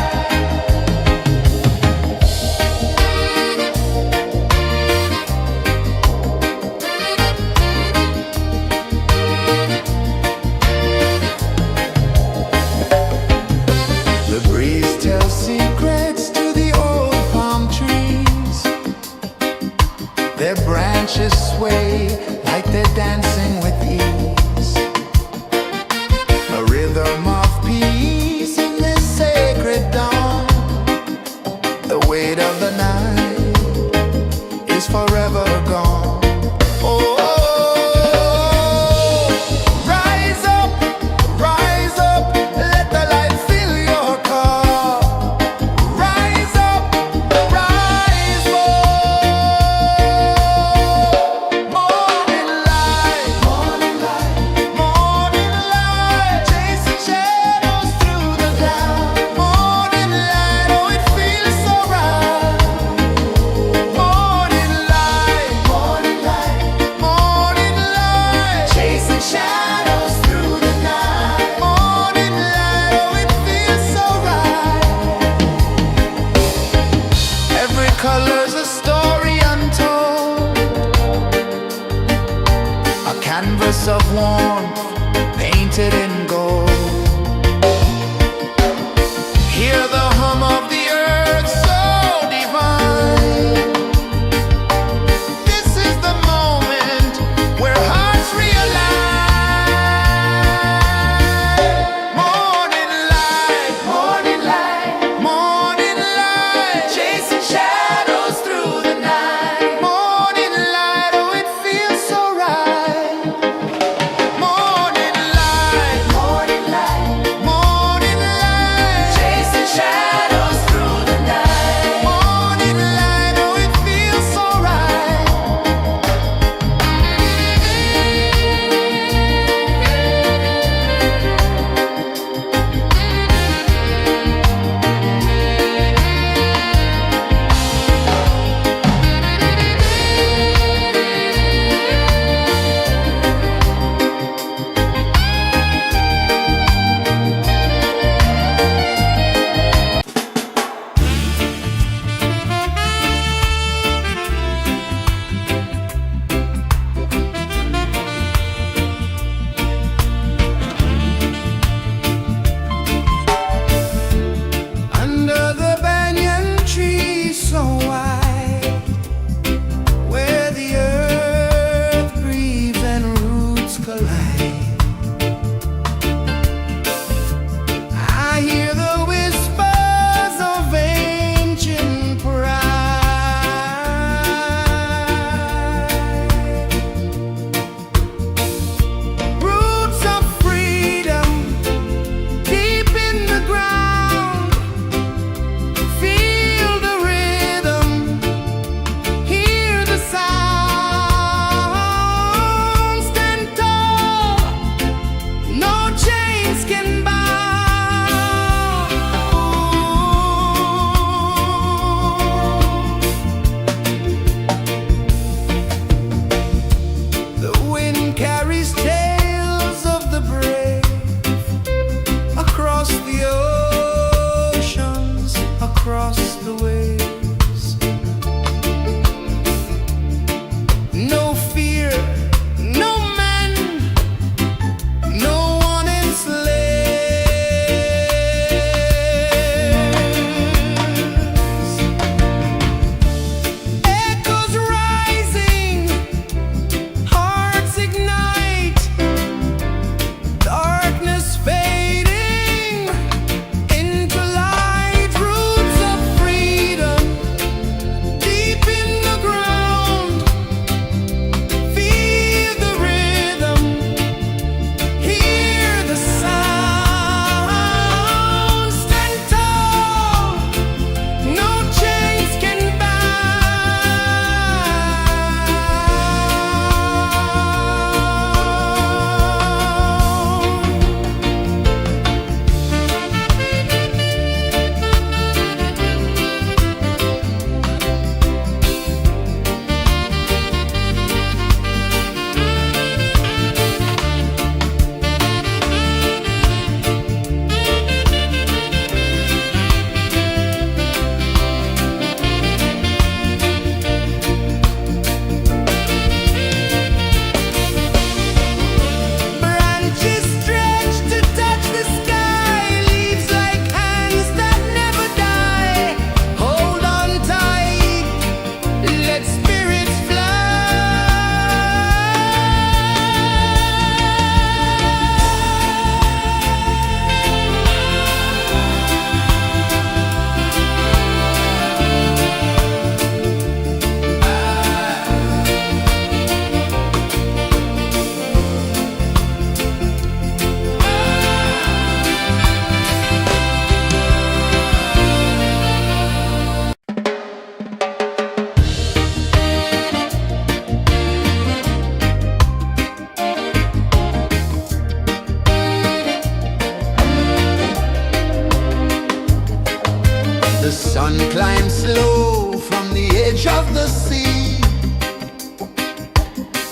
A: The breeze tells secrets to the old palm trees. Their branches sway like they're dancing with ease. A rhythm of peace in this sacred dawn. The weight of the night is forever gone. Oh, rise up, let the light fill your car. Rise up, rise up. Morning light, morning light, morning light, chasing shadows through the cloud. Morning light, oh it feels so right. Morning light, morning light, morning light, chasing shadows through the night. Morning light, oh it feels so right. Every color's a story untold, a canvas of warmth painted in gold. Hear the hum of the earth so divine. This is the moment where hearts realign. Morning light, morning light, morning light, chasing shadows through the night. Morning light, oh it feels so right. Morning light,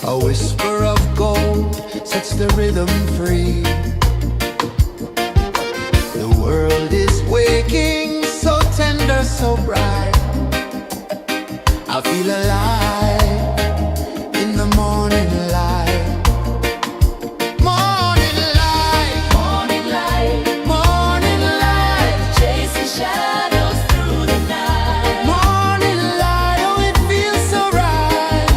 A: A whisper of gold sets the rhythm free. The world is waking, so tender, so bright. I feel alive in the morning light. Morning light,
B: Morning light,
A: morning light,
B: chasing shadows through the night.
A: morning light. Oh, it feels so right.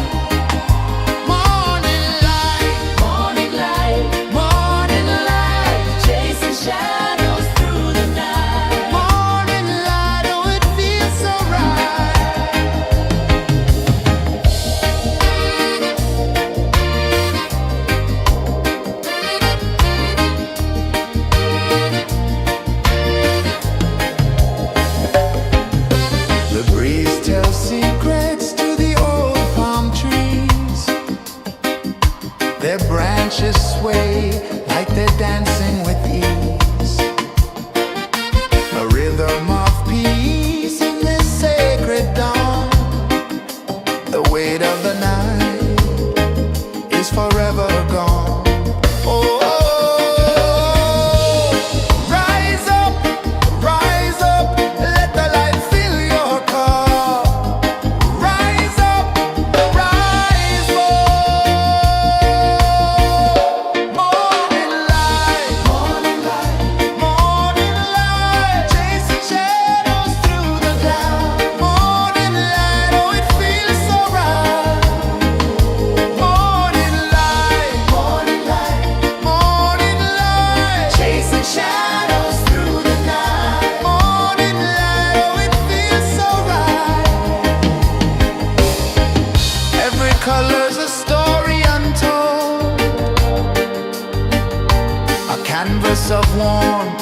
A: Morning light,
B: Morning light,
A: morning light,
B: chasing shadows through the night.
A: morning light. Oh, it feels so right. The breeze tells secrets to the old palm trees. Their branches sway like they're dancing with ease. A rhythm of peace in this sacred dawn. The weight of the night is forever gone. Oh, rise up, let the light fill your cup. Rise up, rise up. Morning light, morning light, morning light, chasing shadows through the cloud. Morning light, oh, it feels so right. Morning light, morning light, morning light, chasing shadows through the night. Morning light, oh, it feels so right. Every color's a story untold, a canvas of warmth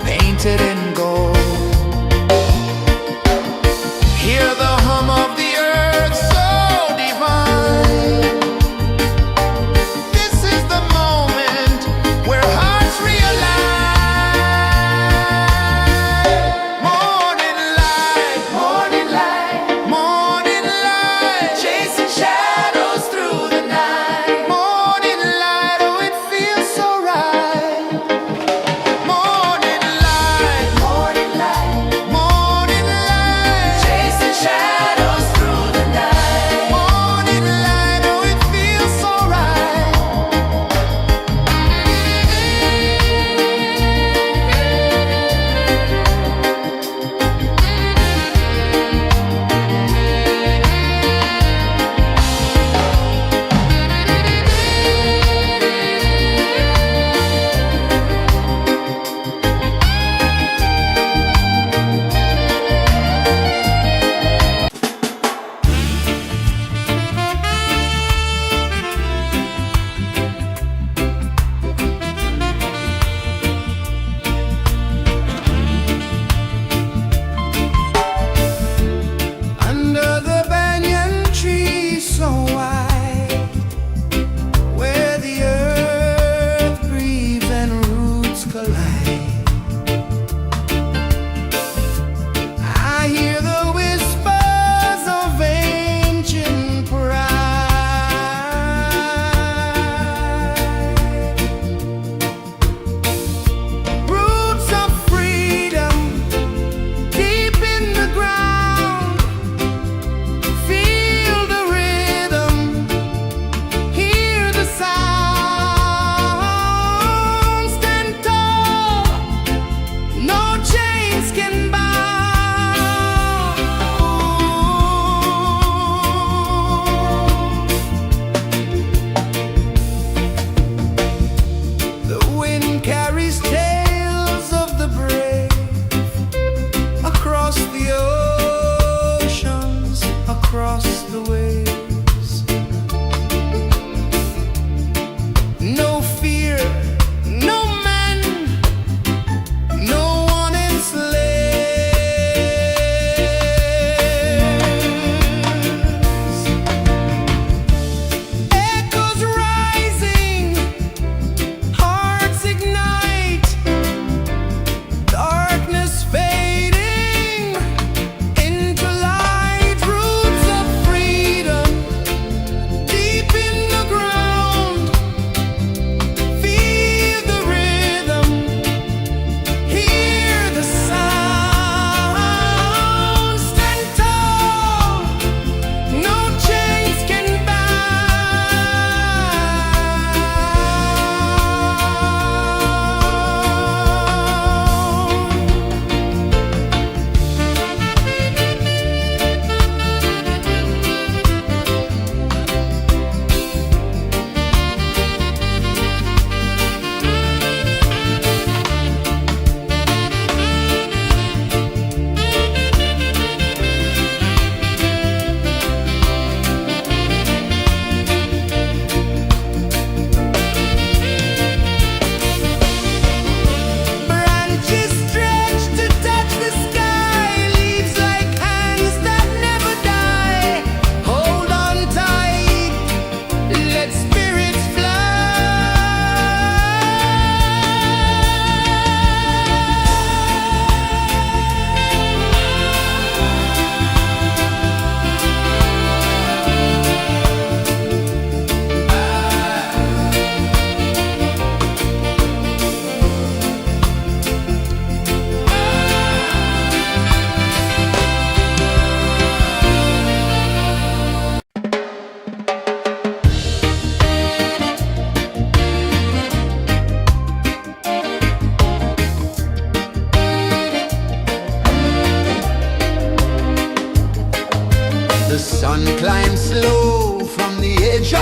A: painted in gold. Hear the hum of the earth so divine. This is the moment where hearts realign. Morning light, morning light, morning light, chasing shadows through the night. Morning light, oh, it feels so right. Morning light, morning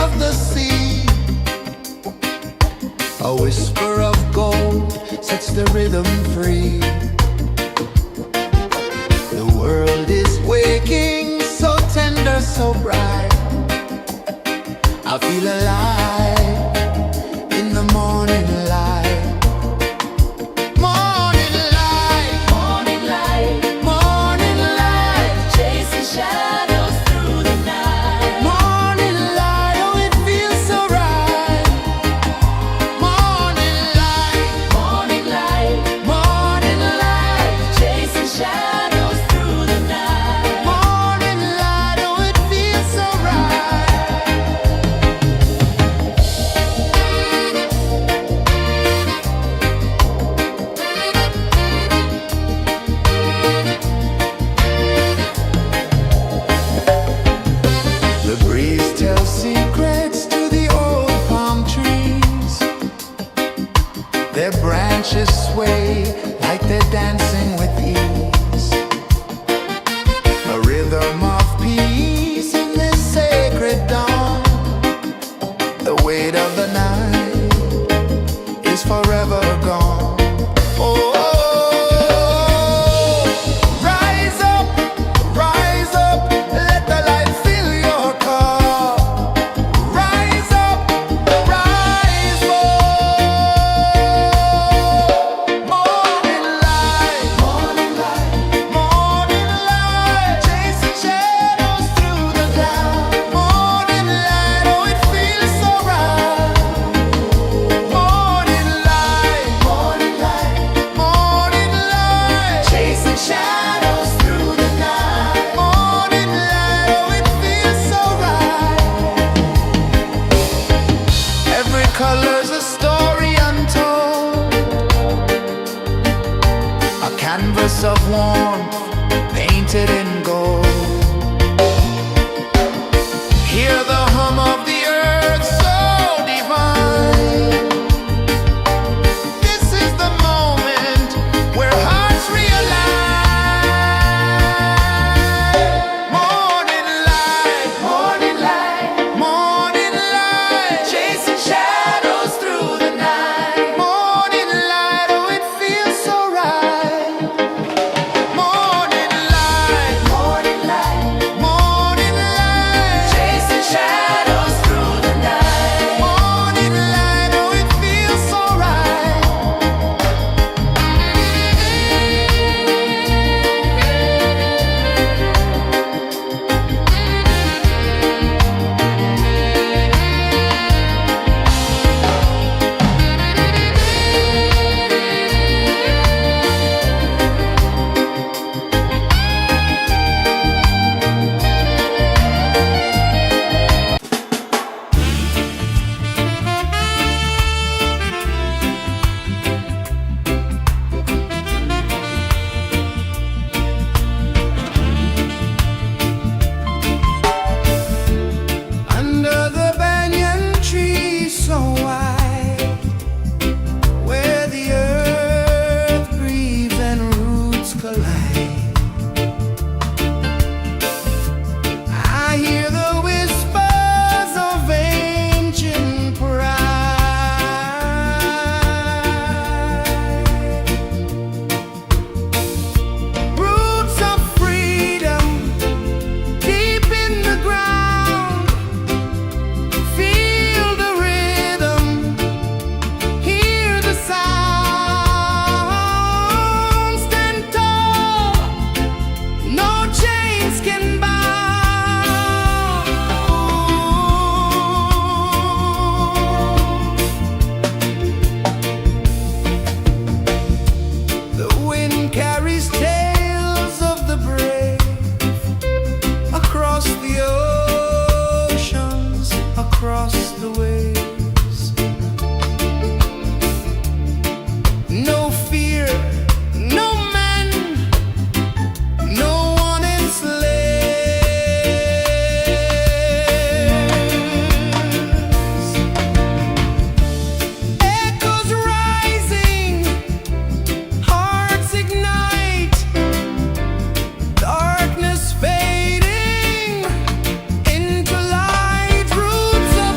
A: of the sea. A whisper of gold sets the rhythm free. The world is waking, so tender, so bright. I feel alive in the morning light. Morning light,
B: Morning light,
A: morning light,
B: chasing shadows through the night.
A: morning light. Oh, it feels so right. Morning light,
B: Morning light,
A: morning light,
B: chasing shadows through the night.
A: morning light. Oh, it feels so right. The breeze tells secrets to the old palm trees. Their branches sway like they're dancing with ease. A rhythm of peace in this sacred dawn. The weight of the night is forever gone. Oh, rise up, let the light fill your cup. Rise up, rise more. Morning light, morning light, morning light, chasing shadows through the cloud. Morning light, oh, it feels so right. Morning light, morning light, morning light, chasing shadows through the night. Morning light, oh, it feels so right. Every color's a story untold, a canvas of warmth painted in gold. Hear the hum of the earth so divine. This is the moment where hearts realign. Morning light, morning light, morning light, chasing shadows through the night. Morning light, oh, it feels so right. Morning light,
B: Morning light,
A: morning light,
B: chasing shadows through the night.
A: morning light, oh, it feels so right. Under the banyan tree so wide, where the earth breathes and roots collide, I hear the whispers of ancient pride. Roots of freedom deep in the ground. Feel the rhythm, hear the sound. Stand tall, no chains can bound. The wind carries tales of the brave across the oceans, across the waves. No fear, no man, no one enslaves. Echoes rising, hearts ignite, darkness fading into light. Roots of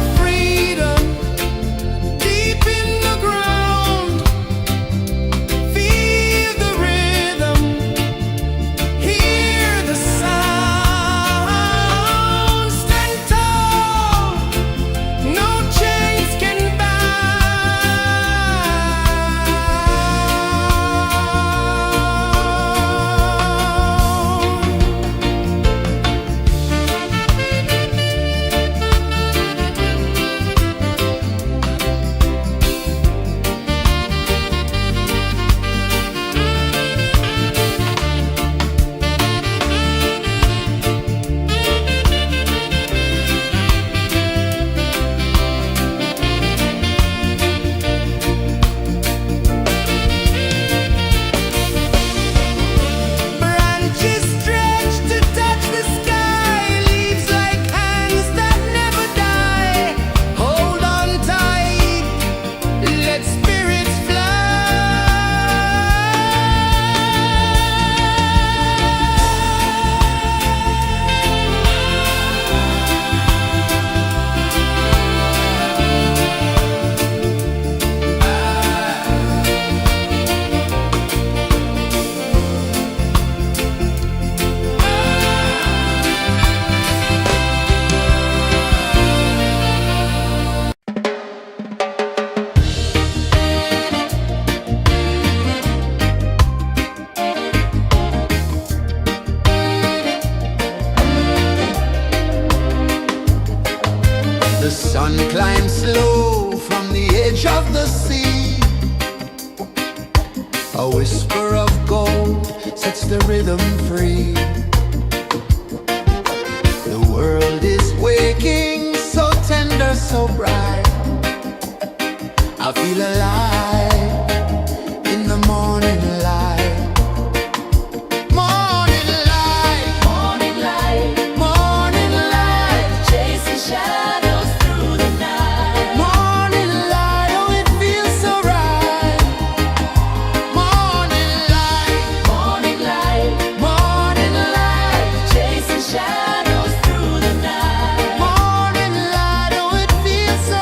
A: Climb slow from the edge of the sea. A whisper of gold sets the rhythm free. The world is waking, so tender, so bright. I feel alive in the morning light. Morning light,
B: Morning light,
A: morning light,
B: chasing shadows through the night.
A: morning light, oh it feels so right. Morning light,
B: Morning light,
A: morning light,
B: chasing shadows through the night.
A: morning light, oh it feels so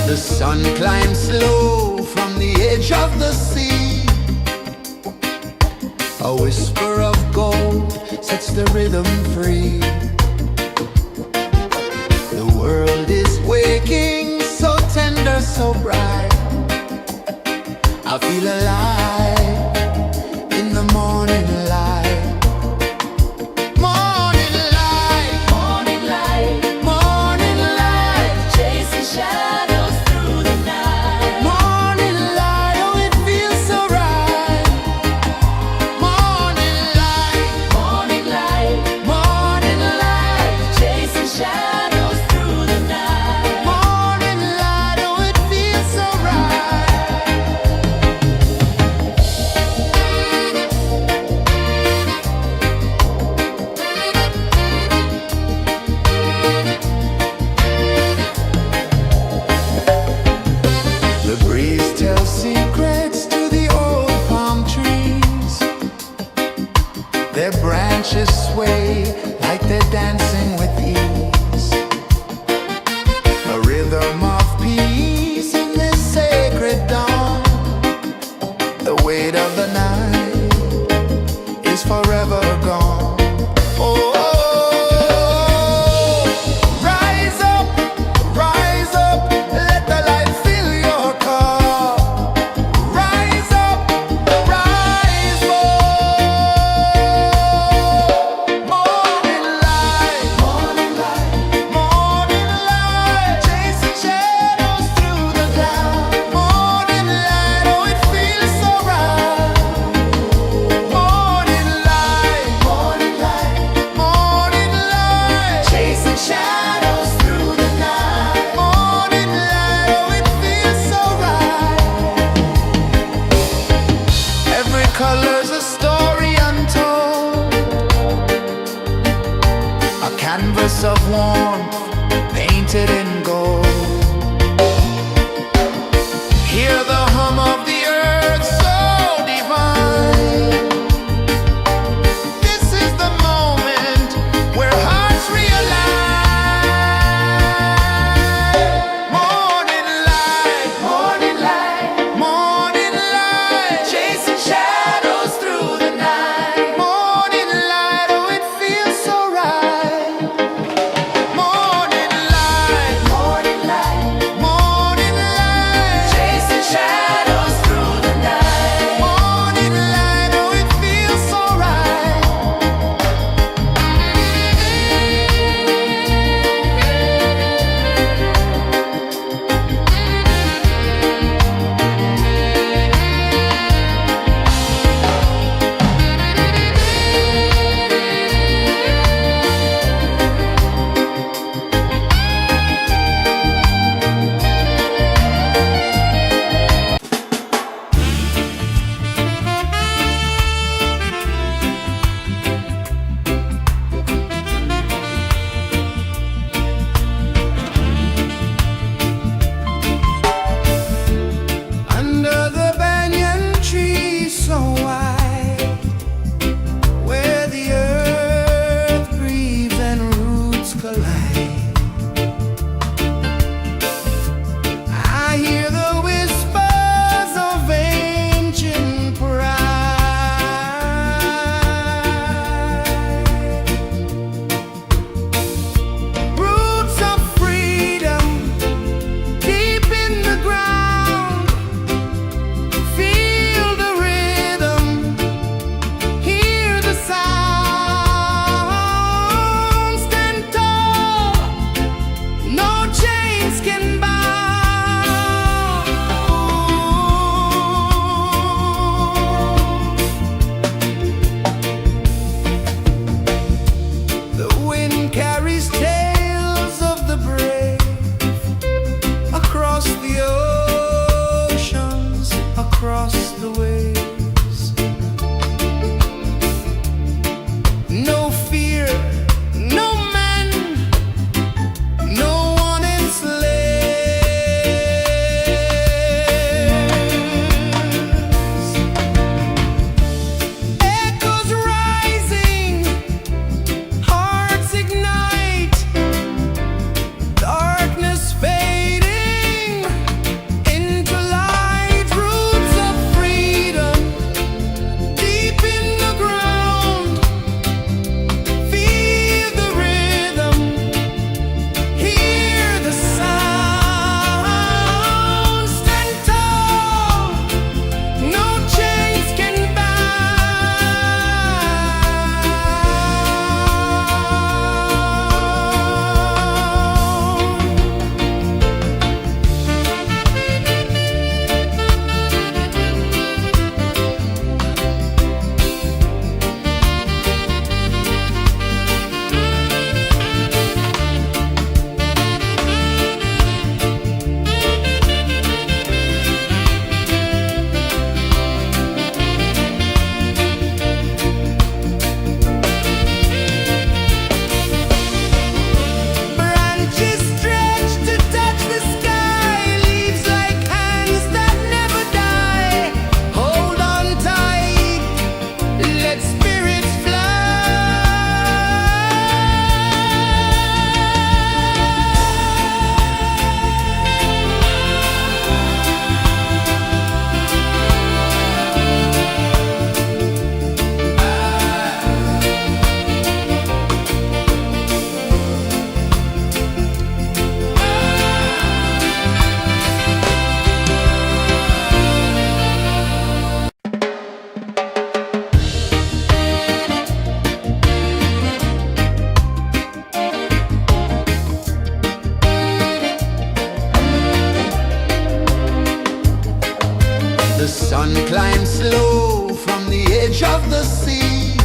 A: The sun climbs slow from the edge of the sea. A whisper of gold sets the rhythm free. The world is waking, so tender, so bright. I feel alive in the morning light. Morning light,
B: Morning light,
A: morning light,
B: chasing shadows through the night.
A: morning light, oh it feels so right. Morning light,
B: Morning light,
A: morning light,
B: chasing shadows through the night.
A: morning light, oh it feels so right. The breeze tells secrets to the old palm trees. Their branches sway like they're dancing with ease. A rhythm of peace in this sacred dawn. The weight of the night is forever gone. Oh, rise up, let the light fill your cup. Rise up, rise up. Morning light, morning light, chasing shadows through the cloud. Morning light, oh it feels so right. Morning light, morning light, chasing shadows through the night. Morning light, oh it feels so right. Every color's a story untold, a canvas of warmth painted in gold. Hear the hum of the earth so divine. This is the moment where hearts realign. Morning light, morning light, chasing shadows through the night. Morning light, oh it feels so right. Morning light, The sun climbs slow from the edge of the sea.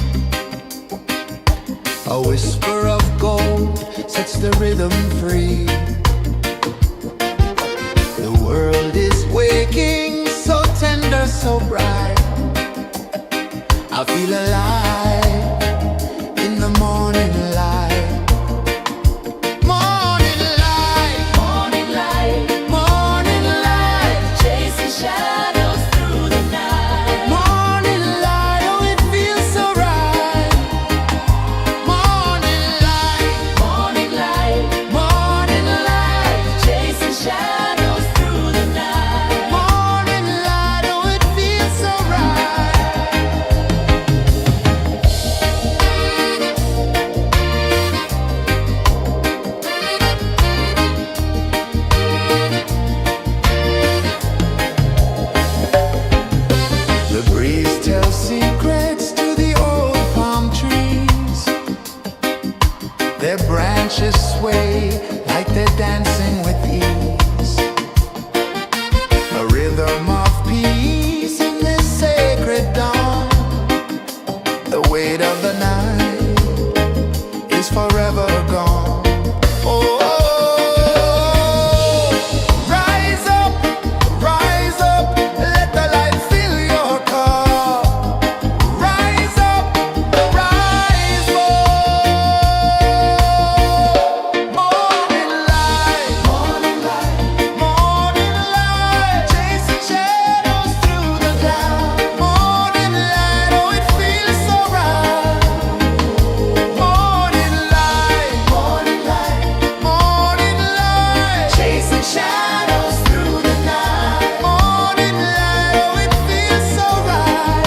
A: A whisper of gold sets the rhythm free. The world is waking, so tender, so bright. I feel alive in the morning light. Morning light,
B: Morning light,
A: morning light,
B: chasing shadows through the night.
A: morning light, oh it feels so right. Morning light,
B: Morning light,
A: morning light,
B: chasing shadows through the night.
A: morning light, oh it feels so right. The breeze tells secrets to the old palm trees. Their branches sway like they're dancing with ease. A rhythm of peace in this sacred dawn. The weight of the night is forever gone. Oh, rise up, let the light fill your cup. Rise up, rise up. Morning light, morning light, chasing shadows through the cloud. Morning light, oh it feels so right. Morning light, chasing shadows through the night. Morning light, oh it feels so right.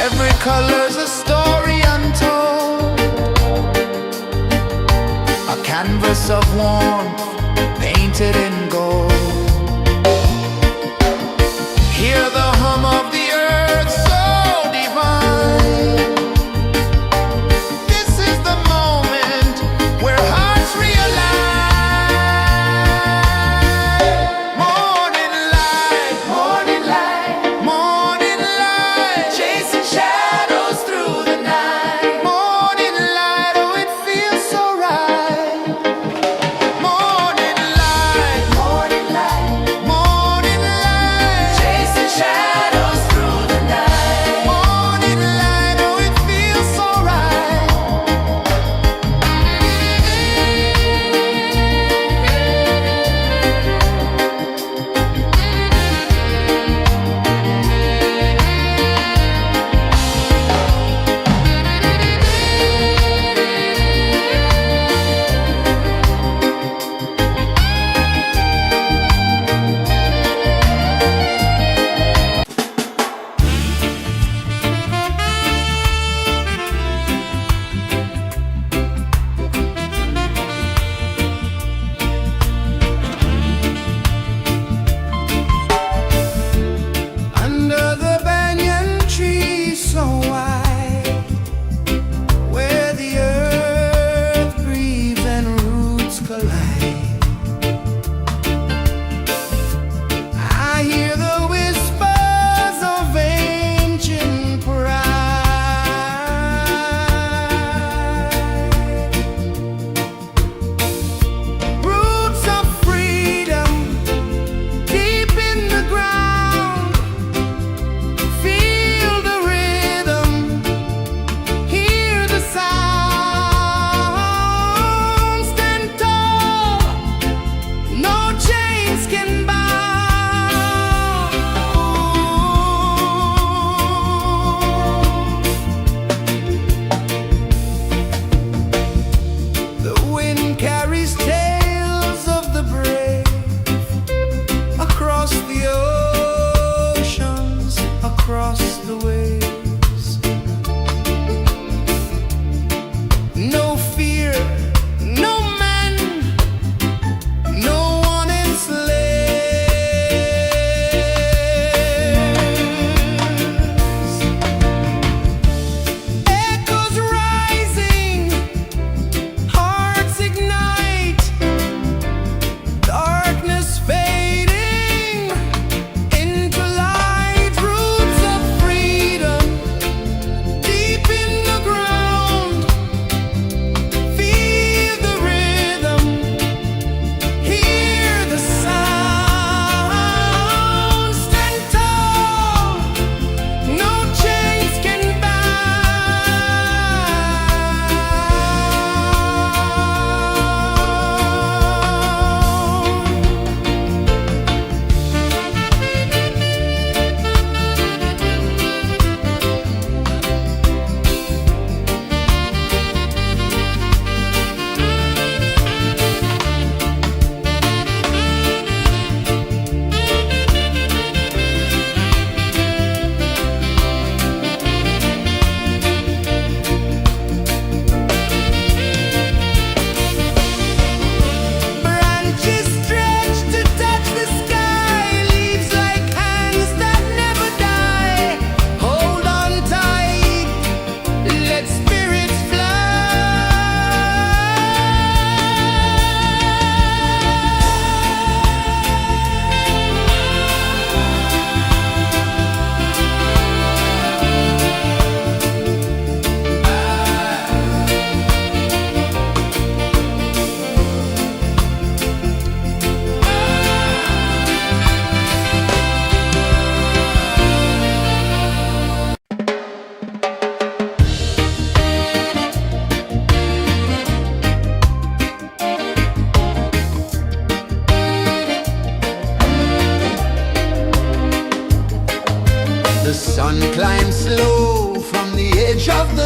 A: Every color's a story untold, a canvas of warmth painted in gold. Hear the hum of the earth so divine. This is the moment where hearts realign. Morning light, morning light, chasing shadows through the night. Morning light, oh it feels so right. Morning light,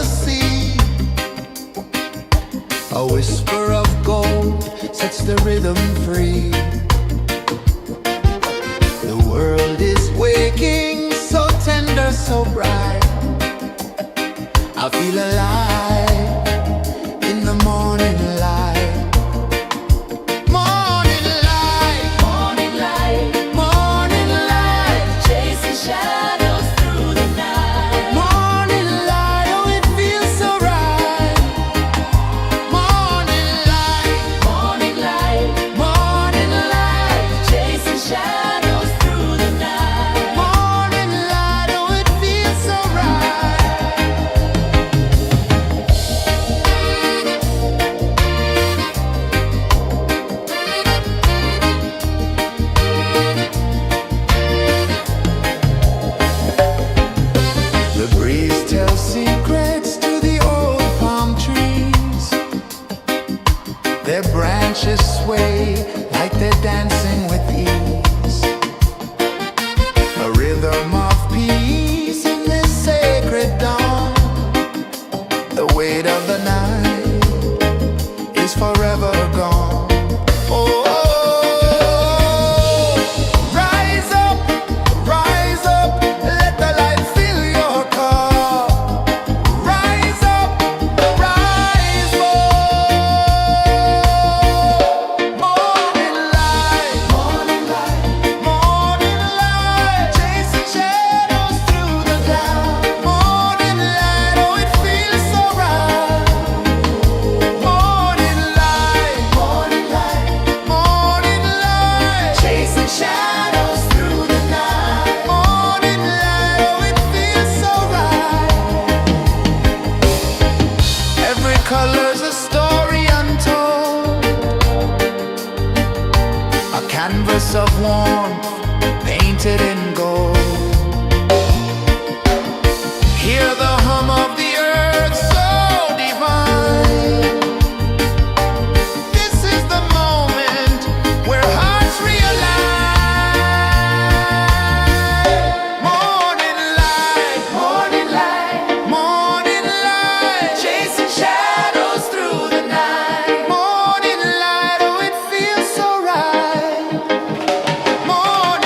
A: sea. A whisper of gold sets the rhythm free. The world is waking, so tender, so bright. I feel alive in the morning light. Morning light,
B: Morning light,
A: morning light,
B: chasing shadows through the night.
A: morning light. Oh, it feels so right. Morning light,
B: Morning light,
A: morning light,
B: chasing shadows through the night.
A: morning light. Oh, it feels so right. The breeze tells secrets to the old palm trees. Their branches sway like they're dancing with ease. A rhythm of peace in this sacred dawn. The weight of the night is forever gone. Oh, rise up, let the light fill your cup. Rise up, rise more. Morning light, morning light, chasing shadows through the cloud. Morning light, oh, it feels so right. Morning light, morning light, chasing shadows through the night. Morning light, oh, it feels so right. Every color's a story untold, a canvas of warmth painted in gold. Hear the hum of the earth so divine. This is the moment where hearts realign. Morning light, morning light, chasing shadows through the night. Morning light, oh, it feels so right. Morning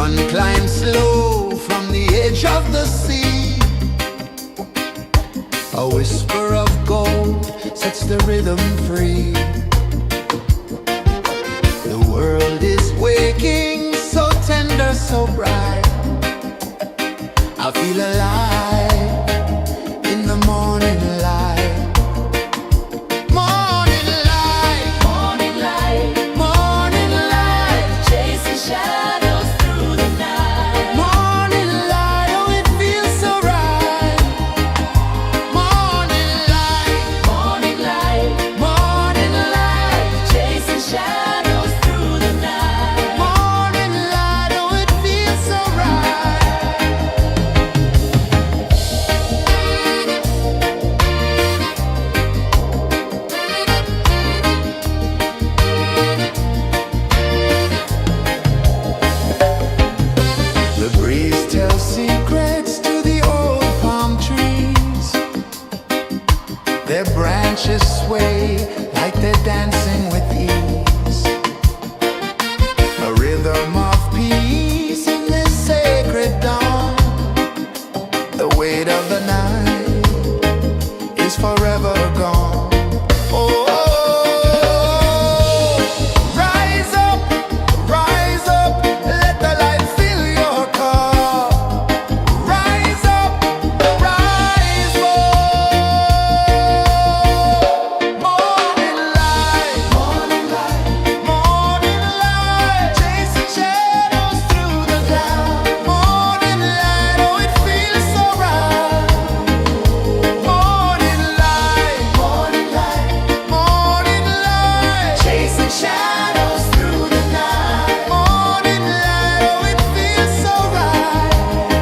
A: sun climbs slow from the edge of the sea. A whisper of gold sets the rhythm free. The world is waking, so tender, so bright. I feel alive in the morning light. Morning light,
B: Morning light,
A: morning light,
B: chasing shadows through the night.
A: morning light, oh it feels so right. Morning light,
B: Morning light,
A: morning light,
B: chasing shadows through the night.
A: morning light, oh it feels so right. The breeze tells secrets to the old palm trees. Their branches sway like they're dancing with ease. A rhythm of peace in this sacred dawn. The weight of the night is forever gone. Oh, rise up, let the light fill your cup. Rise up, rise more. Morning light, morning light, chasing shadows through the cloud. Morning light, oh it feels so right. Morning light, morning light, chasing shadows through the night. Morning light, oh it feels so right.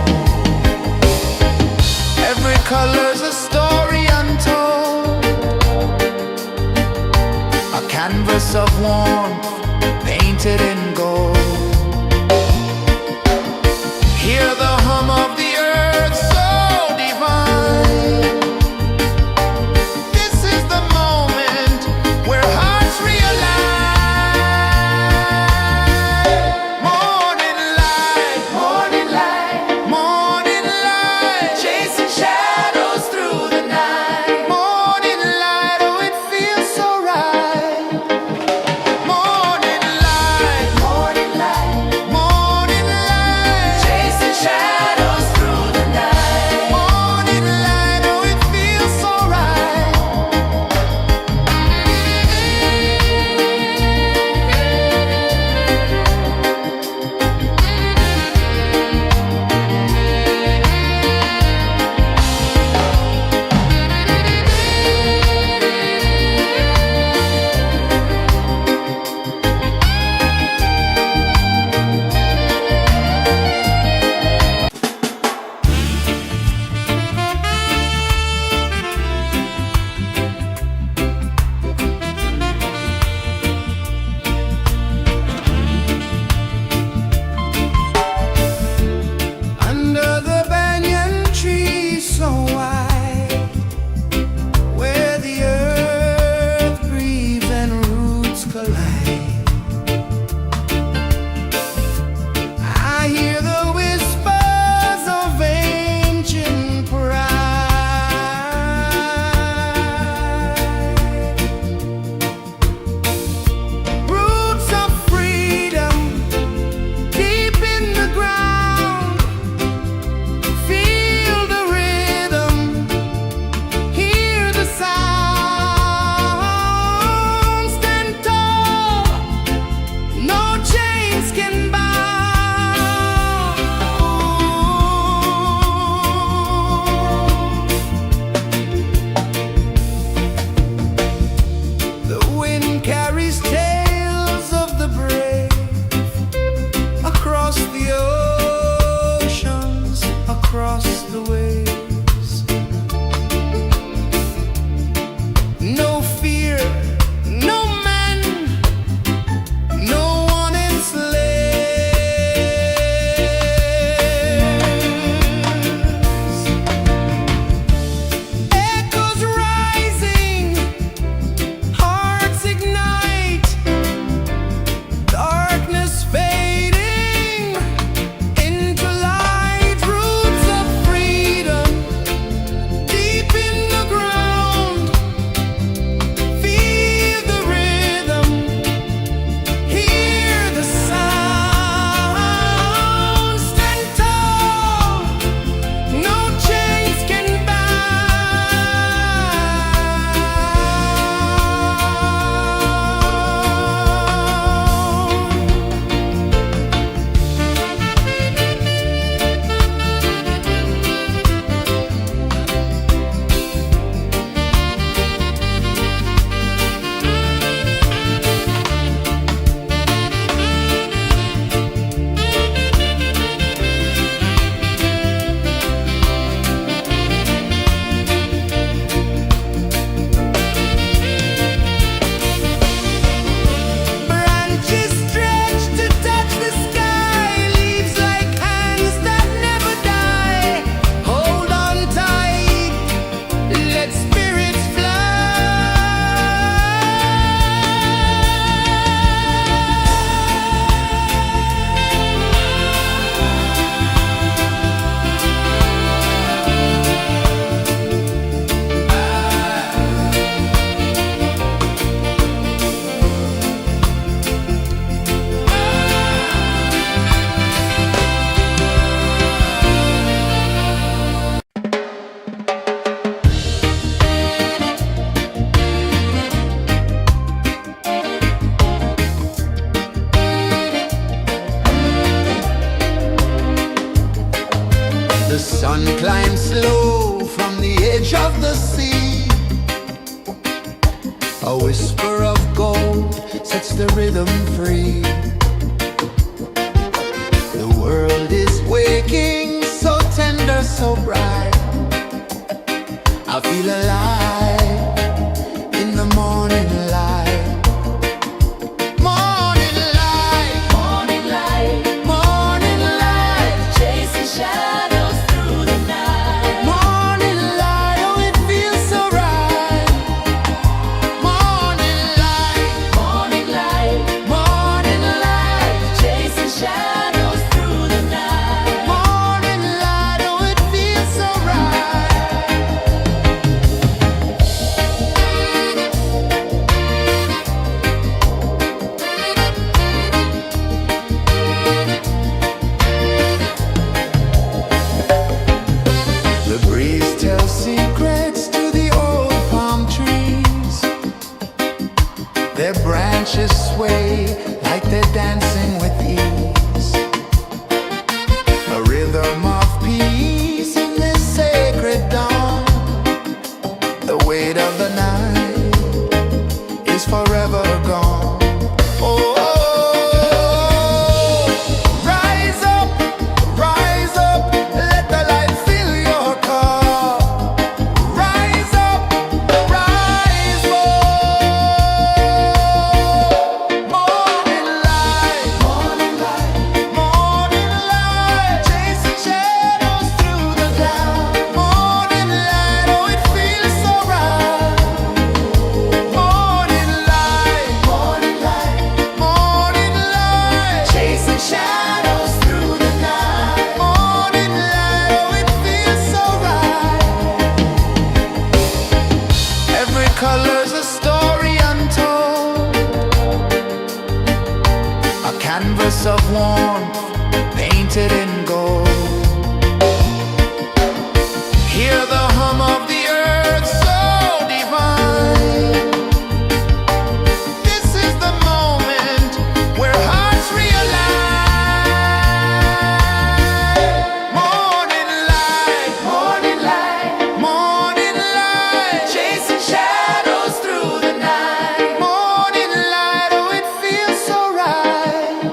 A: Every color's a story untold, a canvas of warmth painted in gold. Hear the hum of the earth so divine. This is the moment where hearts realign. Morning light, morning light, chasing shadows through the night. Morning light, oh it feels so right. Morning light, of the sea. A whisper of gold sets the rhythm free. The world is waking, so tender, so bright. I feel alive in the morning light. Morning light,
B: Morning light,
A: morning light,
B: chasing shadows through the night.
A: morning light, oh it feels so right. Morning light,
B: Morning light,
A: morning light,
B: chasing shadows through the night.
A: morning light, oh it feels so right. The breeze tells secrets to the old palm trees. Their branches sway like they're dancing with ease. A rhythm of peace in this sacred dawn. The weight of the night is forever gone. Oh, rise up, let the light fill your cup. Rise up, rise up. Morning light, morning light, morning light, chasing shadows through the cloud. Morning light, oh it feels so right. Morning light, morning light, morning light, chasing shadows through the night. Morning light, oh it feels so right. Every color's a story untold, a canvas of warmth painted in gold. Hear the hum of the earth so divine. This is the moment where hearts realign. Morning light, morning light, morning light, chasing shadows through the night. Morning light, oh it feels so right.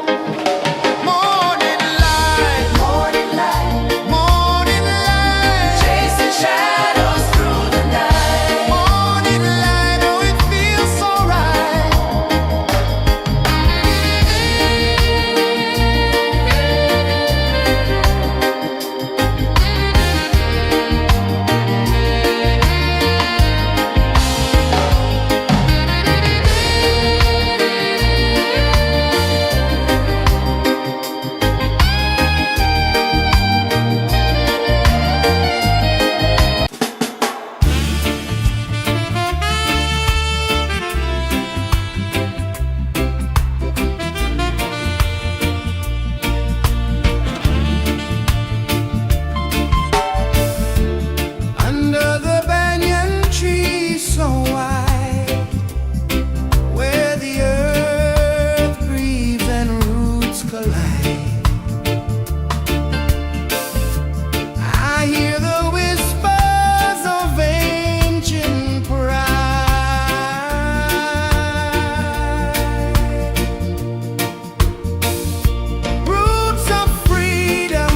A: Morning light, morning light, morning light, chasing shadows through the night. Morning light, oh it feels so right. Under the banyan tree so wide, where the earth breathes and roots collide, I hear the whispers of ancient pride. Roots of freedom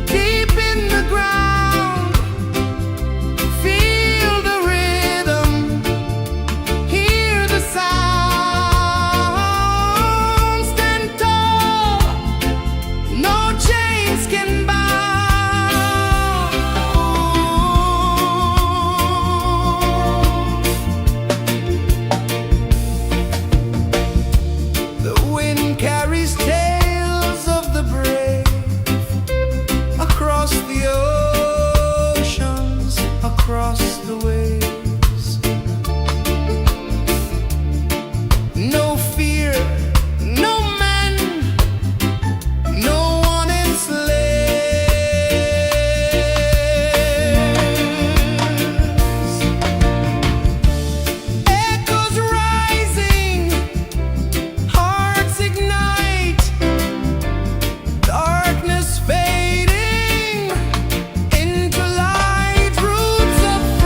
A: deep in the ground. Feel the rhythm, hear the sound. Stand tall, no chains can bound. The wind carries tales of the brave across the oceans, across the waves. No fear, no man, no one enslaves. Echoes rising, hearts ignite, darkness fading into light. Roots of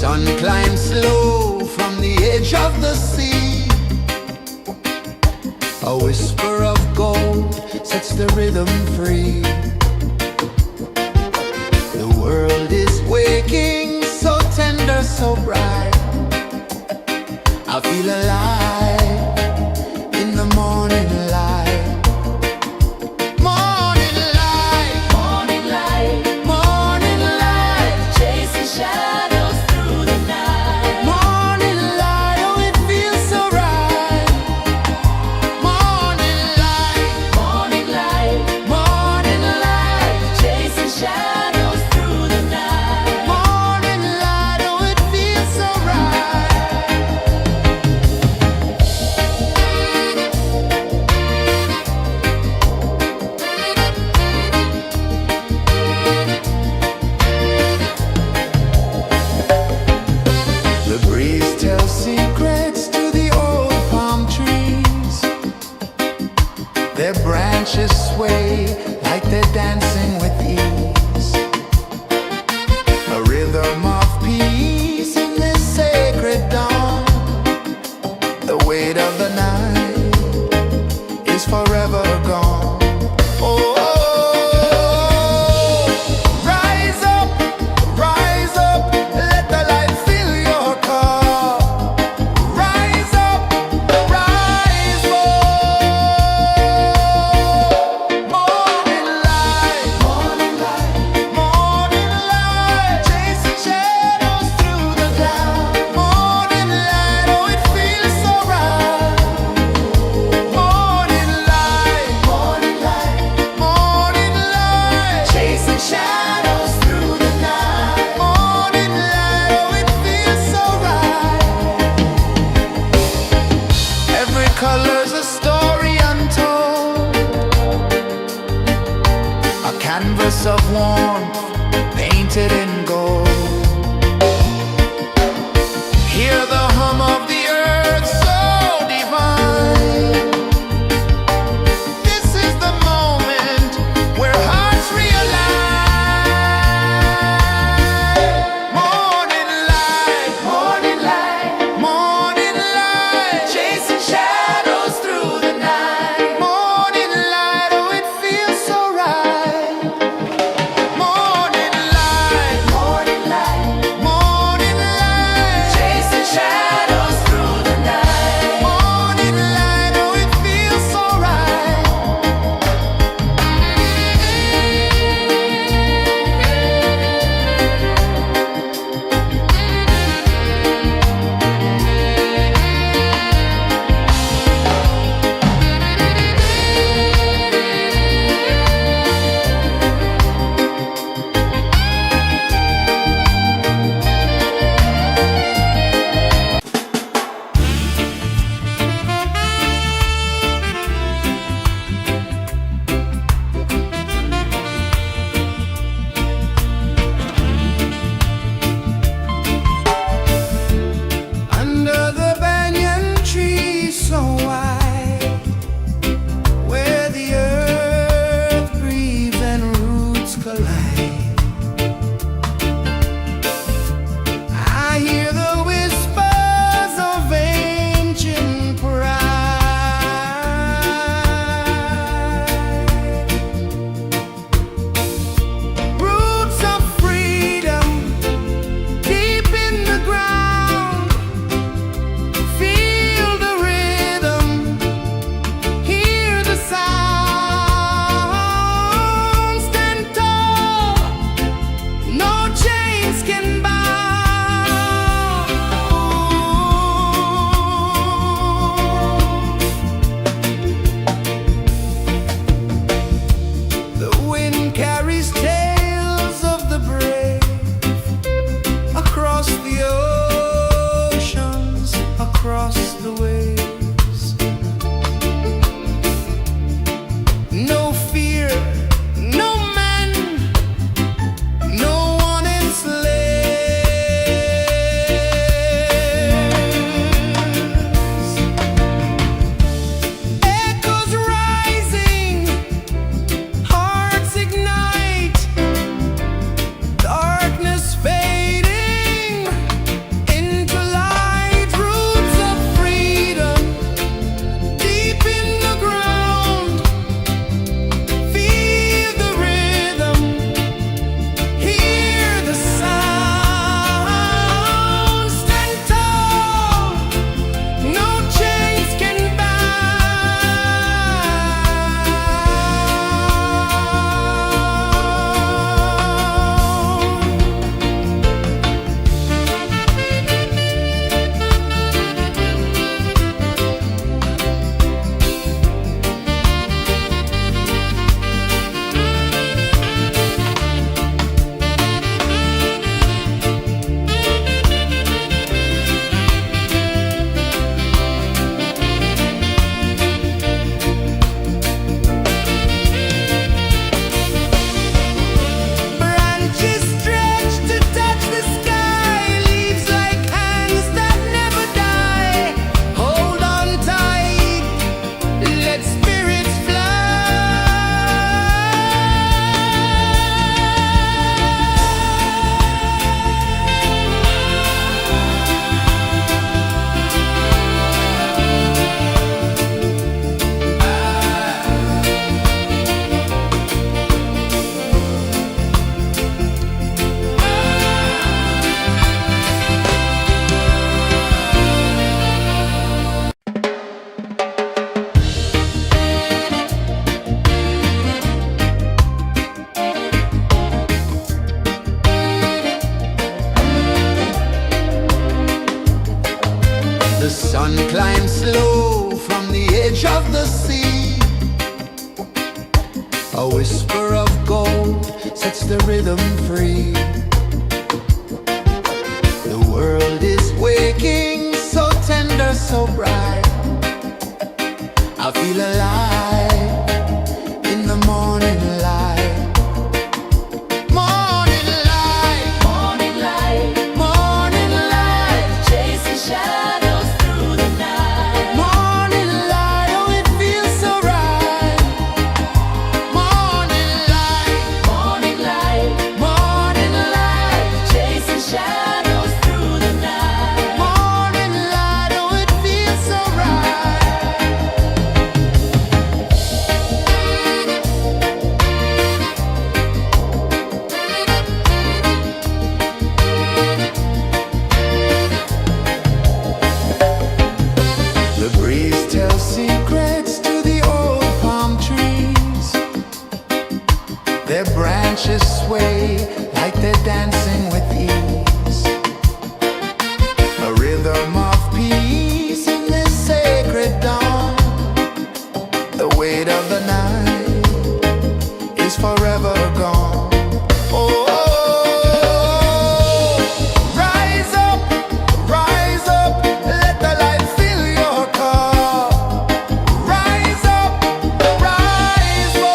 A: sun climbs slow from the edge of the sea. A whisper of gold sets the rhythm free. The world is waking, so tender, so bright. I feel alive in the morning light. Morning light,
B: Morning light,
A: morning light,
B: chasing shadows through the night.
A: morning light, oh it feels so right. Morning light,
B: Morning light,
A: morning light,
B: chasing shadows through the night.
A: morning The sun climbs slow from the edge of the sea. A whisper of gold sets the rhythm free. The world is waking, so tender, so bright. I feel alive in the morning light. Morning light,
B: Morning light,
A: morning light,
B: chasing shadows through the night.
A: morning light, oh it feels so right. Morning light,
B: Morning light,
A: morning light,
B: chasing shadows through the night.
A: morning light, oh it feels so right. The breeze tells secrets to the old palm trees. Their branches sway like they're dancing with ease. A rhythm of peace in this sacred dawn. The weight of the night is forever gone. Oh, rise up, let the light fill your cup. Rise up, rise up.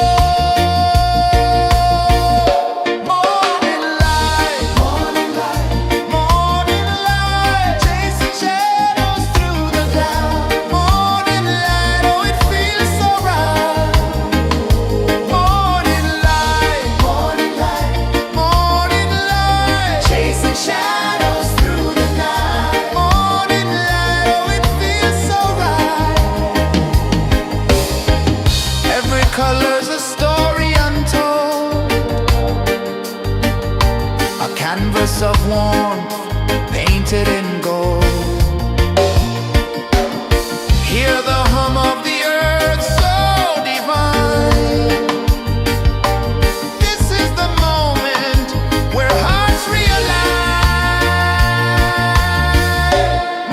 A: Morning light, morning light, morning light, chasing shadows through the cloud. Morning light, oh it feels so right. Morning light, morning light, morning light, chasing shadows through the night. Morning light, oh it feels so right. Every color's a story untold, a canvas of warmth painted in gold. Hear the hum of the earth so divine. This is the moment where hearts realign.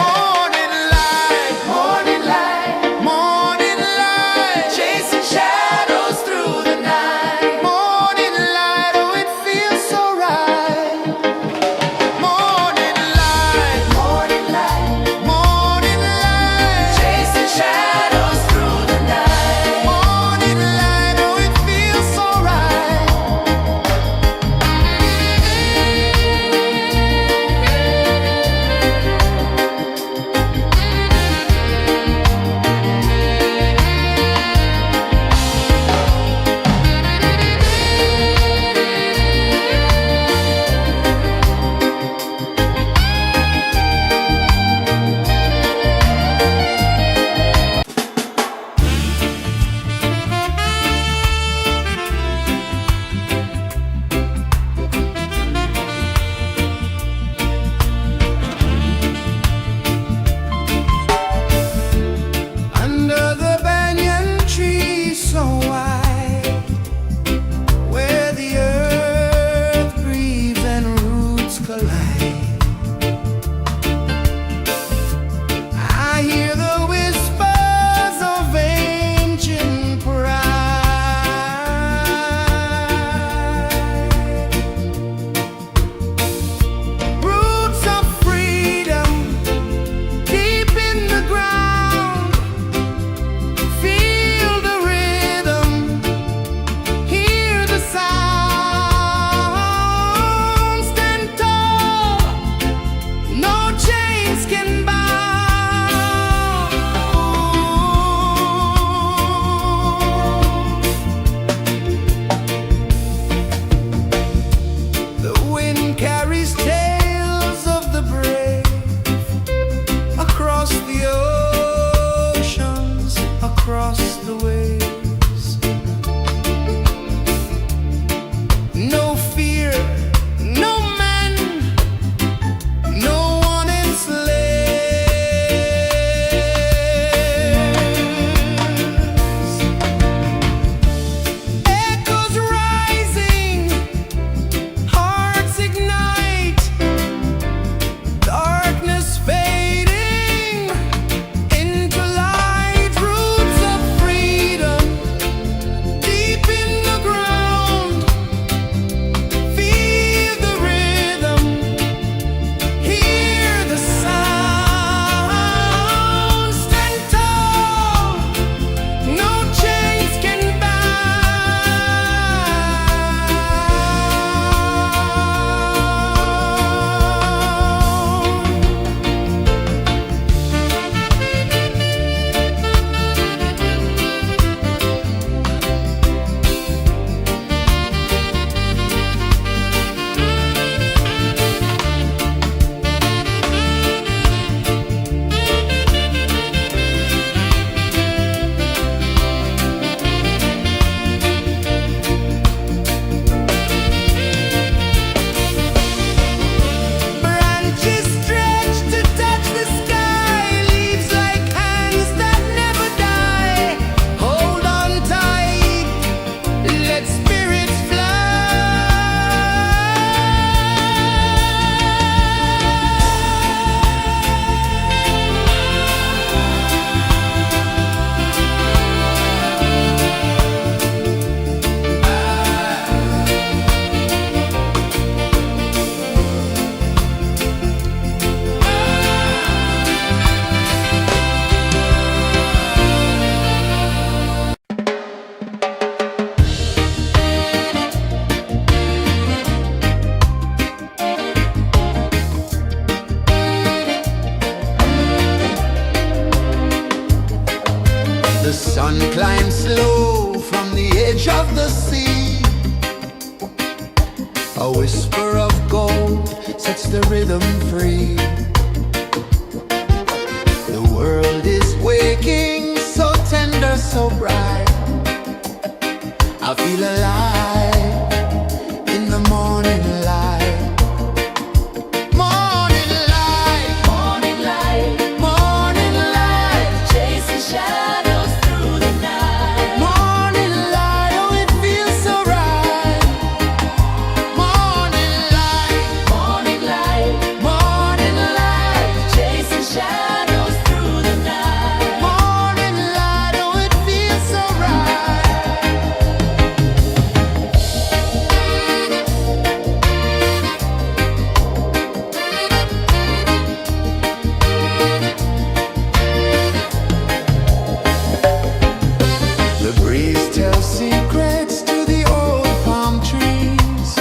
A: Morning light, morning light, morning light, chasing shadows through the night. Morning light, oh it feels so right. Morning light, morning light, morning light, chasing shadows through the night. Morning light, oh it feels so right. Under the banyan tree so wide, where the earth breathes and roots collide, I hear the whispers of ancient pride. Roots of freedom deep in the ground. Feel the rhythm, hear the sound. Stand tall, no chains can bound. The wind carries tales of the brave across the oceans, across the waves. No fear, no man, no one enslaved. sun climbs slow from the edge of the sea. A whisper of gold sets the rhythm free. The world is waking, so tender, so bright. I feel alive in the morning light. Morning light,
B: Morning light,
A: morning light,
B: chasing shadows through the night.
A: morning light, oh it feels so right. Morning light,
B: Morning light,
A: morning light,
B: chasing shadows through the night.
A: morning light, oh it feels so right. The breeze tells secrets to the old palm trees.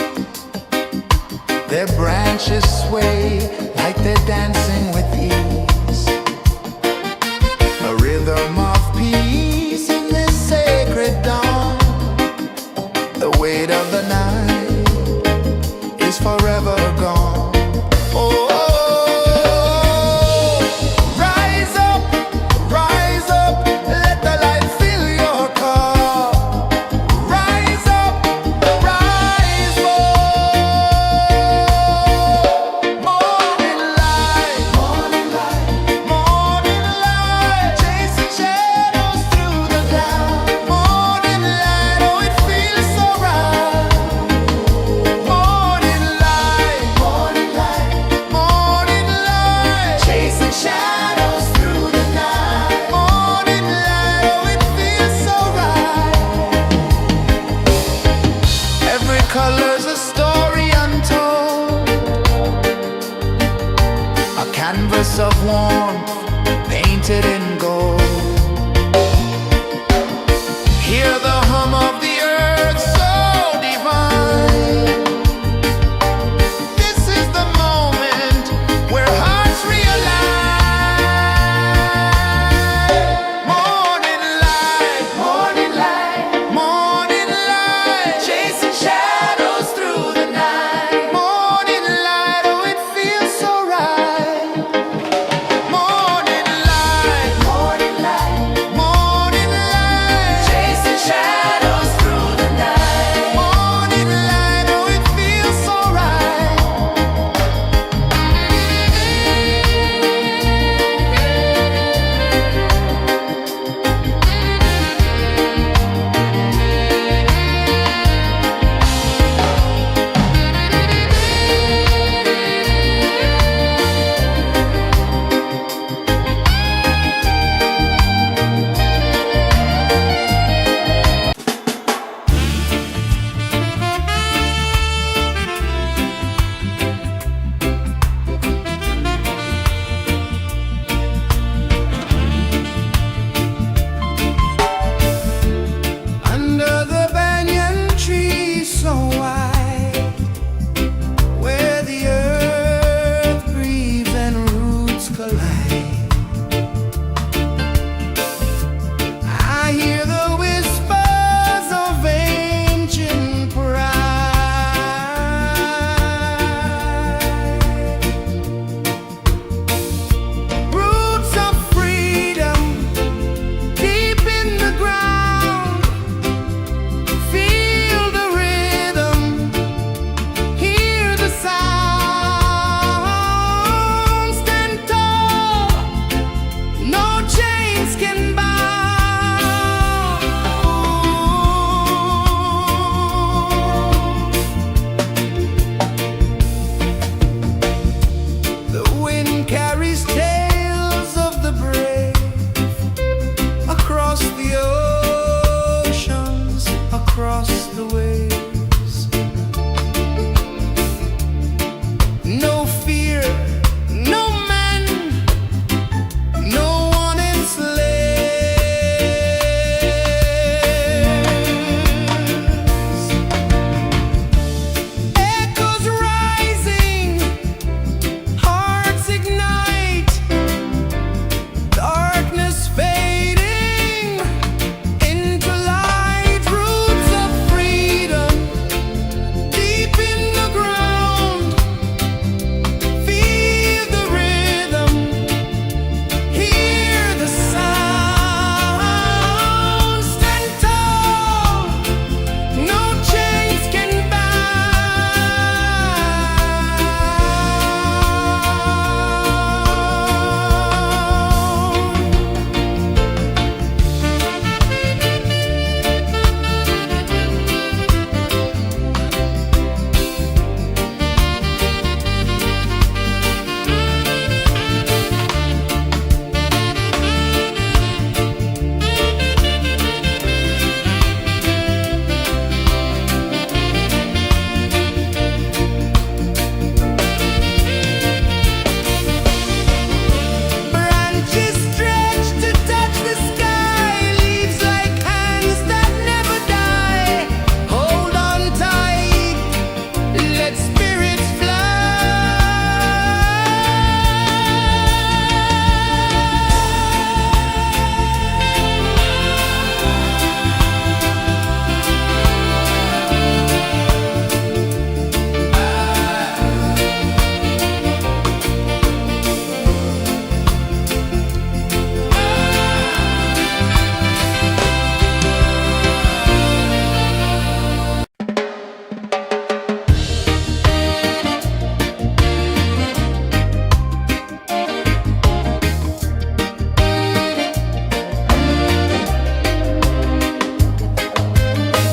A: Their branches sway like they're dancing with ease. A rhythm of peace in this sacred dawn. The weight of the night is forever gone. Oh, rise up, let the light fill your cup. Rise up, rise up. Morning light, morning light, morning light, chasing shadows through the cloud. Morning light, oh it feels so right. Morning light, morning light, morning light, chasing shadows through the night. Morning light, oh it feels so right. Every color's a story untold, a canvas of warmth painted in gold. Hear the hum of the earth so divine. This is the moment where hearts realign. Morning light, morning light, morning light, chasing shadows through the night. Morning light, oh it feels so right. Morning light, morning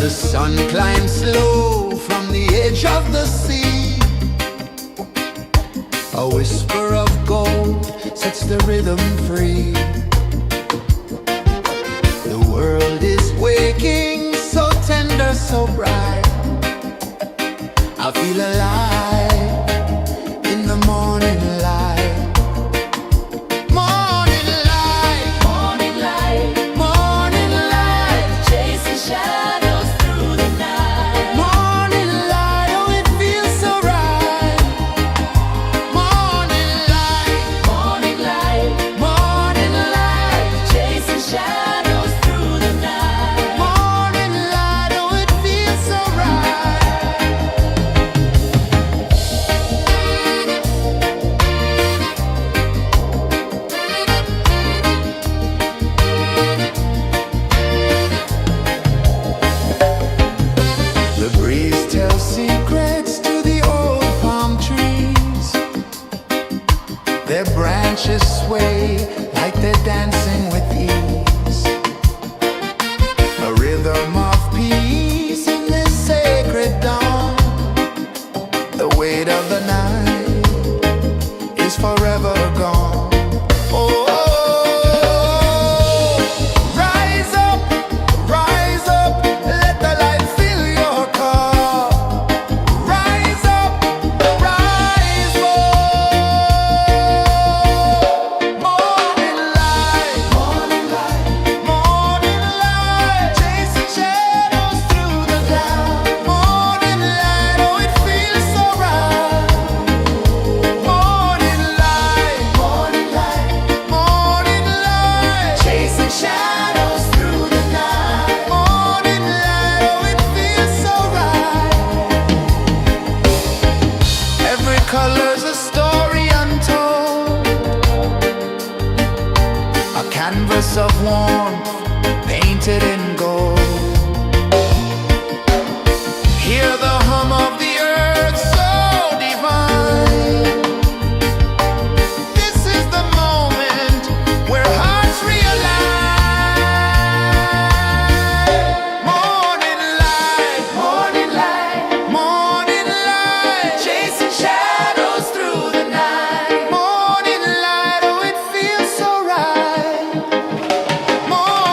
A: The sun climbs slow from the edge of the sea. A whisper of gold sets the rhythm free. The world is waking, so tender, so bright. I feel alive in the morning light. Morning light,
B: Morning light,
A: morning light,
B: chasing shadows through the night.
A: morning light, oh it feels so right. Morning light,
B: Morning light,
A: morning light,
B: chasing shadows through the night.
A: morning light, oh it feels so right. The breeze tells secrets to the old palm trees. Their branches sway like they're dancing with ease. A rhythm of peace in this sacred dawn. The weight of the night is forever gone. Oh, rise up, let the light fill your cup. Rise up, rise up. Morning light, morning light, morning light, chasing shadows through the cloud. Morning light, oh it feels so right. Morning light, morning light, morning light, chasing shadows through the night. Morning light, oh it feels so right. Every color's a story untold, a canvas of warmth painted in gold. Hear the hum of the earth so divine. This is the moment where hearts realign. Morning light, morning light, morning light, chasing shadows through the night. Morning light, oh it feels so right. Morning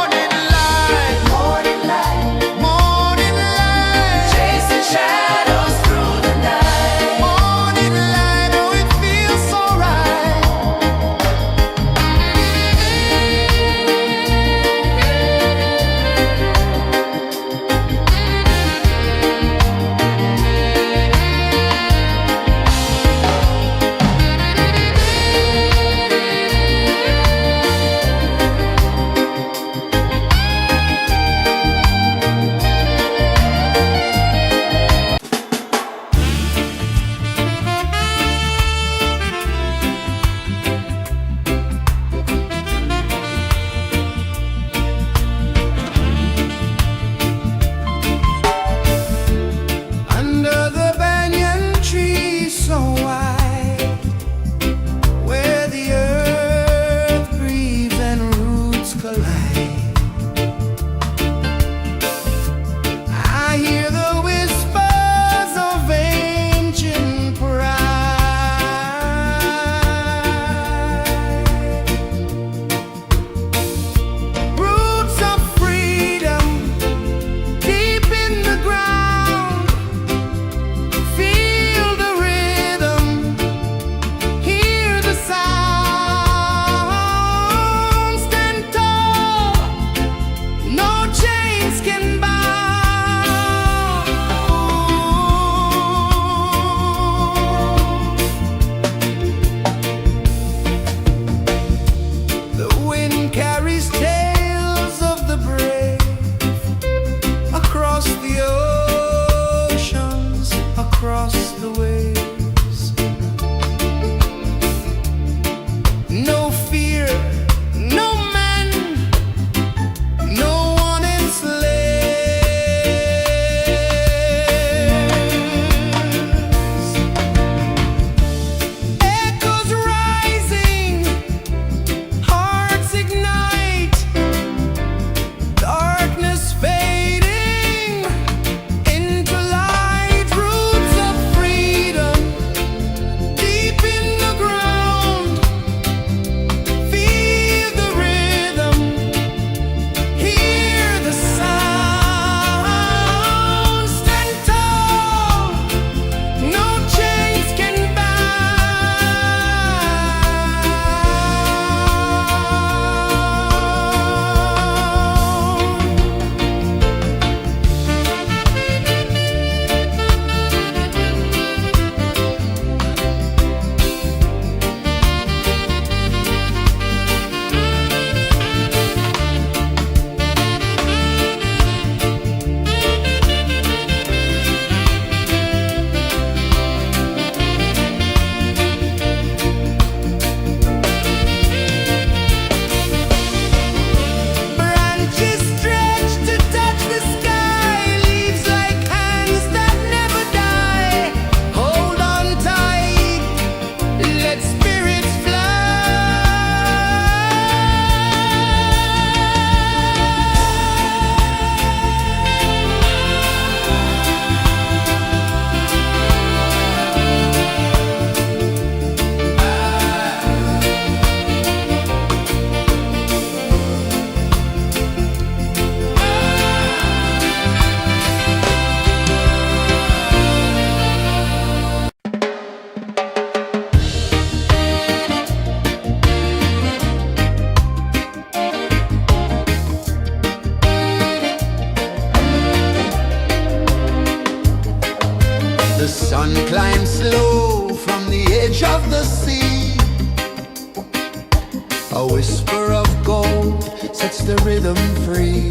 A: A whisper of gold sets the rhythm free.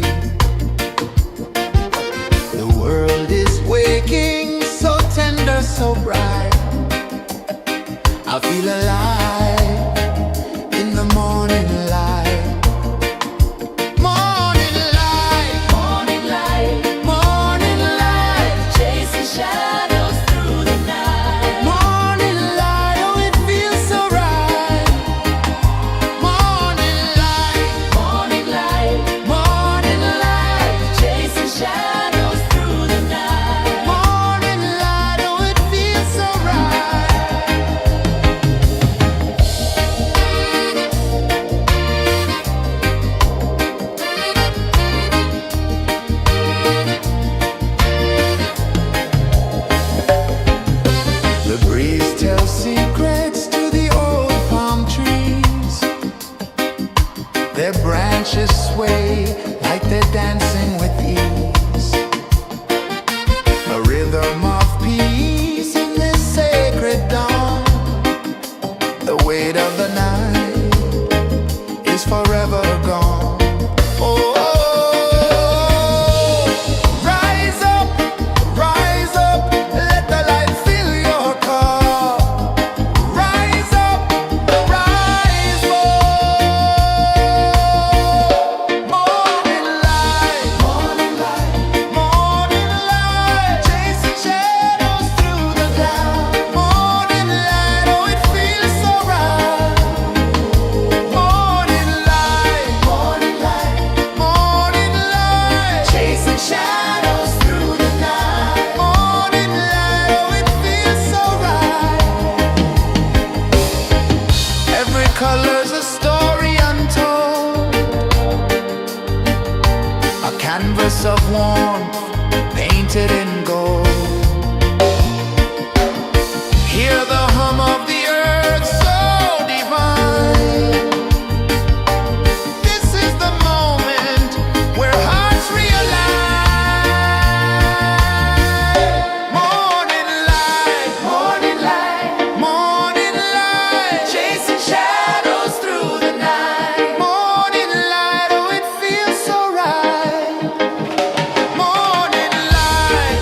A: The world is waking, so tender, so bright. I feel alive in the morning light. Morning light,
B: Morning light,
A: morning light,
B: chasing shadows through the night.
A: morning light. Oh, it feels so right. Morning light,
B: Morning light,
A: morning light,
B: chasing shadows through the night.
A: morning light. Oh, it feels so right. The breeze tells secrets to the old palm trees. Their branches sway like they're dancing with ease. A rhythm of peace in this sacred dawn. The weight of the night is forever gone. Oh, rise up, let the light fill your cup. Rise up, rise more. Morning light, morning light, chasing shadows through the cloud. Morning light, oh, it feels so right. Morning light, morning light, chasing shadows through the night. Morning light, oh, it feels so right. Every color's a story untold, a canvas of warmth painted in gold. Hear the hum of the earth so divine. This is the moment where hearts realign. Morning light, morning light, chasing shadows through the night. Morning light, oh, it feels so right. Morning light,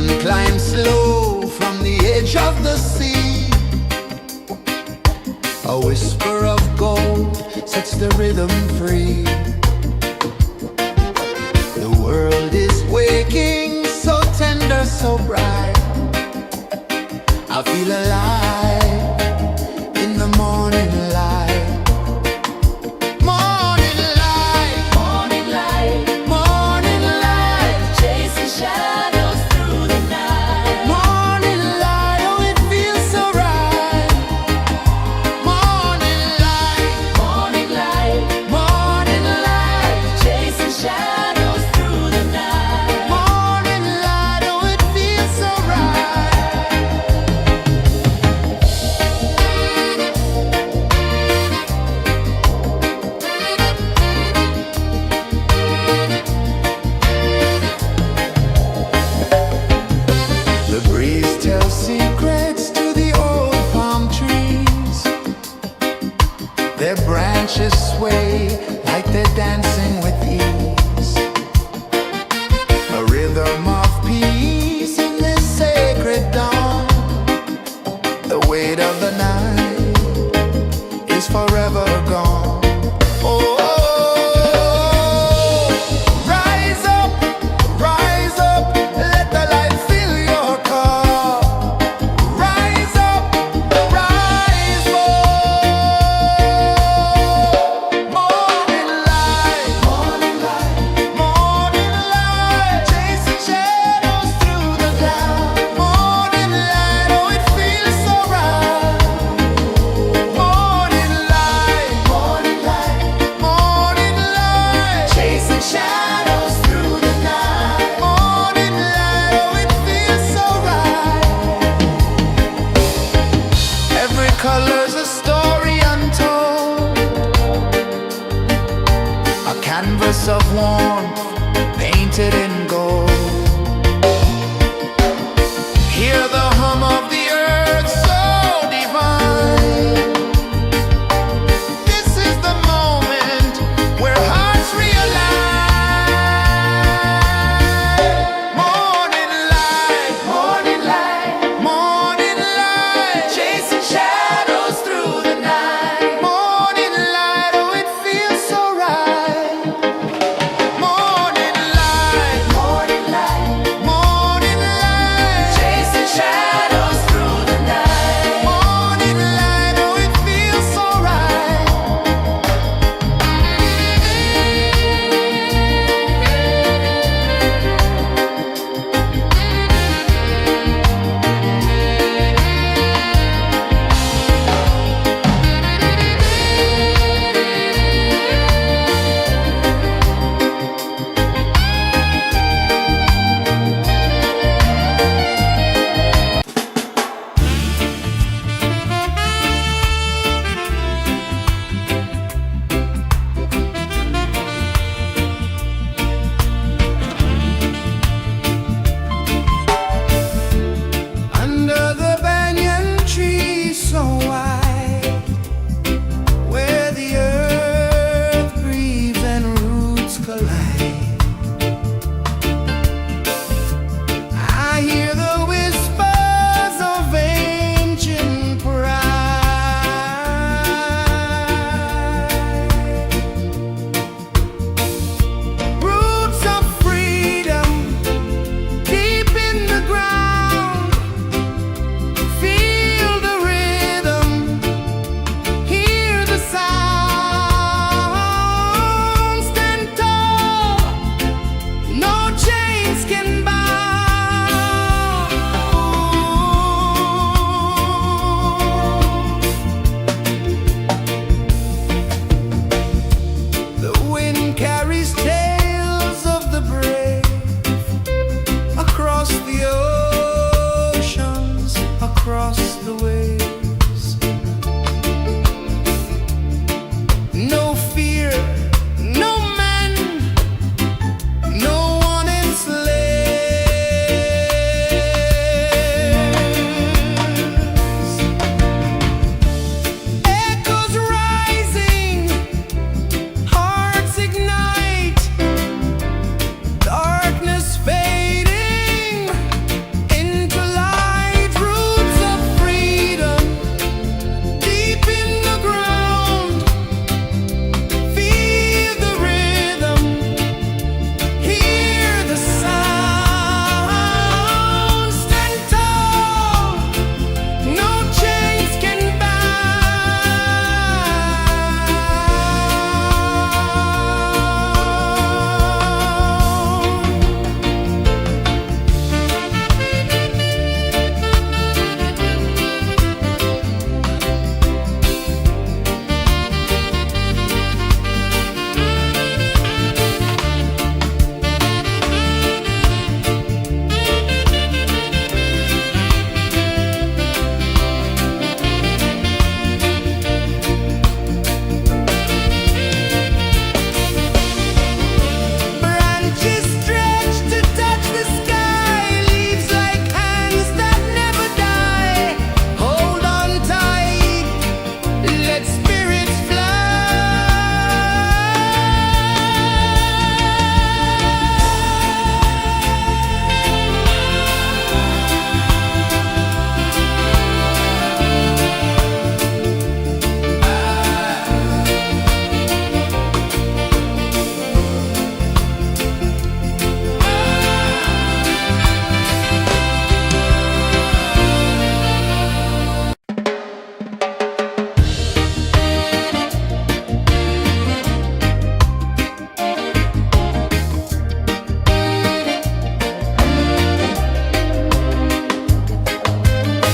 A: sun climbs slow from the edge of the sea. A whisper of gold sets the rhythm free. The world is waking, so tender, so bright. I feel alive in the morning light. Morning light,
B: Morning light,
A: morning light,
B: chasing shadows through the night.
A: morning light, oh it feels so right. Morning light,
B: Morning light,
A: morning light,
B: chasing shadows through the night.
A: morning light, oh it feels so right. The breeze tells secrets to the old palm trees. Their branches sway like they're dancing with ease. A rhythm of peace in this sacred dawn. The weight of the night is forever gone. Oh, rise up, let the light fill your cup. Rise up, rise up. Morning light, morning light, chasing shadows through the cloud. Morning light, oh it feels so right. Morning light, chasing shadows through the night. Morning light, oh it feels so right. Every color's a story untold, a canvas of warmth painted in gold. Hear the hum of the earth so divine. This is the moment where hearts realign. Morning light, morning light, chasing shadows through the night. Morning light, oh it feels so right. Morning light,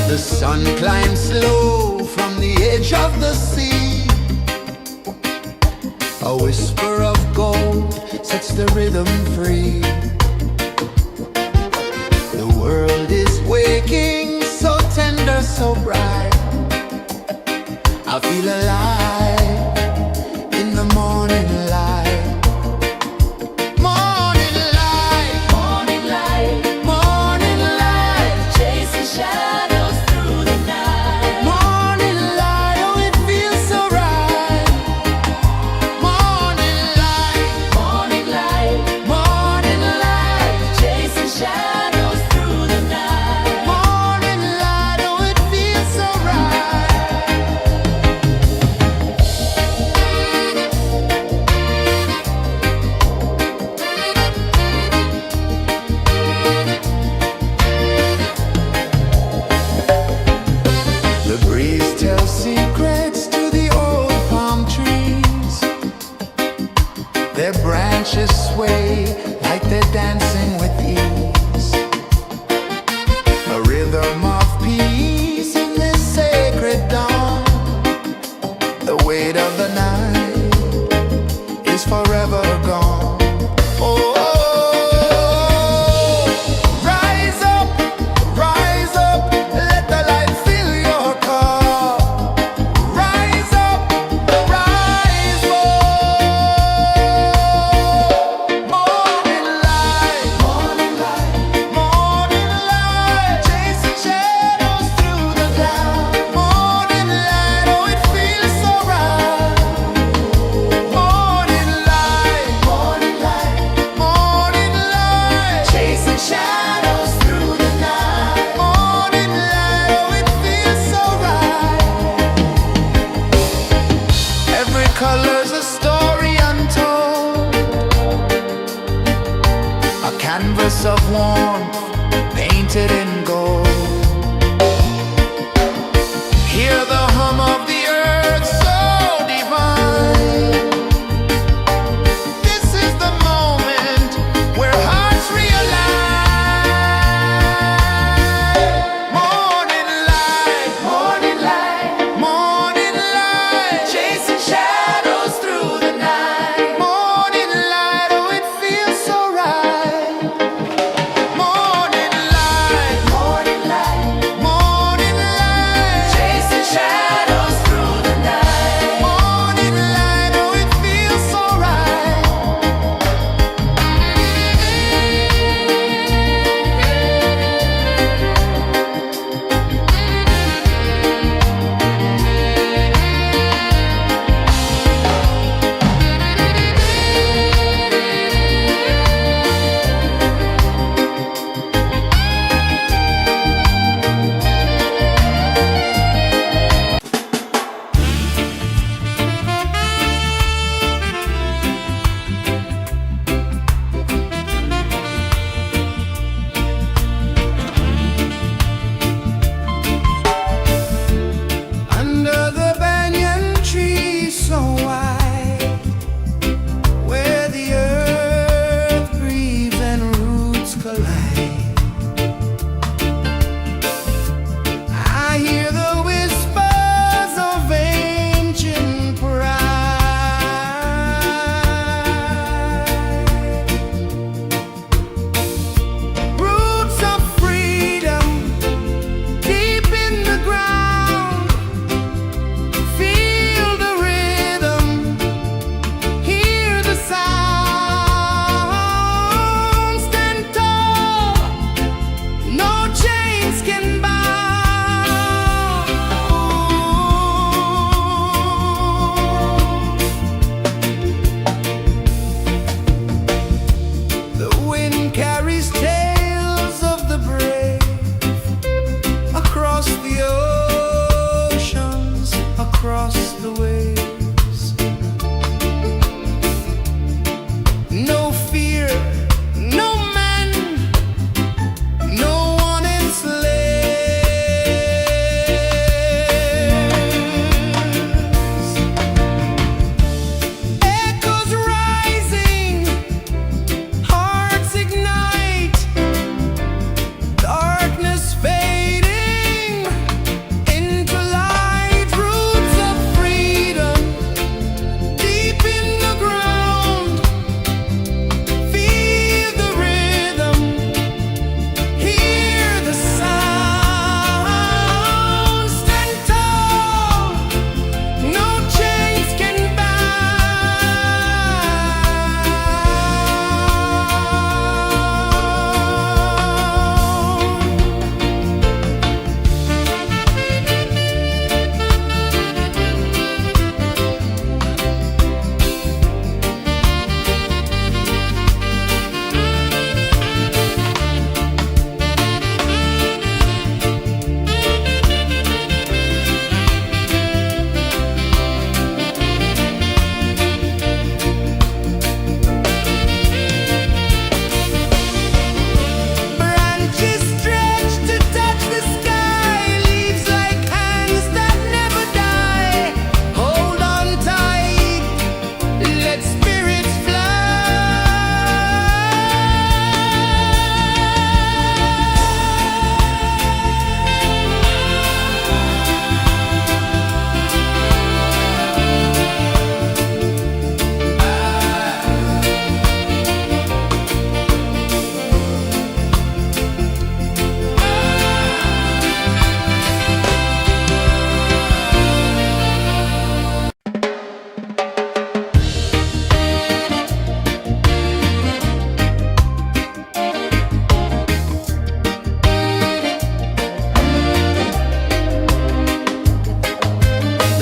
A: The sun climbs slow from the edge of the sea. A whisper of gold sets the rhythm free. The world is waking, so tender, so bright. I feel alive in the morning light. Morning light,
B: Morning light,
A: morning light,
B: chasing shadows through the night.
A: morning light, oh it feels so right. Morning light,
B: Morning light,
A: morning light,
B: chasing shadows through the night.
A: morning light, oh it feels so right.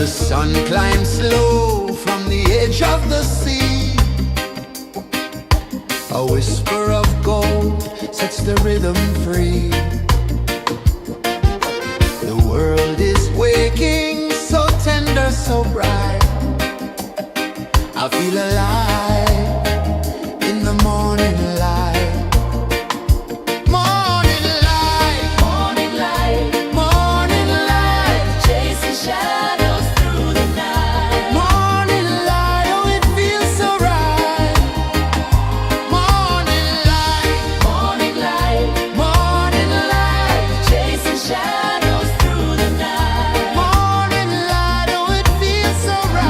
A: The sun climbs slow from the edge of the sea. A whisper of gold sets the rhythm free. The world is waking, so tender, so bright. I feel alive in the morning light. Morning light,
B: Morning light,
A: morning light,
B: chasing shadows through the night.
A: morning light, oh it feels so right. Morning light,
B: Morning light,
A: morning light,
B: chasing shadows through the night.
A: morning light, oh it feels so right.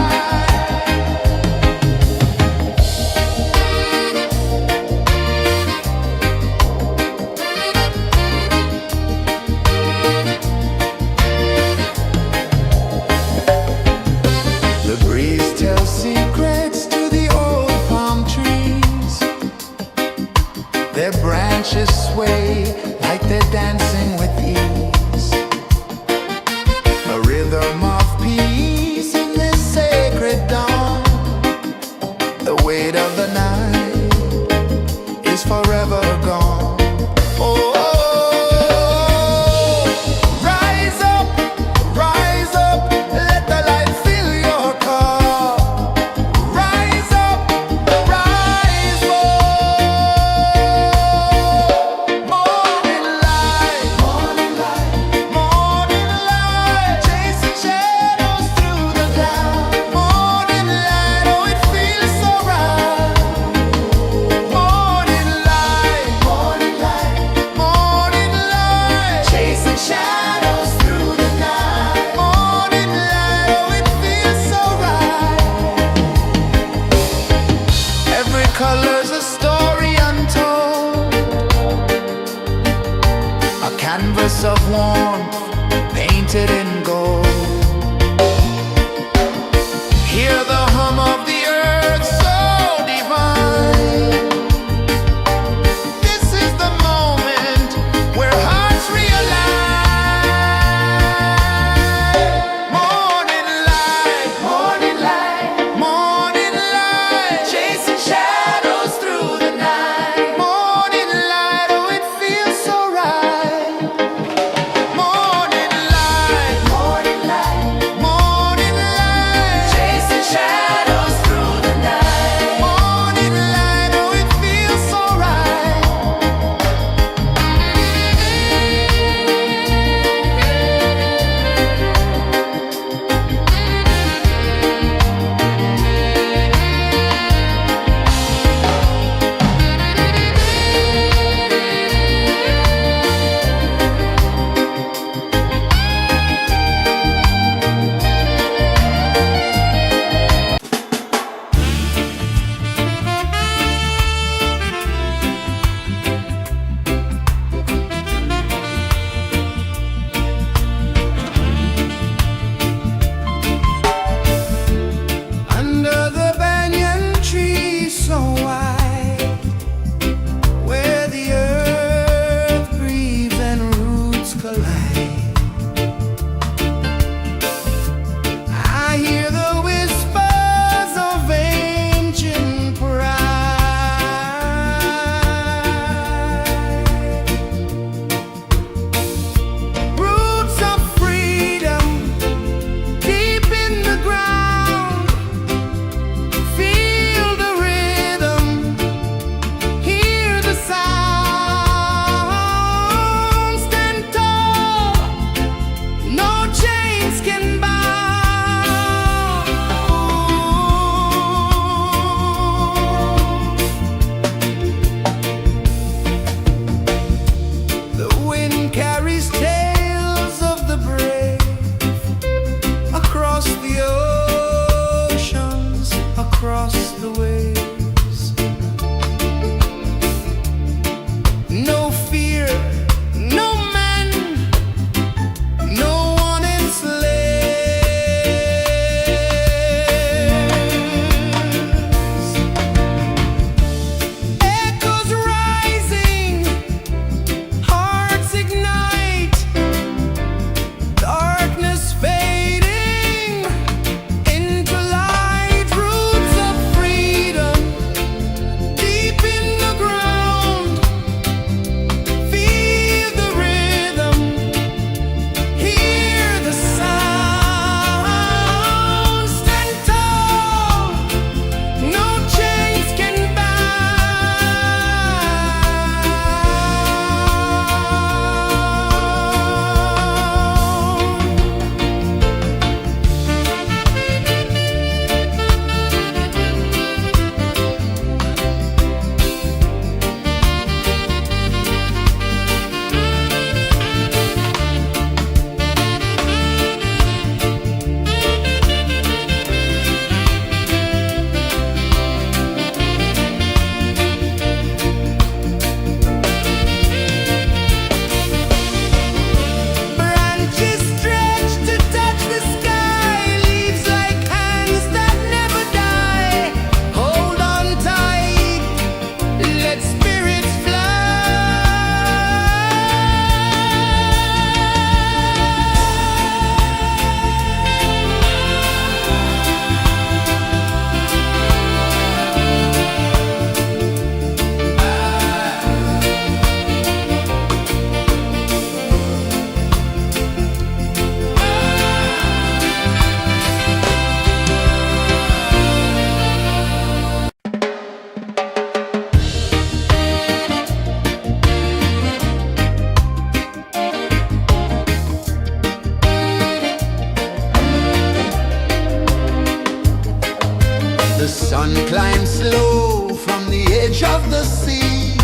A: sun climbs slow from the edge of the sea.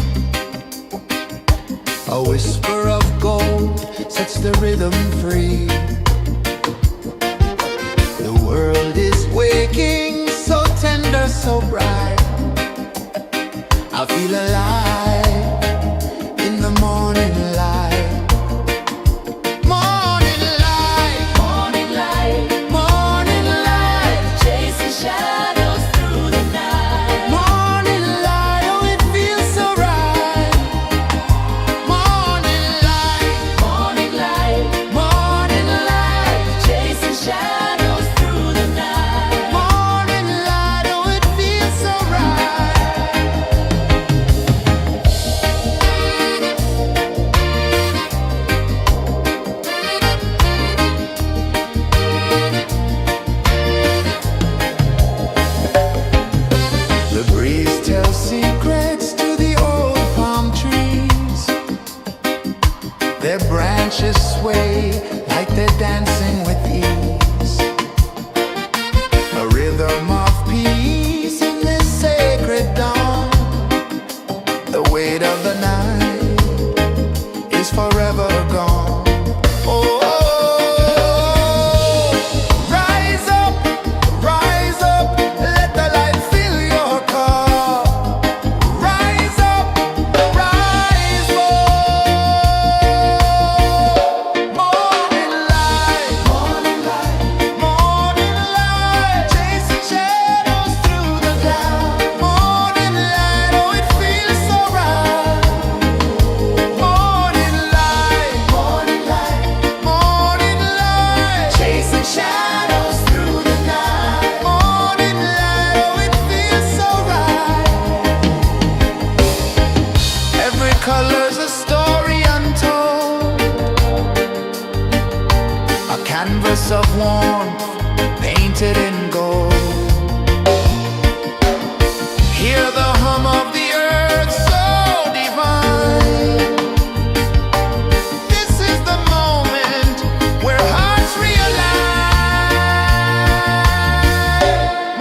A: A whisper of gold sets the rhythm free. The world is waking, so tender, so bright. I feel alive in the morning light. Morning light,
B: Morning light,
A: morning light,
B: chasing shadows through the night.
A: morning light, oh it feels so right. Morning light,
B: Morning light,
A: morning light,
B: chasing shadows through the night.
A: morning light, oh it feels so right. The breeze tells secrets to the old palm trees. Their branches sway like they're dancing with ease. A rhythm of peace in this sacred dawn. The weight of the night is forever gone. Oh, rise up, let the light fill your cup. Rise up, rise up. Morning light, morning light, morning light, chasing shadows through the cloud. Morning light, oh it feels so right. Morning light, morning light, morning light, chasing shadows through the night. Morning light, oh it feels so right. Every color's a story untold, a canvas of warmth painted in gold. Hear the hum of the earth so divine. This is the moment where hearts realign.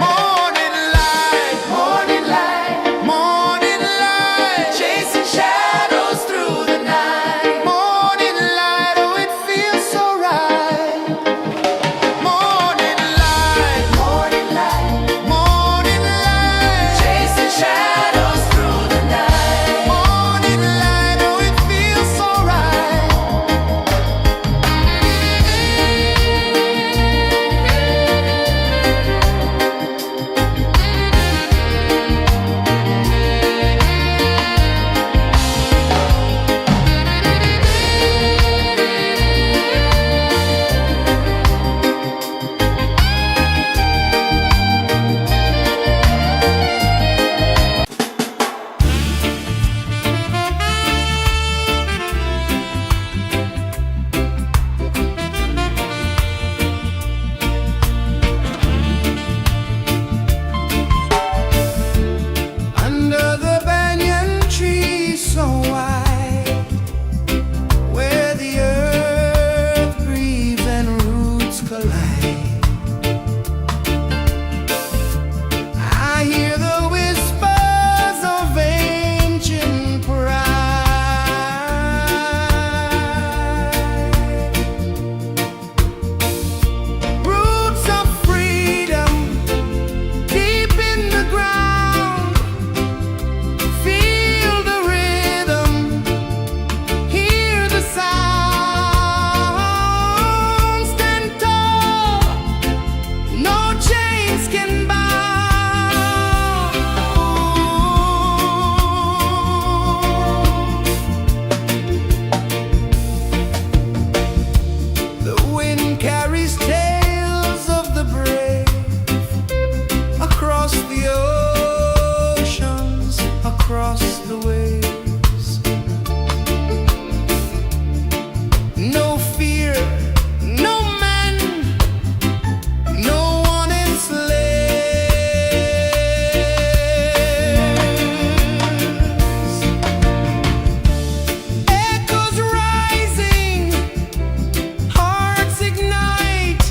A: Morning light, morning light, morning light, chasing shadows through the night. Morning light, oh it feels so right. Morning light, morning light, morning light,
B: Chasing shadows through the night.
A: morning light, oh it feels so right. Under the banyan tree so wide, where the earth breathes and roots collide, I hear the whispers of ancient pride. Roots of freedom deep in the ground. Feel the rhythm, hear the sound. Stand tall, no chains can bound. The wind carries tales of the brave across the oceans, across the waves. No fear, no man, no one enslaves. Echoes rising, hearts ignite.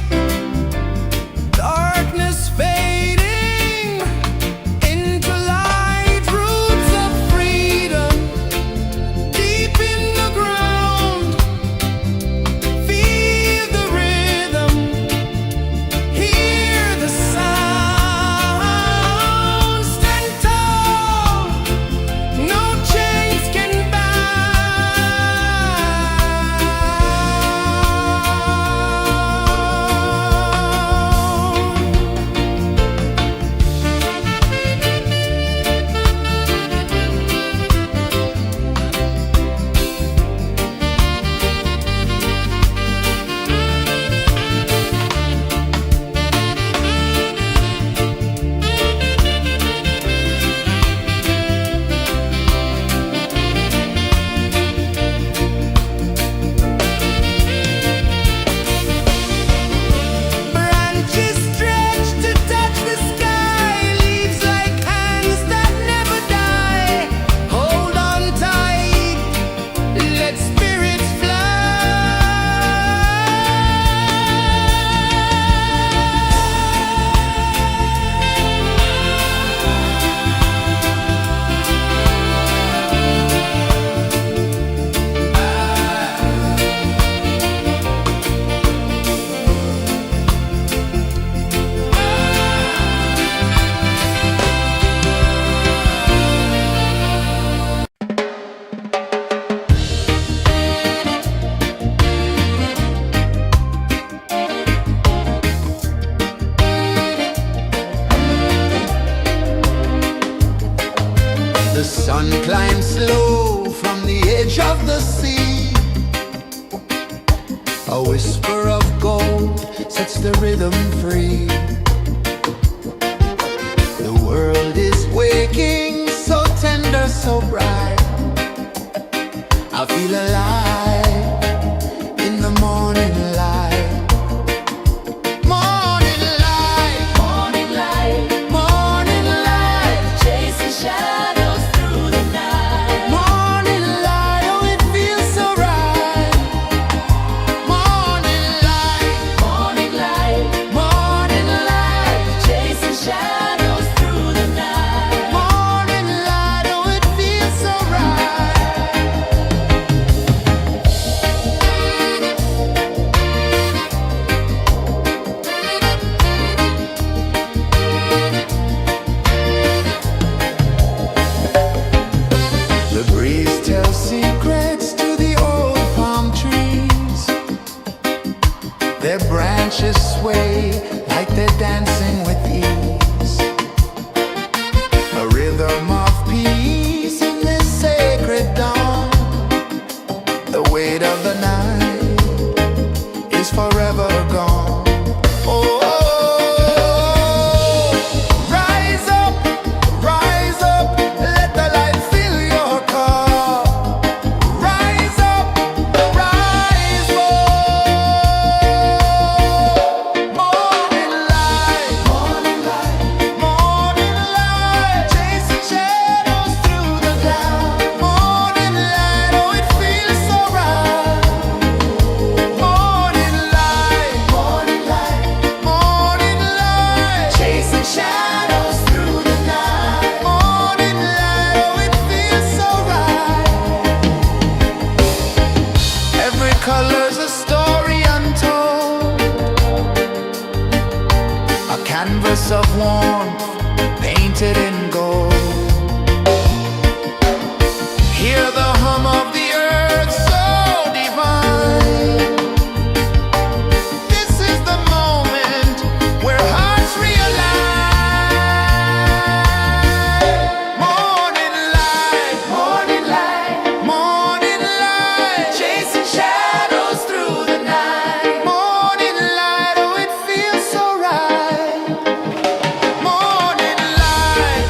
A: sun climbs slow from the edge of the sea. A whisper of gold sets the rhythm free. The world is waking, so tender, so bright. I feel alive in the morning light. Morning light,
B: Morning light,
A: morning light,
B: chasing shadows through the night.
A: morning light, oh it feels so right. Morning light,
B: Morning light,
A: morning light,
B: chasing shadows through the night.
A: morning light, oh it feels so right. The breeze tells secrets to the old palm trees. Their branches sway like they're dancing with ease. A rhythm of peace in this sacred dawn. The weight of the night is forever gone. Oh, rise up, let the light fill your cup. Rise up, rise up. Morning light, morning light, morning light, chasing shadows through the cloud. Morning light, oh it feels so right. Morning light, morning light, morning light, chasing shadows through the night. Morning light, oh it feels so right. Every color's a story untold, a canvas of warmth painted in gold. Hear the hum of the earth so divine. This is the moment where hearts realign. Morning light, morning light, morning light, chasing shadows through the night. Morning light, oh it feels so right. Morning light,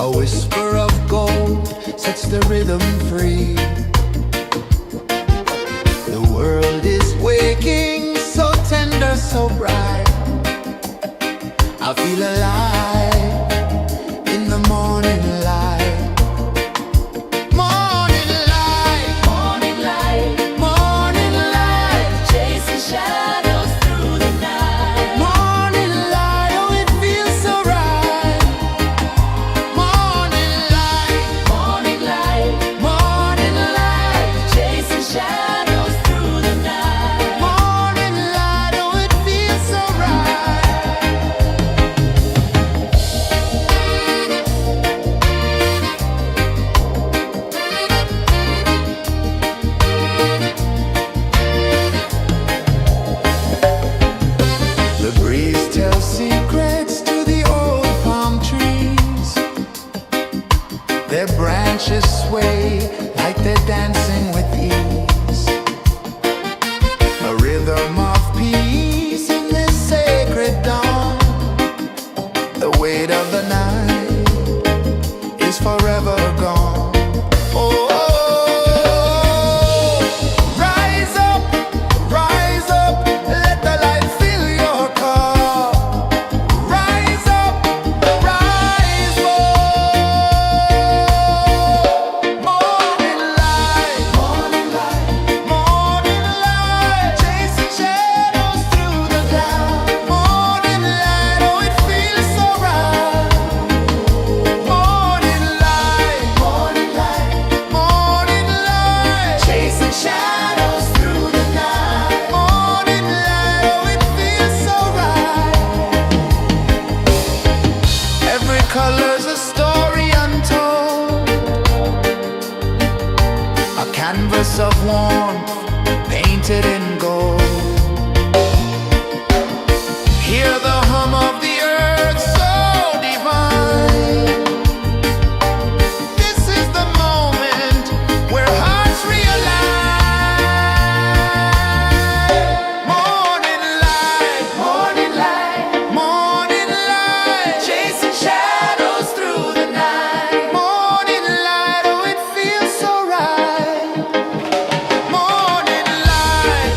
A: A whisper of gold sets the rhythm free. The world is waking, so tender, so bright. I feel alive in the morning light. Morning light,
B: Morning light,
A: morning light,
B: chasing shadows through the night.
A: morning light. Oh, it feels so right. Morning light,
B: Morning light,
A: morning light,
B: chasing shadows through the night.
A: morning light. Oh, it feels so right. The breeze tells secrets to the old palm trees. Their branches sway like they're dancing with ease. A rhythm of peace in this sacred dawn. The weight of the night is forever gone. Oh, rise up, let the light fill your cup. Rise up, rise up. Morning light, morning light, morning light, chasing shadows through the cloud. Morning light, oh, it feels so right. Morning light, morning light, morning light, chasing shadows through the night. Morning light, oh, it feels so right. Every color's a story untold, a canvas of warmth painted in gold. Hear the hum of the earth so divine. This is the moment where hearts realign. Morning light, morning light, morning light, chasing shadows through the night. Morning light, oh, it feels so right. Morning light,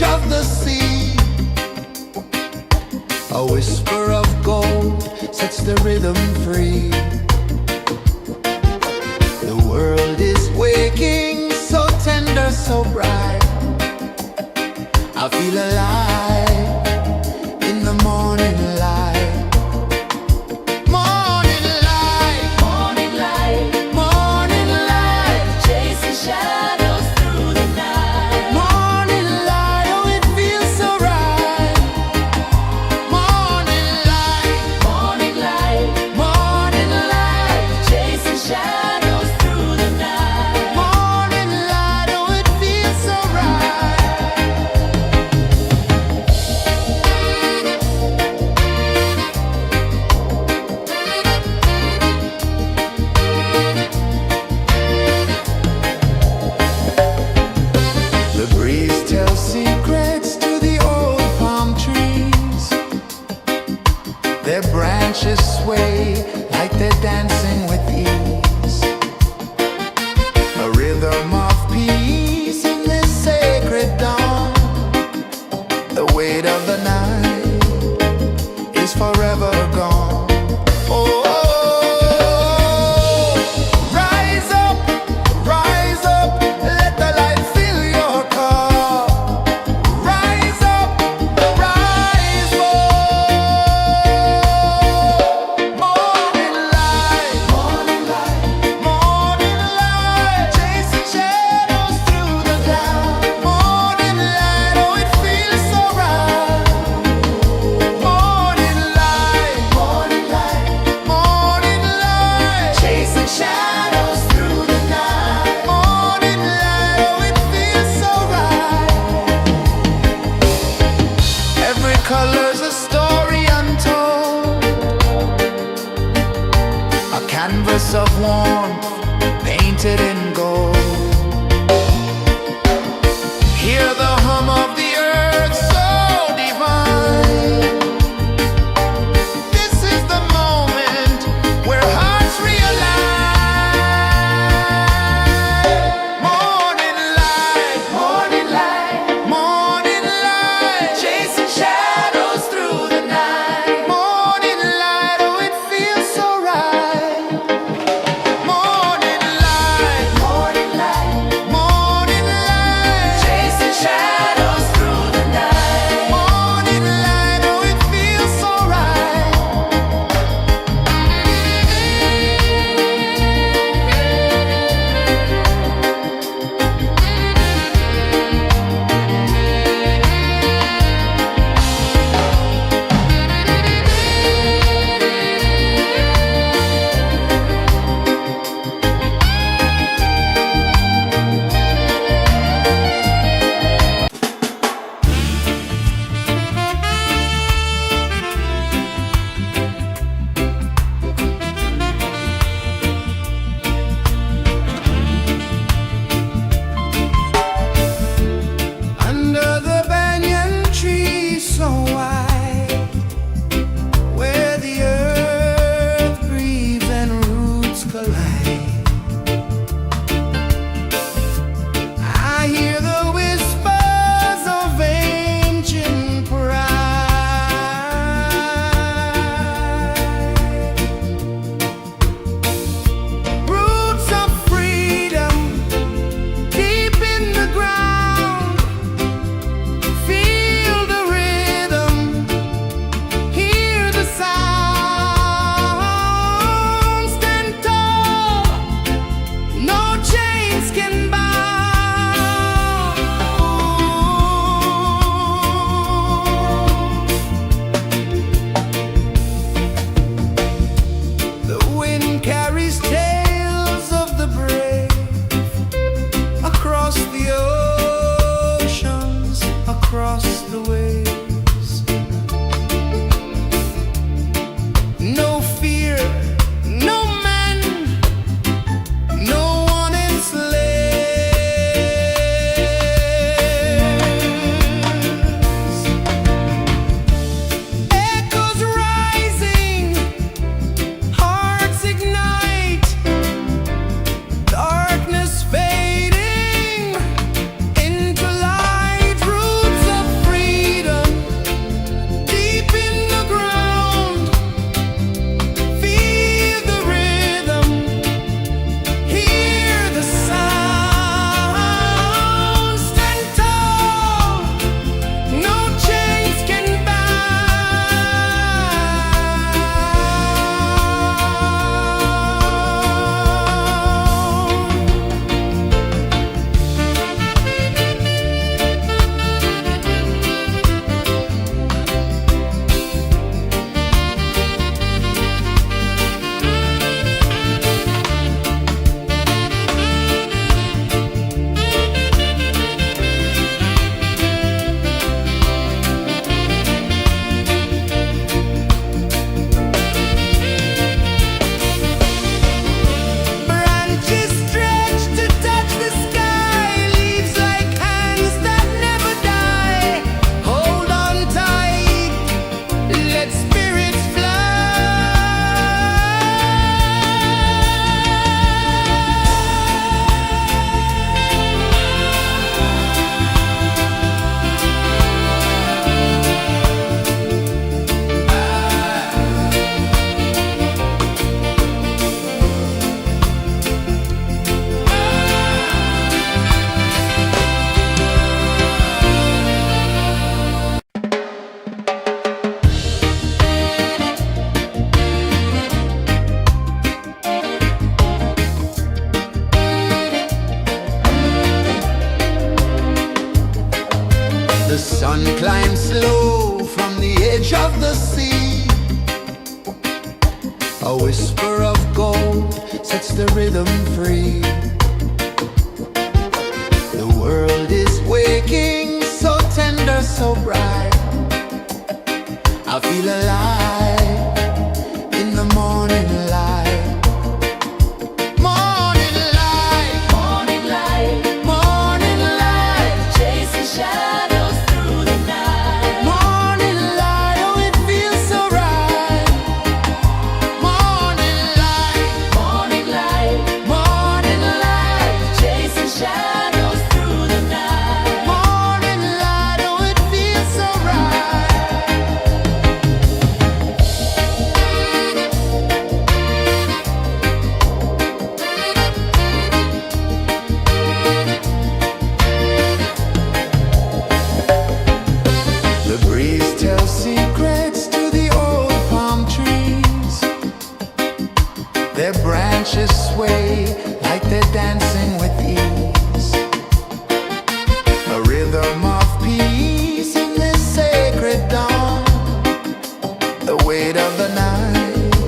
A: beach of the sea. A whisper of gold sets the rhythm free. The world is waking, so tender, so bright. I feel alive in the morning light. Morning light,
B: Morning light,
A: morning light,
B: chasing shadows through the night.
A: morning light, oh it feels so right. Morning light,
B: Morning light,
A: morning light,
B: chasing shadows through the night.
A: morning light, oh it feels so right. The breeze tells secrets to the old palm trees. Their branches sway like they're dancing with ease. A rhythm of peace in this sacred dawn. The weight of the night is forever gone. Oh, rise up, let the light fill your car. Rise up, rise up. Morning light, morning light, morning light, chasing shadows through the cloud. Morning light, oh it feels so right. Morning light, morning light, morning light, chasing shadows through the night. Morning light, oh it feels so right. Every color's a story untold, a canvas of warmth painted in gold. Hear the hum of the earth so divine. This is the moment where hearts realign. Morning light, morning light, morning light, chasing shadows through the night. Morning light, oh it feels so right. Morning light, morning light, morning light, chasing shadows through the night. Morning light, oh it feels so right. Under the banyan tree so wide, where the earth breathes and roots collide, I hear the whispers of ancient pride. Roots of freedom deep in the ground. Feel the rhythm, hear the sound. Stand tall, no chains can bound. The wind carries tales of the brave across the oceans, across the waves. No fear, no man, no one enslaves. Echoes rising, hearts ignite, darkness fading into light. Roots of The sun climbs slow from the edge of the sea. A whisper of gold sets the rhythm free. The world is waking, so tender, so bright. I feel alive in the morning light. Morning light,
B: Morning light,
A: morning light,
B: chasing shadows through the night.
A: morning light, oh it feels so right. Morning light,
B: Morning light,
A: morning light,
B: chasing shadows through the night.
A: morning light, oh it feels so right. The breeze tells secrets to the old palm trees. Their branches sway like they're dancing with ease. A rhythm of peace in this sacred dawn. The weight of the night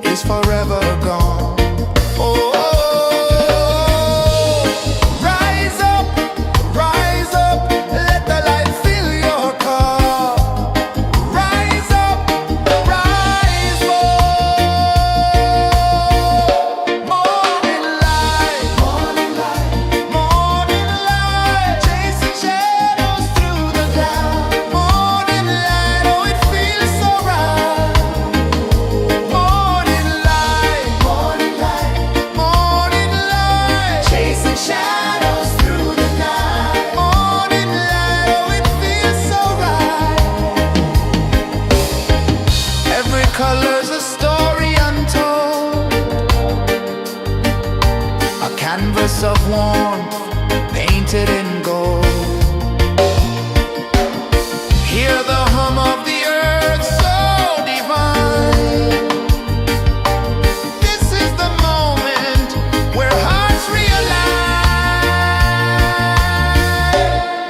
A: is forever gone. Oh, rise up, let the light fill your cup. Rise up, rise up. Morning light, morning light, morning light, chasing shadows through the cloud. Morning light, oh it feels so right. Morning light, morning light, morning light, chasing shadows through the night. Morning light, oh it feels so right. Every color's a story untold, a canvas of warmth painted in gold. Hear the hum of the earth so divine. This is the moment where hearts realign.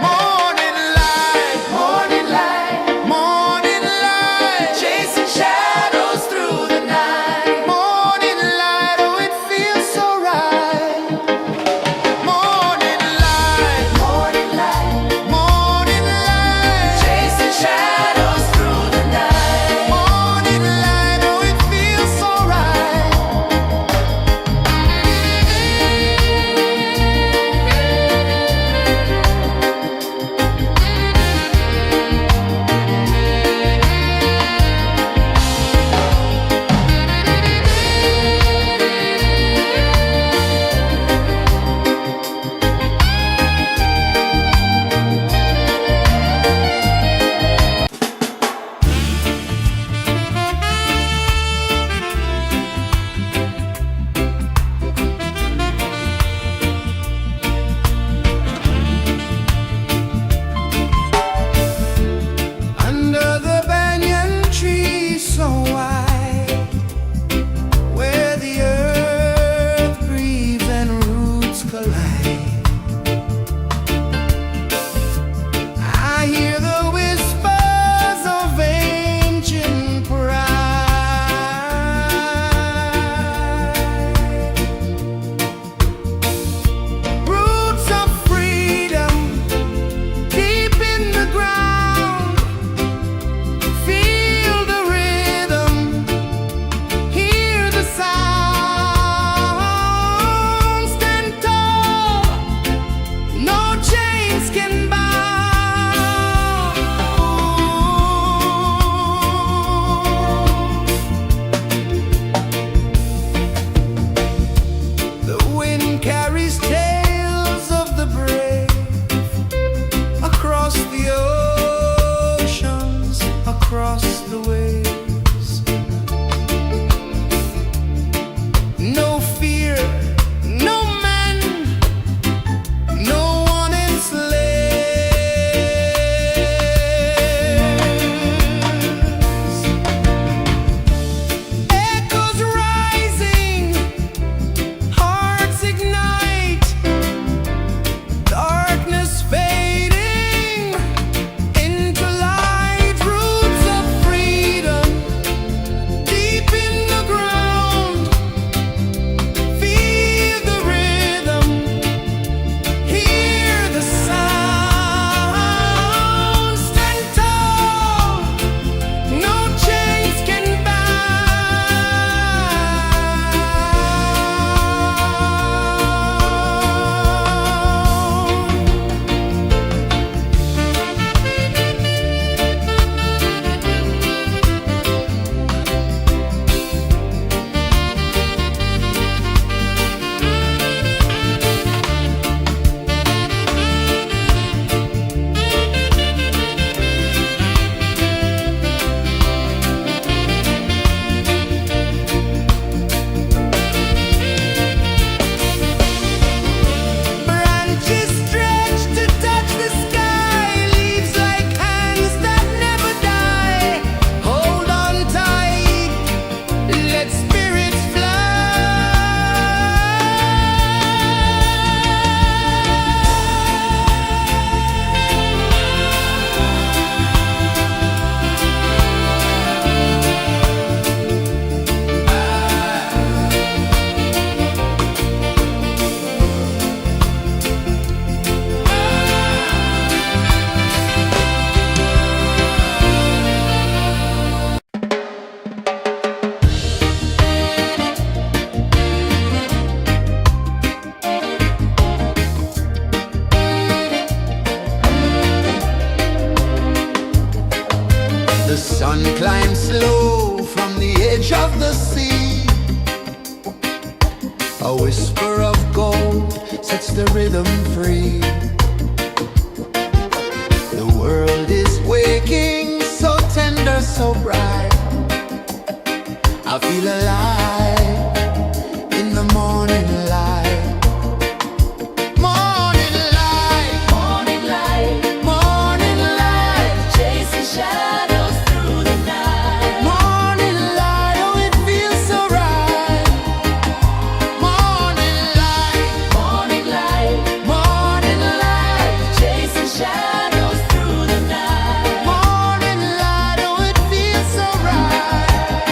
A: Morning light, morning light, morning light, chasing shadows through the night. Morning light, oh it feels so right. Morning light, The sun climbs slow from the edge of the sea. A whisper of gold sets the rhythm free. The world is waking, so tender, so bright. I feel alive in the morning light. Morning light,
B: Morning light,
A: morning light,
B: chasing shadows through the night.
A: morning light, oh it feels so right. Morning light,
B: Morning light,
A: morning light,
B: chasing shadows through the night.
A: morning light, oh it feels so right.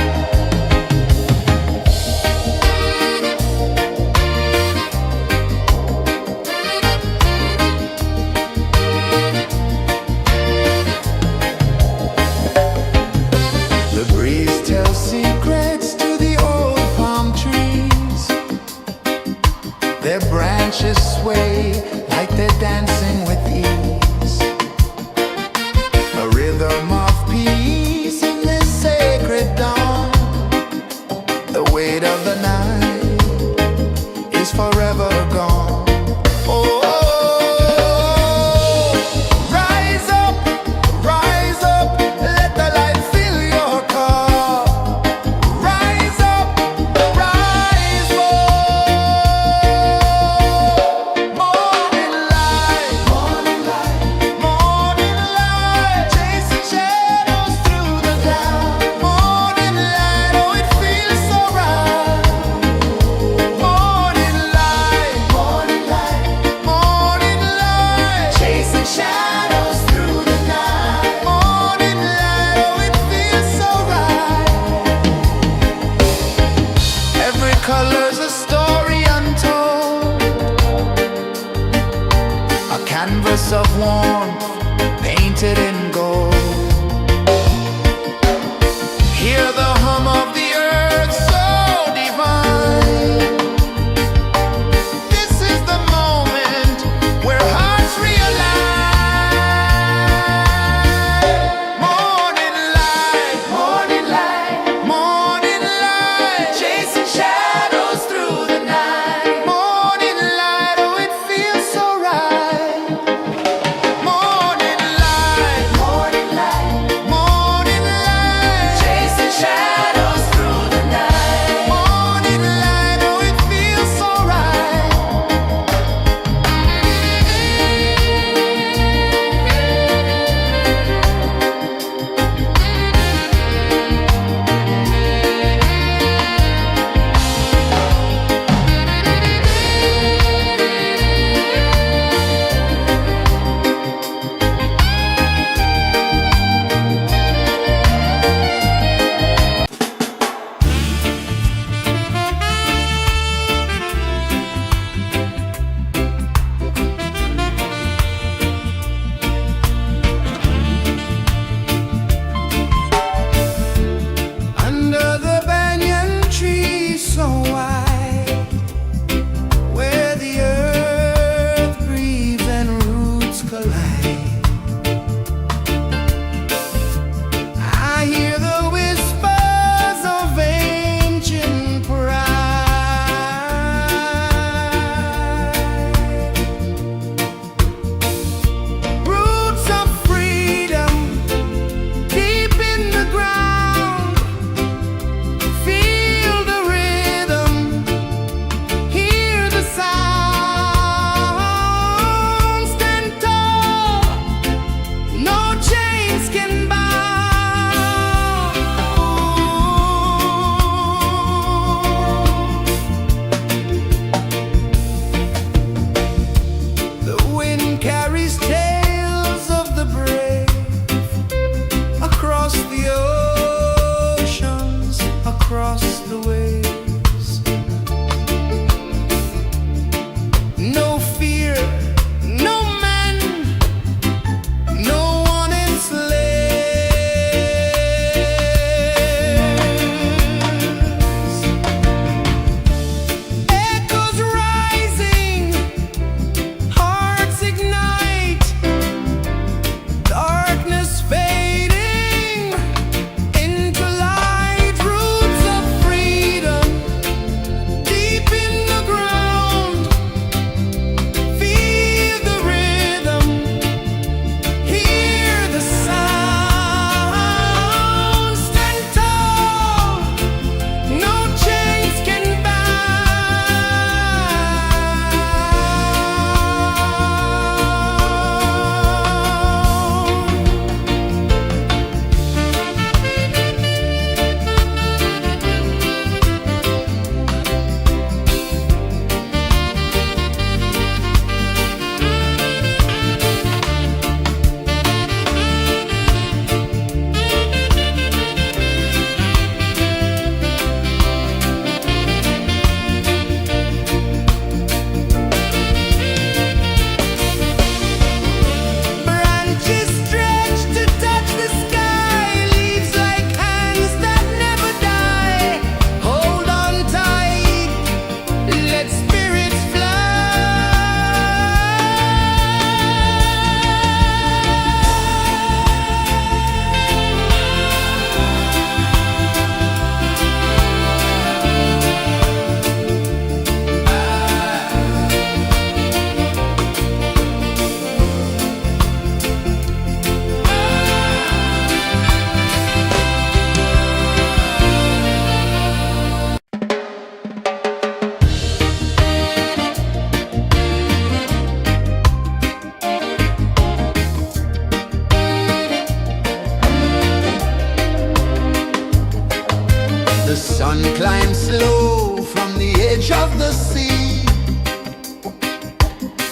A: sun climbs slow from the edge of the sea.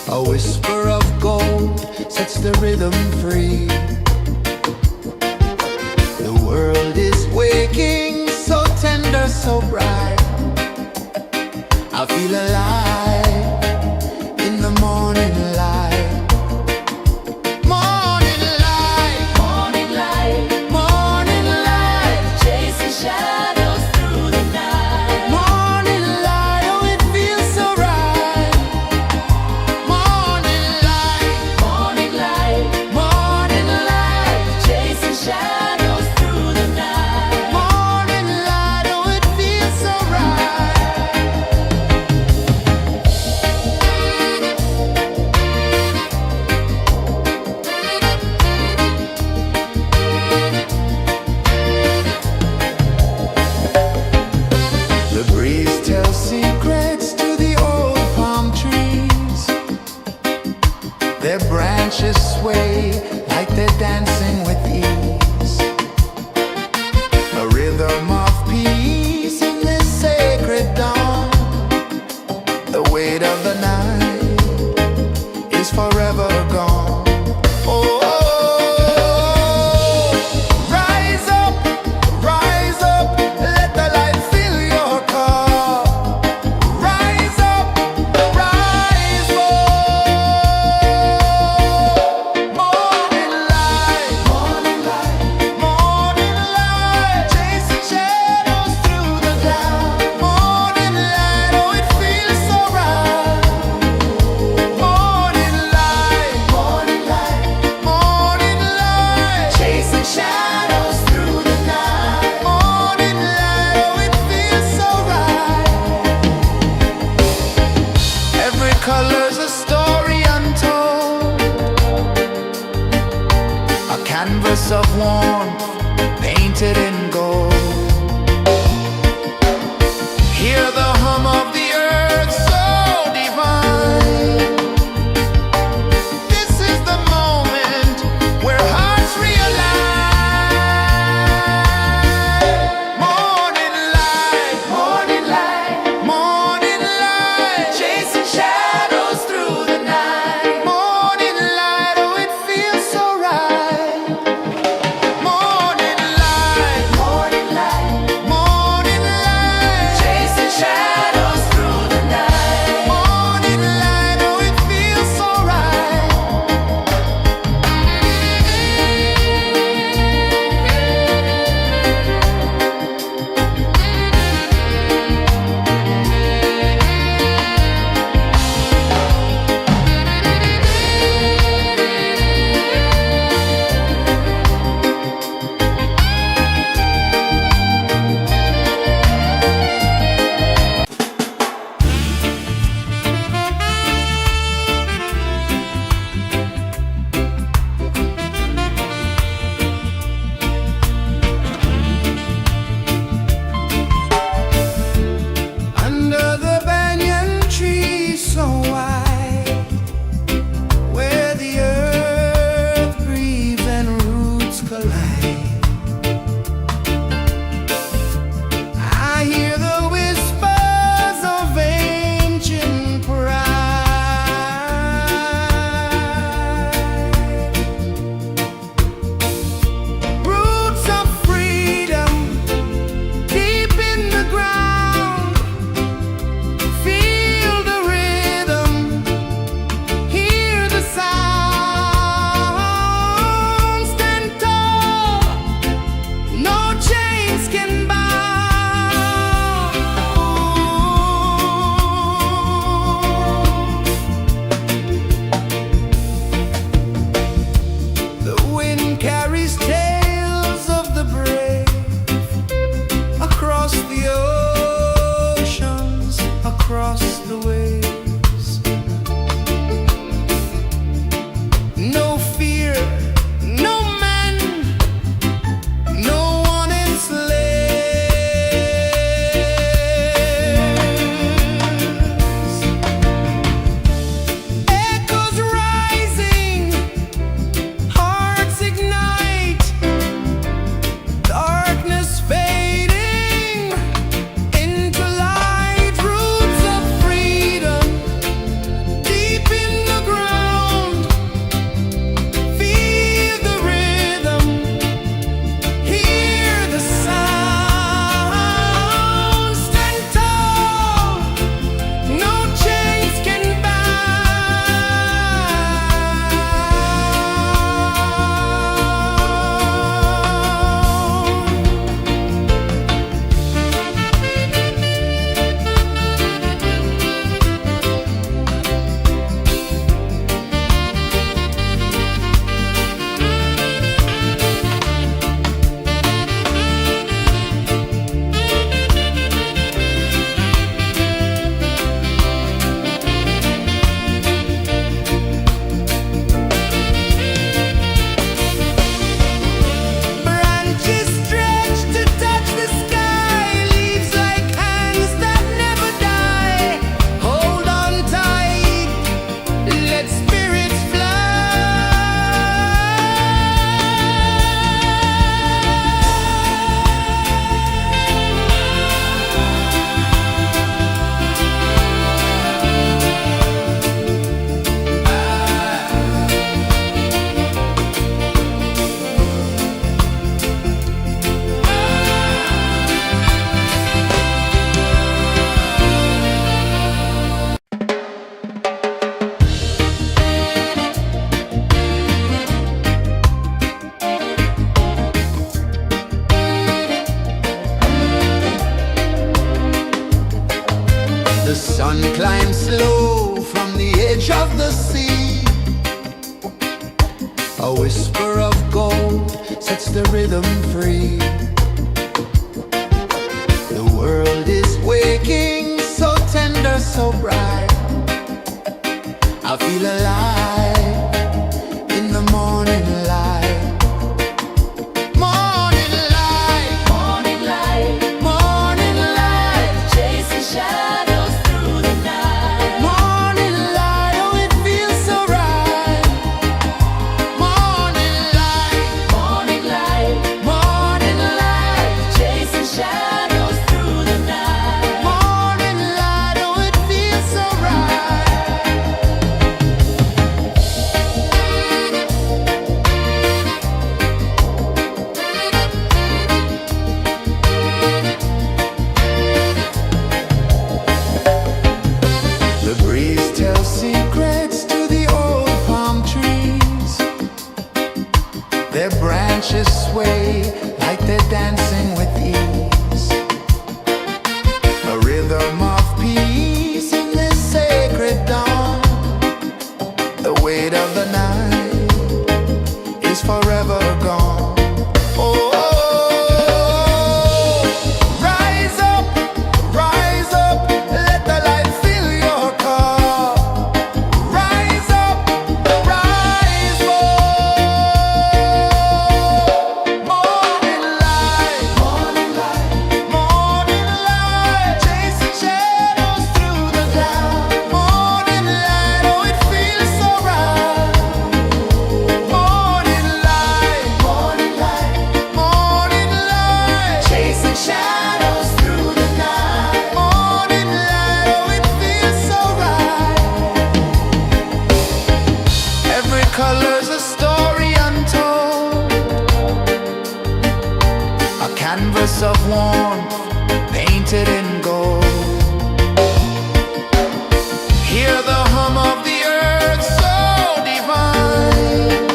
A: A whisper of gold sets the rhythm free. The world is waking, so tender, so bright. I feel alive in the morning light. Morning light,
B: Morning light,
A: morning light,
B: chasing shadows through the night.
A: morning light, oh it feels so right. Morning light,
B: Morning light,
A: morning light,
B: chasing shadows through the night.
A: morning light, oh it feels so right. The breeze tells secrets to the old palm trees. Their branches sway like they're dancing with ease. A rhythm of peace in this sacred dawn. The weight of the night is forever gone. Oh, rise up, let the light fill your cup. Rise up, rise up. Morning light, morning light, morning light, chasing shadows through the cloud. Morning light, oh it feels so right. Morning light, morning light, morning light, chasing shadows through the night. Morning light, oh it feels so right. Every color's a story untold, a canvas of warmth painted in gold. Hear the hum of the earth so divine. This is the moment where hearts realign. Morning light, morning light, morning light, chasing shadows through the night. Morning light, oh it feels so right. Morning light,
B: Morning light,
A: morning light,
B: chasing shadows through the night.
A: morning light, oh it feels so right. Under the banyan tree so wide, where the earth breathes and roots collide, I hear the whispers of ancient pride. Roots of freedom deep in the ground. Feel the rhythm, hear the sound. Stand tall, no chains can bound. The wind carries tales of the brave across the oceans, across the waves. No fear, no man, no one enslaves. Echoes rising, hearts ignite. the sea. A whisper of gold sets the rhythm free. The world is waking, so tender, so bright. I feel alive in the morning light. Morning light,
B: Morning light,
A: morning light,
B: chasing shadows through the night.
A: morning light, oh it feels so right. Morning light,
B: Morning light,
A: morning light,
B: chasing shadows through the night.
A: morning light, oh it feels so right. The breeze tells secrets to the old palm trees. Their branches sway like they're dancing with ease. A rhythm of peace in this sacred dawn. The weight of the night is forever gone. Oh, rise up, let the light fill your cup. Rise up, rise up. Morning light, morning light, chasing shadows through the cloud. Morning light, oh it feels so right. Morning light, morning light, chasing shadows through the night. Morning light, oh it feels so right. Every color's a story untold, a canvas of warmth painted in gold. Hear the hum of the earth so divine.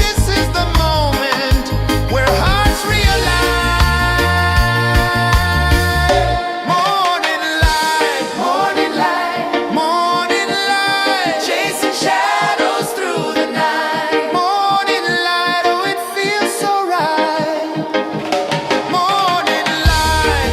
A: This is the moment where hearts realign. Morning light, morning light, chasing shadows through the night. Morning light, oh it feels so right. Morning light,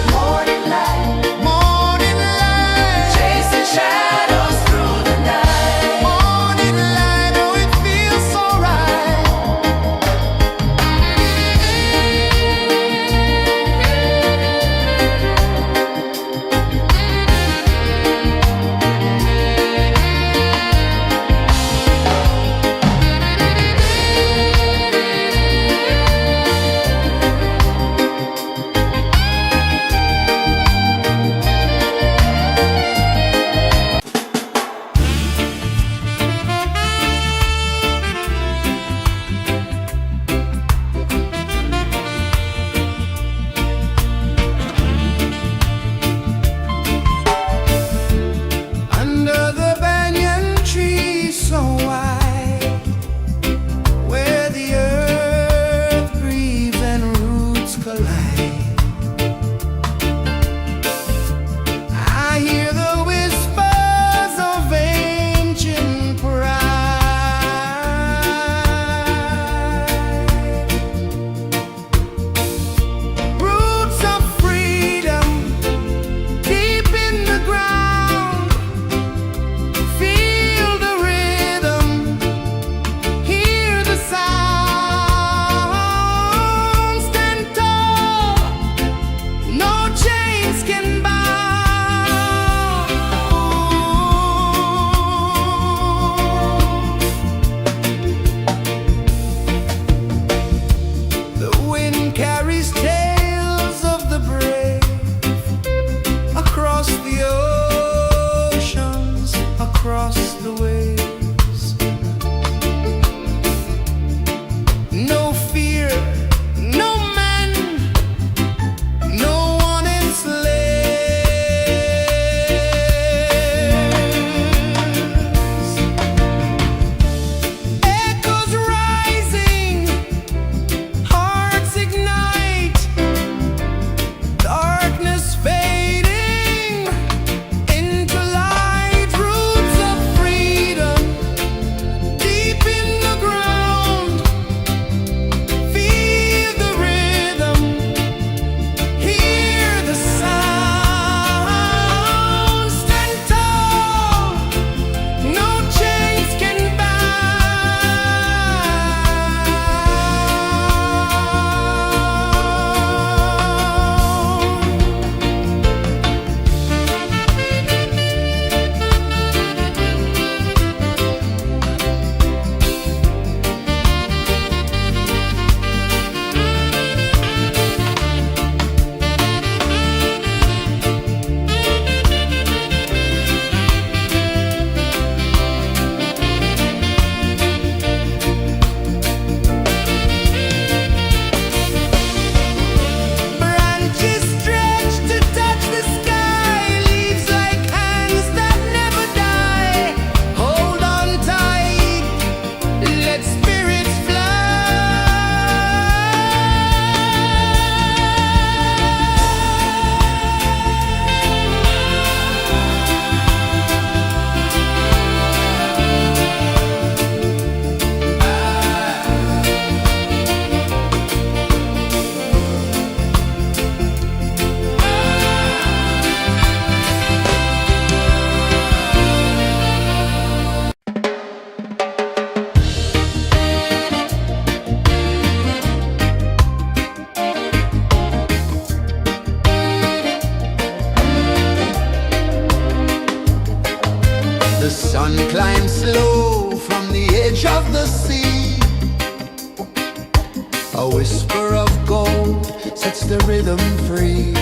A: A whisper of gold sets the rhythm free.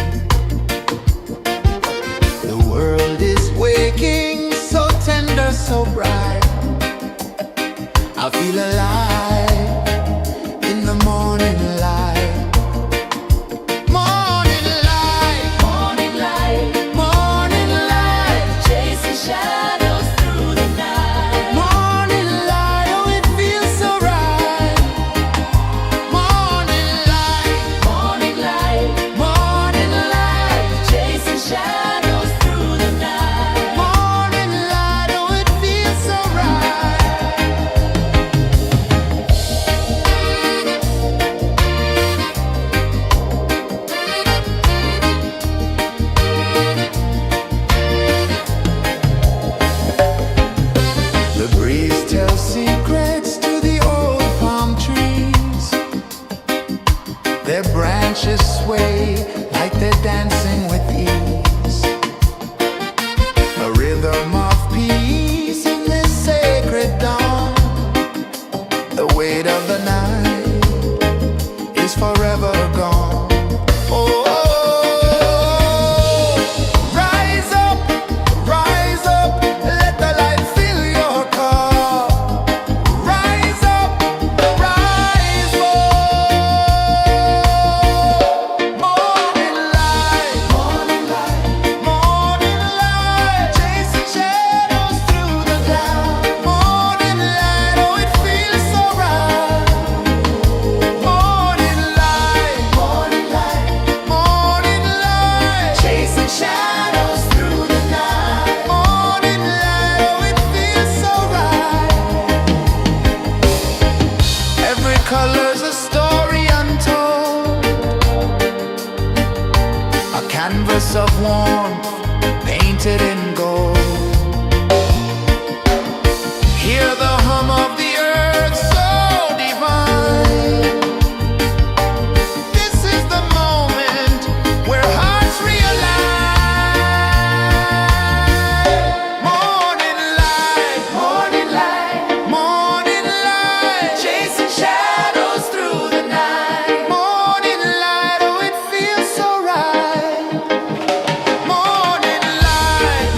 A: The world is waking, so tender, so bright. I feel alive in the morning light. Morning light,
B: Morning light,
A: morning light,
B: chasing shadows through the night.
A: morning light. Oh, it feels so right. Morning light,
B: Morning light,
A: morning light,
B: chasing shadows through the night.
A: morning light. Oh, it feels so right. The breeze tells secrets to the old palm trees. Their branches sway like they're dancing with ease. A rhythm of peace in this sacred dawn. The weight of the night is forever gone. Oh, rise up, let the light fill your cup. Rise up, rise up. Morning light, morning light, chasing shadows through the cloud. Morning light, oh, it feels so right. Morning light, morning light, chasing shadows through the night. Morning light, oh, it feels so right. Every color's a story untold, a canvas of warmth painted in gold. Hear the hum of the earth so divine. This is the moment where hearts realign. Morning light, morning light, chasing shadows through the night. Morning light, oh, it feels so right. Morning light,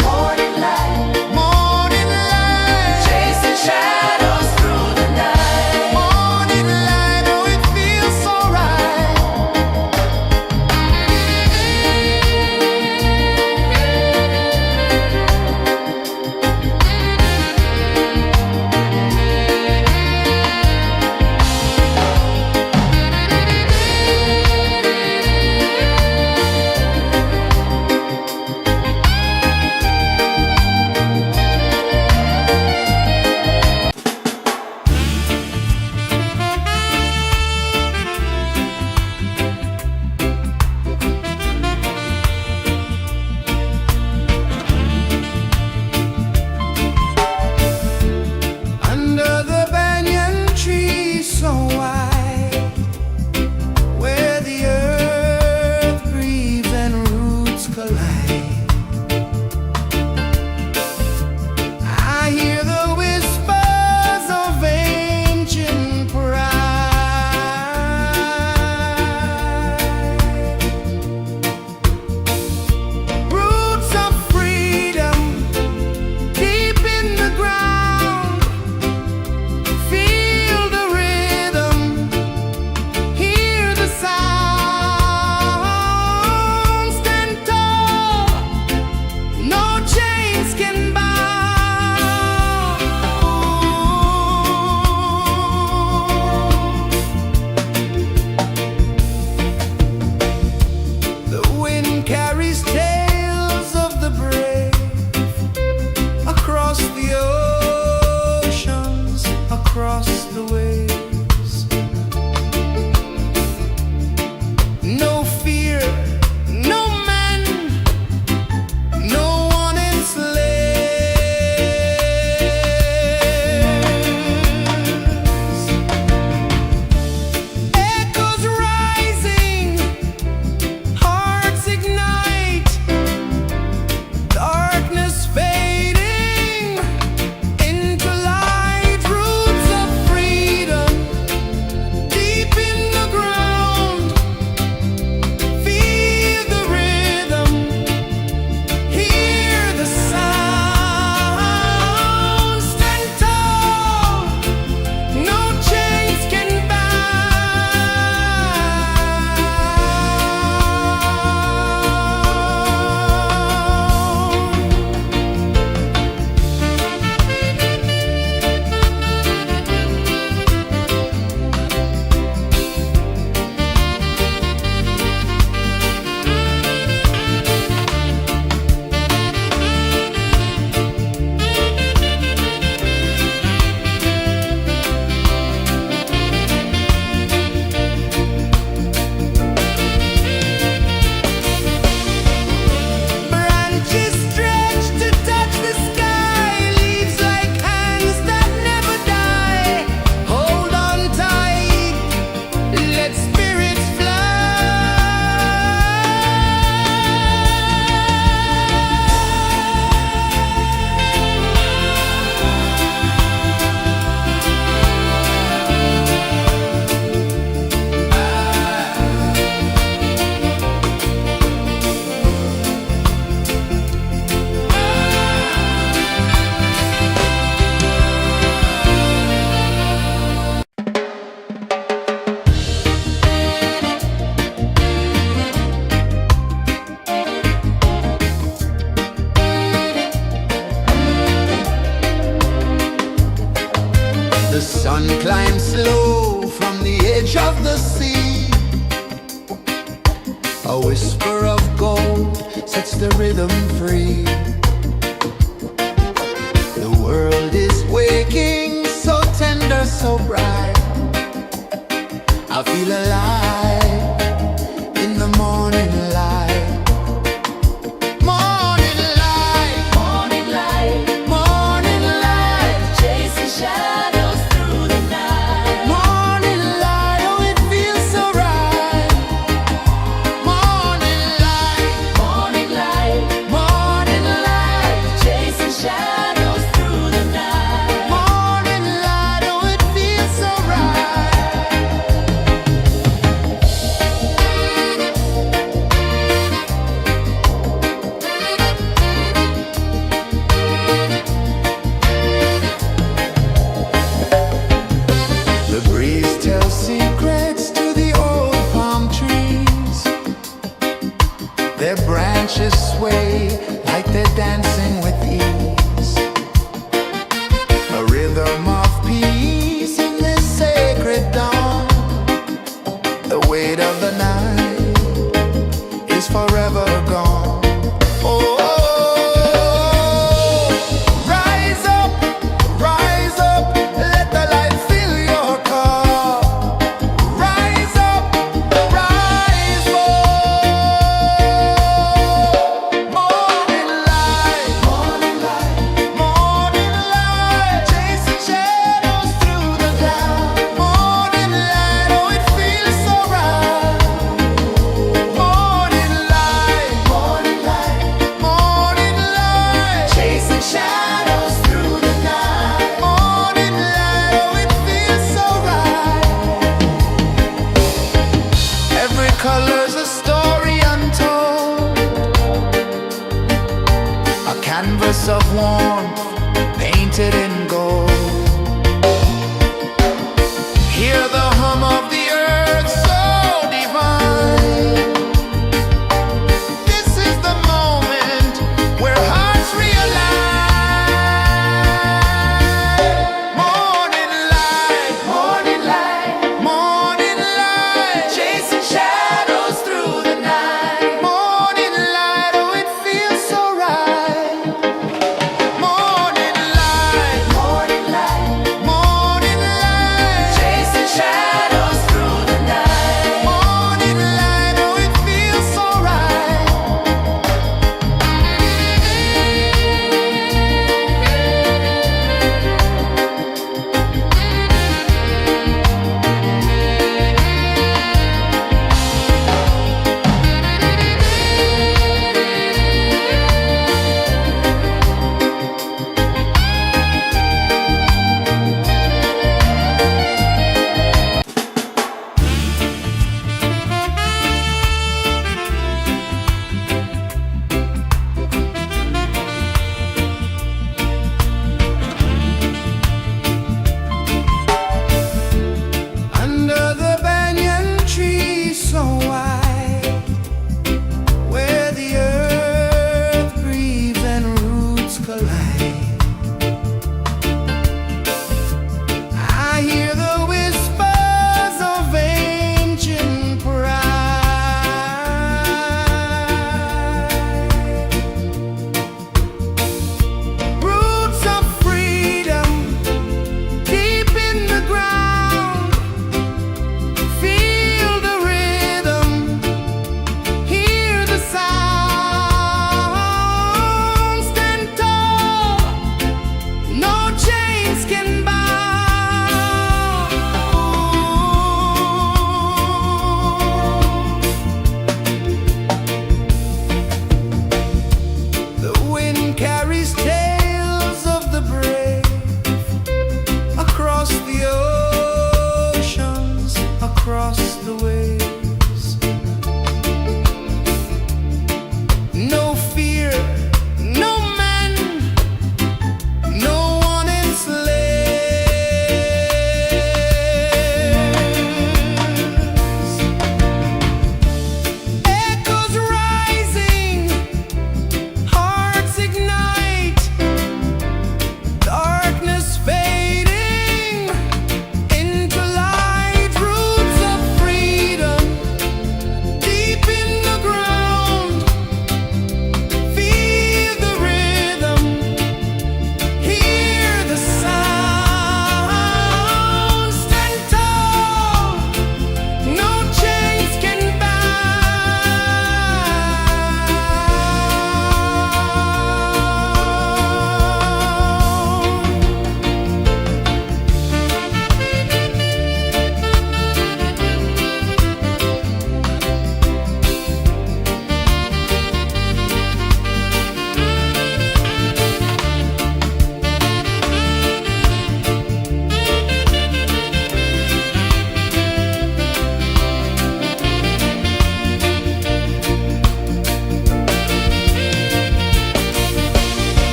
A: rhythm free. The world is waking, so tender, so bright. I feel alive in the morning light. Morning light,
B: Morning light,
A: morning light,
B: chasing shadows through the night.
A: morning light. Oh, it feels so right. Morning light,
B: Morning light,
A: morning light,
B: chasing shadows through the night.
A: morning light. Oh, it feels so right. The breeze tells secrets to the old palm trees. Their branches sway like they're dancing with ease. A rhythm of peace in this sacred dawn. The weight of the night is forever gone. Oh, rise up, let the light fill your cup.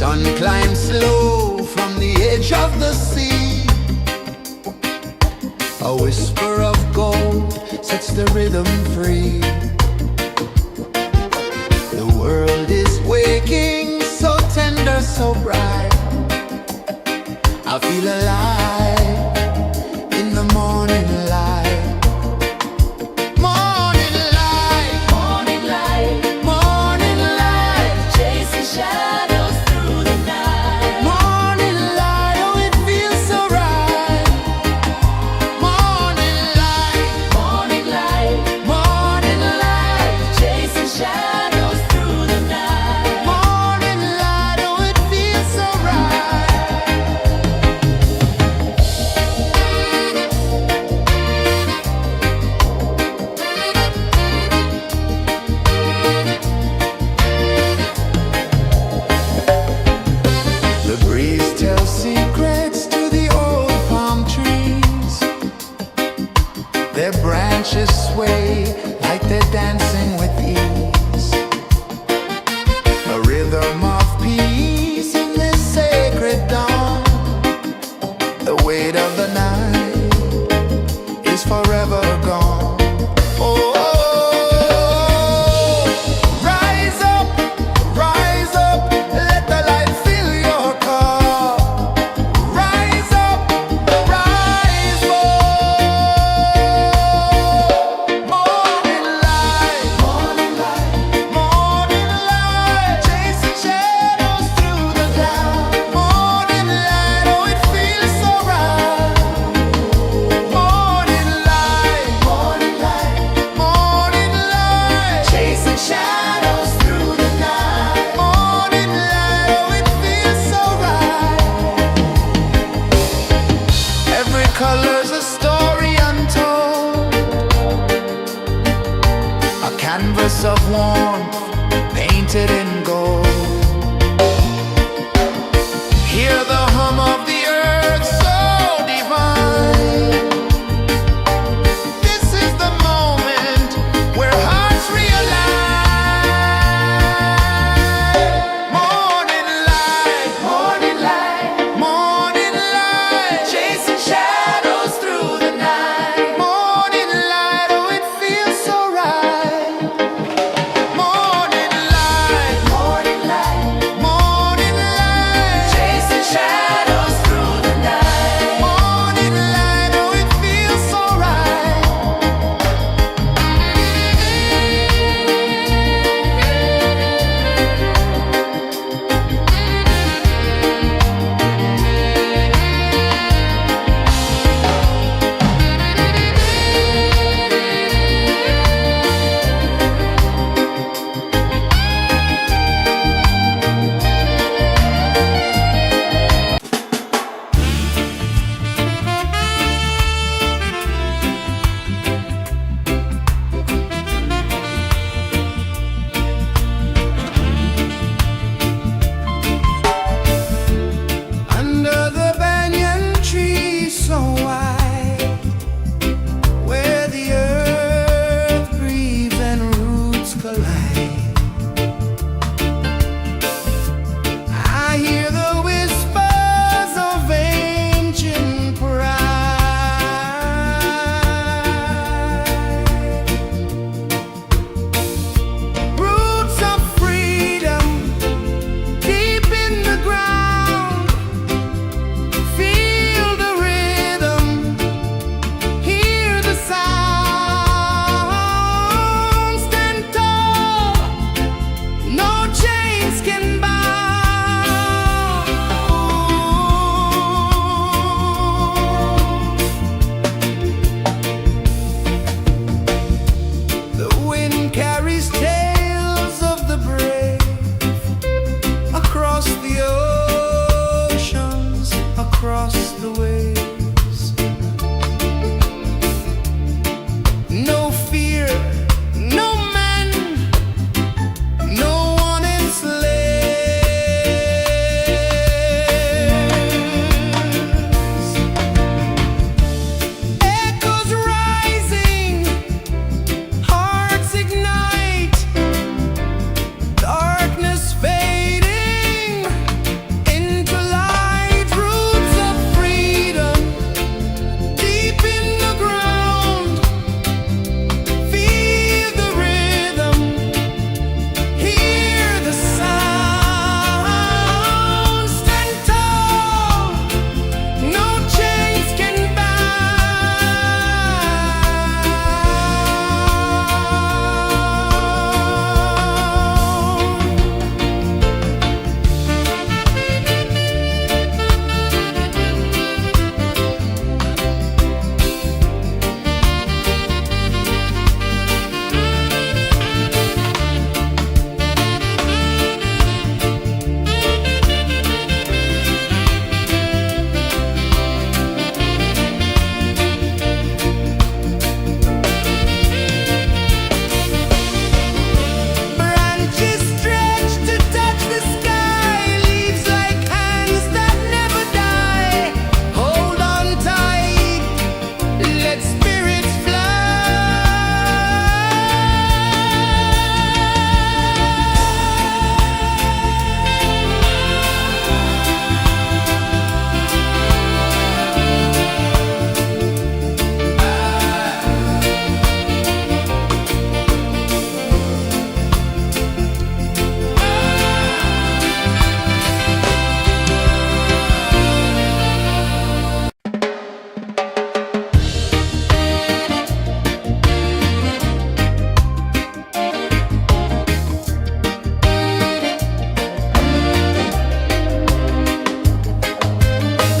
A: sun climbs slow from the edge of the sea. A whisper of gold sets the rhythm free. The world is waking, so tender, so bright. I feel alive in the morning light. Morning light,
B: Morning light,
A: morning light,
B: chasing shadows through the night.
A: morning light, oh it feels so right. Morning light,
B: Morning light,
A: morning light,
B: chasing shadows through the night.
A: morning light, oh it feels so right. The breeze tells secrets to the old palm trees. Their branches sway like they're dancing with ease. A rhythm of peace in this sacred dawn. The weight of the night is forever gone. Oh, rise up, let the light fill your cup. Rise up, rise up. Morning light, morning light, chasing shadows through the cloud. Morning light, oh it feels so right. Morning light, morning light, chasing shadows through the night. Morning light, oh it feels so right. Every color's a story untold, a canvas of warmth painted in gold. Hear the hum of the earth so divine. This is the moment where hearts realign. Morning light, morning light, chasing shadows through the night. Morning light, oh it feels so right. Morning light,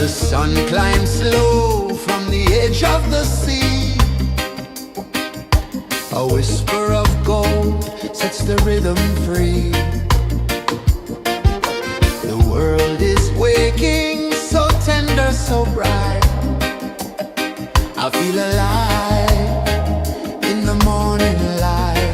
A: The sun climbs slow from the edge of the sea. A whisper of gold sets the rhythm free. The world is waking, so tender, so bright. I feel alive in the morning light.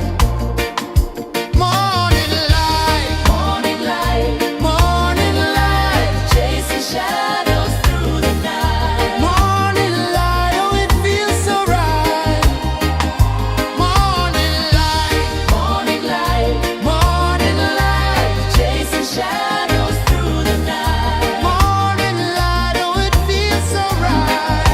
A: Morning light,
B: Morning light,
A: morning light,
B: chasing shadows through the night.
A: morning light, oh it feels so right. Morning light,
B: Morning light,
A: morning light,
B: chasing shadows through the night.
A: morning light, oh it feels so right.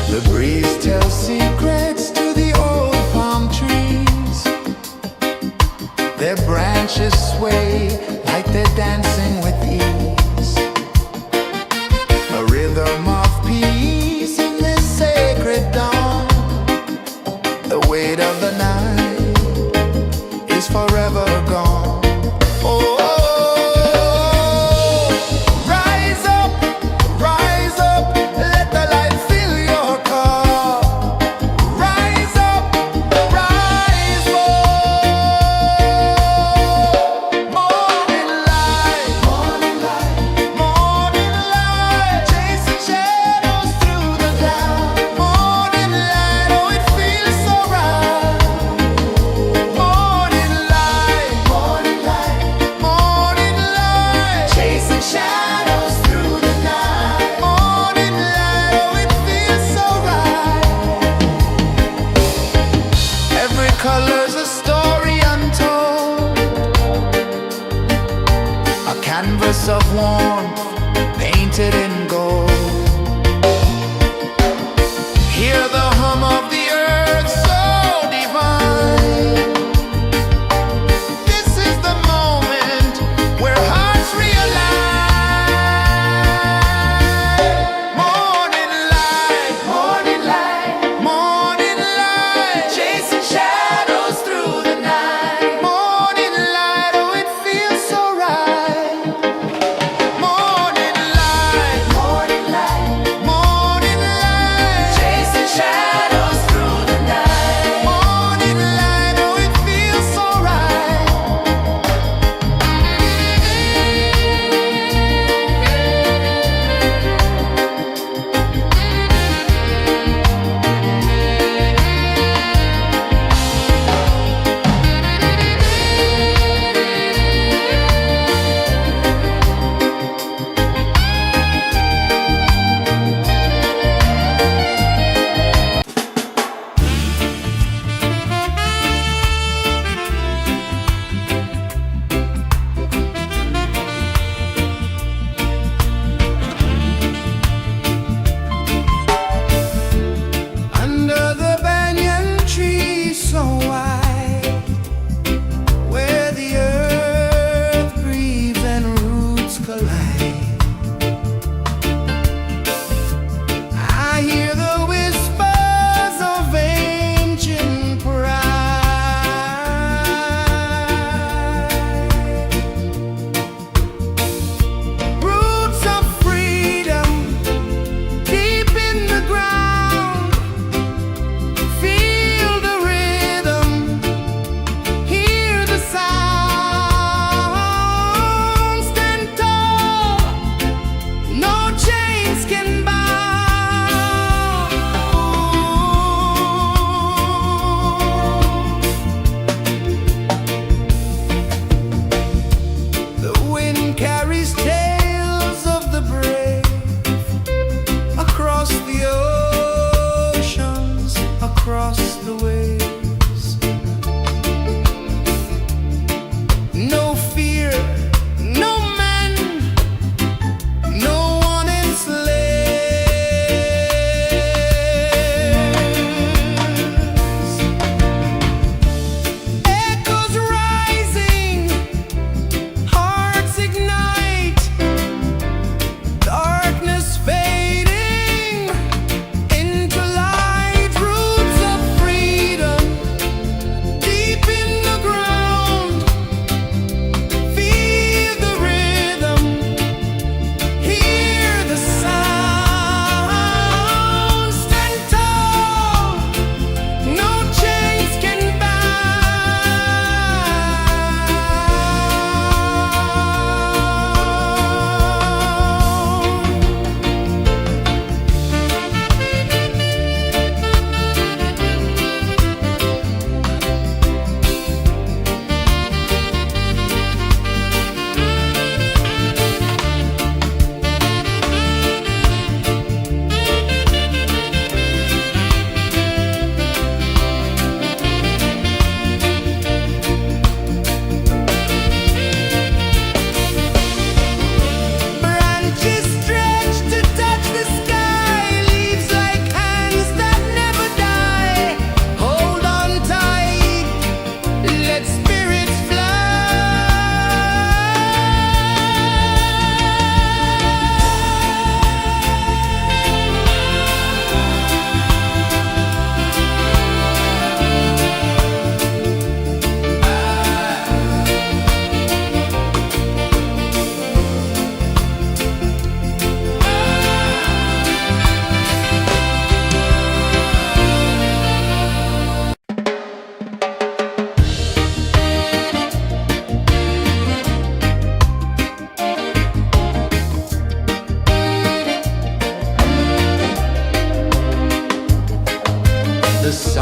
A: The breeze tells secrets to the old palm trees. Their branches sway like they're dancing with ease. A rhythm of peace in this sacred dawn. The weight of the night is forever gone. Oh, rise up, let the light fill your cup. Rise up, rise up. Morning light, morning light, morning light, chasing shadows through the cloud. Morning light, oh it feels so right. Morning light, morning light, morning light, chasing shadows through the night. Morning light, oh it feels so right. Every color's a story untold, a canvas of warmth painted in gold. Hear the hum of the earth so divine. This is the moment where hearts realign. Morning light, morning light, morning light, chasing shadows through the night. Morning light, oh it feels so right. Morning light, morning light, morning light, chasing shadows through the night. Morning light, oh it feels so right. Under the banyan tree so wide, where the earth breathes and roots collide, I hear the whispers of ancient pride. Roots of freedom deep in the ground. Feel the rhythm, hear the sound. Stand tall, no chains can bound. The wind carries tales of the brave across the oceans, across the waves. No fear, no man, no one enslaved.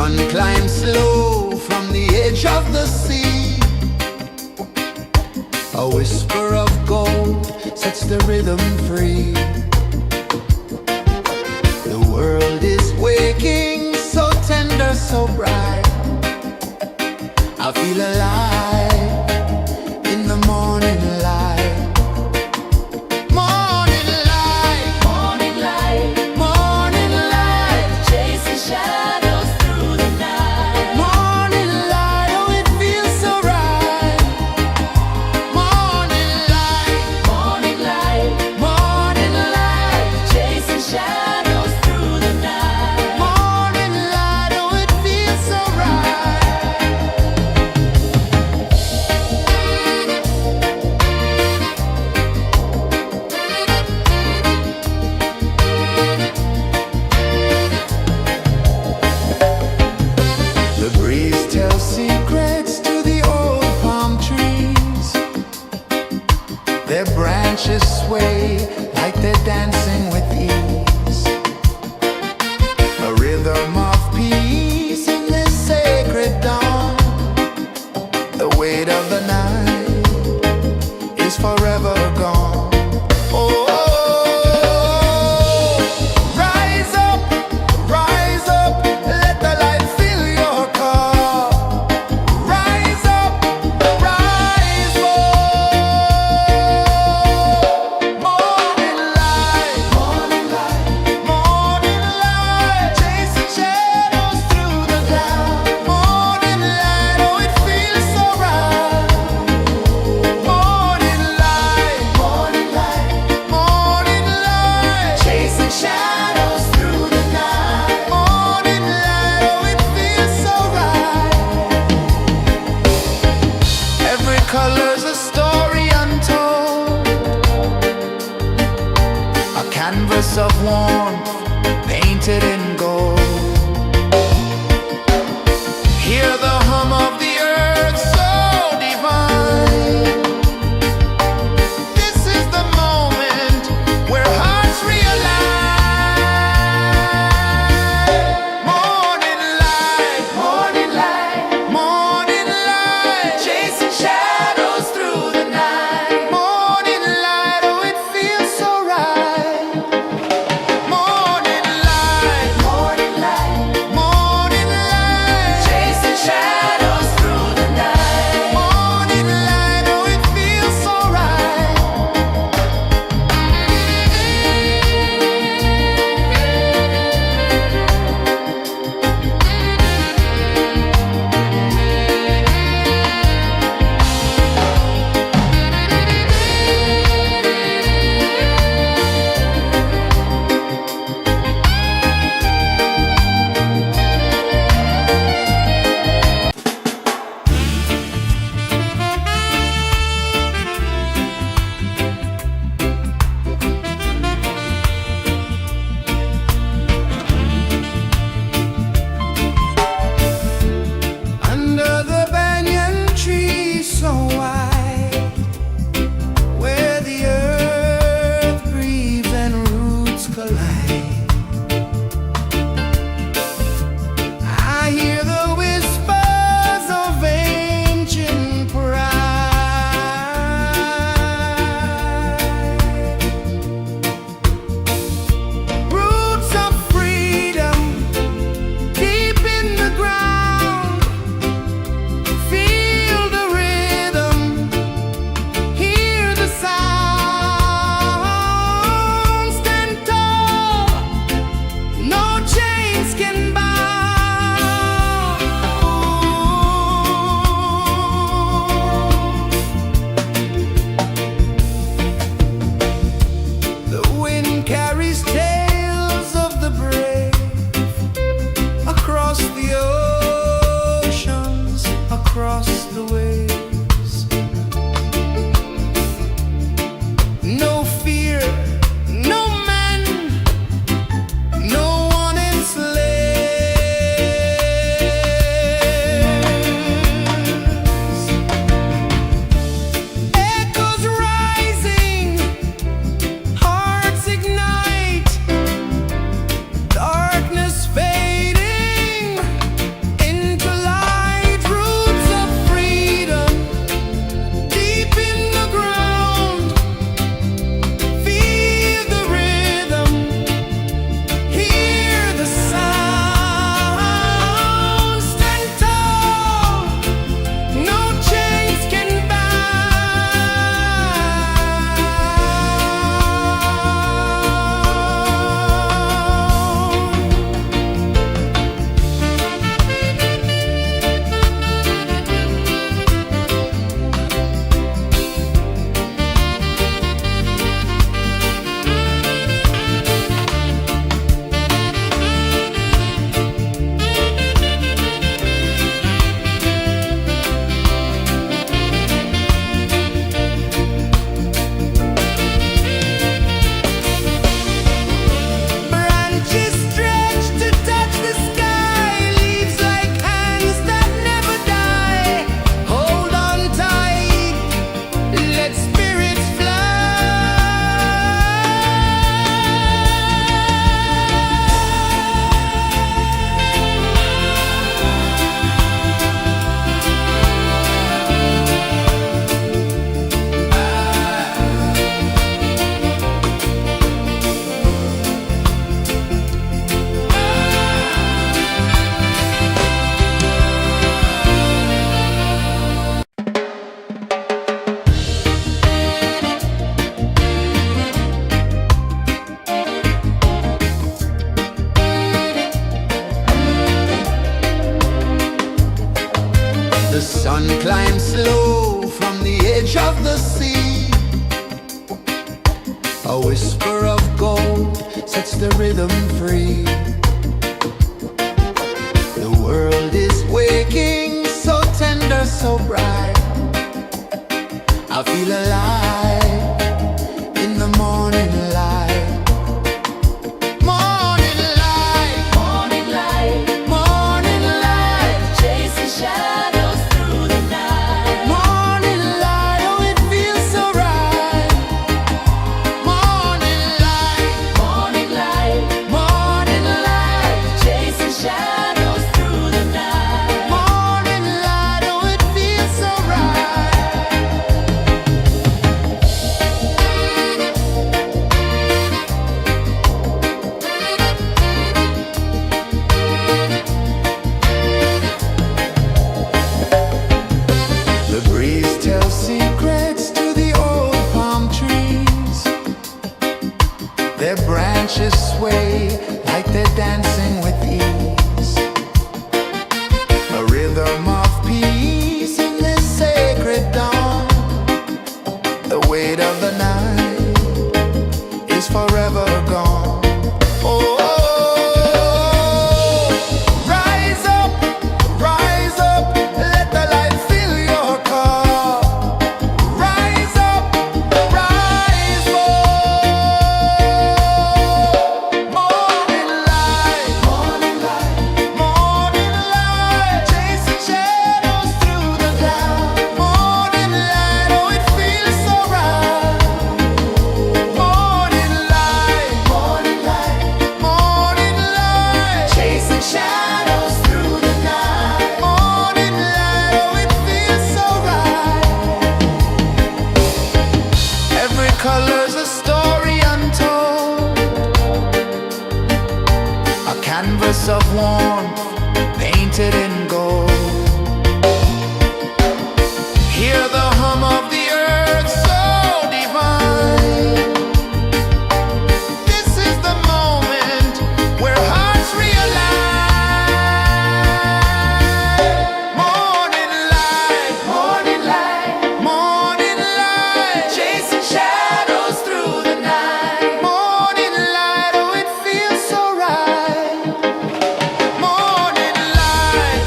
A: sun climbs slow from the edge of the sea. A whisper of gold sets the rhythm free. The world is waking, so tender, so bright. I feel alive in the morning light. Morning light,
B: Morning light,
A: morning light,
B: chasing shadows through the night.
A: morning light, oh it feels so right. Morning light,
B: Morning light,
A: morning light,
B: chasing shadows through the night.
A: morning light, oh it feels so right. The breeze tells secrets to the old palm trees. Their branches sway like they're dancing with ease. A rhythm of peace in this sacred dawn. The weight of the night is forever gone. Oh, rise up, let the light fill your car. Rise up, rise up. Morning light, morning light, morning light, chasing shadows through the cloud. Morning light, oh it feels so right. Morning light, morning light, morning light, chasing shadows through the night. Morning light, oh it feels so right. Every color's a story untold, a canvas of warmth painted in gold. Hear the hum of the earth so divine. This is the moment where hearts realign. Morning light, morning light, morning light, chasing shadows through the night. Morning light, oh it feels so right. Morning light, morning sun climbs slow from the edge of the sea. A whisper of gold sets the rhythm free. The world is waking, so tender, so bright. I feel alive in the morning light. Morning light,
B: Morning light,
A: morning light,
B: chasing shadows through the night.
A: morning light, oh it feels so right. Morning light,
B: Morning light,
A: morning light,
B: chasing shadows through the night.
A: morning light, oh it feels so right. The breeze tells secrets to the old palm trees. Their branches sway like they're dancing with ease. A rhythm of peace in this sacred dawn. The weight of the night is forever gone. Oh, rise up, let the light fill your car. Rise up, rise up. Morning light, morning light, morning light, chasing shadows through the cloud. Morning light, oh it feels so right. Morning light, morning light, morning light, chasing shadows through the night. Morning light, oh it feels so right. Every color's a story untold, a canvas of warmth painted in gold. Hear the hum of the earth so divine. This is the moment where hearts realign. Morning light, morning light, morning light, chasing shadows through the night. Morning light, oh it feels so right. Morning light,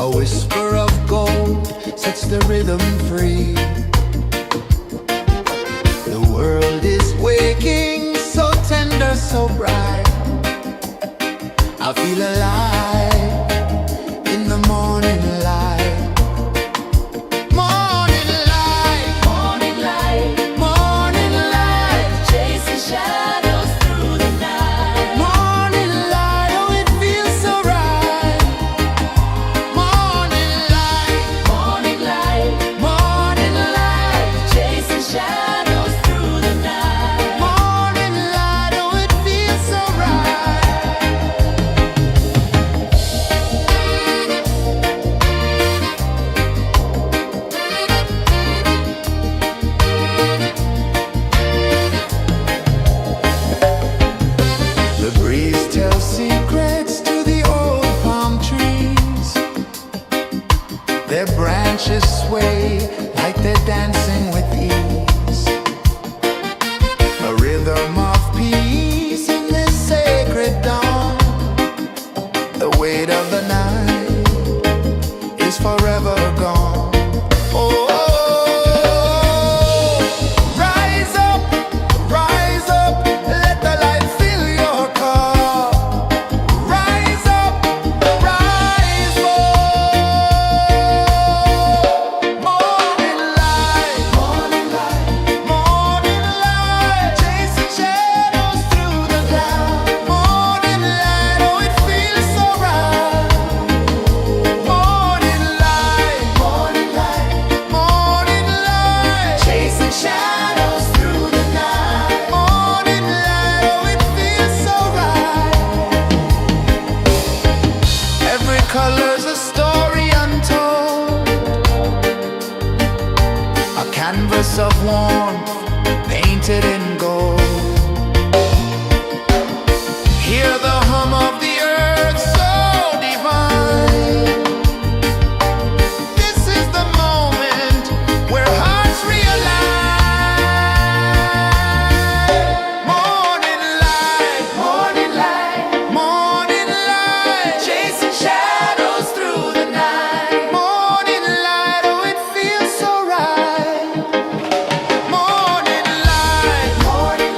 A: A whisper of gold sets the rhythm free. The world is waking, so tender, so bright. I feel alive in the morning light. Morning light,
B: Morning light,
A: morning light,
B: chasing shadows through the night.
A: morning light. Oh, it feels so right. Morning light,
B: Morning light,
A: morning light,
B: chasing shadows through the night.
A: morning light. Oh, it feels so right. The breeze tells secrets to the old palm trees. Their branches sway like they're dancing with ease. A rhythm of peace in this sacred dawn. The weight of the night is forever gone. Oh, rise up, let the light fill your cup. Rise up, rise up. Morning light, morning light, morning light, chasing shadows through the cloud. Morning light, oh, it feels so right. Morning light, morning light, morning light, chasing shadows through the night. Morning light, oh, it feels so right. Every color's a story untold, a canvas of warmth painted in gold. Hear the hum of the earth so divine. This is the moment where hearts realign. Morning light, morning light, morning light, chasing shadows through the night. Morning light, oh, it feels so right. Morning light, morning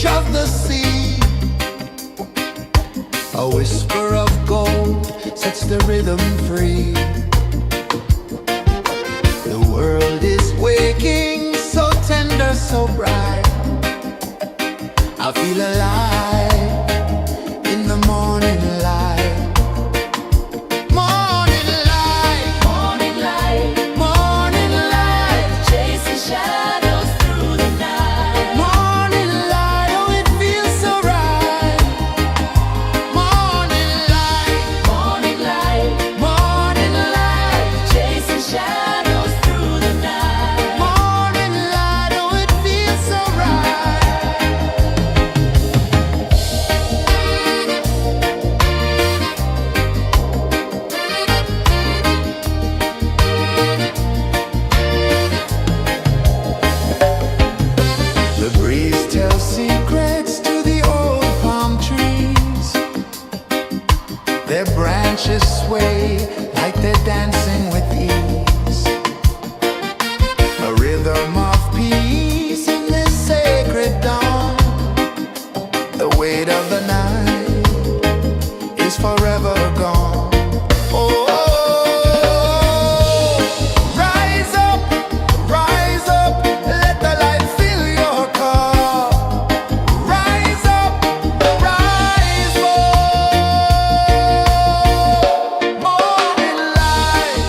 A: edge of the sea. A whisper of gold sets the rhythm free. The world is waking, so tender, so bright. I feel alive in the morning light. Morning light,
B: Morning light,
A: morning light,
B: chasing shadows through the night.
A: morning light. Oh, it feels so right. Morning light,
B: Morning light,
A: morning light,
B: chasing shadows through the night.
A: morning light. Oh, it feels so right. The breeze tells secrets to the old palm trees. Their branches sway like they're dancing with ease. A rhythm of peace in this sacred dawn. The weight of the night is forever gone. Oh, rise up, let the light fill your cup. Rise up, rise more. Morning light,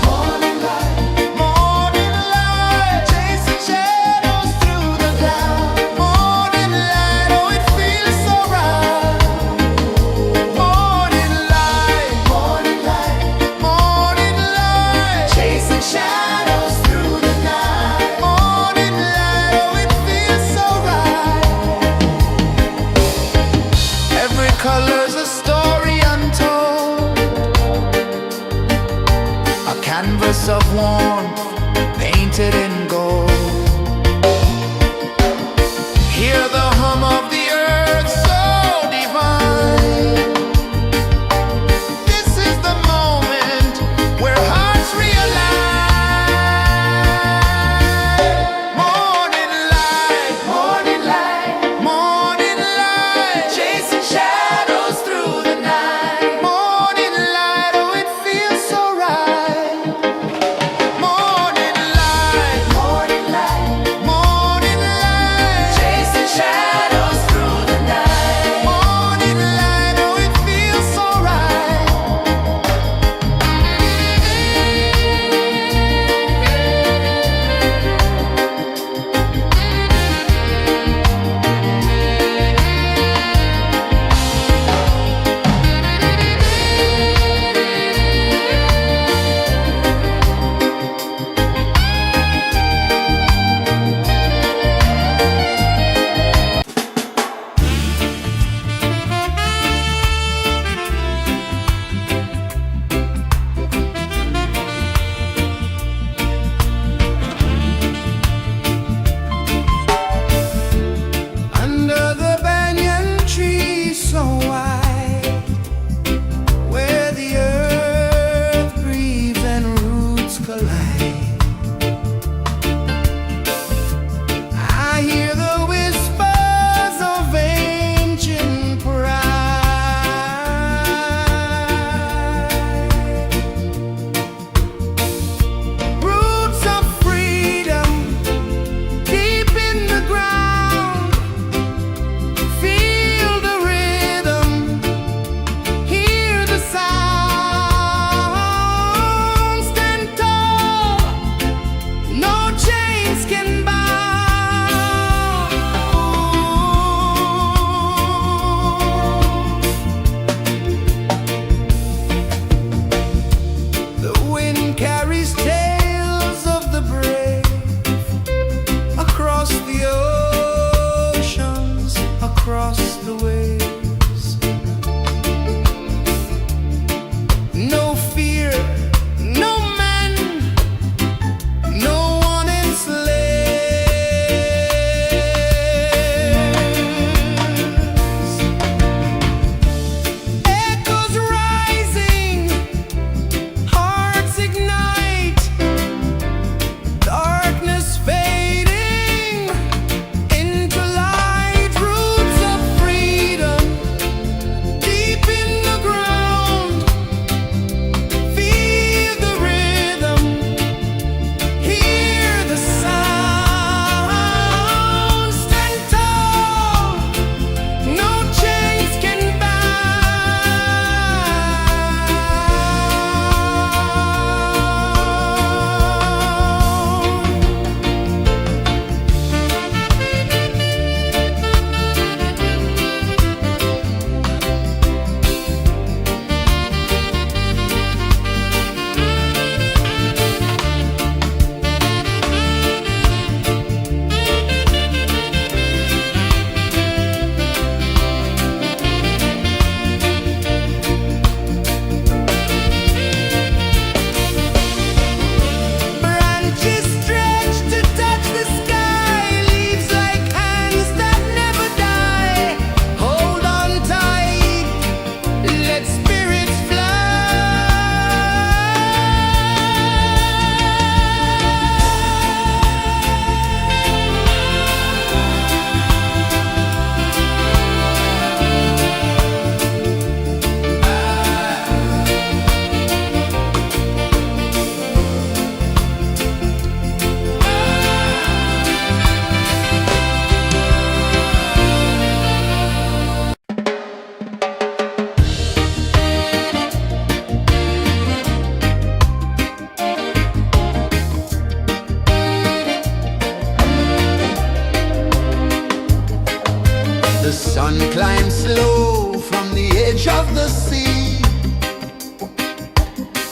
A: sun climbs slow from the edge of the sea.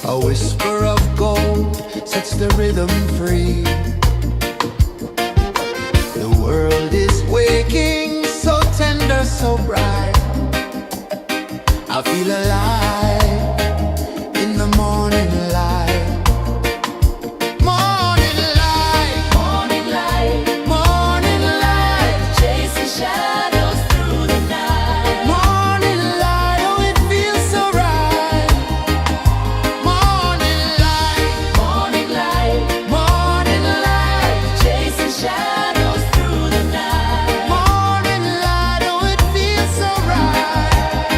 A: A whisper of gold sets the rhythm free. The world is waking, so tender, so bright. I feel alive in the morning light. Morning light,
B: Morning light,
A: morning light,
B: chasing shadows through the night.
A: morning light, oh it feels so right. Morning light,
B: Morning light,
A: morning light,
B: chasing shadows through the night.
A: morning light, oh it feels so right.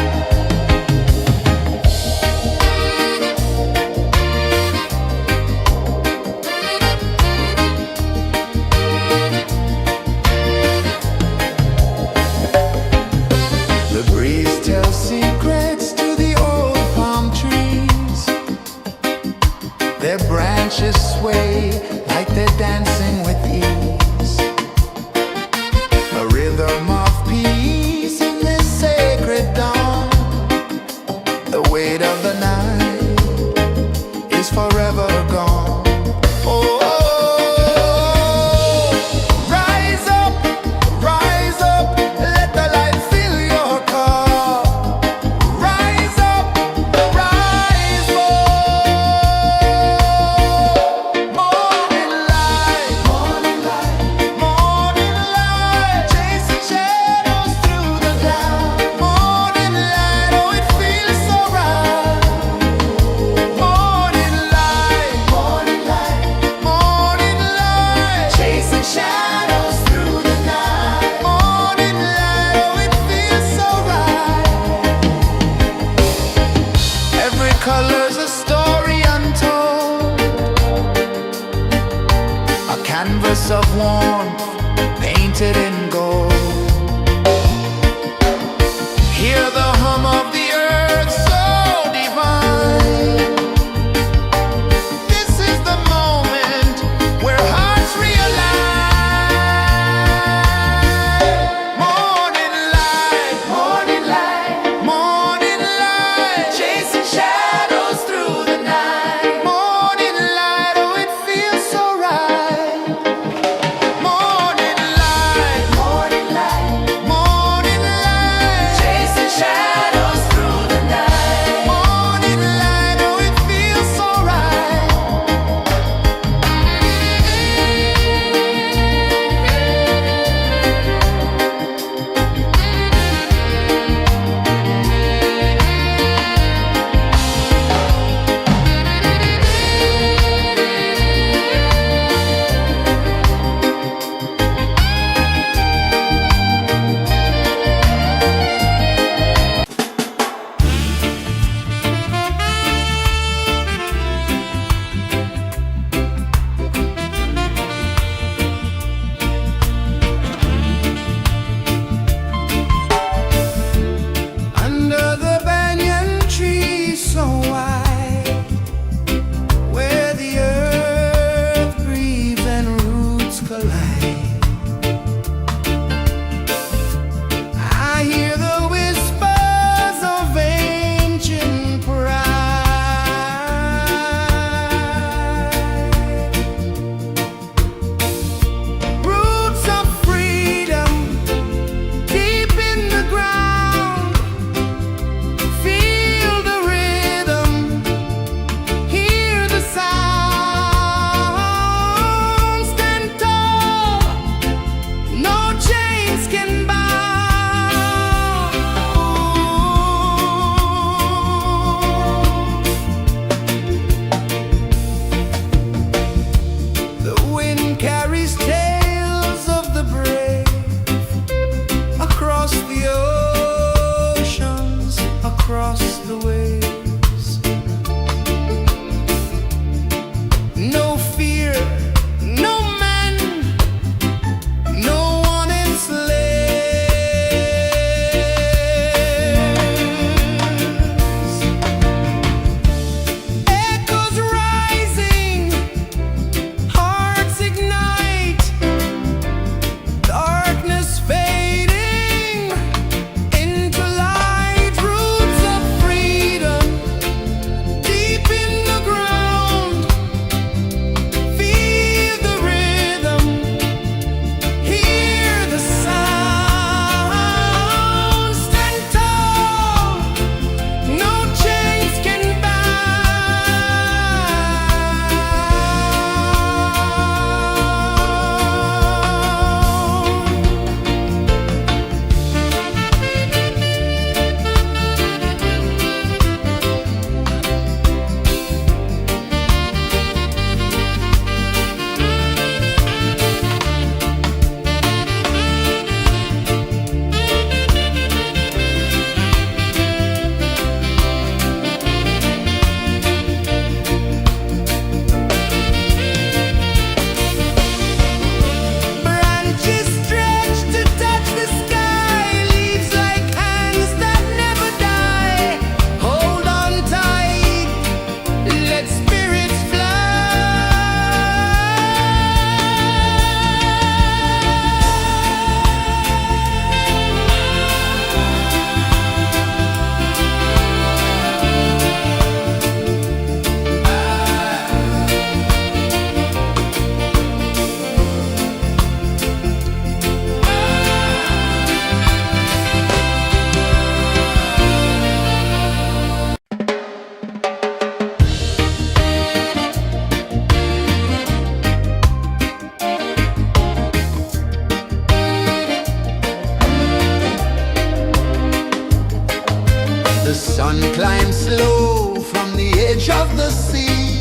A: The sun climbs slow from the edge of the sea.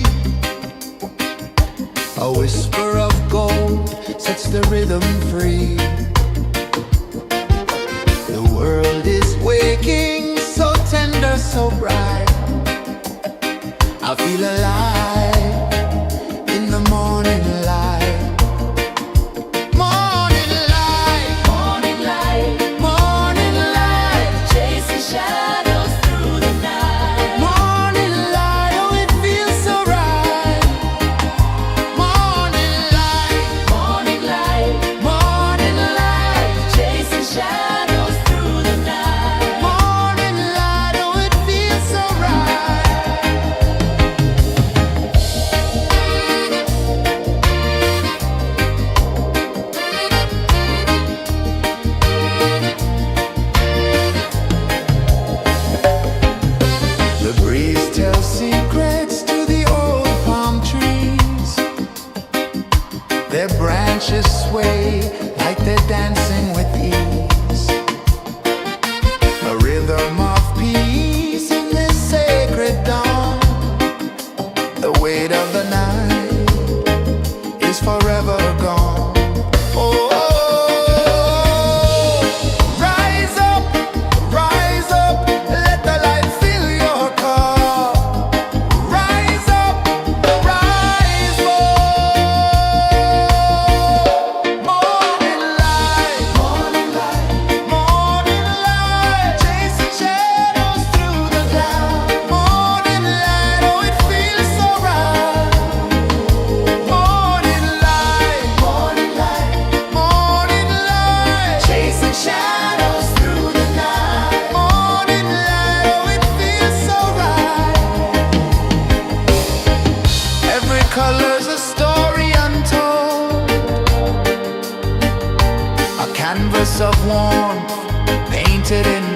A: A whisper of gold sets the rhythm free. The world is waking, so tender, so bright. I feel alive in the morning light. Morning light,
B: Morning light,
A: morning light,
B: chasing shadows through the night.
A: morning light, oh it feels so right. Morning light,
B: Morning light,
A: morning light,
B: chasing shadows through the night.
A: morning light, oh it feels so right. The breeze tells secrets to the old palm trees. Their branches sway like they're dancing with ease. A rhythm of peace in this sacred dawn. The weight of the night is forever gone. Oh, rise up, let the light fill your cup. Rise up, rise up. Morning light, morning light, chasing shadows through the cloud. Morning light, oh it feels so right. Morning light, morning light, chasing shadows through the night. Morning light, oh it feels so right. Every color's a story untold, a canvas of warmth painted in